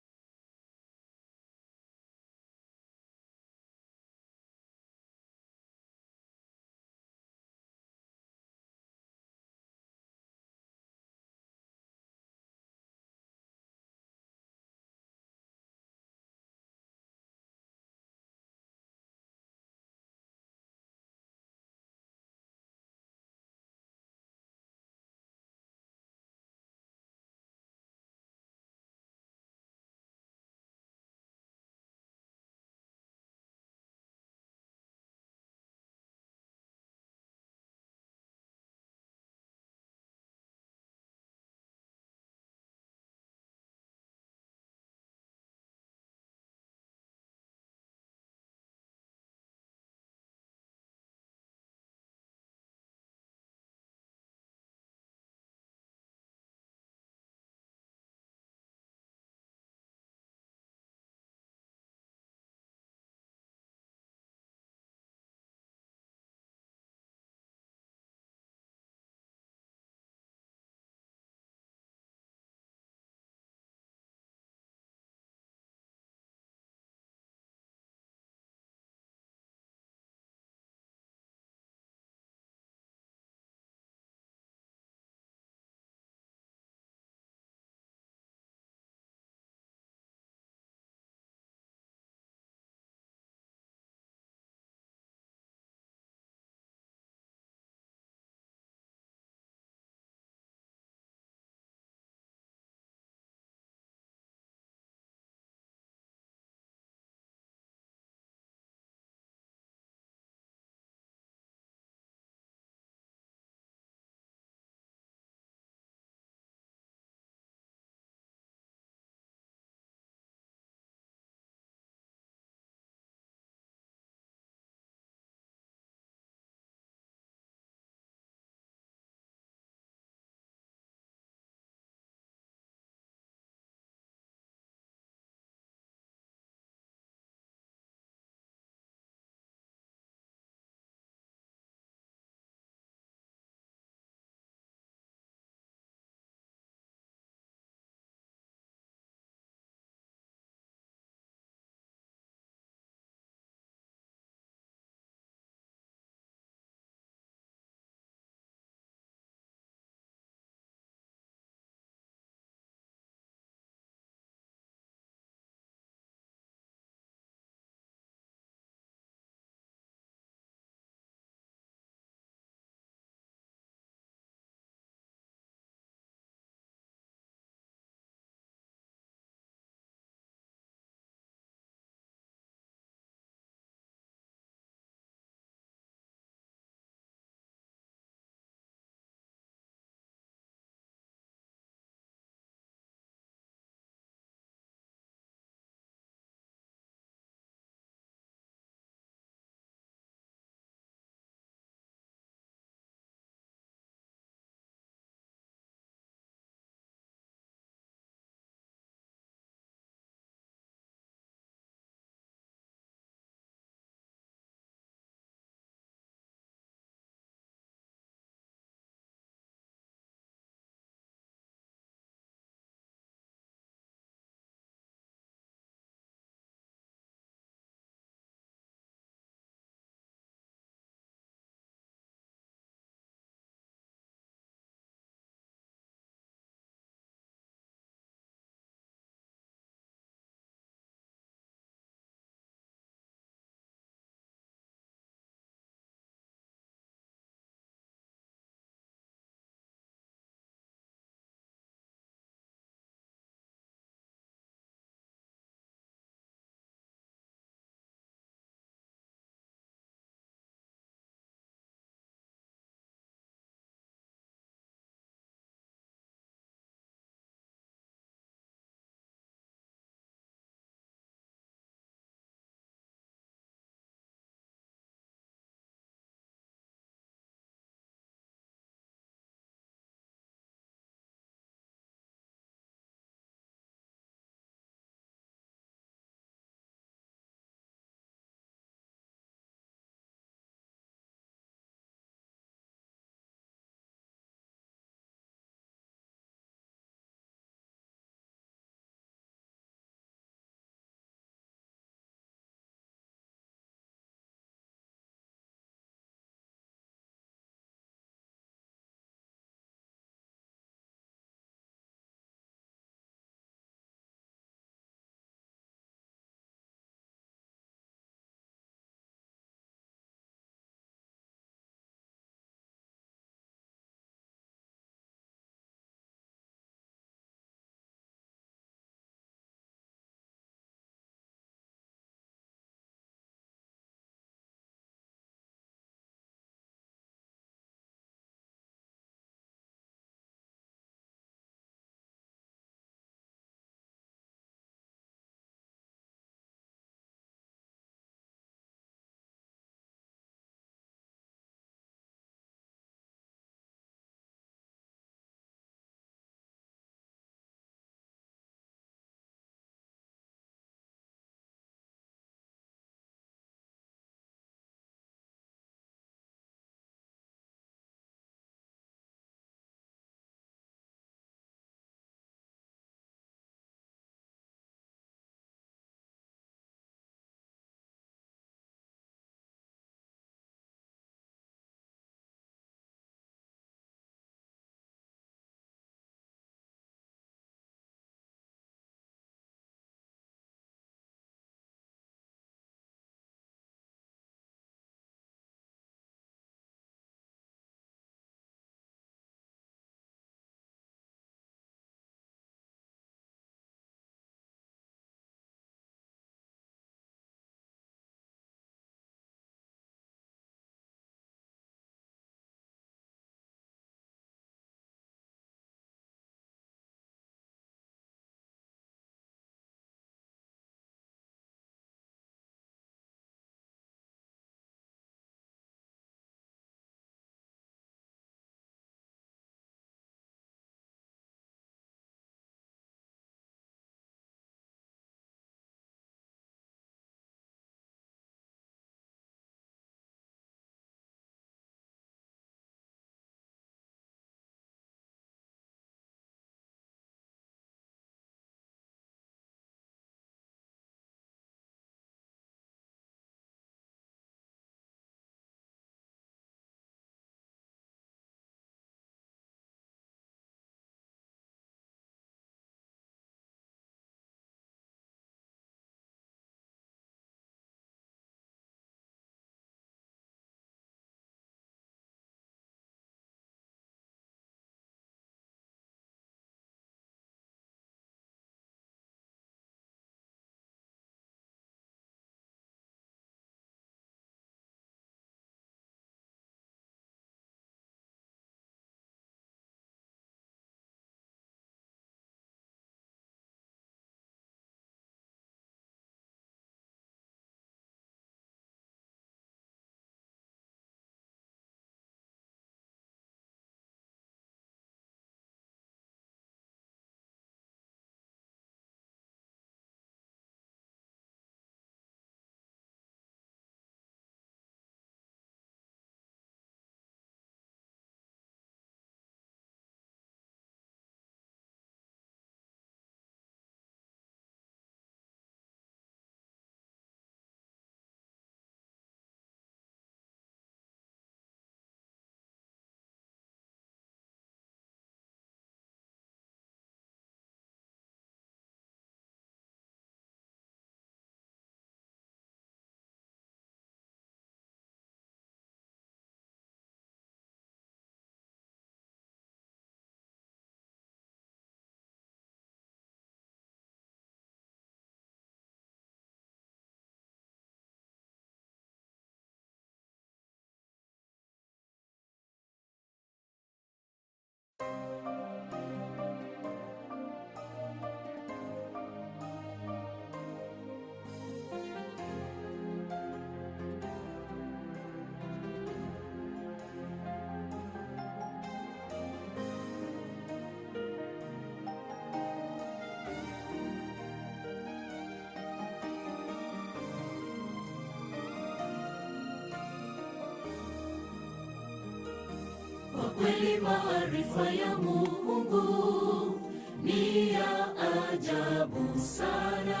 kweli maarifa ya Mungu ni ya ajabu sana.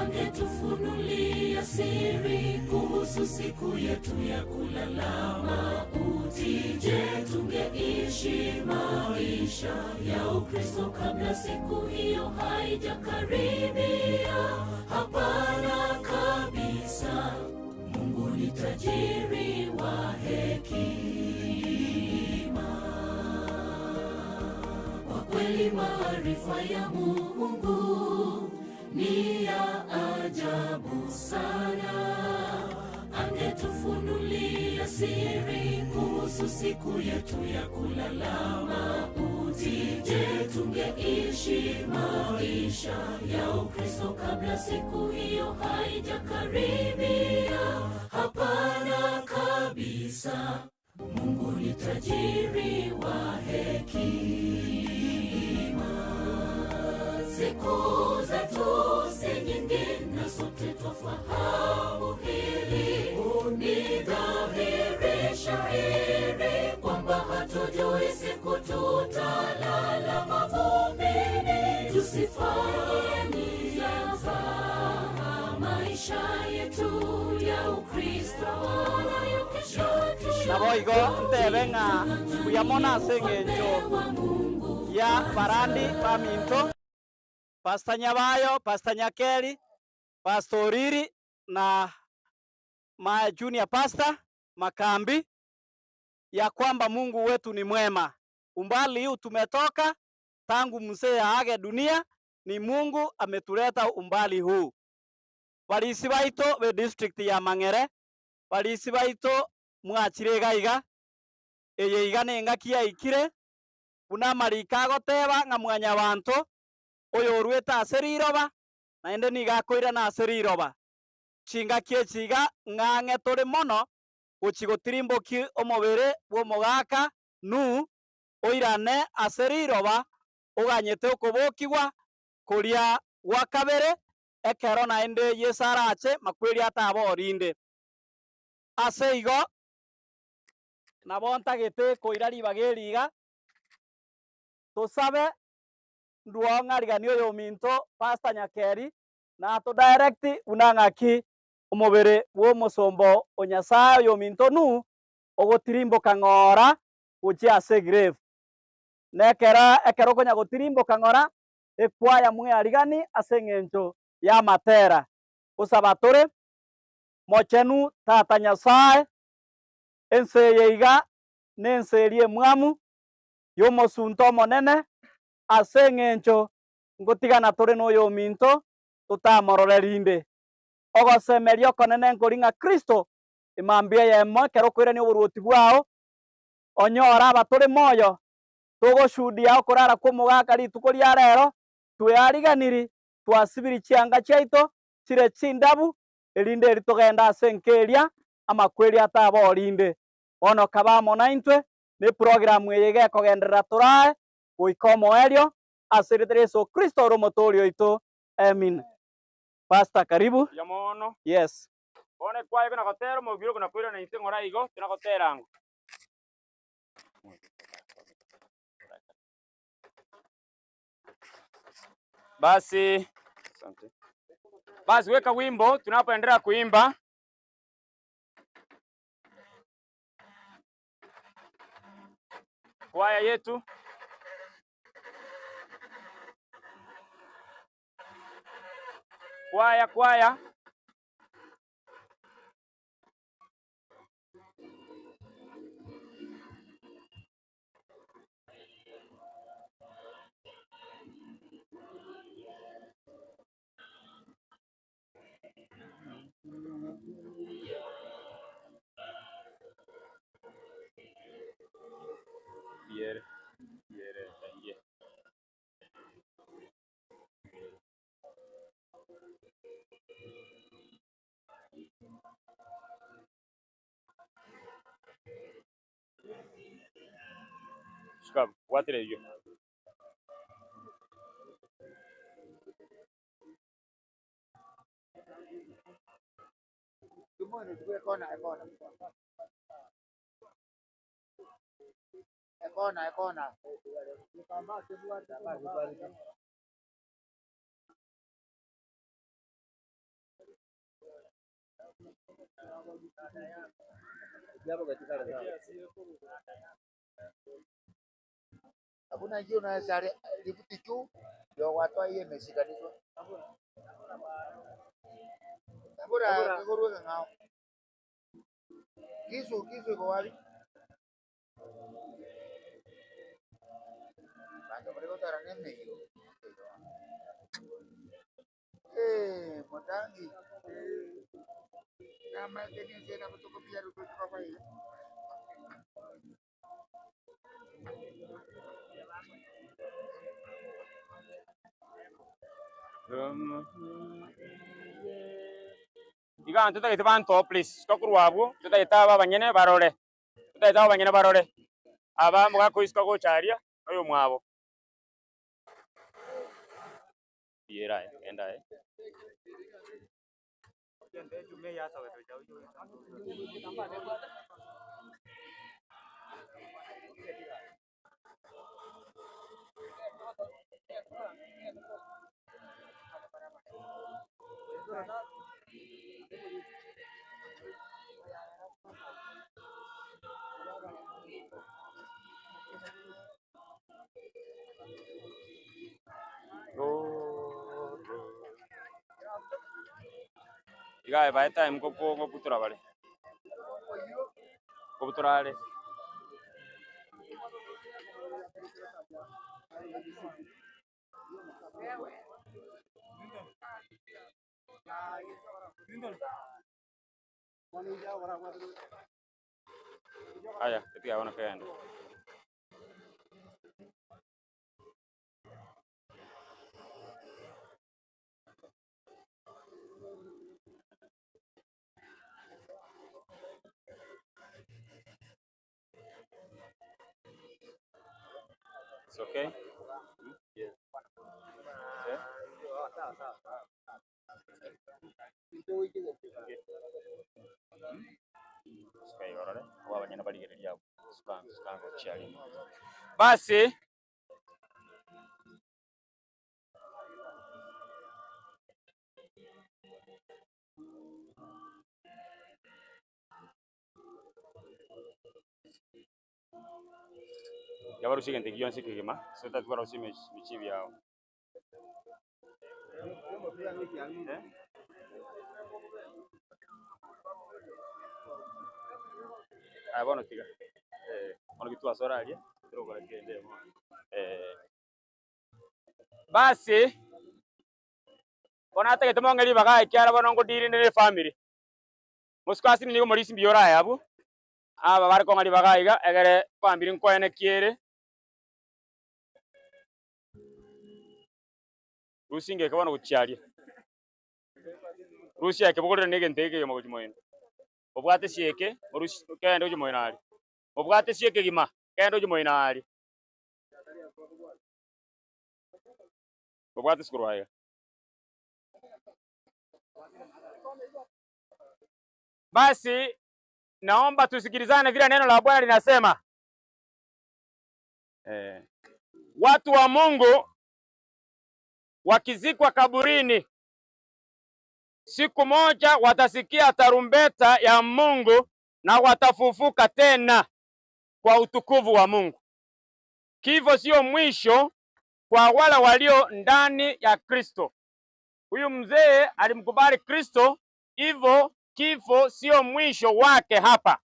Angetufunulia siri kuhusu siku yetu ya kulala mauti. Je, tungeishi maisha ya Ukristo kabla siku hiyo haijakaribia? Hapana kabisa. Mungu ni tajiri wa hekima. Kwa kweli maarifa ya Mungu ni ya ajabu sana. Angetufunulia siri kuhusu siku yetu ya kulala mauti. Je, tungeishi maisha ya Ukristo kabla siku hiyo haijakaribia? Hapana kabisa. Mungu ni tajiri wa hekima. Siku zetu si nyingi na sote twafahamu hili. Ni dhahiri shahiri kwamba hatujui siku tutalala mavumbini. Tusifanye nia za maisha yetu ya Ukristo wala kesho. Naboigo ntebenga kuyamona sengenjo ya Barandi Baminto, Pastor Nyabayo, Pastor Nyakeli, Pastor Riri na my junior pastor Makambi, ya kwamba Mungu wetu ni mwema. Umbali huu tumetoka tangu mzee aage dunia, ni Mungu ametuleta umbali huu. Walisi baito be district ya Mang'ere, walisi baito mwachire gaiga eye igane ngakia ikire una marika goteba nga mwanya bantu oyo rweta aseriroba na ende ni gakoira na aseriroba chinga kiechiga ng'ang'e turi mono guchigotirimboki omobere bwo mogaka nu oirane aseriroba uganyete okobokigwa kuria gwa kabere ekero na ende yesarache makweri ataborinde aseigo nabontagete koira ribageriga tusabe nduonga rigani oyo minto Pastor Nyakeri na to direct unang'aki omobere bwo musombo onyasaye oyo minto nu ogotirimboka ng'ora guchi ase grave nekera ekero konya gotirimboka ng'ora ekwaya mwarigani ase eng'encho ya matera usaba tore mochenu tata nyasaye ense yeiga nense erie mwamu yomosunto omonene ase eng'encho ngotigana tore n'oyo minto tutamororerinde ogosemeria okonene nkoring'a Kristo imambia yemo ekero koirania oboruoti bwao onyora abatore moyo togoshuhudia okorara kwa omogaka rituko ria rero tweariganiri twasibiri chianga chiaito chire chindabu erinde eritogenda ase nkeria amakweri ataborinde ono kabamo naintwe ni program eye gekogenderera torae goika omoerio ase Yesu Kristo oro motori oito. Amen. Pastor, karibu. Yamono. Yes. One kwaye kuna kotero mobiro kuna kwira na inte ngora igo tuna koterango. Basi asante. Basi weka wimbo tunapoendelea kuimba. Kwaya yetu kwaya Yere tangie. Shikam, watire hiyo. Ekona. Hakuna njia unaweza lifuti juu ndio watu hiyo imeshikanishwa. Bora ngoro ngao. Kisu iko wapi? Bado kwa utara nene hiyo. Motangi. Kama keni tena kutoka pia kutoka kwa hiyo. Iga tuta itabanto please tokurwabu tuta itaba banyene barore aba muga kuiska go charia oyo mwabo yera enda Iga by time go putura bale go puturale aya ketika wana kaenda it's okay. Yes. Basi yabaru sigente gionse kigema sota twara usime michibi yao bono tiga ono kitu asoralia tro kwa kende basi ona ata ketemo ngeli baga ikyara bono ngodiri ne family muskasi ni muri simbiyora yabo aba bari ko ngali baga iga egere family nko ene kiere rusinge kabona gucharia rusia ke bogore nege ntege yo mojumoino obwate sieke rusi kende ojumoinari obwate sieke gima kende ojumoinari obwate skurwaya basi naomba tusikilizane vile neno la Bwana linasema watu wa Mungu wakizikwa kaburini siku moja watasikia tarumbeta ya Mungu na watafufuka tena kwa utukufu wa Mungu. Kifo sio mwisho kwa wale walio ndani ya Kristo. Huyu mzee alimkubali Kristo, hivyo kifo sio mwisho wake hapa.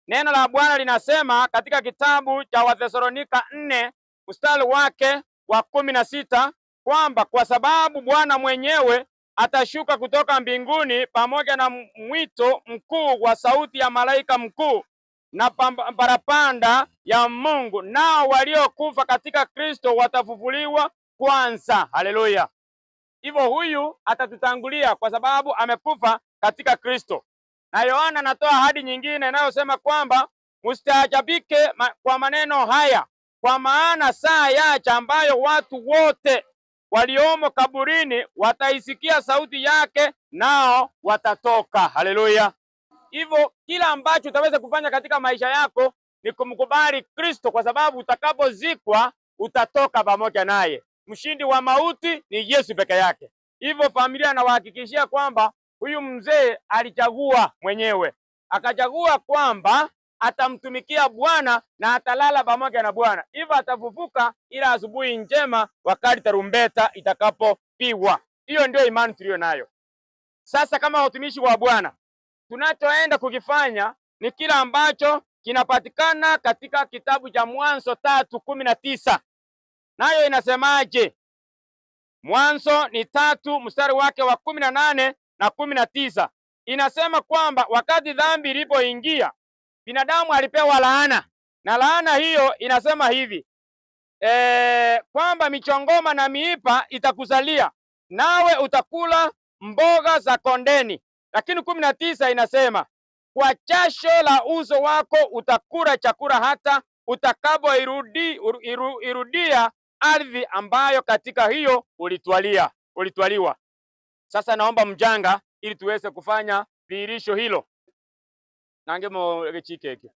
Neno la Bwana linasema katika kitabu cha Wathesalonika 4 mstari wake wa 16 kwamba kwa sababu Bwana mwenyewe atashuka kutoka mbinguni pamoja na mwito mkuu wa sauti ya malaika mkuu na parapanda ya Mungu, nao waliokufa katika Kristo watafufuliwa kwanza. Haleluya! Hivyo huyu atatutangulia kwa sababu amekufa katika Kristo. Na Yohana anatoa ahadi nyingine inayosema kwamba mstaajabike kwa maneno haya, kwa maana saa yaja ambayo watu wote waliomo kaburini wataisikia sauti yake nao watatoka. Haleluya! Hivyo kila ambacho utaweza kufanya katika maisha yako ni kumkubali Kristo, kwa sababu utakapozikwa utatoka pamoja naye. Mshindi wa mauti ni Yesu peke yake. Hivyo familia anawahakikishia kwamba huyu mzee alichagua mwenyewe, akachagua kwamba atamtumikia Bwana na atalala pamoja na Bwana. Hivyo atafufuka ila asubuhi njema wakati tarumbeta itakapopigwa. Hiyo ndio imani tuliyo nayo. Sasa kama watumishi wa Bwana, tunachoenda kukifanya ni kila ambacho kinapatikana katika kitabu cha Mwanzo 3:19. Nayo inasemaje? Mwanzo ni 3 mstari wake wa 18 na 19. Inasema kwamba wakati dhambi ilipoingia, binadamu alipewa laana, na laana hiyo inasema hivi kwamba michongoma na miipa itakuzalia, nawe utakula mboga za kondeni. Lakini 19 inasema kwa jasho la uso wako utakula chakula hata utakapoirudia ardhi ambayo katika hiyo ulitwaliwa. Sasa naomba mjanga ili tuweze kufanya dhihirisho hilo. Nangemo gechikeke.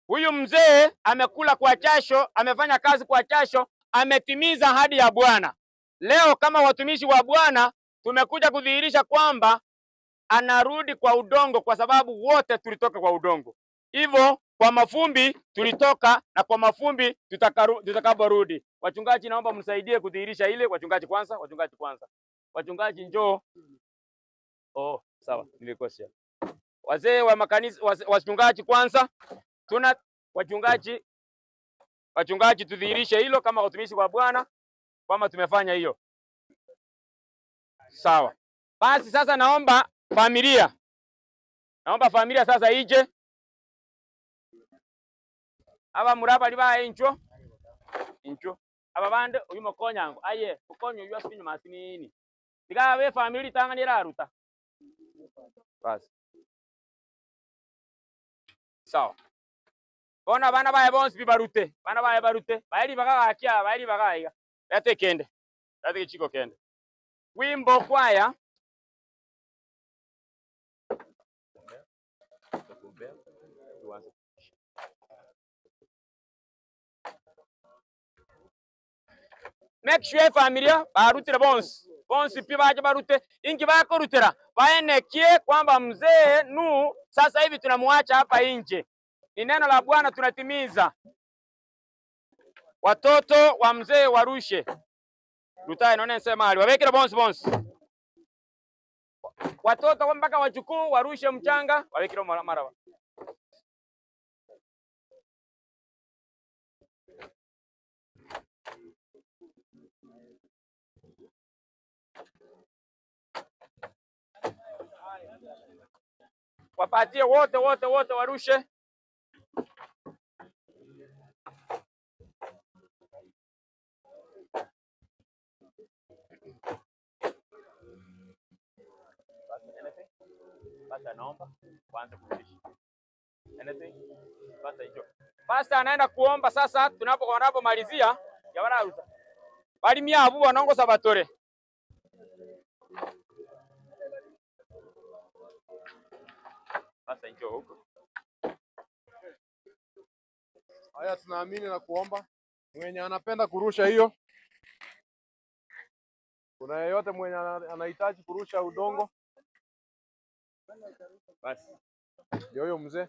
Huyu mzee amekula kwa jasho, amefanya kazi kwa jasho, ametimiza ahadi ya Bwana. Leo kama watumishi wa Bwana tumekuja kudhihirisha kwamba anarudi kwa udongo, kwa sababu wote tulitoka kwa udongo. Hivyo kwa mafumbi tulitoka na kwa mafumbi tutakaporudi. Wachungaji, naomba mnisaidie kudhihirisha ile. Wachungaji kwanza. Wachungaji njoo. Oh, sawa, nilikosea. Wazee wa makanisa, wachungaji kwanza. Wachungaji tudhihirishe hilo kama watumishi wa Bwana kwamba tumefanya hiyo. Sawa. Basi sasa naomba familia sasa ije. Aba muraba liba incho. Aba bande uyu mokonyango aye ukonyo uyu asinyo masinini. Digawe family tanganira ruta. Basi. Sawa. Bona bana baye bonsi bibarute. Bana baye barute. Bayiri bagakia, bayiri bagaiga. Yate kende. Yate kichiko kende. Wimbo kwaya. Make sure familia barutira bonsi pi baje barute ingi bakorutira baenekie kwamba mzee sasa hivi tunamwacha hapa nje. Ni neno la Bwana tunatimiza. Watoto wa mzee warushe rutaye none nsema ali wabekira bonsi watoto mpaka wachukuu warushe mchanga wabekira mara. Wapatie wote warushe. Basta naomba kwanza kurudisha. Basta hicho. Basta anaenda kuomba sasa tunapomalizia ya wanaruta. Bali myabu wanongoza batore. Basta hicho huko. Haya, tunaamini na kuomba mwenye anapenda kurusha hiyo. Kuna yeyote mwenye anahitaji kurusha udongo? Basi. Ndio huyo mzee.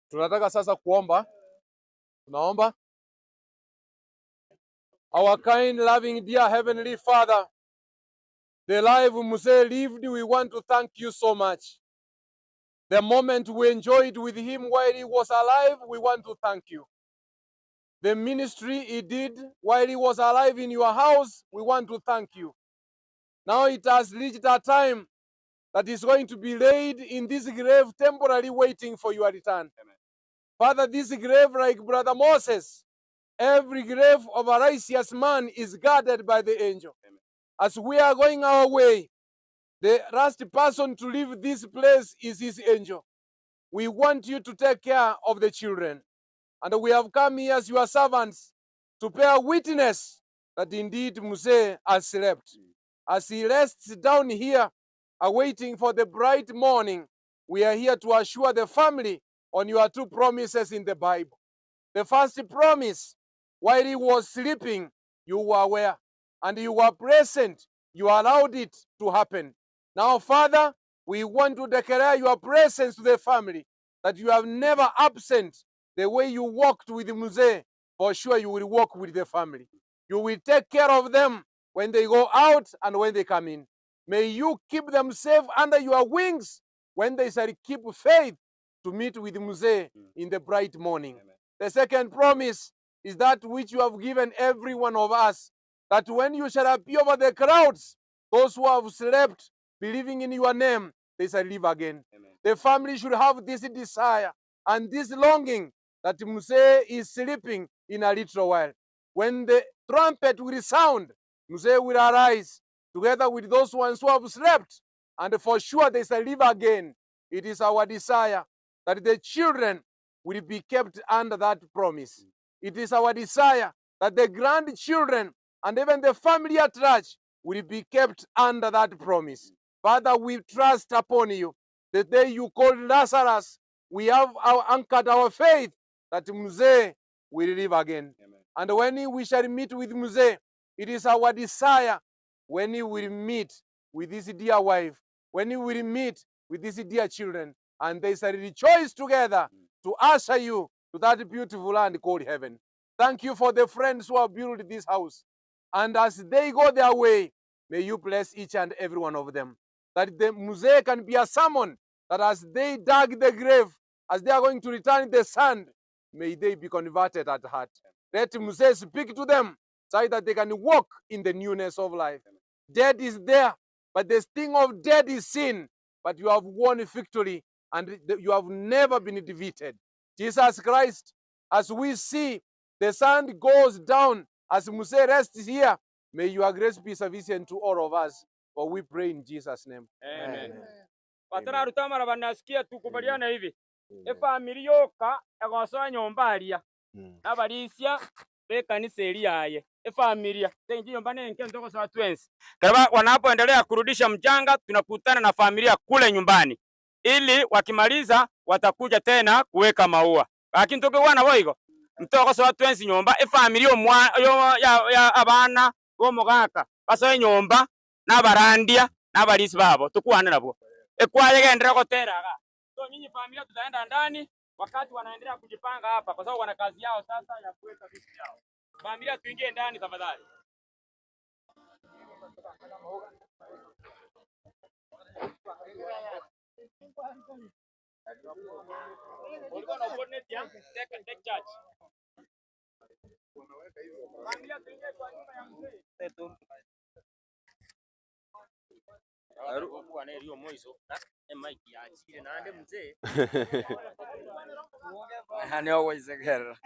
Tunataka sasa kuomba. Tunaomba. Our kind, loving, dear Heavenly Father, the life Mzee lived, we want to thank you so much. The moment we enjoyed with him while he was alive, we want to thank you. The ministry he did while he was alive in your house, we want to thank you. Now it has reached a time that is going to be laid in this grave, temporarily waiting for your return. Amen. Father, this grave, like Brother Moses, every grave of a righteous man is guarded by the angel. Amen. As we are going our way, the last person to leave this place is his angel. We want you to take care of the children. And we have come here as your servants to bear witness that indeed Mzee has slept. As he rests down here, awaiting for the bright morning, we are here to assure the family on your two promises in the Bible. The first promise, while he was sleeping, you were aware and you were present. You allowed it to happen. Now, Father, we want to declare your presence to the family, that you have never absent the way you walked with Mzee. For sure, you will walk with the family. You will take care of them when they go out and when they come in. May you keep them safe under your wings when they shall keep faith to meet with Mzee in the bright morning. The second promise is that which you have given every one of us, that when you shall appear over the crowds, those who have slept, believing in your name, they shall live again. The family should have this desire and this longing that Mzee is sleeping in a little while. When the trumpet will sound, Mzee will arise together with those ones who have slept, and for sure they shall live again. It is our desire that the children will be kept under that promise. It is our desire that the grandchildren and even the family at large will be kept under that promise. Father, we trust upon you. The day you called Lazarus, we have anchored our faith that Mzee will live again. And when we shall meet with Mzee, it is our desire when he will meet with his dear wife, when he will meet with his dear children, and they shall rejoice together to usher you to that beautiful land called heaven. Thank you for the friends who have built this house. And as they go their way, may you bless each and every one of them. That the Mzee can be a sermon, that as they dug the grave, as they are going to return the sand, may they be converted at heart. Let Mzee speak to them so that they can walk in the newness of life. Death is there, but the sting of death is sin. But you have won victory, and you have never been defeated. Jesus Christ, as we see the sun goes down, as Mzee rests here, may your grace be sufficient to all of us. For we pray in Jesus' name. Amen. Patara rutamara banasikia tukubaliana hivi. Efamili yoka egosoa nyomba alia. Abalisia bekanisa eliaye. Efamilia tengi nyomba nenke ndoko sawa twensi. Kaba wanapoendelea kurudisha mchanga, tunakutana na familia kule nyumbani. Ili wakimaliza watakuja tena kuweka maua. Lakini toke wana boigo. Mtoko sawa twensi nyomba efamilia ya abana bo mogaka. Basoe nyomba n'abarandia n'abalisi babo tukuane nabo. Ekwaye gendera goteraga. So nyinyi familia tutaenda ndani wakati wanaendelea kujipanga hapa kwa sababu wana kazi yao sasa ya kuweka vitu vyao. Familia tuingie ndani tafadhali. Familia tuingie kwa nyumba ya Mzee. Bwana eliyo moizo Mike yaachire nande Mzee. Hani owezegerera.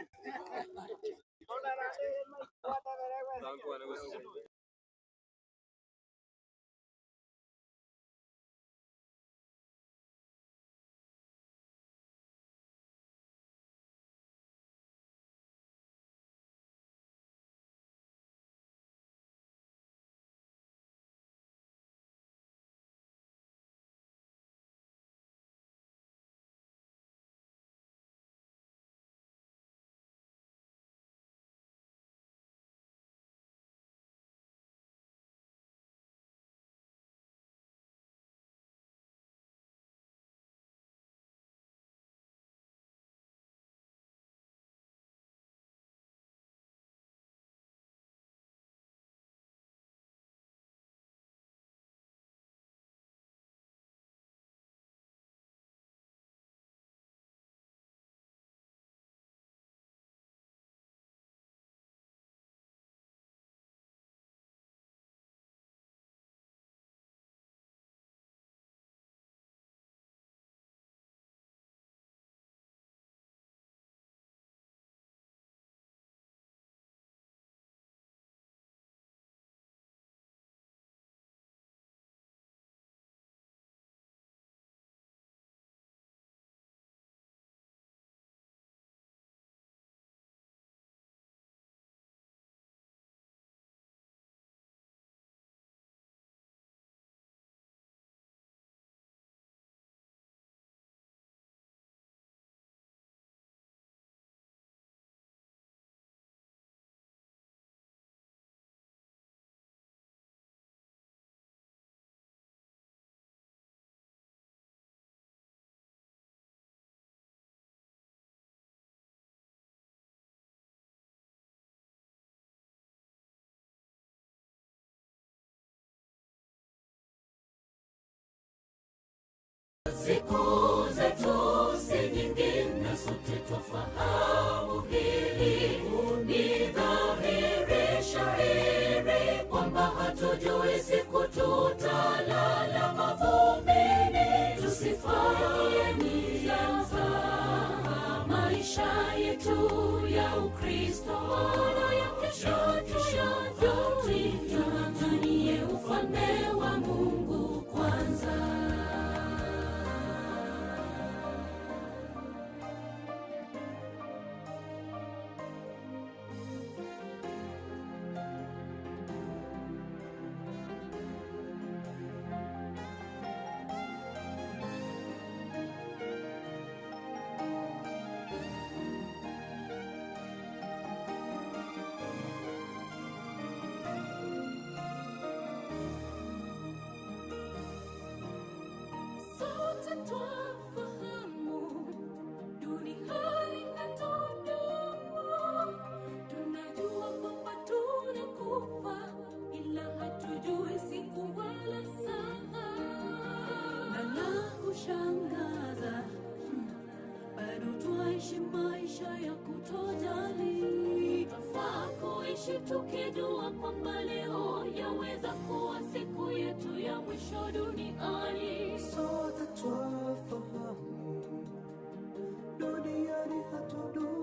Siku zetu si nyingi na sote twafahamu hili. Ni dhahiri shahiri kwamba hatujui siku tutalala mavumbini. Tusifanye nianza maisha yetu ya Ukristo wala ya kesho tuanganie ufalme wa Mungu kwanza. Sote twafahamu duniani hatudumu. Tunajua kwamba tunakufa, ila hatujui siku wala saa. Na la kushangaza, bado twaishi maisha ya kutojali. Twafaa kuishi tukijua kwamba leo yaweza kuwa siku yetu ya mwisho duniani. Sote twafahamu duniani hatudumu.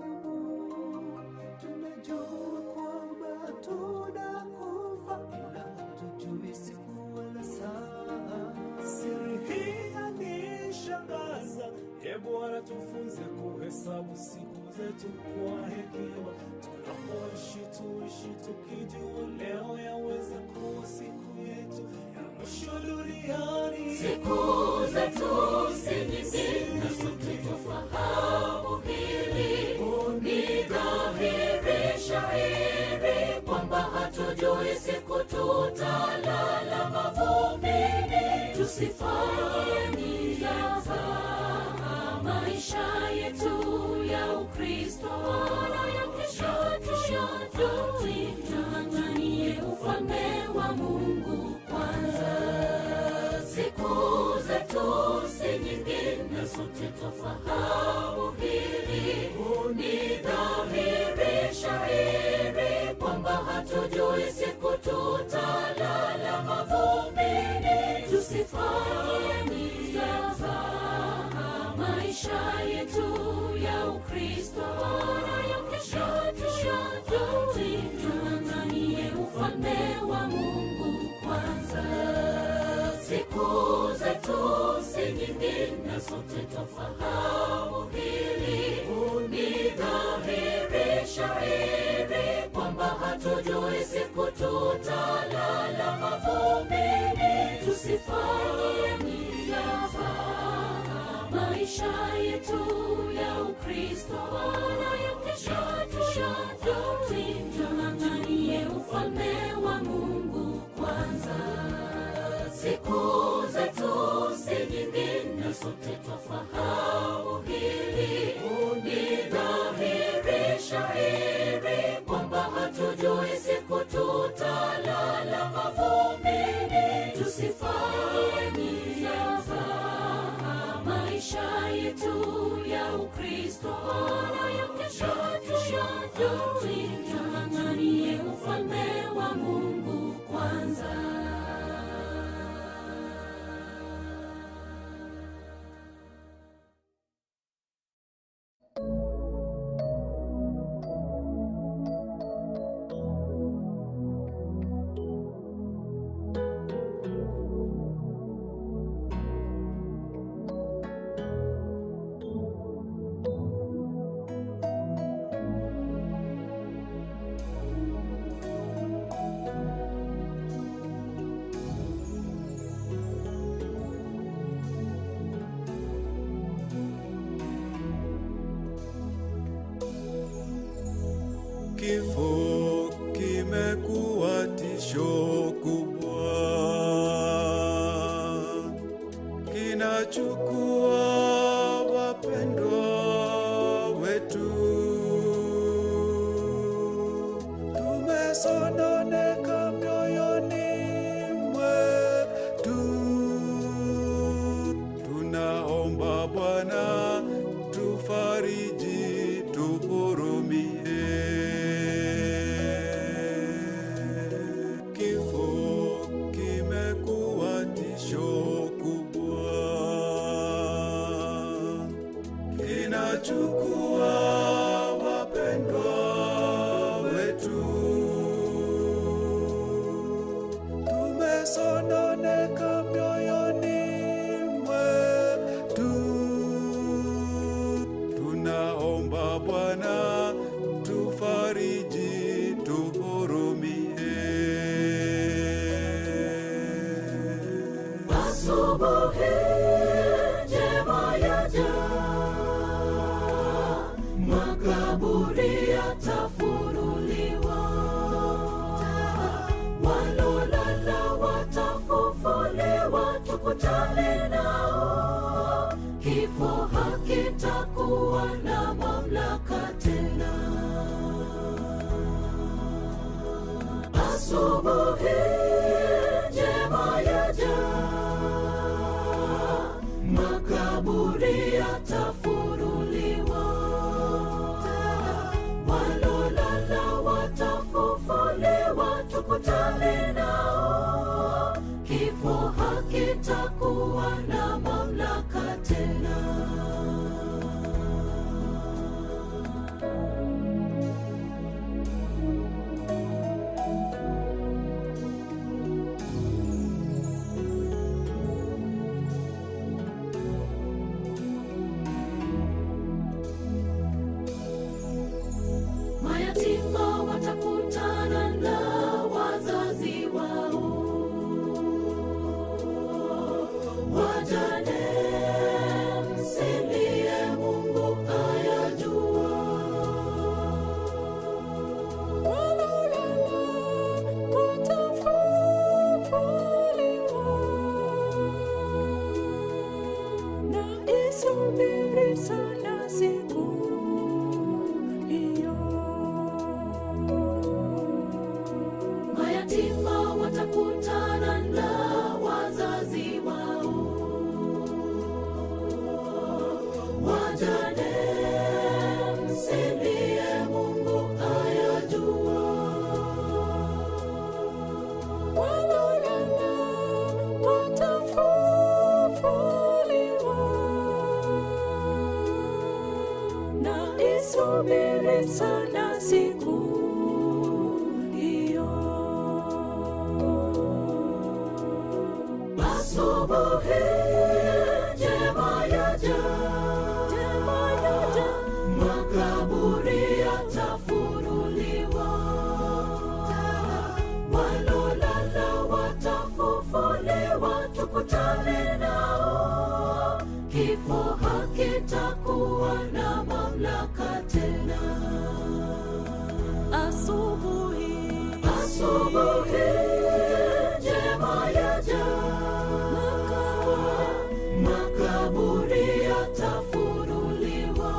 Tunajua kwamba tunakufa, ila hatujui siku wala saa. Siri hii yanishangaza. Bwana tufunze kuhesabu siku zetu kwa hekima. Tunapoishi tuishi tukijua leo yaweza kuwa siku yetu ya mwisho duniani. Siku zetu si nyingi na sote twafahamu hili. Ni dhahiri shahiri kwamba hatujui siku tutalala mavumbini. Tusifanye nianza maisha yetu ya Ukristo wala ya kesho tuanganie ufalme wa Mungu kwanza. Siku zetu si nyingi na sote twafahamu hili. Ni dhahiri shahiri kwamba hatujui siku tutalala mavumbini. Tusifanye nianza maisha yetu ya Ukristo wala ya kesho tuanganie ufalme wa Mungu kwanza. Siku zetu si nyingi na sote twafahamu hili. Ni dhahiri shahiri kwamba hatujui siku tutalala mavumbini. Tusifanye nianza maisha yetu ya Ukristo wala ya kesho tuanganie ufalme wa Mungu kwanza. Siku zetu si nyingi na sote twafahamu hili. Ni dhahiri shahiri kwamba hatujui siku tutalala mavumbini. Tusifanye nianza maisha yetu ya Ukristo wala ya kesho tuanganie ufalme wa Mungu kwanza. Kifo kimekuwa tisho kubwa, kinachukua wapendwa wetu. Tumesononeka mioyoni mwetu, tunaomba Bwana, tufariji, tuhurumie. Kifo kimekuwa tisho kubwa, kinachukua wapendwa wetu. Tumesononeka mioyoni mwetu, tunaomba Bwana tufariji, tuhurumie. Asubuhi njema yaja, makaburi yatafunuliwa, walolala watafufuliwa, tukutane nao. Kifo hakitakuwa na mamlaka tena. Asubuhi njema yaja, makaburi yatafunuliwa, walolala watafufuliwa, tukutane nao. Kifo hakitakuwa na mamlaka tena. Mayatima watakutana na wazazi wao, wajane msilie, Mungu ayajua. Walolala watafufuliwa, na isubiri sana siku hiyo. Mayatima watakutana na wazazi wao, wajane msilie, Mungu ayajua. Walolala watafufuliwa, na isubiri sana siku hiyo. Asubuhi njema yaja, makaburi yatafunuliwa, walolala watafufuliwa, tukutane nao. Kifo hakitakuwa na mamlaka tena. Asubuhi njema yaja, makaburi yatafunuliwa,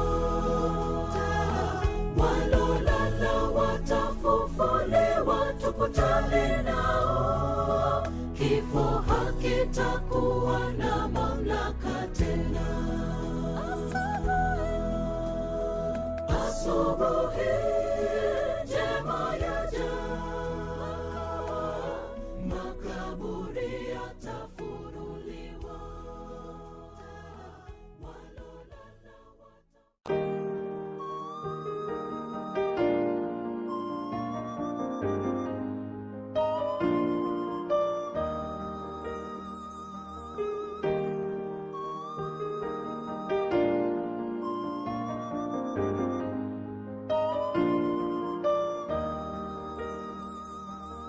walolala watafufuliwa, tukutane nao. Kifo hakitakuwa na mamlaka tena. Asubuhi njema yaja, makaburi yatafunuliwa.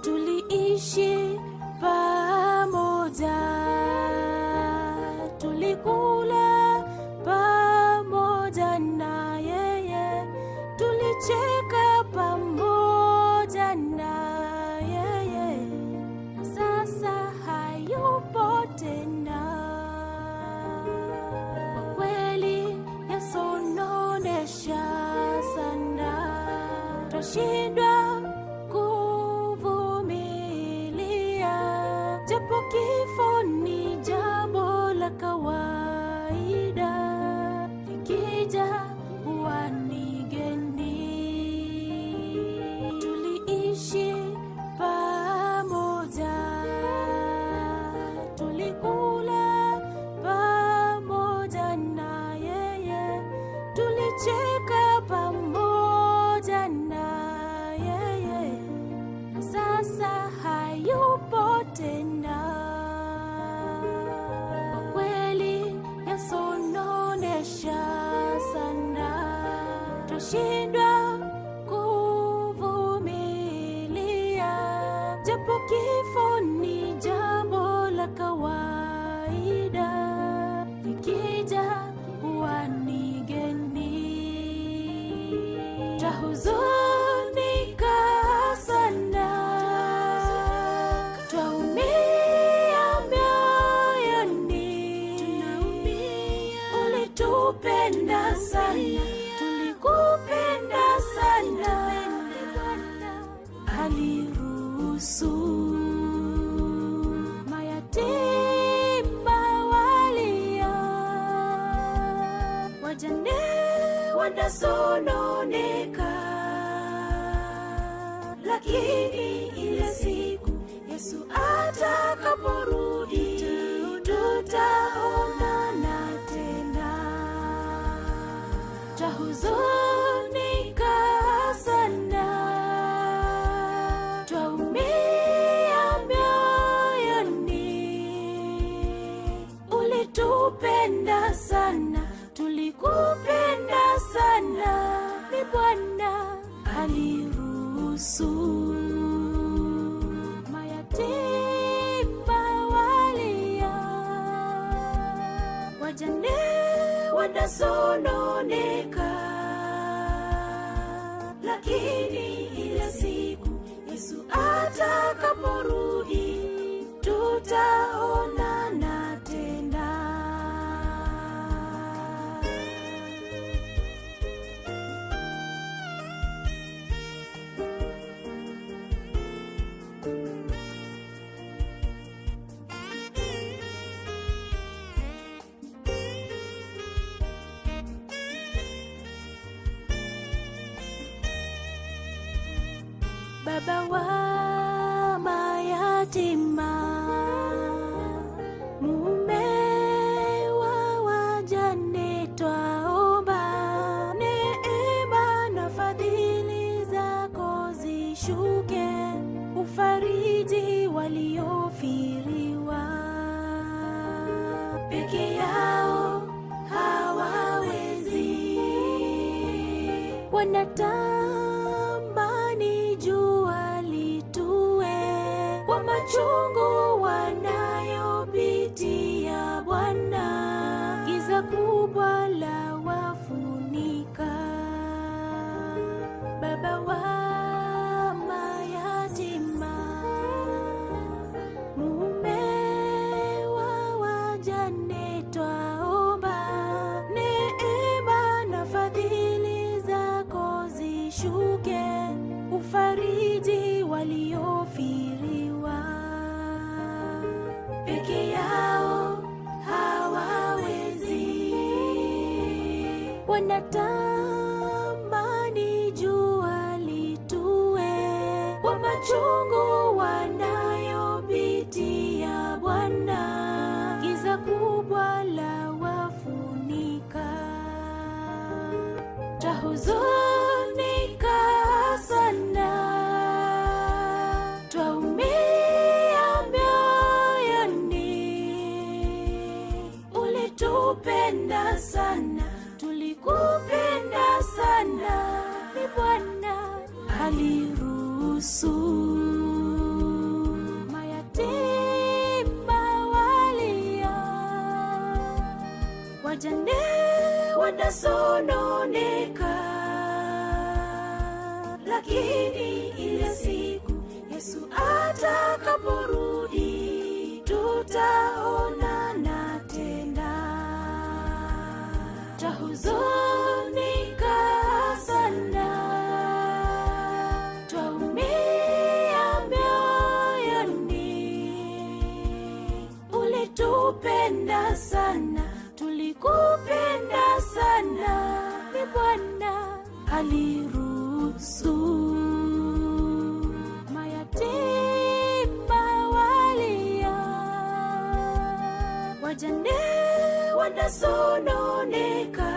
Tuliishi pamoja, tulikula pamoja na yeye, tulicheka pamoja na yeye, na sasa hayupo tena. Kwa kweli yasononesha sana, twashindwa kuvumilia, japo kifo ni jambo la kawaida. pamoja na yeye, na sasa hayupo tena. Kwa kweli yasononesha sana, twashindwa kuvumilia, japo kifo ni jambo la kawaida, ikija huwa ni geni. Twahuzunika sana, twaumia mioyoni, ulitupenda sana, tulikupenda sana, aliruhusu mayatima walia, wajane wanasononeka, lakini ile siku Yesu atakaporudi, tutaonana tena. Twahuzunika sana, twaumia mioyoni, ulitupenda sana, tulikupenda sana, ni Bwana aliruhusu mayatima walia, wajane wanasononeka, lakini ile siku Yesu atakaporudi, tutaonana tena. Baba wa mayatima, mume wa wajane, twaomba neema na fadhili zako zishuke, ufariji waliofiriwa, peke yao hawawezi, wanatamani jua litue kwa machungu wanayopitia Bwana, giza kubwa la wafunika. Baba wa mayatima, mume wa wajane, twaomba neema na fadhili zako zishuke, ufariji waliofiriwa, peke yao hawawezi, wanatamani jua litue kwa machungu wanayopitia Bwana, giza kubwa la wafunika. Twahuzunika sana, twaumia mioyoni, ulitupenda sana, tulikupenda sana, ni Bwana aliruhusu mayatima walia, wajane wanasononeka, lakini ile siku Yesu atakaporudi, tutaonana tena. Twahuzunika sana, twaumia mioyoni, ulitupenda sana, tulikupenda sana, ni Bwana aliruhusu mayatima walia, wajane wanasononeka,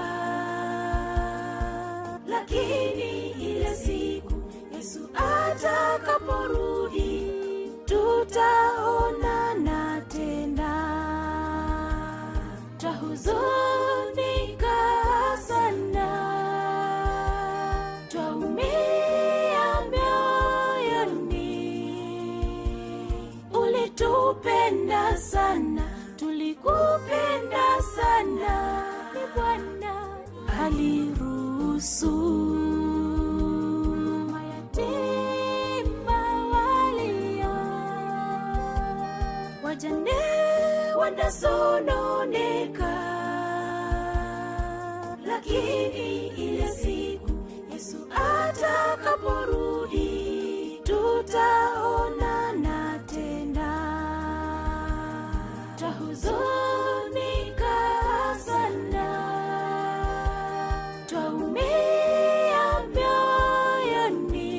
lakini aliruhusu mayatima walia, wajane wanasononeka, lakini ile siku Yesu atakaporudi tutaonana tena. Twahuzunika sana, twaumia mioyoni.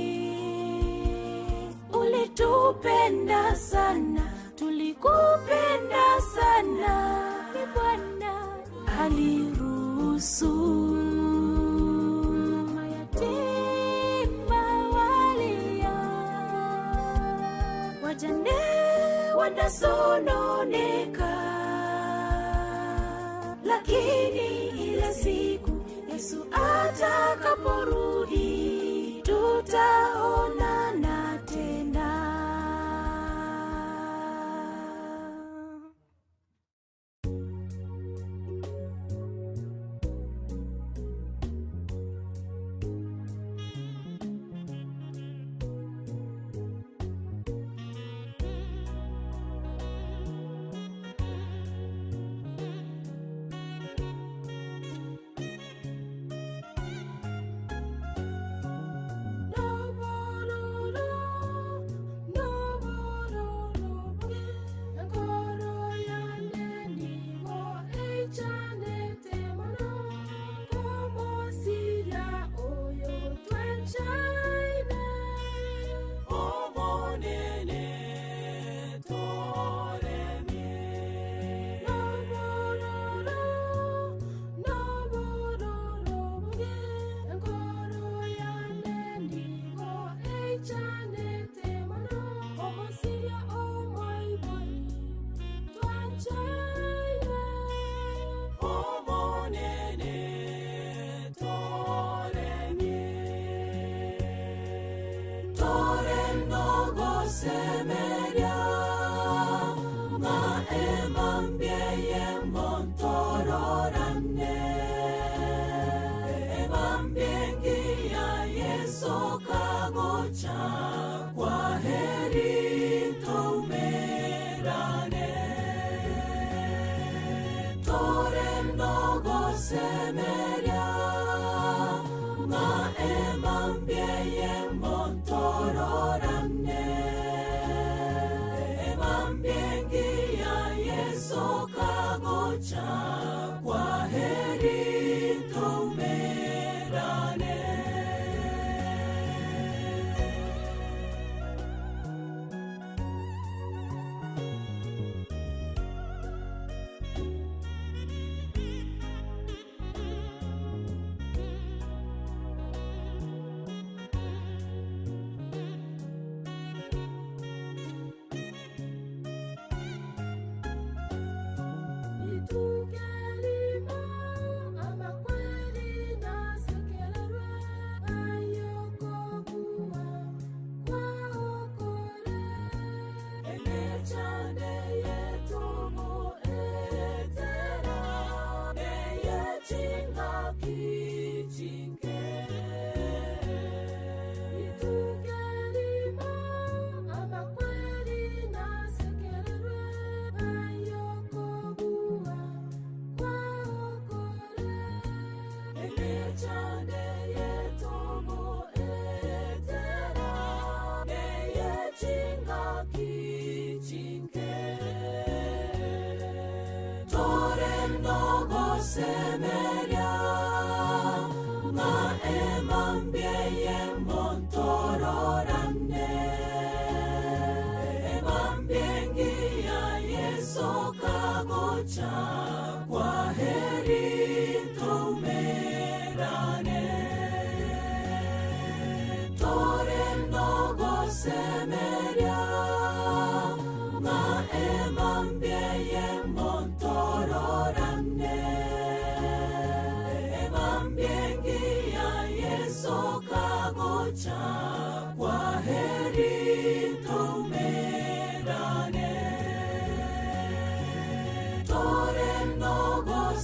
Ulitupenda sana, tulikupenda sana. Ni Bwana aliruhusu mayatima walia, wajane wanasononeka, lakini ile siku Yesu atakaporudi tutaonana tena.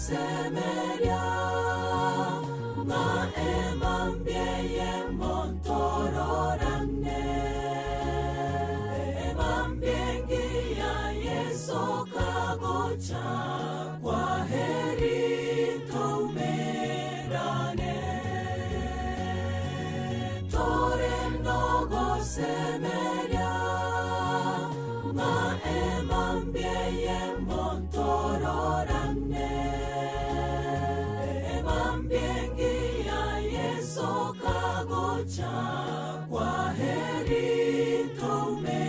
Semeria, ma emambieye montororane emambiengi ya Yesu kagocha kwa heri tumerane tore ndogo semeria ma emambieye montororane emambiengi ya Yesu kagocha kwa heri tumerane.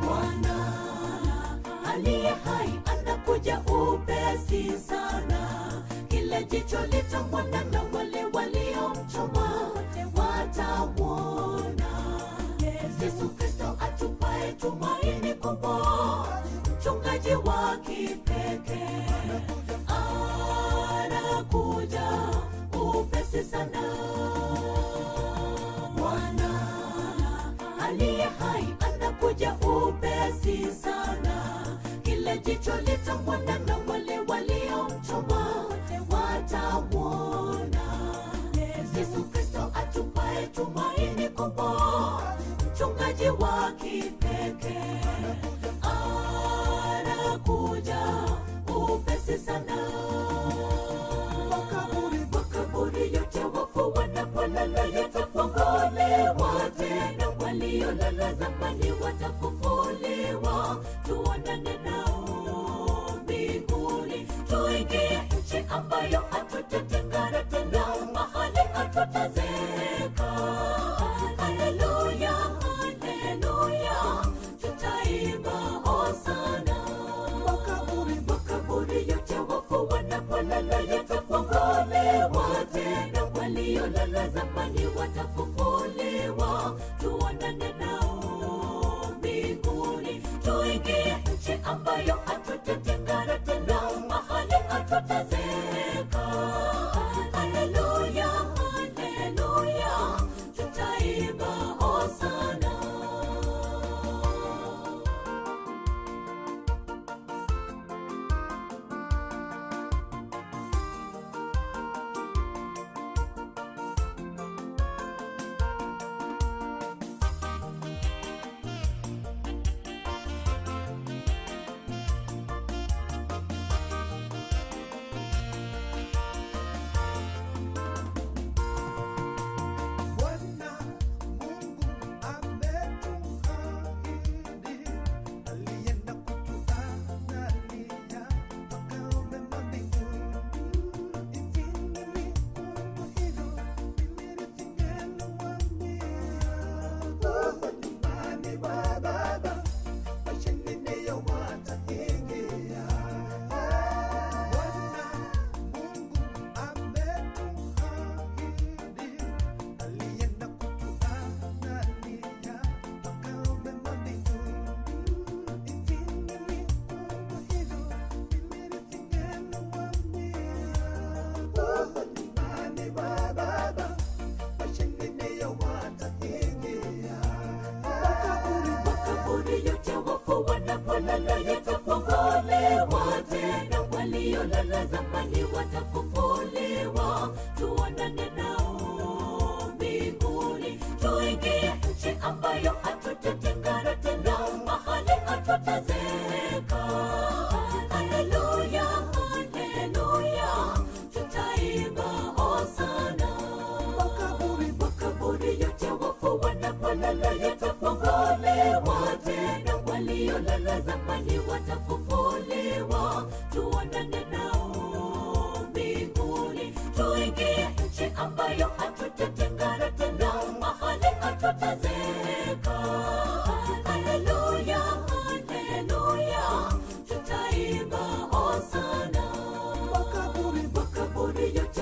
Bwana aliye hai anakuja upesi sana, kila jicho litamwona na wale waliomchoma watamwona. Yesu Kristo atupae tumaini kubwa, mchungaji wa kipekee anakuja upesi sana. Bwana aliye hai anakuja upesi sana, kila jicho litamwona na wale waliomchoma watamwona. Yesu Kristo atupae tumaini kubwa, mchungaji wa kipekee anakuja upesi sana. Makaburi yote wafu wanapolala yatafunguliwa tena, waliolala zamani watafufuliwa, tuonane nao mbinguni, tuingie nchi ambayo hatutatengana tena, mahali hatutazeka. Haleluya, haleluya, tutaimba hosana. Makaburi yote wafu wanapolala yatafunguliwa tena, waliolala zamani watafufuliwa, tuonane nao mbinguni, tuingie nchi ambayo hatutatengana tena, mahali hatutazeka. Haleluya, haleluya, tutaimba hosana. Makaburi yote wafu wanapolala yatafunguliwa tena, waliolala zamani watafufuliwa, tuonane nao mbinguni, tuingie nchi ambayo hatutatengana tena, mahali hatutazeka. Haleluya, haleluya, tutaimba hosana. Makaburi yote wafu wanapolala yatafunguliwa tena, waliolala zamani watafufuliwa, tuonane nao mbinguni, tuingie nchi ambayo hatutatengana tena, mahali hatutazeka. Haleluya, haleluya, tutaimba hosana. Makaburi yote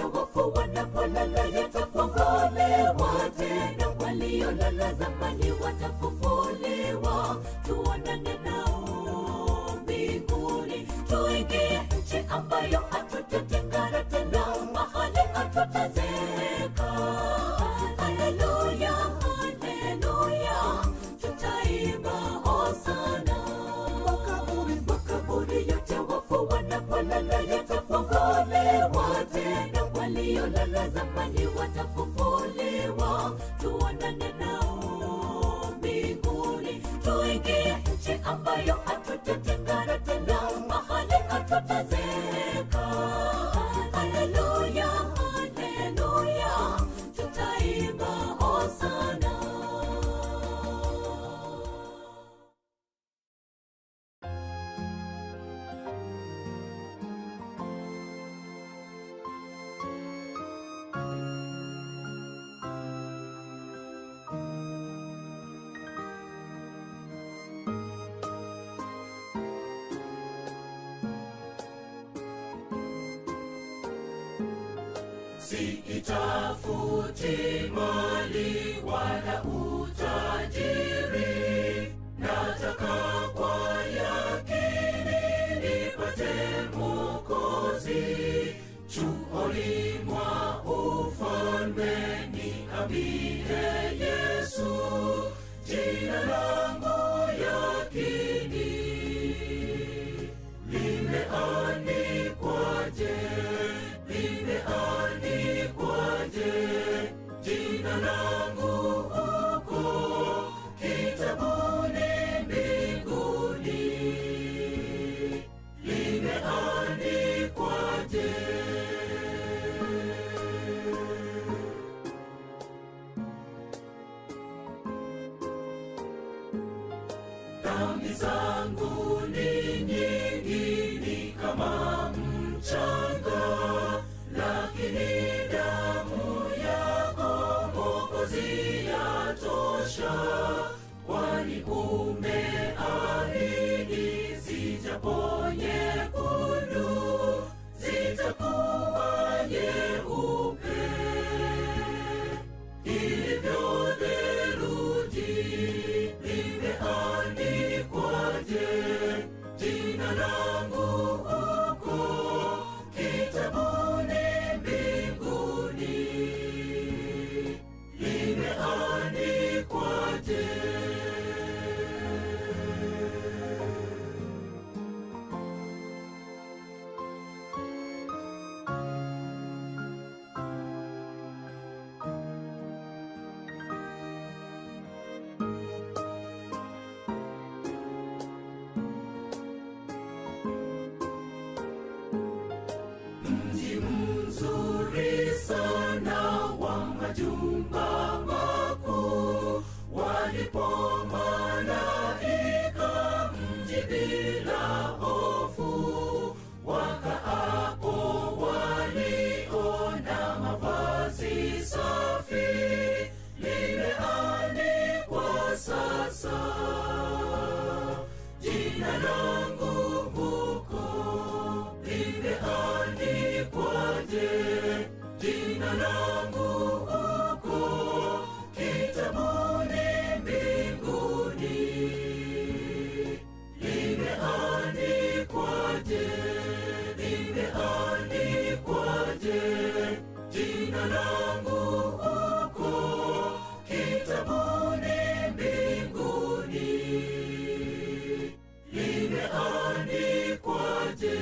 wanapolala yatafunguliwa tena, waliolala zamani watafufuliwa, tuonane nao mbinguni, tuingie nchi ambayo hatutatengana tena, mahali hatutazeka. Haleluya, haleluya, tutaimba hosana. Makaburi yote wafu wanapolala yatafunguliwa tena, waliolala zamani watafufuliwa, tuonane nao mbinguni, tuingie nchi ambayo hatutatengana tena, mahali hatutazeka. Haleluya, haleluya, tutaimba hosana. Sitafuti mali wala utajiri, nataka kwa yakini nipate Mwokozi. Chuoni mwa ufalme niambie Yesu, jina langu yakini limeandikwaje, limeandikwaje, jina langu huko kitabuni mbinguni, limeandikwaje. Dhambi zangu ni nyingi, ni kama mchanga, lakini damu yako Mwokozi yatosha, kwani umeahidi zijapo nyekundu zitakuwa nyeupe, hivyo theluji. Limeandikwaje, jina langu huko kitabuni mbinguni, limeandikwaje. Mji mzuri sana wa majumba makuu, walipo malaika, mji bila hofu, wakaapo waliona mavazi safi, limeandikwa sasa, jina langu huko, limeandikwaje, jina langu huko kitabuni mbinguni, limeandikwaje, limeandikwaje, jina langu huko kitabuni mbinguni, limeandikwaje.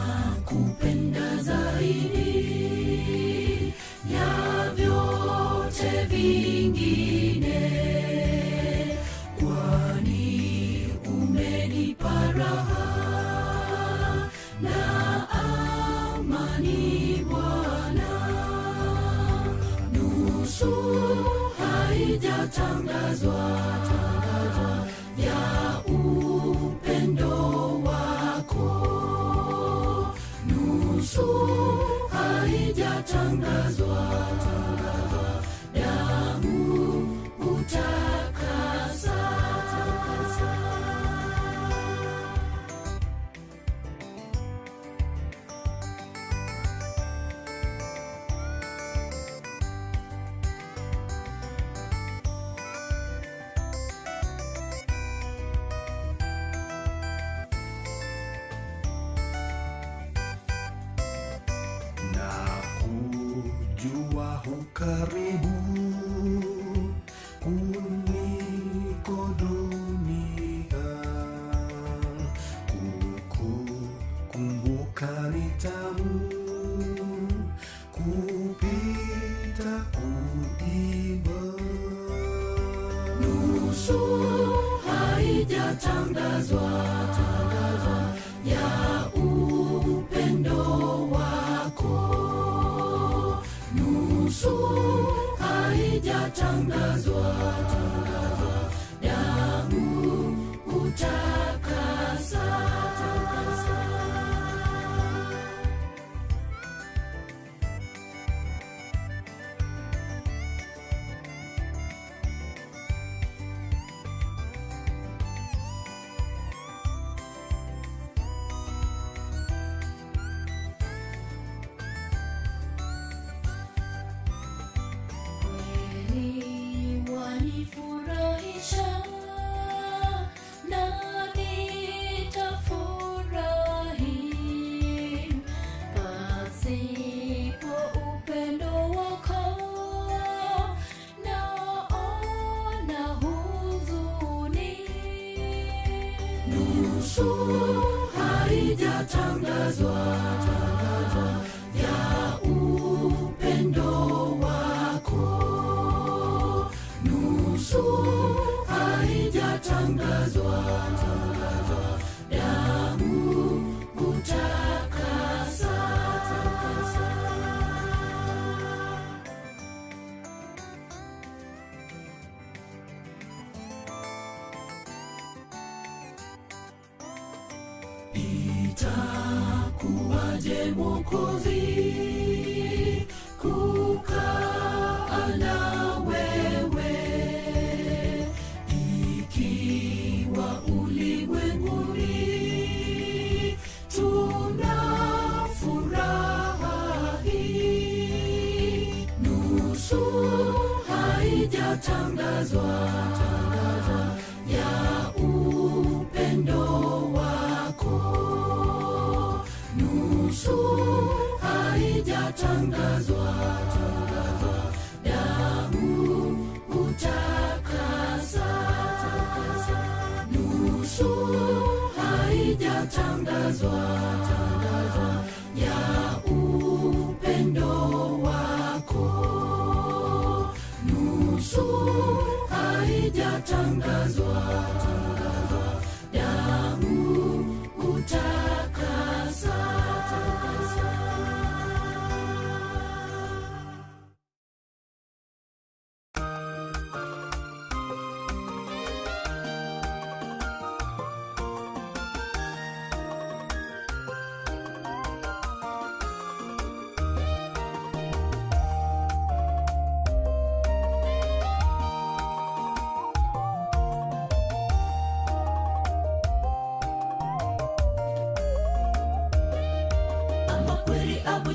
Ninakupenda zaidi ya vyote vingine, kwani umenipa raha na amani Bwana, nusu haijatangazwa ya upendo wako, nusu haijatangazwa, damu utakasa. Karibu kuliko dunia, kukumbuka ni tamu kupita kuimba. Nusu haijatangazwa ya upendo wako, nusu haijatangazwa, damu utakasa. Wanifurahisha na nitafurahi, pasipo upendo wako naona huzuni. Nusu haijatangazwa ya upendo wako, nusu haijatangazwa, damu utakasa. Itakuwaje Mwokozi kukaa na wewe, ikiwa ulimwenguni tuna furaha hii. Nusu haijatangazwa ya upendo wako, nusu haijatangazwa, damu utakasa. Nusu haijatangazwa ya upendo wako, nusu haijatangazwa, damu utakasa.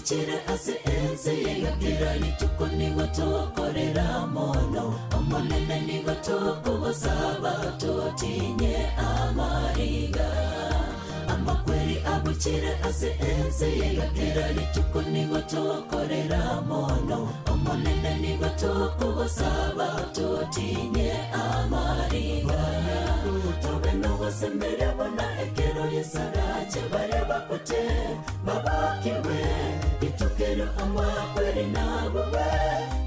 Chire ase ense yegagira nituko nigotokorera mono, omonene nigotoko gosaba totinye amariga. Amakweri abuchire ase ense yegagira nituko nigotokorera mono, omonene nigotoko gosaba totinye amariga. Tobe no gosembere bona ekero yesarache bare bakote babakiwe. Itukero amakweri nabuwe,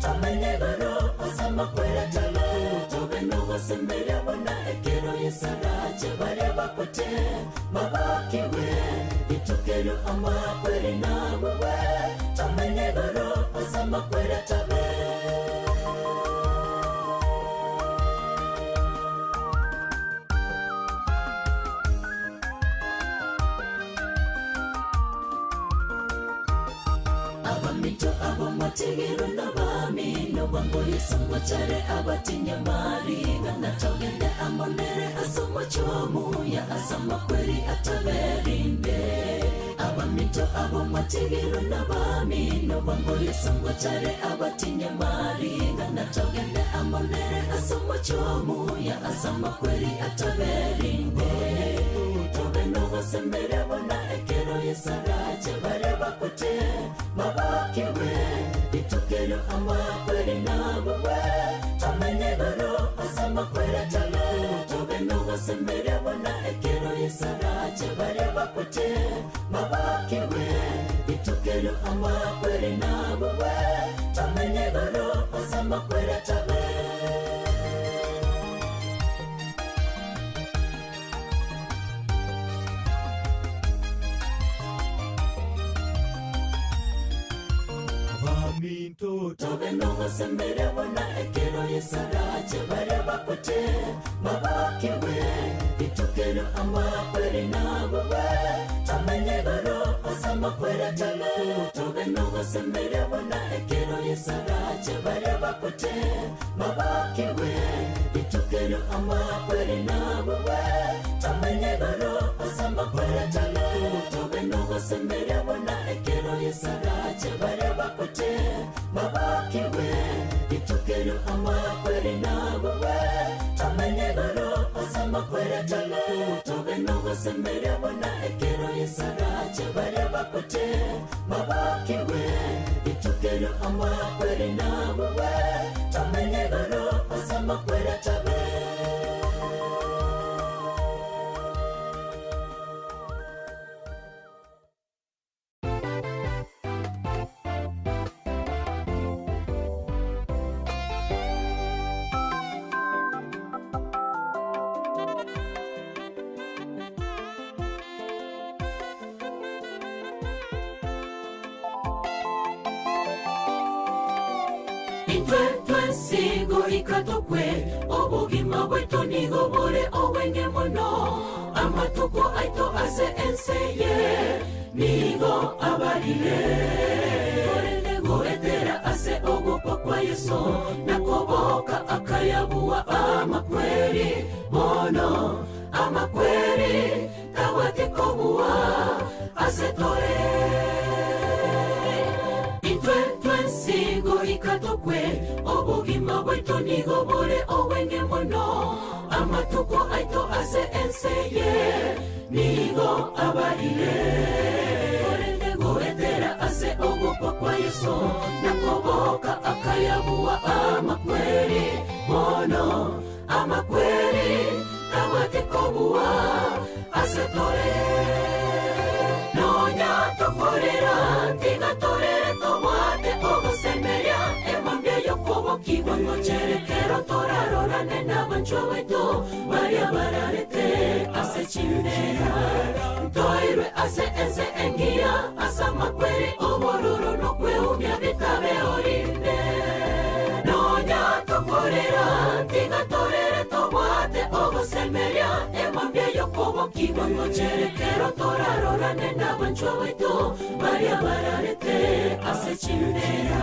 tamenye garo osamakwera talo. Tobe no gosembere bona ekero yesarache bare bakote babakiwe. Itukero amakweri nabuwe, tamenye garo osamakwera talo. abamatigiro n'abami n'obwango Yesu ngwacare abatinya mariga natogende amonere asoma cyomuya asama kweri ataberinde abamito abamatigiro n'abami n'obwango Yesu ngwacare abatinya mariga natogende amonere asoma cyomuya asama kweri ataberinde tobe nogosemere bona ekero yesaraje bareba kote mabakiwe itukero amakweri nabuwe tamenye goro asama kwera talo tobe nogosemere bona ekero yesaraje bareba kote mabakiwe itukero amakweri nabuwe tamenye goro asama kwera talo. Tobe nogosemere bona ekero yesaraje bareba kote mabakiwe itukero amakweri nabuwe tamenye goro asama kwera talo tobe nogosemere bona ekero yesaraje bareba kote mabakiwe itukero amakweri nabuwe tamenye goro asama kwera talo tobe nogosemere bona ekero yesaraje bareba kote mabakiwe itukero amakweri nabuwe tamenye goro asama kwera talo tobe nogosemere bona ekero yesaraje bareba kote mabakiwe itukero amakweri nabuwe tamenye goro asama kwera talo. Sigo ikatokwe obugima bwetu nigo bure owenge mono amatuko aito ase enseye nigo abarire korendego etera ase ogopa kwa Yesu nakoboka akayabuwa amakweri mono amakweri tawatikobuwa ase tore sigo ikatokwe obugima bwetu nigo bure owenge mono amatuko aito ase enseye nigo abarire korendego etera ase ogopa kwa Yesu nakoboka akayabuwa amakweri mono amakweri tawatikobuwa ase tore nonya tokorera tigatorere tomate ogosemeria emambia yokobo kiwango cherekero torarorane n'abanjwa baito baria bararete ase chindera ntoirwe ase ense engia asa makweri obororo nokweumia bitabe orinde nonya tokorera tigatorere tomate ogosemeria emambia yokobo kiwango cherekero torarorane n'abanjwa baito baria bararete ase chindera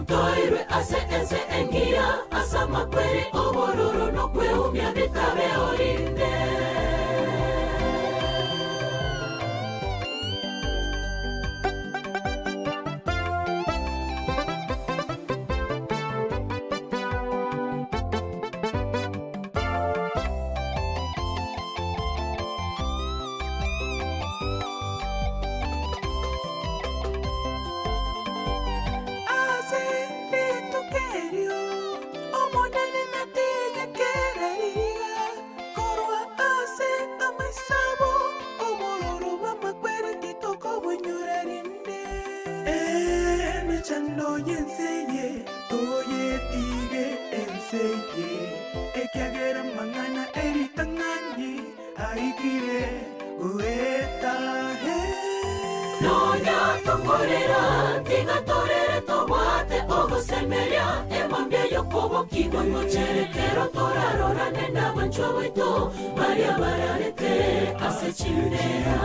ntoirwe ase ense engia asa makweri obororo nokweumia bitabe orinde. yokobo kigongo cherekero torarora nenda bancho baito Maria bararete ase chindera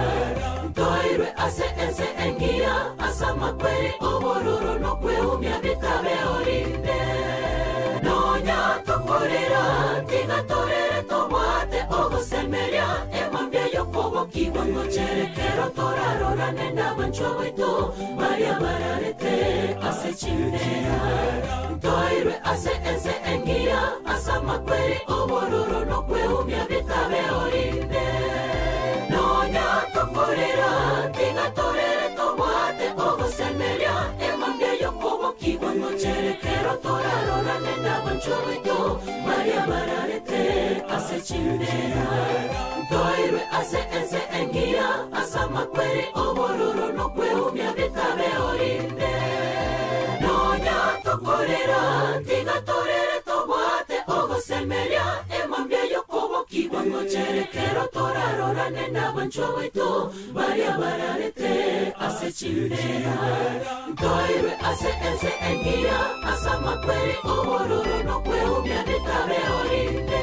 Toirwe ase ense engia asa makweri obororo no kweumia bitabe orinde Nonya tokorera tiga torere tomate ogosemeria Emambia yokobo kigongo cherekero torarora nenda bancho baito Maria bararete ase chindera Toirwe ase ense engia asa makweri obororo no kweumia bitabe orinde Nonya tokorera tiga torere tomate ogosemeria Emambia yokobo kigongo cherekero torarora nenda bancho baito Maria bararete ase chindera Toirwe ase ense engia asa makweri obororo no kweumia bitabe orinde Nonya tokorera tiga torere tomate ogosemeria Emambia yokobo kigongo cherekero torarora nenda bancho baito Maria bararete ase chindera Toirwe ase ense engia asa makweri obororo no kweumia bitabe orinde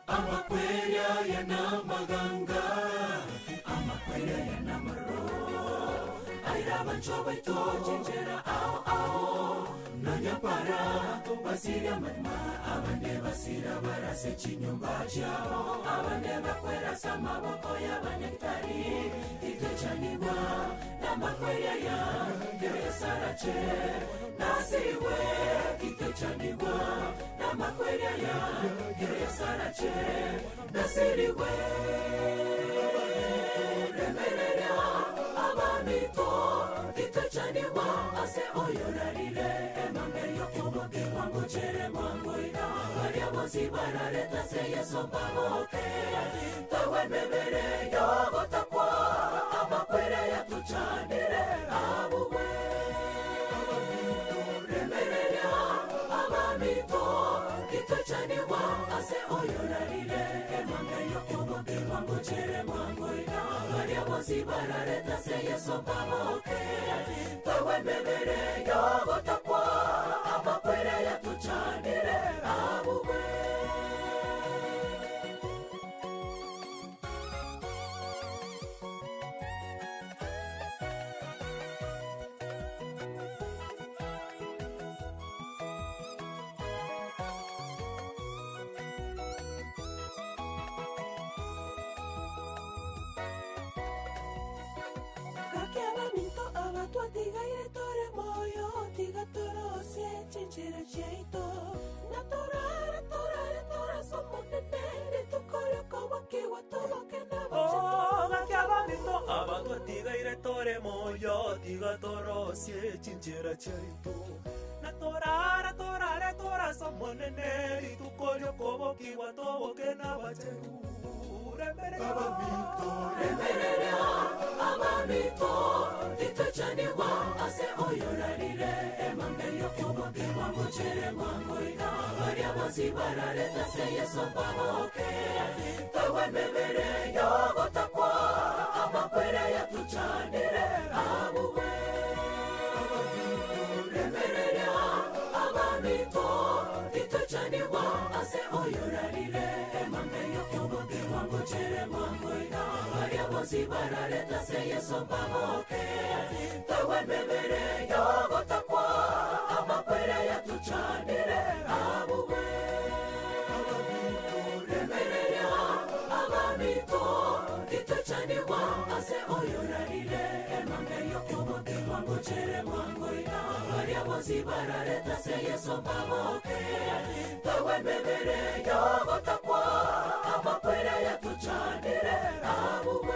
Amakweria yana maganga Amakweria yana maro Aira bancho baito chenjera ao ao Nanya para basiria madma Abande basira barase chinyumba chao Abande bakwera sama boko ya banyaktari Ite chaniwa na makweria ya Kere sarache Nasiwe kite chaniwa na makweria ya Kere sarache Nasiriwe Remereria Abanito Kite chaniwa Ase oyorarire Emambe yokobo kiwango chere mangoida Maria bosi barareta se yeso pamoke Tawe mebere yogo takwa Amakwere ya tuchanire abuwe Remereria Abanito Kite chaniwa Ase oyorarire Emambe yokobo kiwango chere mangoida Maria bosi barareta se yeso pamoke Tawe mebere yogo takwa Amakwere ya tuchanire abuwe Kakiabaminto abatua tigaire tore moyo Tiga toro se chenchera cheito Na torare tora somo nenere Tukore kowa kiwa towa kena Oh, kakiabaminto abatua tigaire tore moyo Tiga toro se chenchera cheito Na torare tora somo nenere Tukore kowa kiwa towa kena bacheru Remereria Abamito Tito chaniwa Ase oyorarire Emambe yokobo kiwango chere mangoida Maria bosi barareta se yeso pamoke Tawe mebere yogo takwa Amakwere ya tuchanire abuwe Remereria Abamito Tito chaniwa Ase oyorarire Emambe yokobo kiwango chere mangoida Maria bosi barareta se yeso pamoke Tawe mebere yogo takwa Amakwere ya tuchanire abuwe Remereria Abamito Kite chaniwa Ase oyorarire Emambe yokobo kiwango chere mangoida Maria bosi barareta se yeso pamoke Tawe mebere yogo takwa Amakwere ya tuchanire abuwe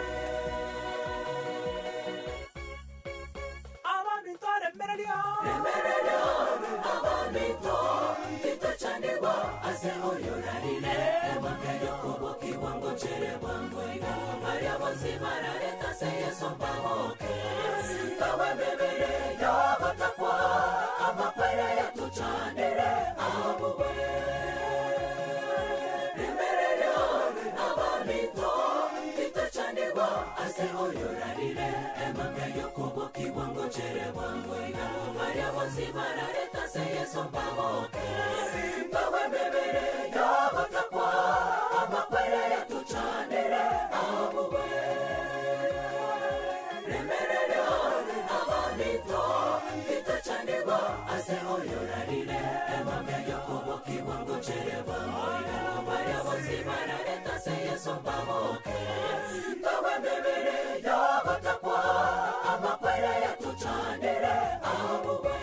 Abamito remereria Abamito Kite chaniwa Ase oyorarire Emambe yokobo kiwango chere mangoida Maria bosi barareta se yeso pamoke Tawe mebere yogo takwa Amakwere ya kiwango chere wangu ina Maria wazimara reta se yeso mbamoke Mbawe bebere ya batakwa Ama kwere ya tuchanire abuwe Remerera abanito Itachanirwa ase oyorarire Emame yokobo kiwango chere wangu ina Maria wazimara reta se yeso mbamoke Mbawe bebere ya batakwa Ama kwere ya tuchanire abuwe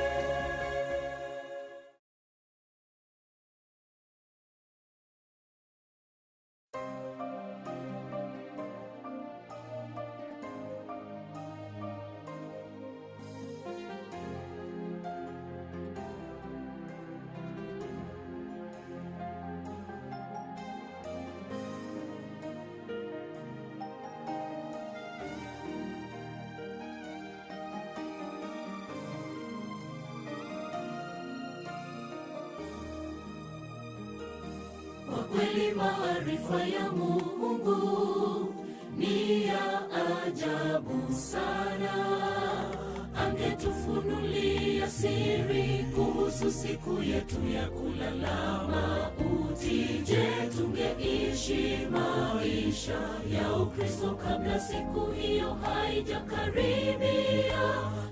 Kwa kweli maarifa ya Mungu ni ya ajabu sana. Angetufunulia siri kuhusu siku yetu ya kulala mauti. Je, tungeishi maisha ya Ukristo kabla siku hiyo haijakaribia?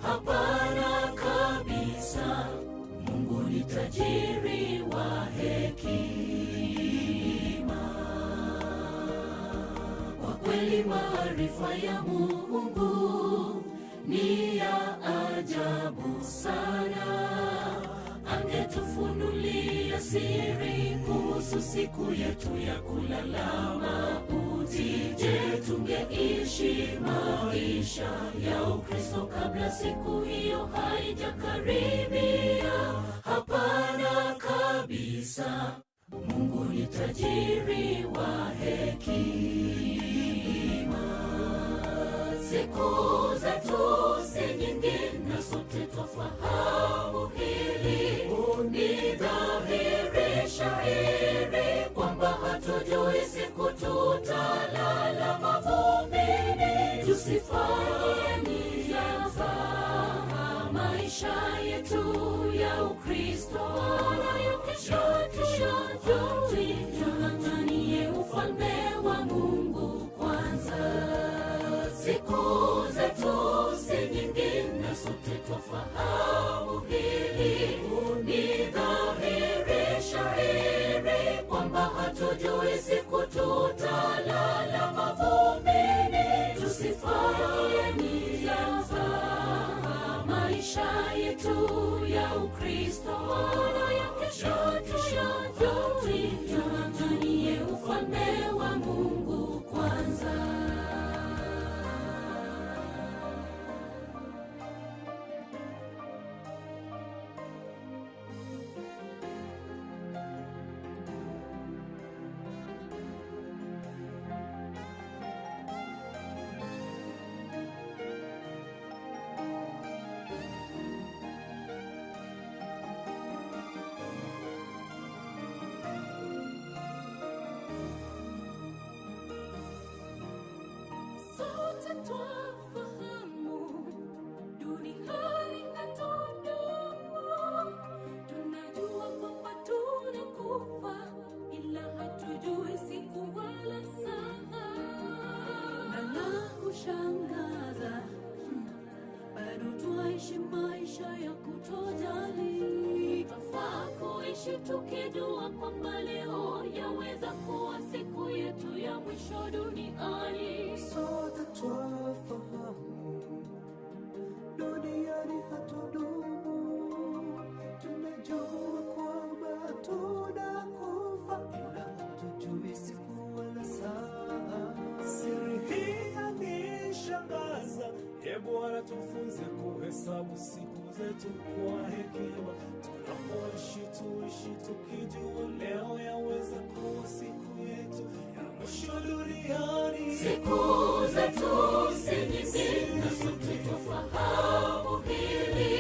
Hapana kabisa. Mungu ni tajiri wa hekima. Kwa kweli maarifa ya Mungu ni ya ajabu sana. Angetufunulia siri kuhusu siku yetu ya kulala mauti. Je, tungeishi maisha ya Ukristo kabla siku hiyo haijakaribia? Hapana kabisa. Mungu ni tajiri wa hekima. Siku zetu si nyingi na sote twafahamu hili. Ni dhahiri shahiri kwamba hatujui siku tutalala mavumbini. Tusifanye niyafa maisha yetu ya Ukristo nayo kesho tuanganie ufalme wa Mungu kwanza. Siku zetu si nyingi na sote twafahamu hili. Ni dhahiri shahiri kwamba hatujui siku tutalala mavumbini. Tusifanye niyafa maisha yetu ya Ukristo nayo kesho tuanganie ufalme wa Mungu kwanza. Sote twafahamu duniani hatudumu. Tunajua kwamba tunakufa, ila hatujui siku wala saa. Na la kushangaza, bado twaishi maisha ya kutojali. Twafaa kuishi tukijua kwamba leo yaweza kuwa siku yetu ya mwisho duniani. Sote twafahamu duniani hatudumu. Tunajua kwamba tunakufa, ila hatujui siku wala saa. Siri hii yanishangaza. Bwana tufunze kuhesabu siku zetu kwa hekima. Tunapoishi tuishi tukijua leo yaweza kuwa siku yetu ya mwisho duniani. Siku zetu si nyingi na sote twafahamu hili.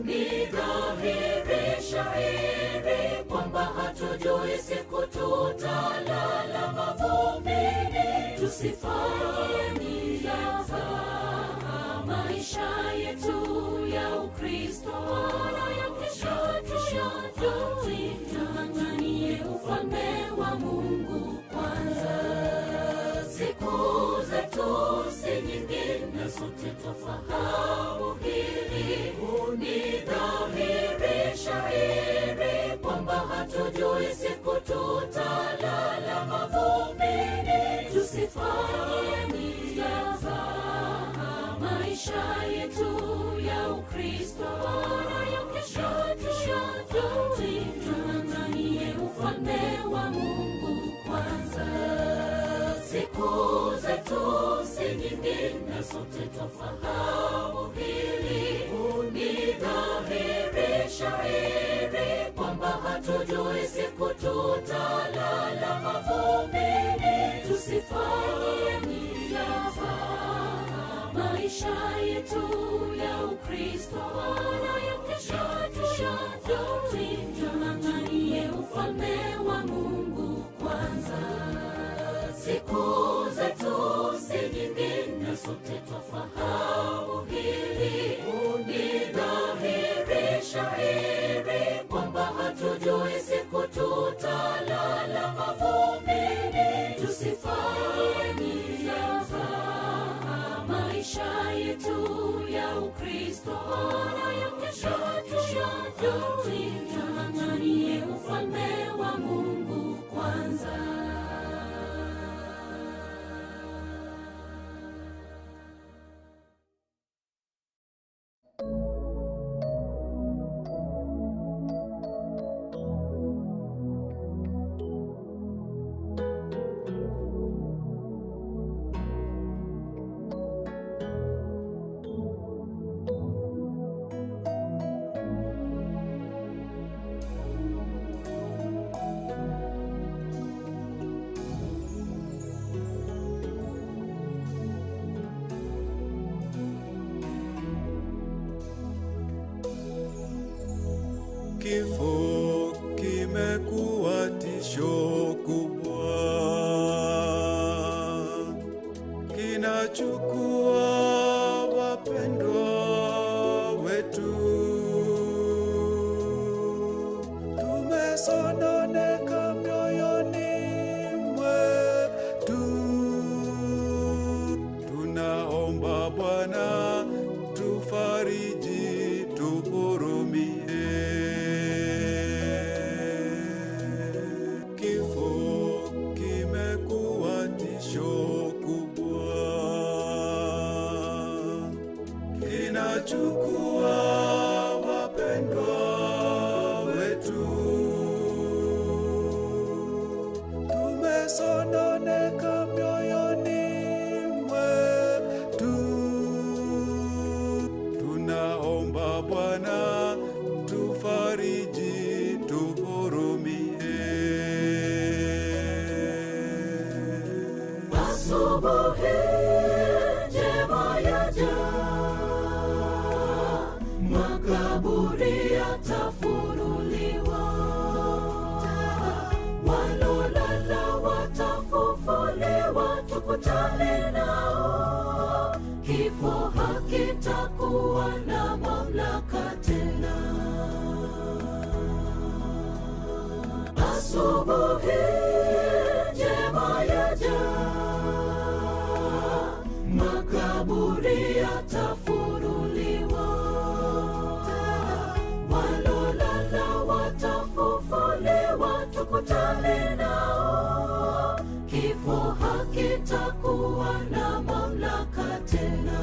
Ni dhahiri shahiri kwamba hatujui siku tutalala mavumbini. Tusifanye niyafa maisha yetu sote twafahamu hili, ni dhahiri shahiri kwamba hatujui siku tutalala mavumbini. Tusifanye mizaha maisha yetu ya Ukristo, yanayokesha tung'ang'anie ufalme wa Mungu kwanza. Siku zetu si nyingi na sote twafahamu hili, ni dhahiri shahiri kwamba hatujui siku tutalala mavumbini. Tusifanye mizaha maisha yetu ya Ukristo, yanayokesha tung'ang'anie ufalme wa Mungu kwanza. Siku zetu si nyingi na sote twafahamu hili, ni dhahiri shahiri kwamba hatujui siku tutalala mavumbini. Tusifanye mizaha maisha yetu ya Ukristo, yanayokesha tung'ang'anie ufalme wa Mungu kwanza. Kifo kimekuwa tisho kubwa, kinachukua wapendwa wetu. Tumesononeka mioyoni mwetu, tunaomba Bwana tufariji, tuhurumie. Chukua wapendwa wetu, tumesononeka mioyoni mwetu, tunaomba Bwana tufariji, tuhurumie. Asubuhi njema yaja, makaburi yatafunuliwa, walolala watafufuliwa, tukutane nao. Kifo hakitakuwa na mamlaka tena. Asubuhi njema yaja, makaburi yatafunuliwa, walolala watafufuliwa, tukutane nao. Kifo hakitakuwa na mamlaka tena.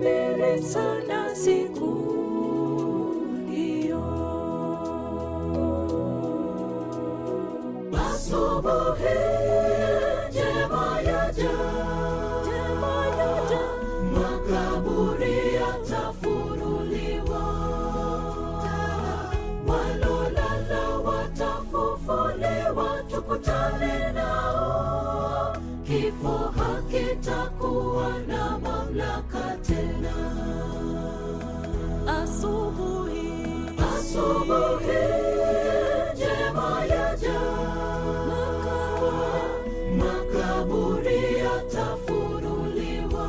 tusubiri sana siku hiyo. Asubuhi njema yaja, makaburi yatafunuliwa, walolala watafufuliwa, tukutane nao, kifo hakitakuwa na mamlaka tena. Asubuhi njema yaja, makaburi yatafunuliwa,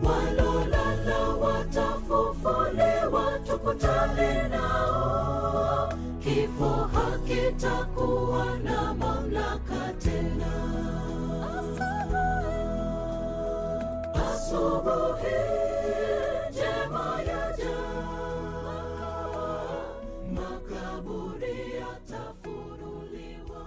walolala watafufuliwa, tukutane nao, kifo hakitakuwa na mamlaka tena. Asubuhi njema yaja, makaburi yatafunuliwa.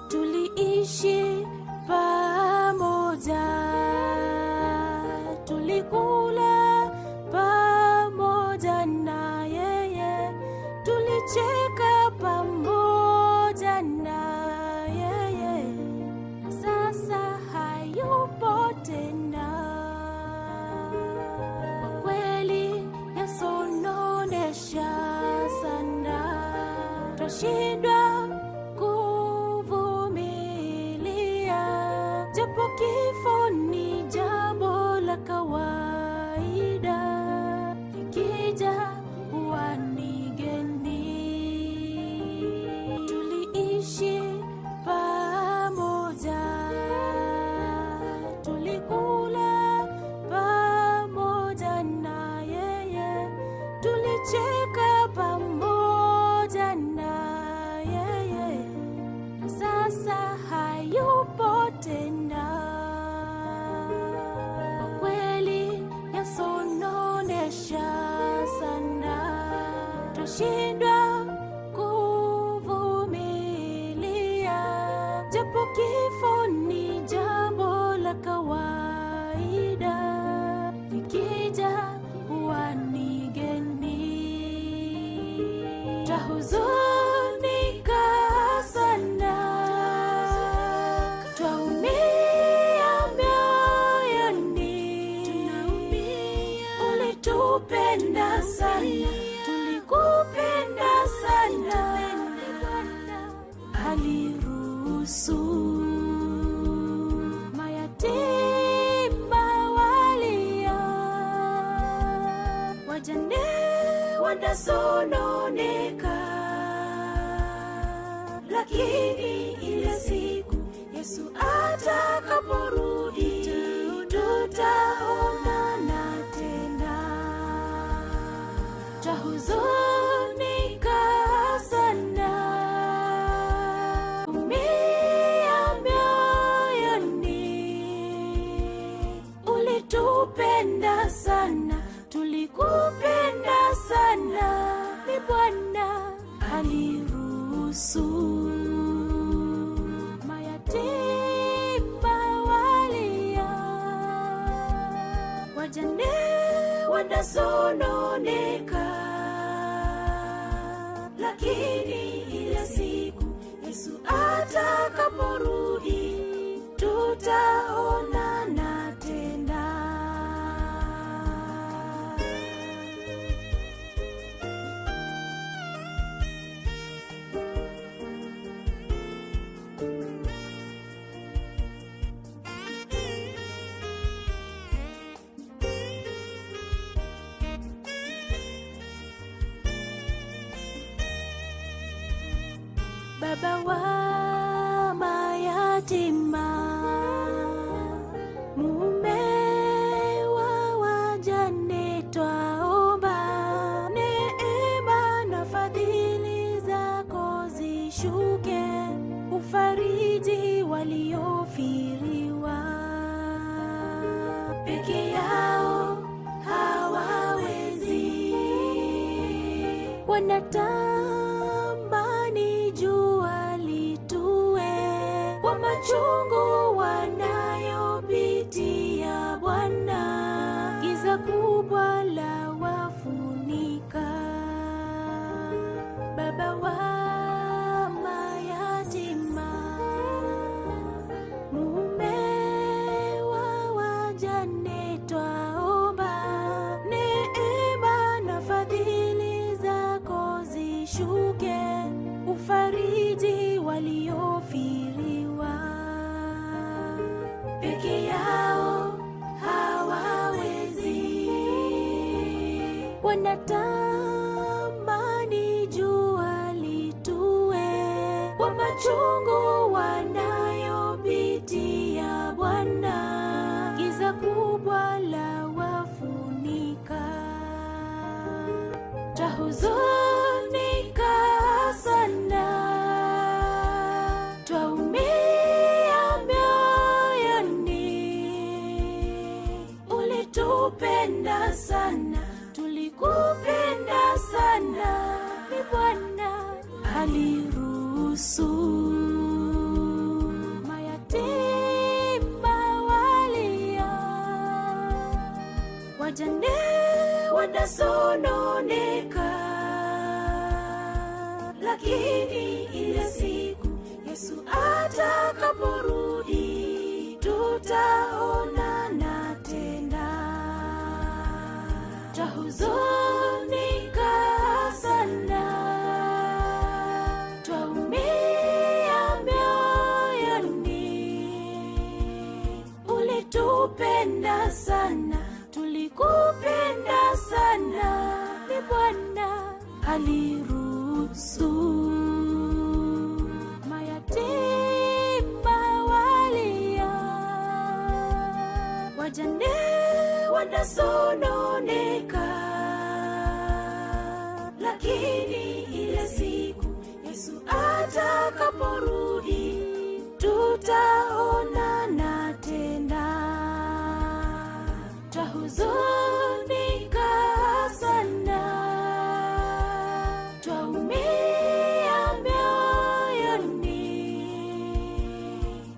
Tuliishi pamoja, tulikula pamoja na yeye, tulicheka pamoja na yeye, na sasa hayupo tena. Kwa kweli yasononesha sana, twashindwa japo kifo ni jambo la kawaida, likija huwa ni geni. Tuliishi pamoja, tulikula pamoja na yeye, tulicheka pamoja na yeye, na sasa hayupo tena. Kwa kweli yasononesha sana, twashindwa kuvumilia, japo kifo ni jambo la kawaida, likija huwa ni geni. Twahuzunika sana, ulitupenda sana, tulikupenda sana, aliruhusu mayatima walia, wajane wanasononeka, lakini ile siku Yesu atakaporudi, tutaonana tena. Twahuzunika sana, umia mioyoni, ulitupenda sana, tulikupenda sana, ni Bwana aliruhusu mayatima walia, wajane wanasononeka, lakini ile siku Yesu atakaporudi, tutaonana tena. Baba wa mayatima, mume wa wajane, twaomba neema na fadhili wanatamani jua litue kwa machungu wanayopitia Bwana, giza kubwa la wafunika. Baba wa mayatima, mume wa wajane, twaomba neema na fadhili zako zishuke, ufariji waliofiriwa. Peke yao hawawezi, wanatamani jua litue kwa machungu wanayopitia Bwana, giza kubwa la wafunika. Twahuzunika sana, twaumia mioyoni. Ulitupenda sana, tulikupenda sana, ni Bwana aliruhusu mayatima walia, wajane wanasononeka, lakini ile siku Yesu atakaporudi tutaonana tena. Twahuzunika sana, twaumia mioyoni. Ulitupenda sana, tulikupenda sana, ni Bwana aliruhusu mayatima walia, wajane wanasononeka, lakini ile siku Yesu atakaporudi tutaonana tena. Twahuzunika sana, twaumia mioyoni.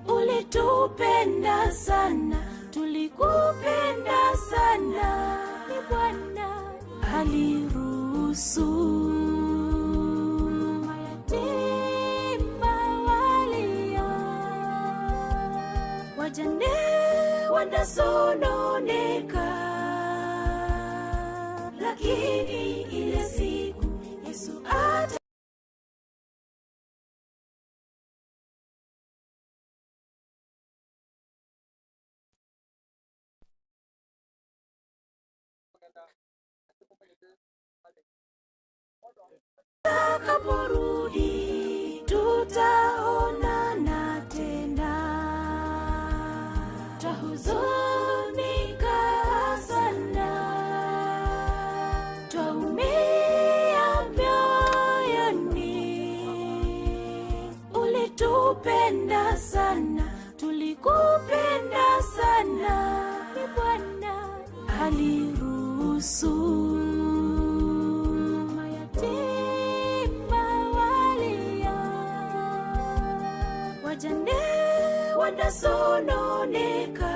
Ulitupenda sana, tulikupenda sana, ni Bwana aliruhusu mayatima walia, wajane wanasononeka, lakini ile siku Yesu atakaporudi tutaonana tena. Twahuzunika sana, twaumia mioyoni. Ulitupenda sana, tulikupenda sana, ni Bwana aliruhusu mayatima walia, wajane wanasononeka,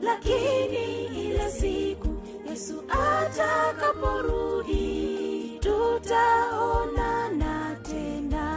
lakini ile siku Yesu atakaporudi tutaonana tena.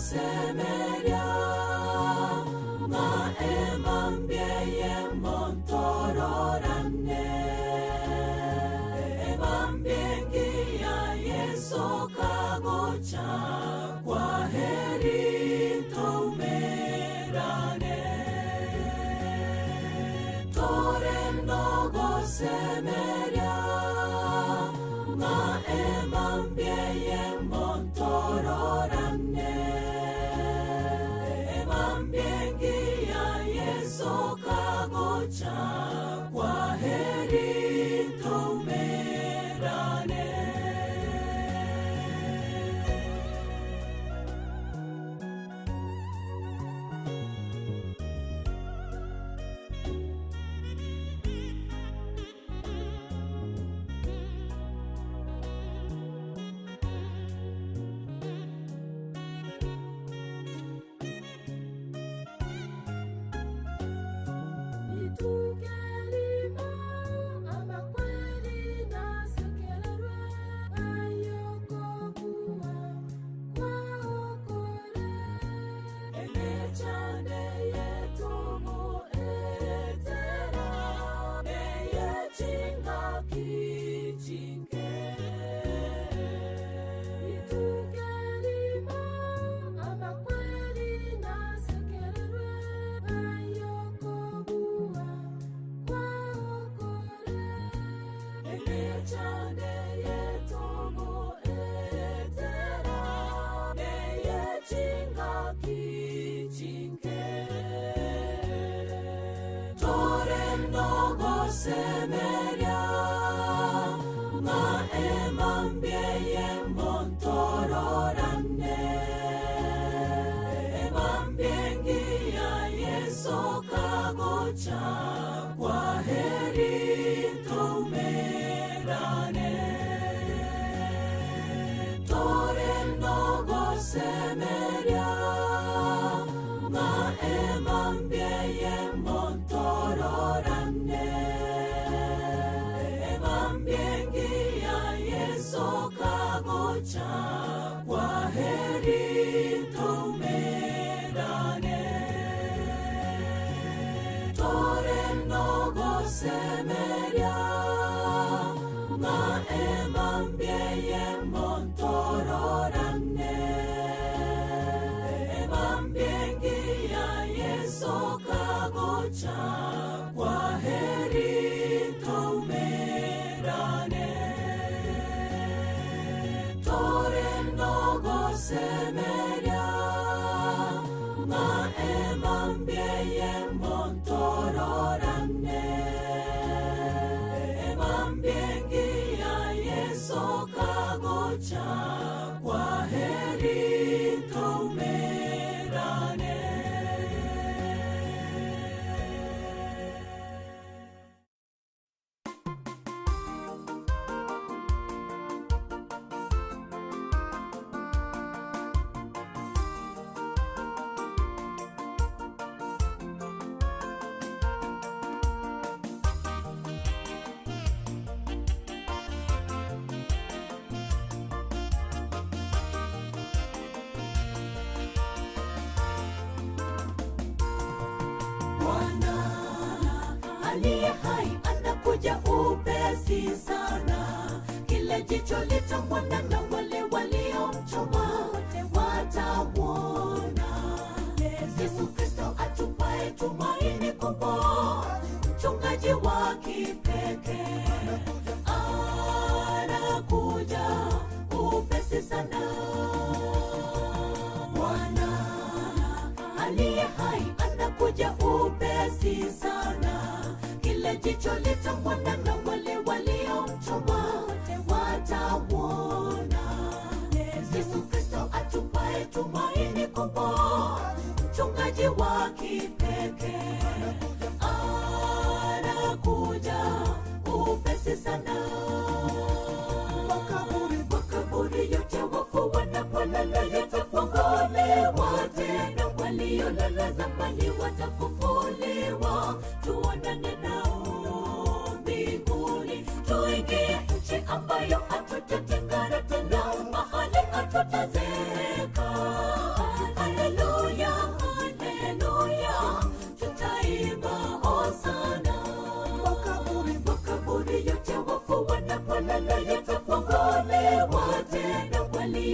gosemeria maembambieye montororane ebambiengia Yesu kagocha kwa heri toumerane torendo gosemeria maembambieye montororane ebambiengia Yesu kagocha kwa heri toumerane Semeria maembambieye montororane ebambiengia Yesu kagocha kwa heri toumerane torendo gosemeria maembambieye montororane kagocha kwa heri toumerane torendo gosemeria maembambieye montororane ebambiengia Yesu kagocha kwa heri toumerane torendo gosemeria maembambieye montororane ebambiengia Yesu kagocha kwa heri toumerane aliye hai anakuja upesi sana, kila jicho litamwona na wale waliomchoma wote watamwona. Yesu Kristo atupaye tumaini kubwa, mchungaji wa kipekee anakuja upesi sana. Bwana aliye hai anakuja upesi sana, kila jicho litamwona na wale waliomchoma wote watamwona. Yesu Kristo atupaye tumaini kubwa, mchungaji wa kipekee anakuja upesi sana. Makaburi yote wafu wanapolala yatafunguliwa tena, waliolala zamani watafufuliwa, tuonane nao mbinguni, tuingie nchi ambayo hatutatengana tena, mahali hatutazeka.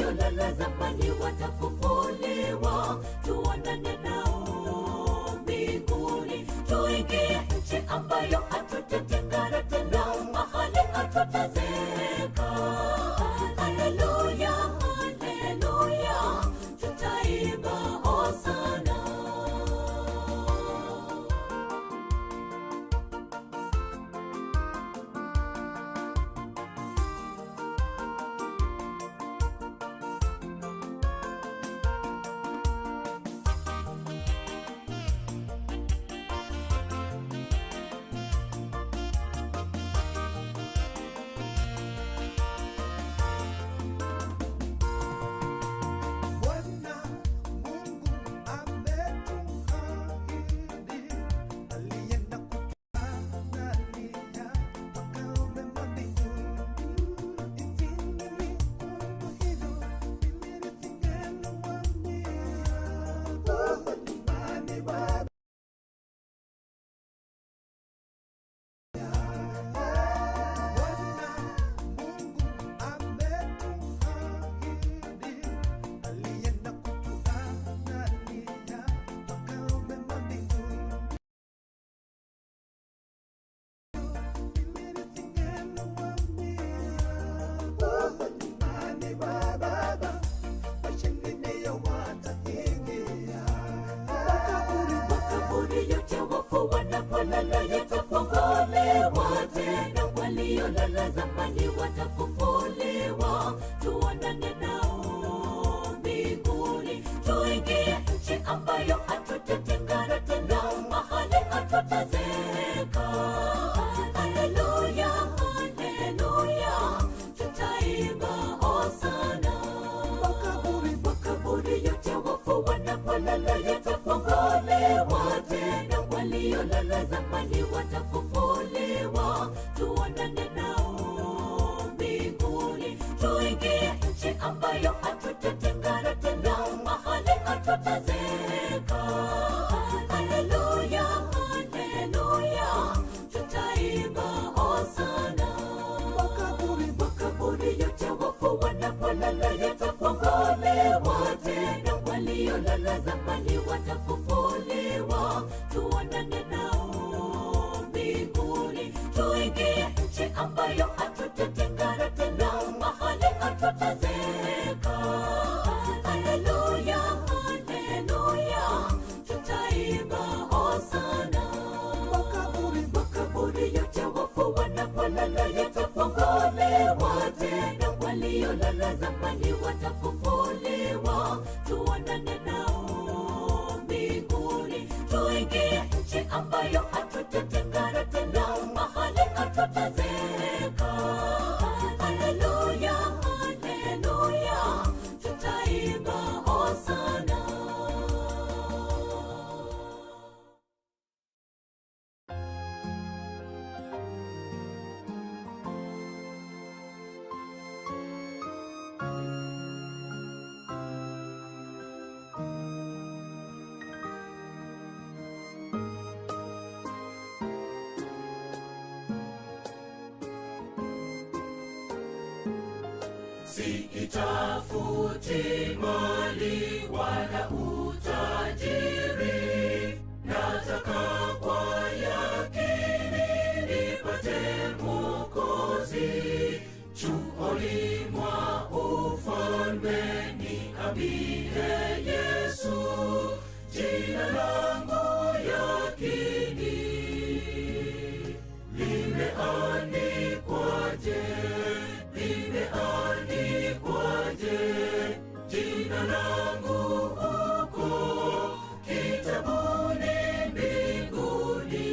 waliolala zamani watafufuliwa, tuonane nao mbinguni, tuingie nchi ambayo hatutatengana tena, mahali hatutazeka. Haleluya, haleluya, tutaimba hosana. Makaburi yote wafu wanapolala yatafunguliwa tena, waliolala zamani watafufuliwa, tuonane nao mbinguni, tuingie nchi ambayo hatutatengana tena, mahali hatutazeka. Haleluya, haleluya, tutaimba hosana. Makaburi yote wafu wanapolala yatafunguliwa tena, waliolala zamani watafufuliwa, tuonane nao mbinguni, tuingie nchi ambayo hatutatengana tena, mahali hatutazeka. Haleluya, haleluya, tutaimba hosana. Makaburi yote wafu wanapolala yatafunguliwa tena, waliolala zamani watafufuliwa, tuonane nao mbinguni, tuingie nchi ambayo hatutatengana tena, mahali hatutazeka. Haleluya, haleluya, tutaimba hosana. Makaburi yote wafu wanapolala yatafunguliwa tena, waliolala zamani watafufuliwa, tuonane nao mbinguni, tuingie nchi ambayo hatutatengana tena, mahali hatutazeka. Haleluya, haleluya, tutaimba hosana. Sitafuti mali wala utajiri, nataka kwa yakini nipate Mwokozi. Chuoni mwa ufalme niambie Yesu, jina langu yakini limeandikwaje? Limeandikwaje jina langu huko kitabuni mbinguni?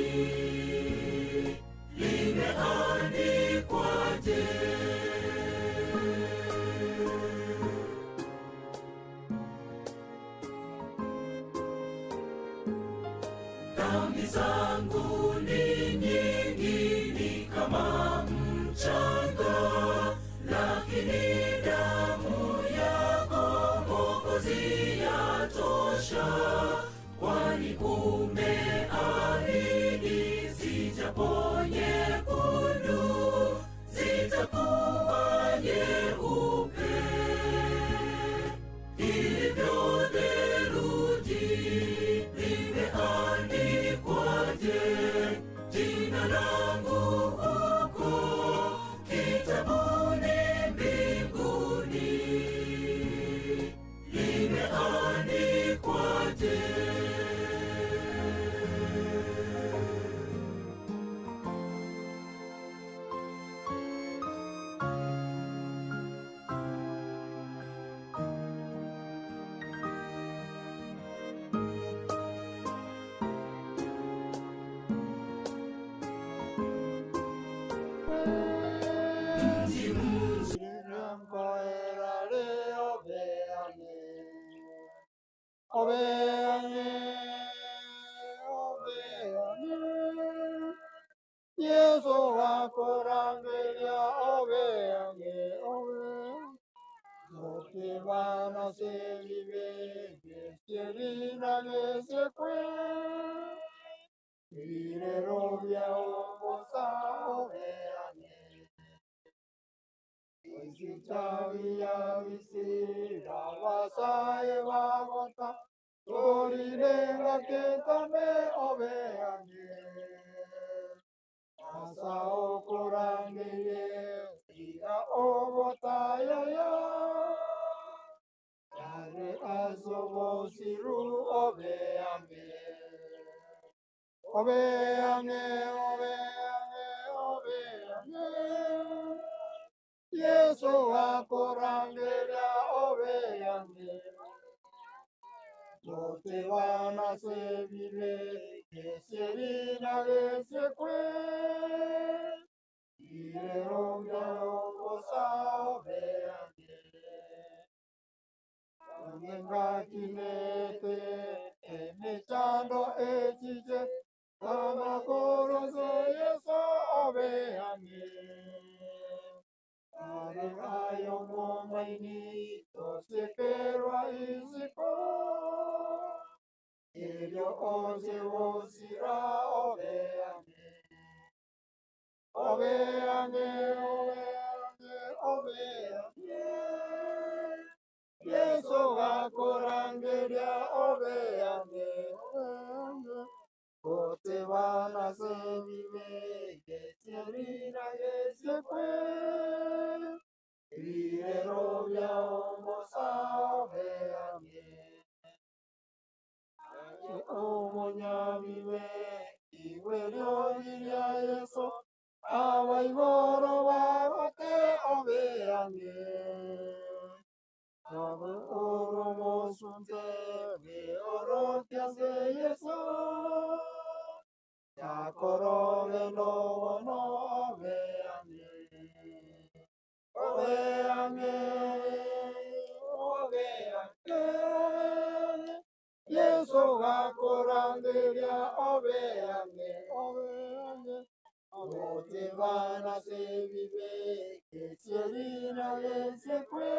Limeandikwaje? Dhambi zangu ni nyingi, ni kama mchanga, lakini damu yako Mwokozi yatosha. Kwani umeahidi zijapo nyekundu zitakuwa nyeupe. obeane, obeane. Yesu wakurangiria obeane, obeane. Zote wana selive, gestirina gesekwe. Vire robia obosa obeane. Isitavia visira vasae vavata. Torinenga ketame obeane. Asa okurangeye, ira obotaya ya. Are asobo siru obeane. Obeane, obeane, obeane. Yesu akurangera obeane. Zote wana se vive, que se vina que se cue. Vieron que obosa obeane. Venga kinete, emechando echiche. Kama koroso yeso obeane. Are ayo momaini, tose perwa isiko. Elio oze osira obeane. Obeane, obeane, obeane. Yesu akorangeria obeane, obeane. Kote wana se vive, gesierina gesiekwe. Vire robia omosa obeane. Omonya vive, iwe liogiria Yesu. Awa igoro barote obeane. Ave oro mosunte, me oro tiase Yesu. Ya koro velo no obeane. Obeane, obeane. Yesu akorangeria obeane, obeane. Bote vana se vive, que se vina que se fue.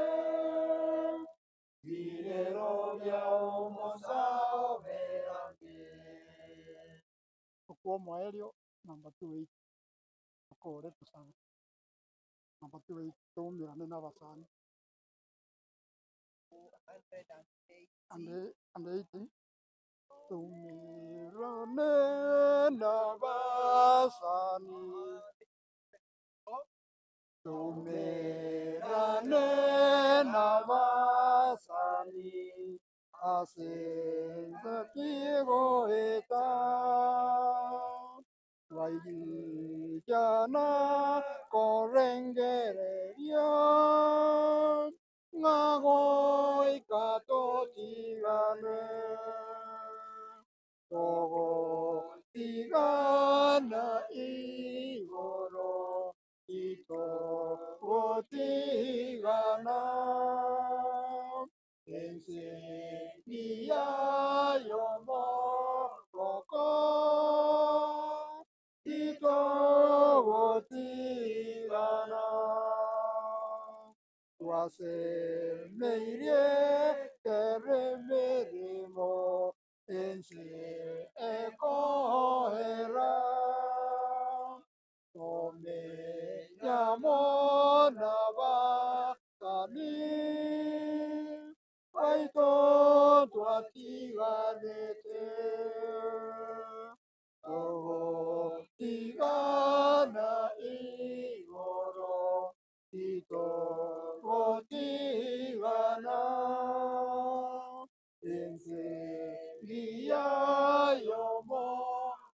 Vire robia omosa obeane. Como aéreo, number 28. Okore tusana. Number 28, tumira nena basani. And 18. Tumira nena basani. Tumira nena basani. Asenza kigo eta. Vaidijana korengereria. Ngagoi katotigane. Togo tigana igoro. Ito gotigana. Enseñia yomo koko. Ito gotigana. Tuase meirie keremerimo. Ense ekohera. Tome llamo Navatani. Aito tuatiganete. Oh, tigana igoro. Tito tigana. Enseguida yomo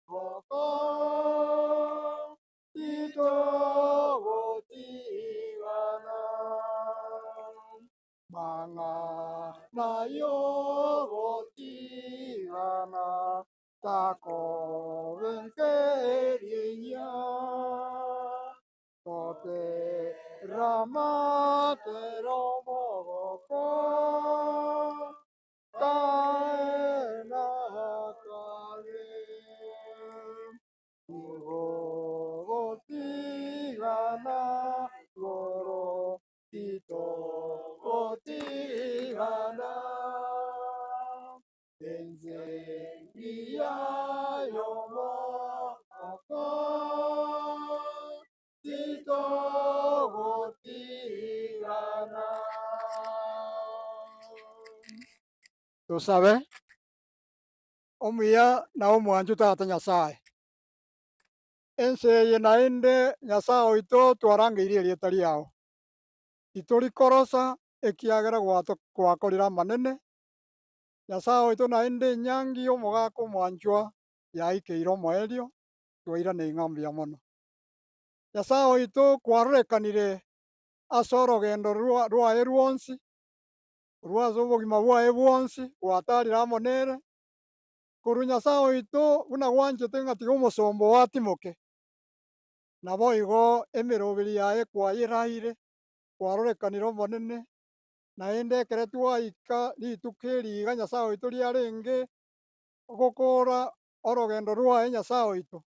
koko. Tito tigana. Mga na yogotigana. Tako venkeriya. Tote ramate romogoko. tigana enzengia yomoko titogotigana. Tusabe omuya na omwanju tata Nyasaye enseye naende Nyasaye oito twarangeire erieta riao itorikorosa ekiagera gwakorire amanene. Nyasaye oito naende enyangi omogaka omwanchwa yaikeire omoerio twairane ng'ambia mono. Nyasaye oito kwarorekanire ase orogendo rwaye rwonsi rwase obogima bwaye bwonsi gwatarire amo nere korwa Nyasaye oito buna gwanchete ng'a tiga omosombo watimoke nabo igo emeroberi yaye kwayeraire kwarorekanire omonene naende ekero twaika rituko eriga Nyasaye oito riarenge gokora orogendo rwaye Nyasaye oito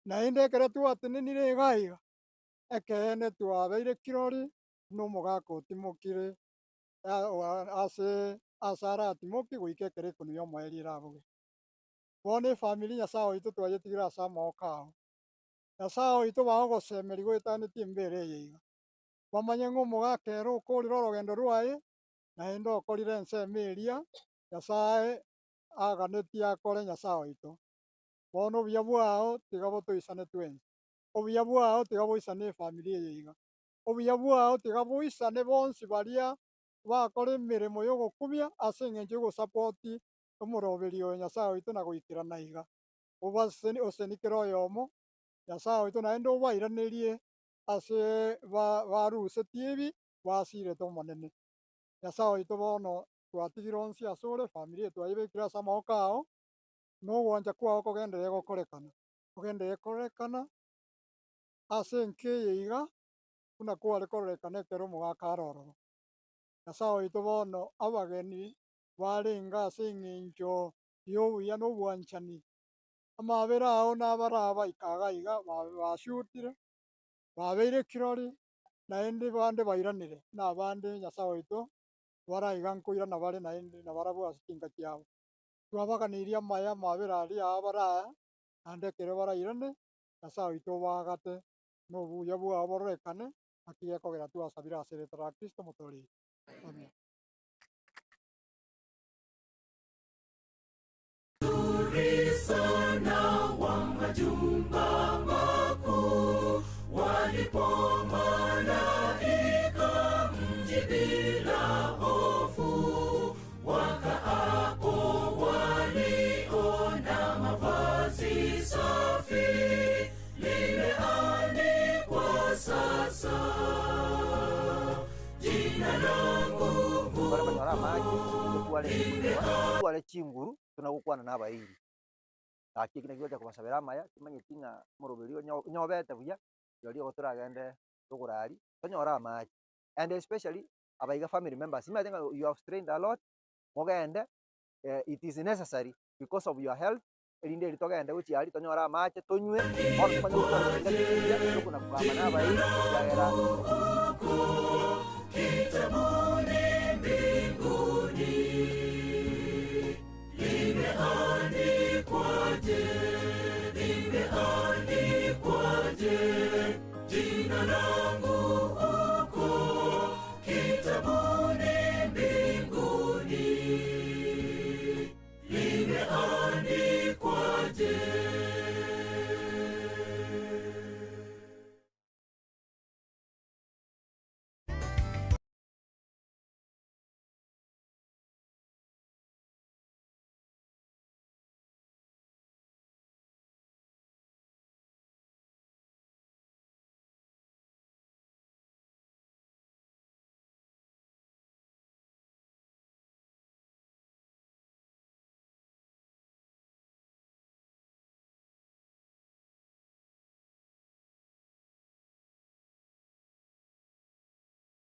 naende ekero twatenenire iga iga ekeene twabeire kirori na omogaka otimokire ase aratimoki goika ekero ekonwa omoerio eraboge. Bono efamily Nyasaye oito twayetigire ase amaboko ao. Nyasaye oito bagogosemeri goetanetie mbere eye iga bamanye ng'a omogaka ere okorire orogendo rwaye naende okorire ensemo eria Nyasaye aganetie akore Nyasaye oito. Bono obuya bwao tiga botoisane twensi, obuya bwao tiga boisane efamily eye iga, obuya bwao tiga boisane bonsi baria bakora emeremo ya ogokubia ase eng'encho ya ogosapoti omoroberi oyo Nyasaye oito na goikerana iga osenikere oyomo Nyasaye oito naende obairanerie ase barusetie ebi basirete omonene. Nyasaye oito bono twatigire onsi asore efamily eye twayebekire ase amaboko ao na ogwancha kwao kogenderere gokorekana ase enka eye iga buna kware kororekana ekero omogaka arorora. Nyasaye oito bono abageni barenge ase eng'encho ya obuya na obwanchani amabere ao nabarabaika iga iga bashutire babeire kirori naende bande bairanire na abande Nyasaye oito baraiga nkoirana bare naende nabarabwo ase chinka chiabo. Twabaganeirie amaya amabere aria ao baraya naende ekero barairane Nyasaye oito obagate na obuya bwao bororekane naki gekogera twasabire ase erieta ria Kristo omotoreria. Amen. Sana wa majumba makuu walipo malaika mji bila hofu wakaapo waliona mavazi safi limeandikwa sasa jina langu twale chinguru tunagukwana n'abairi aki kina kigocha kubasabira amaya kimanye kinga moroberi nyobete buya yori goturagende tugurari tonyora amaji and especially abaiga family members I think you have strained a lot mogende it is necessary because of your health erinde ritogende guchiari tonyora amaji tonywe ono tumanye kuna kugamba n'abairi yagera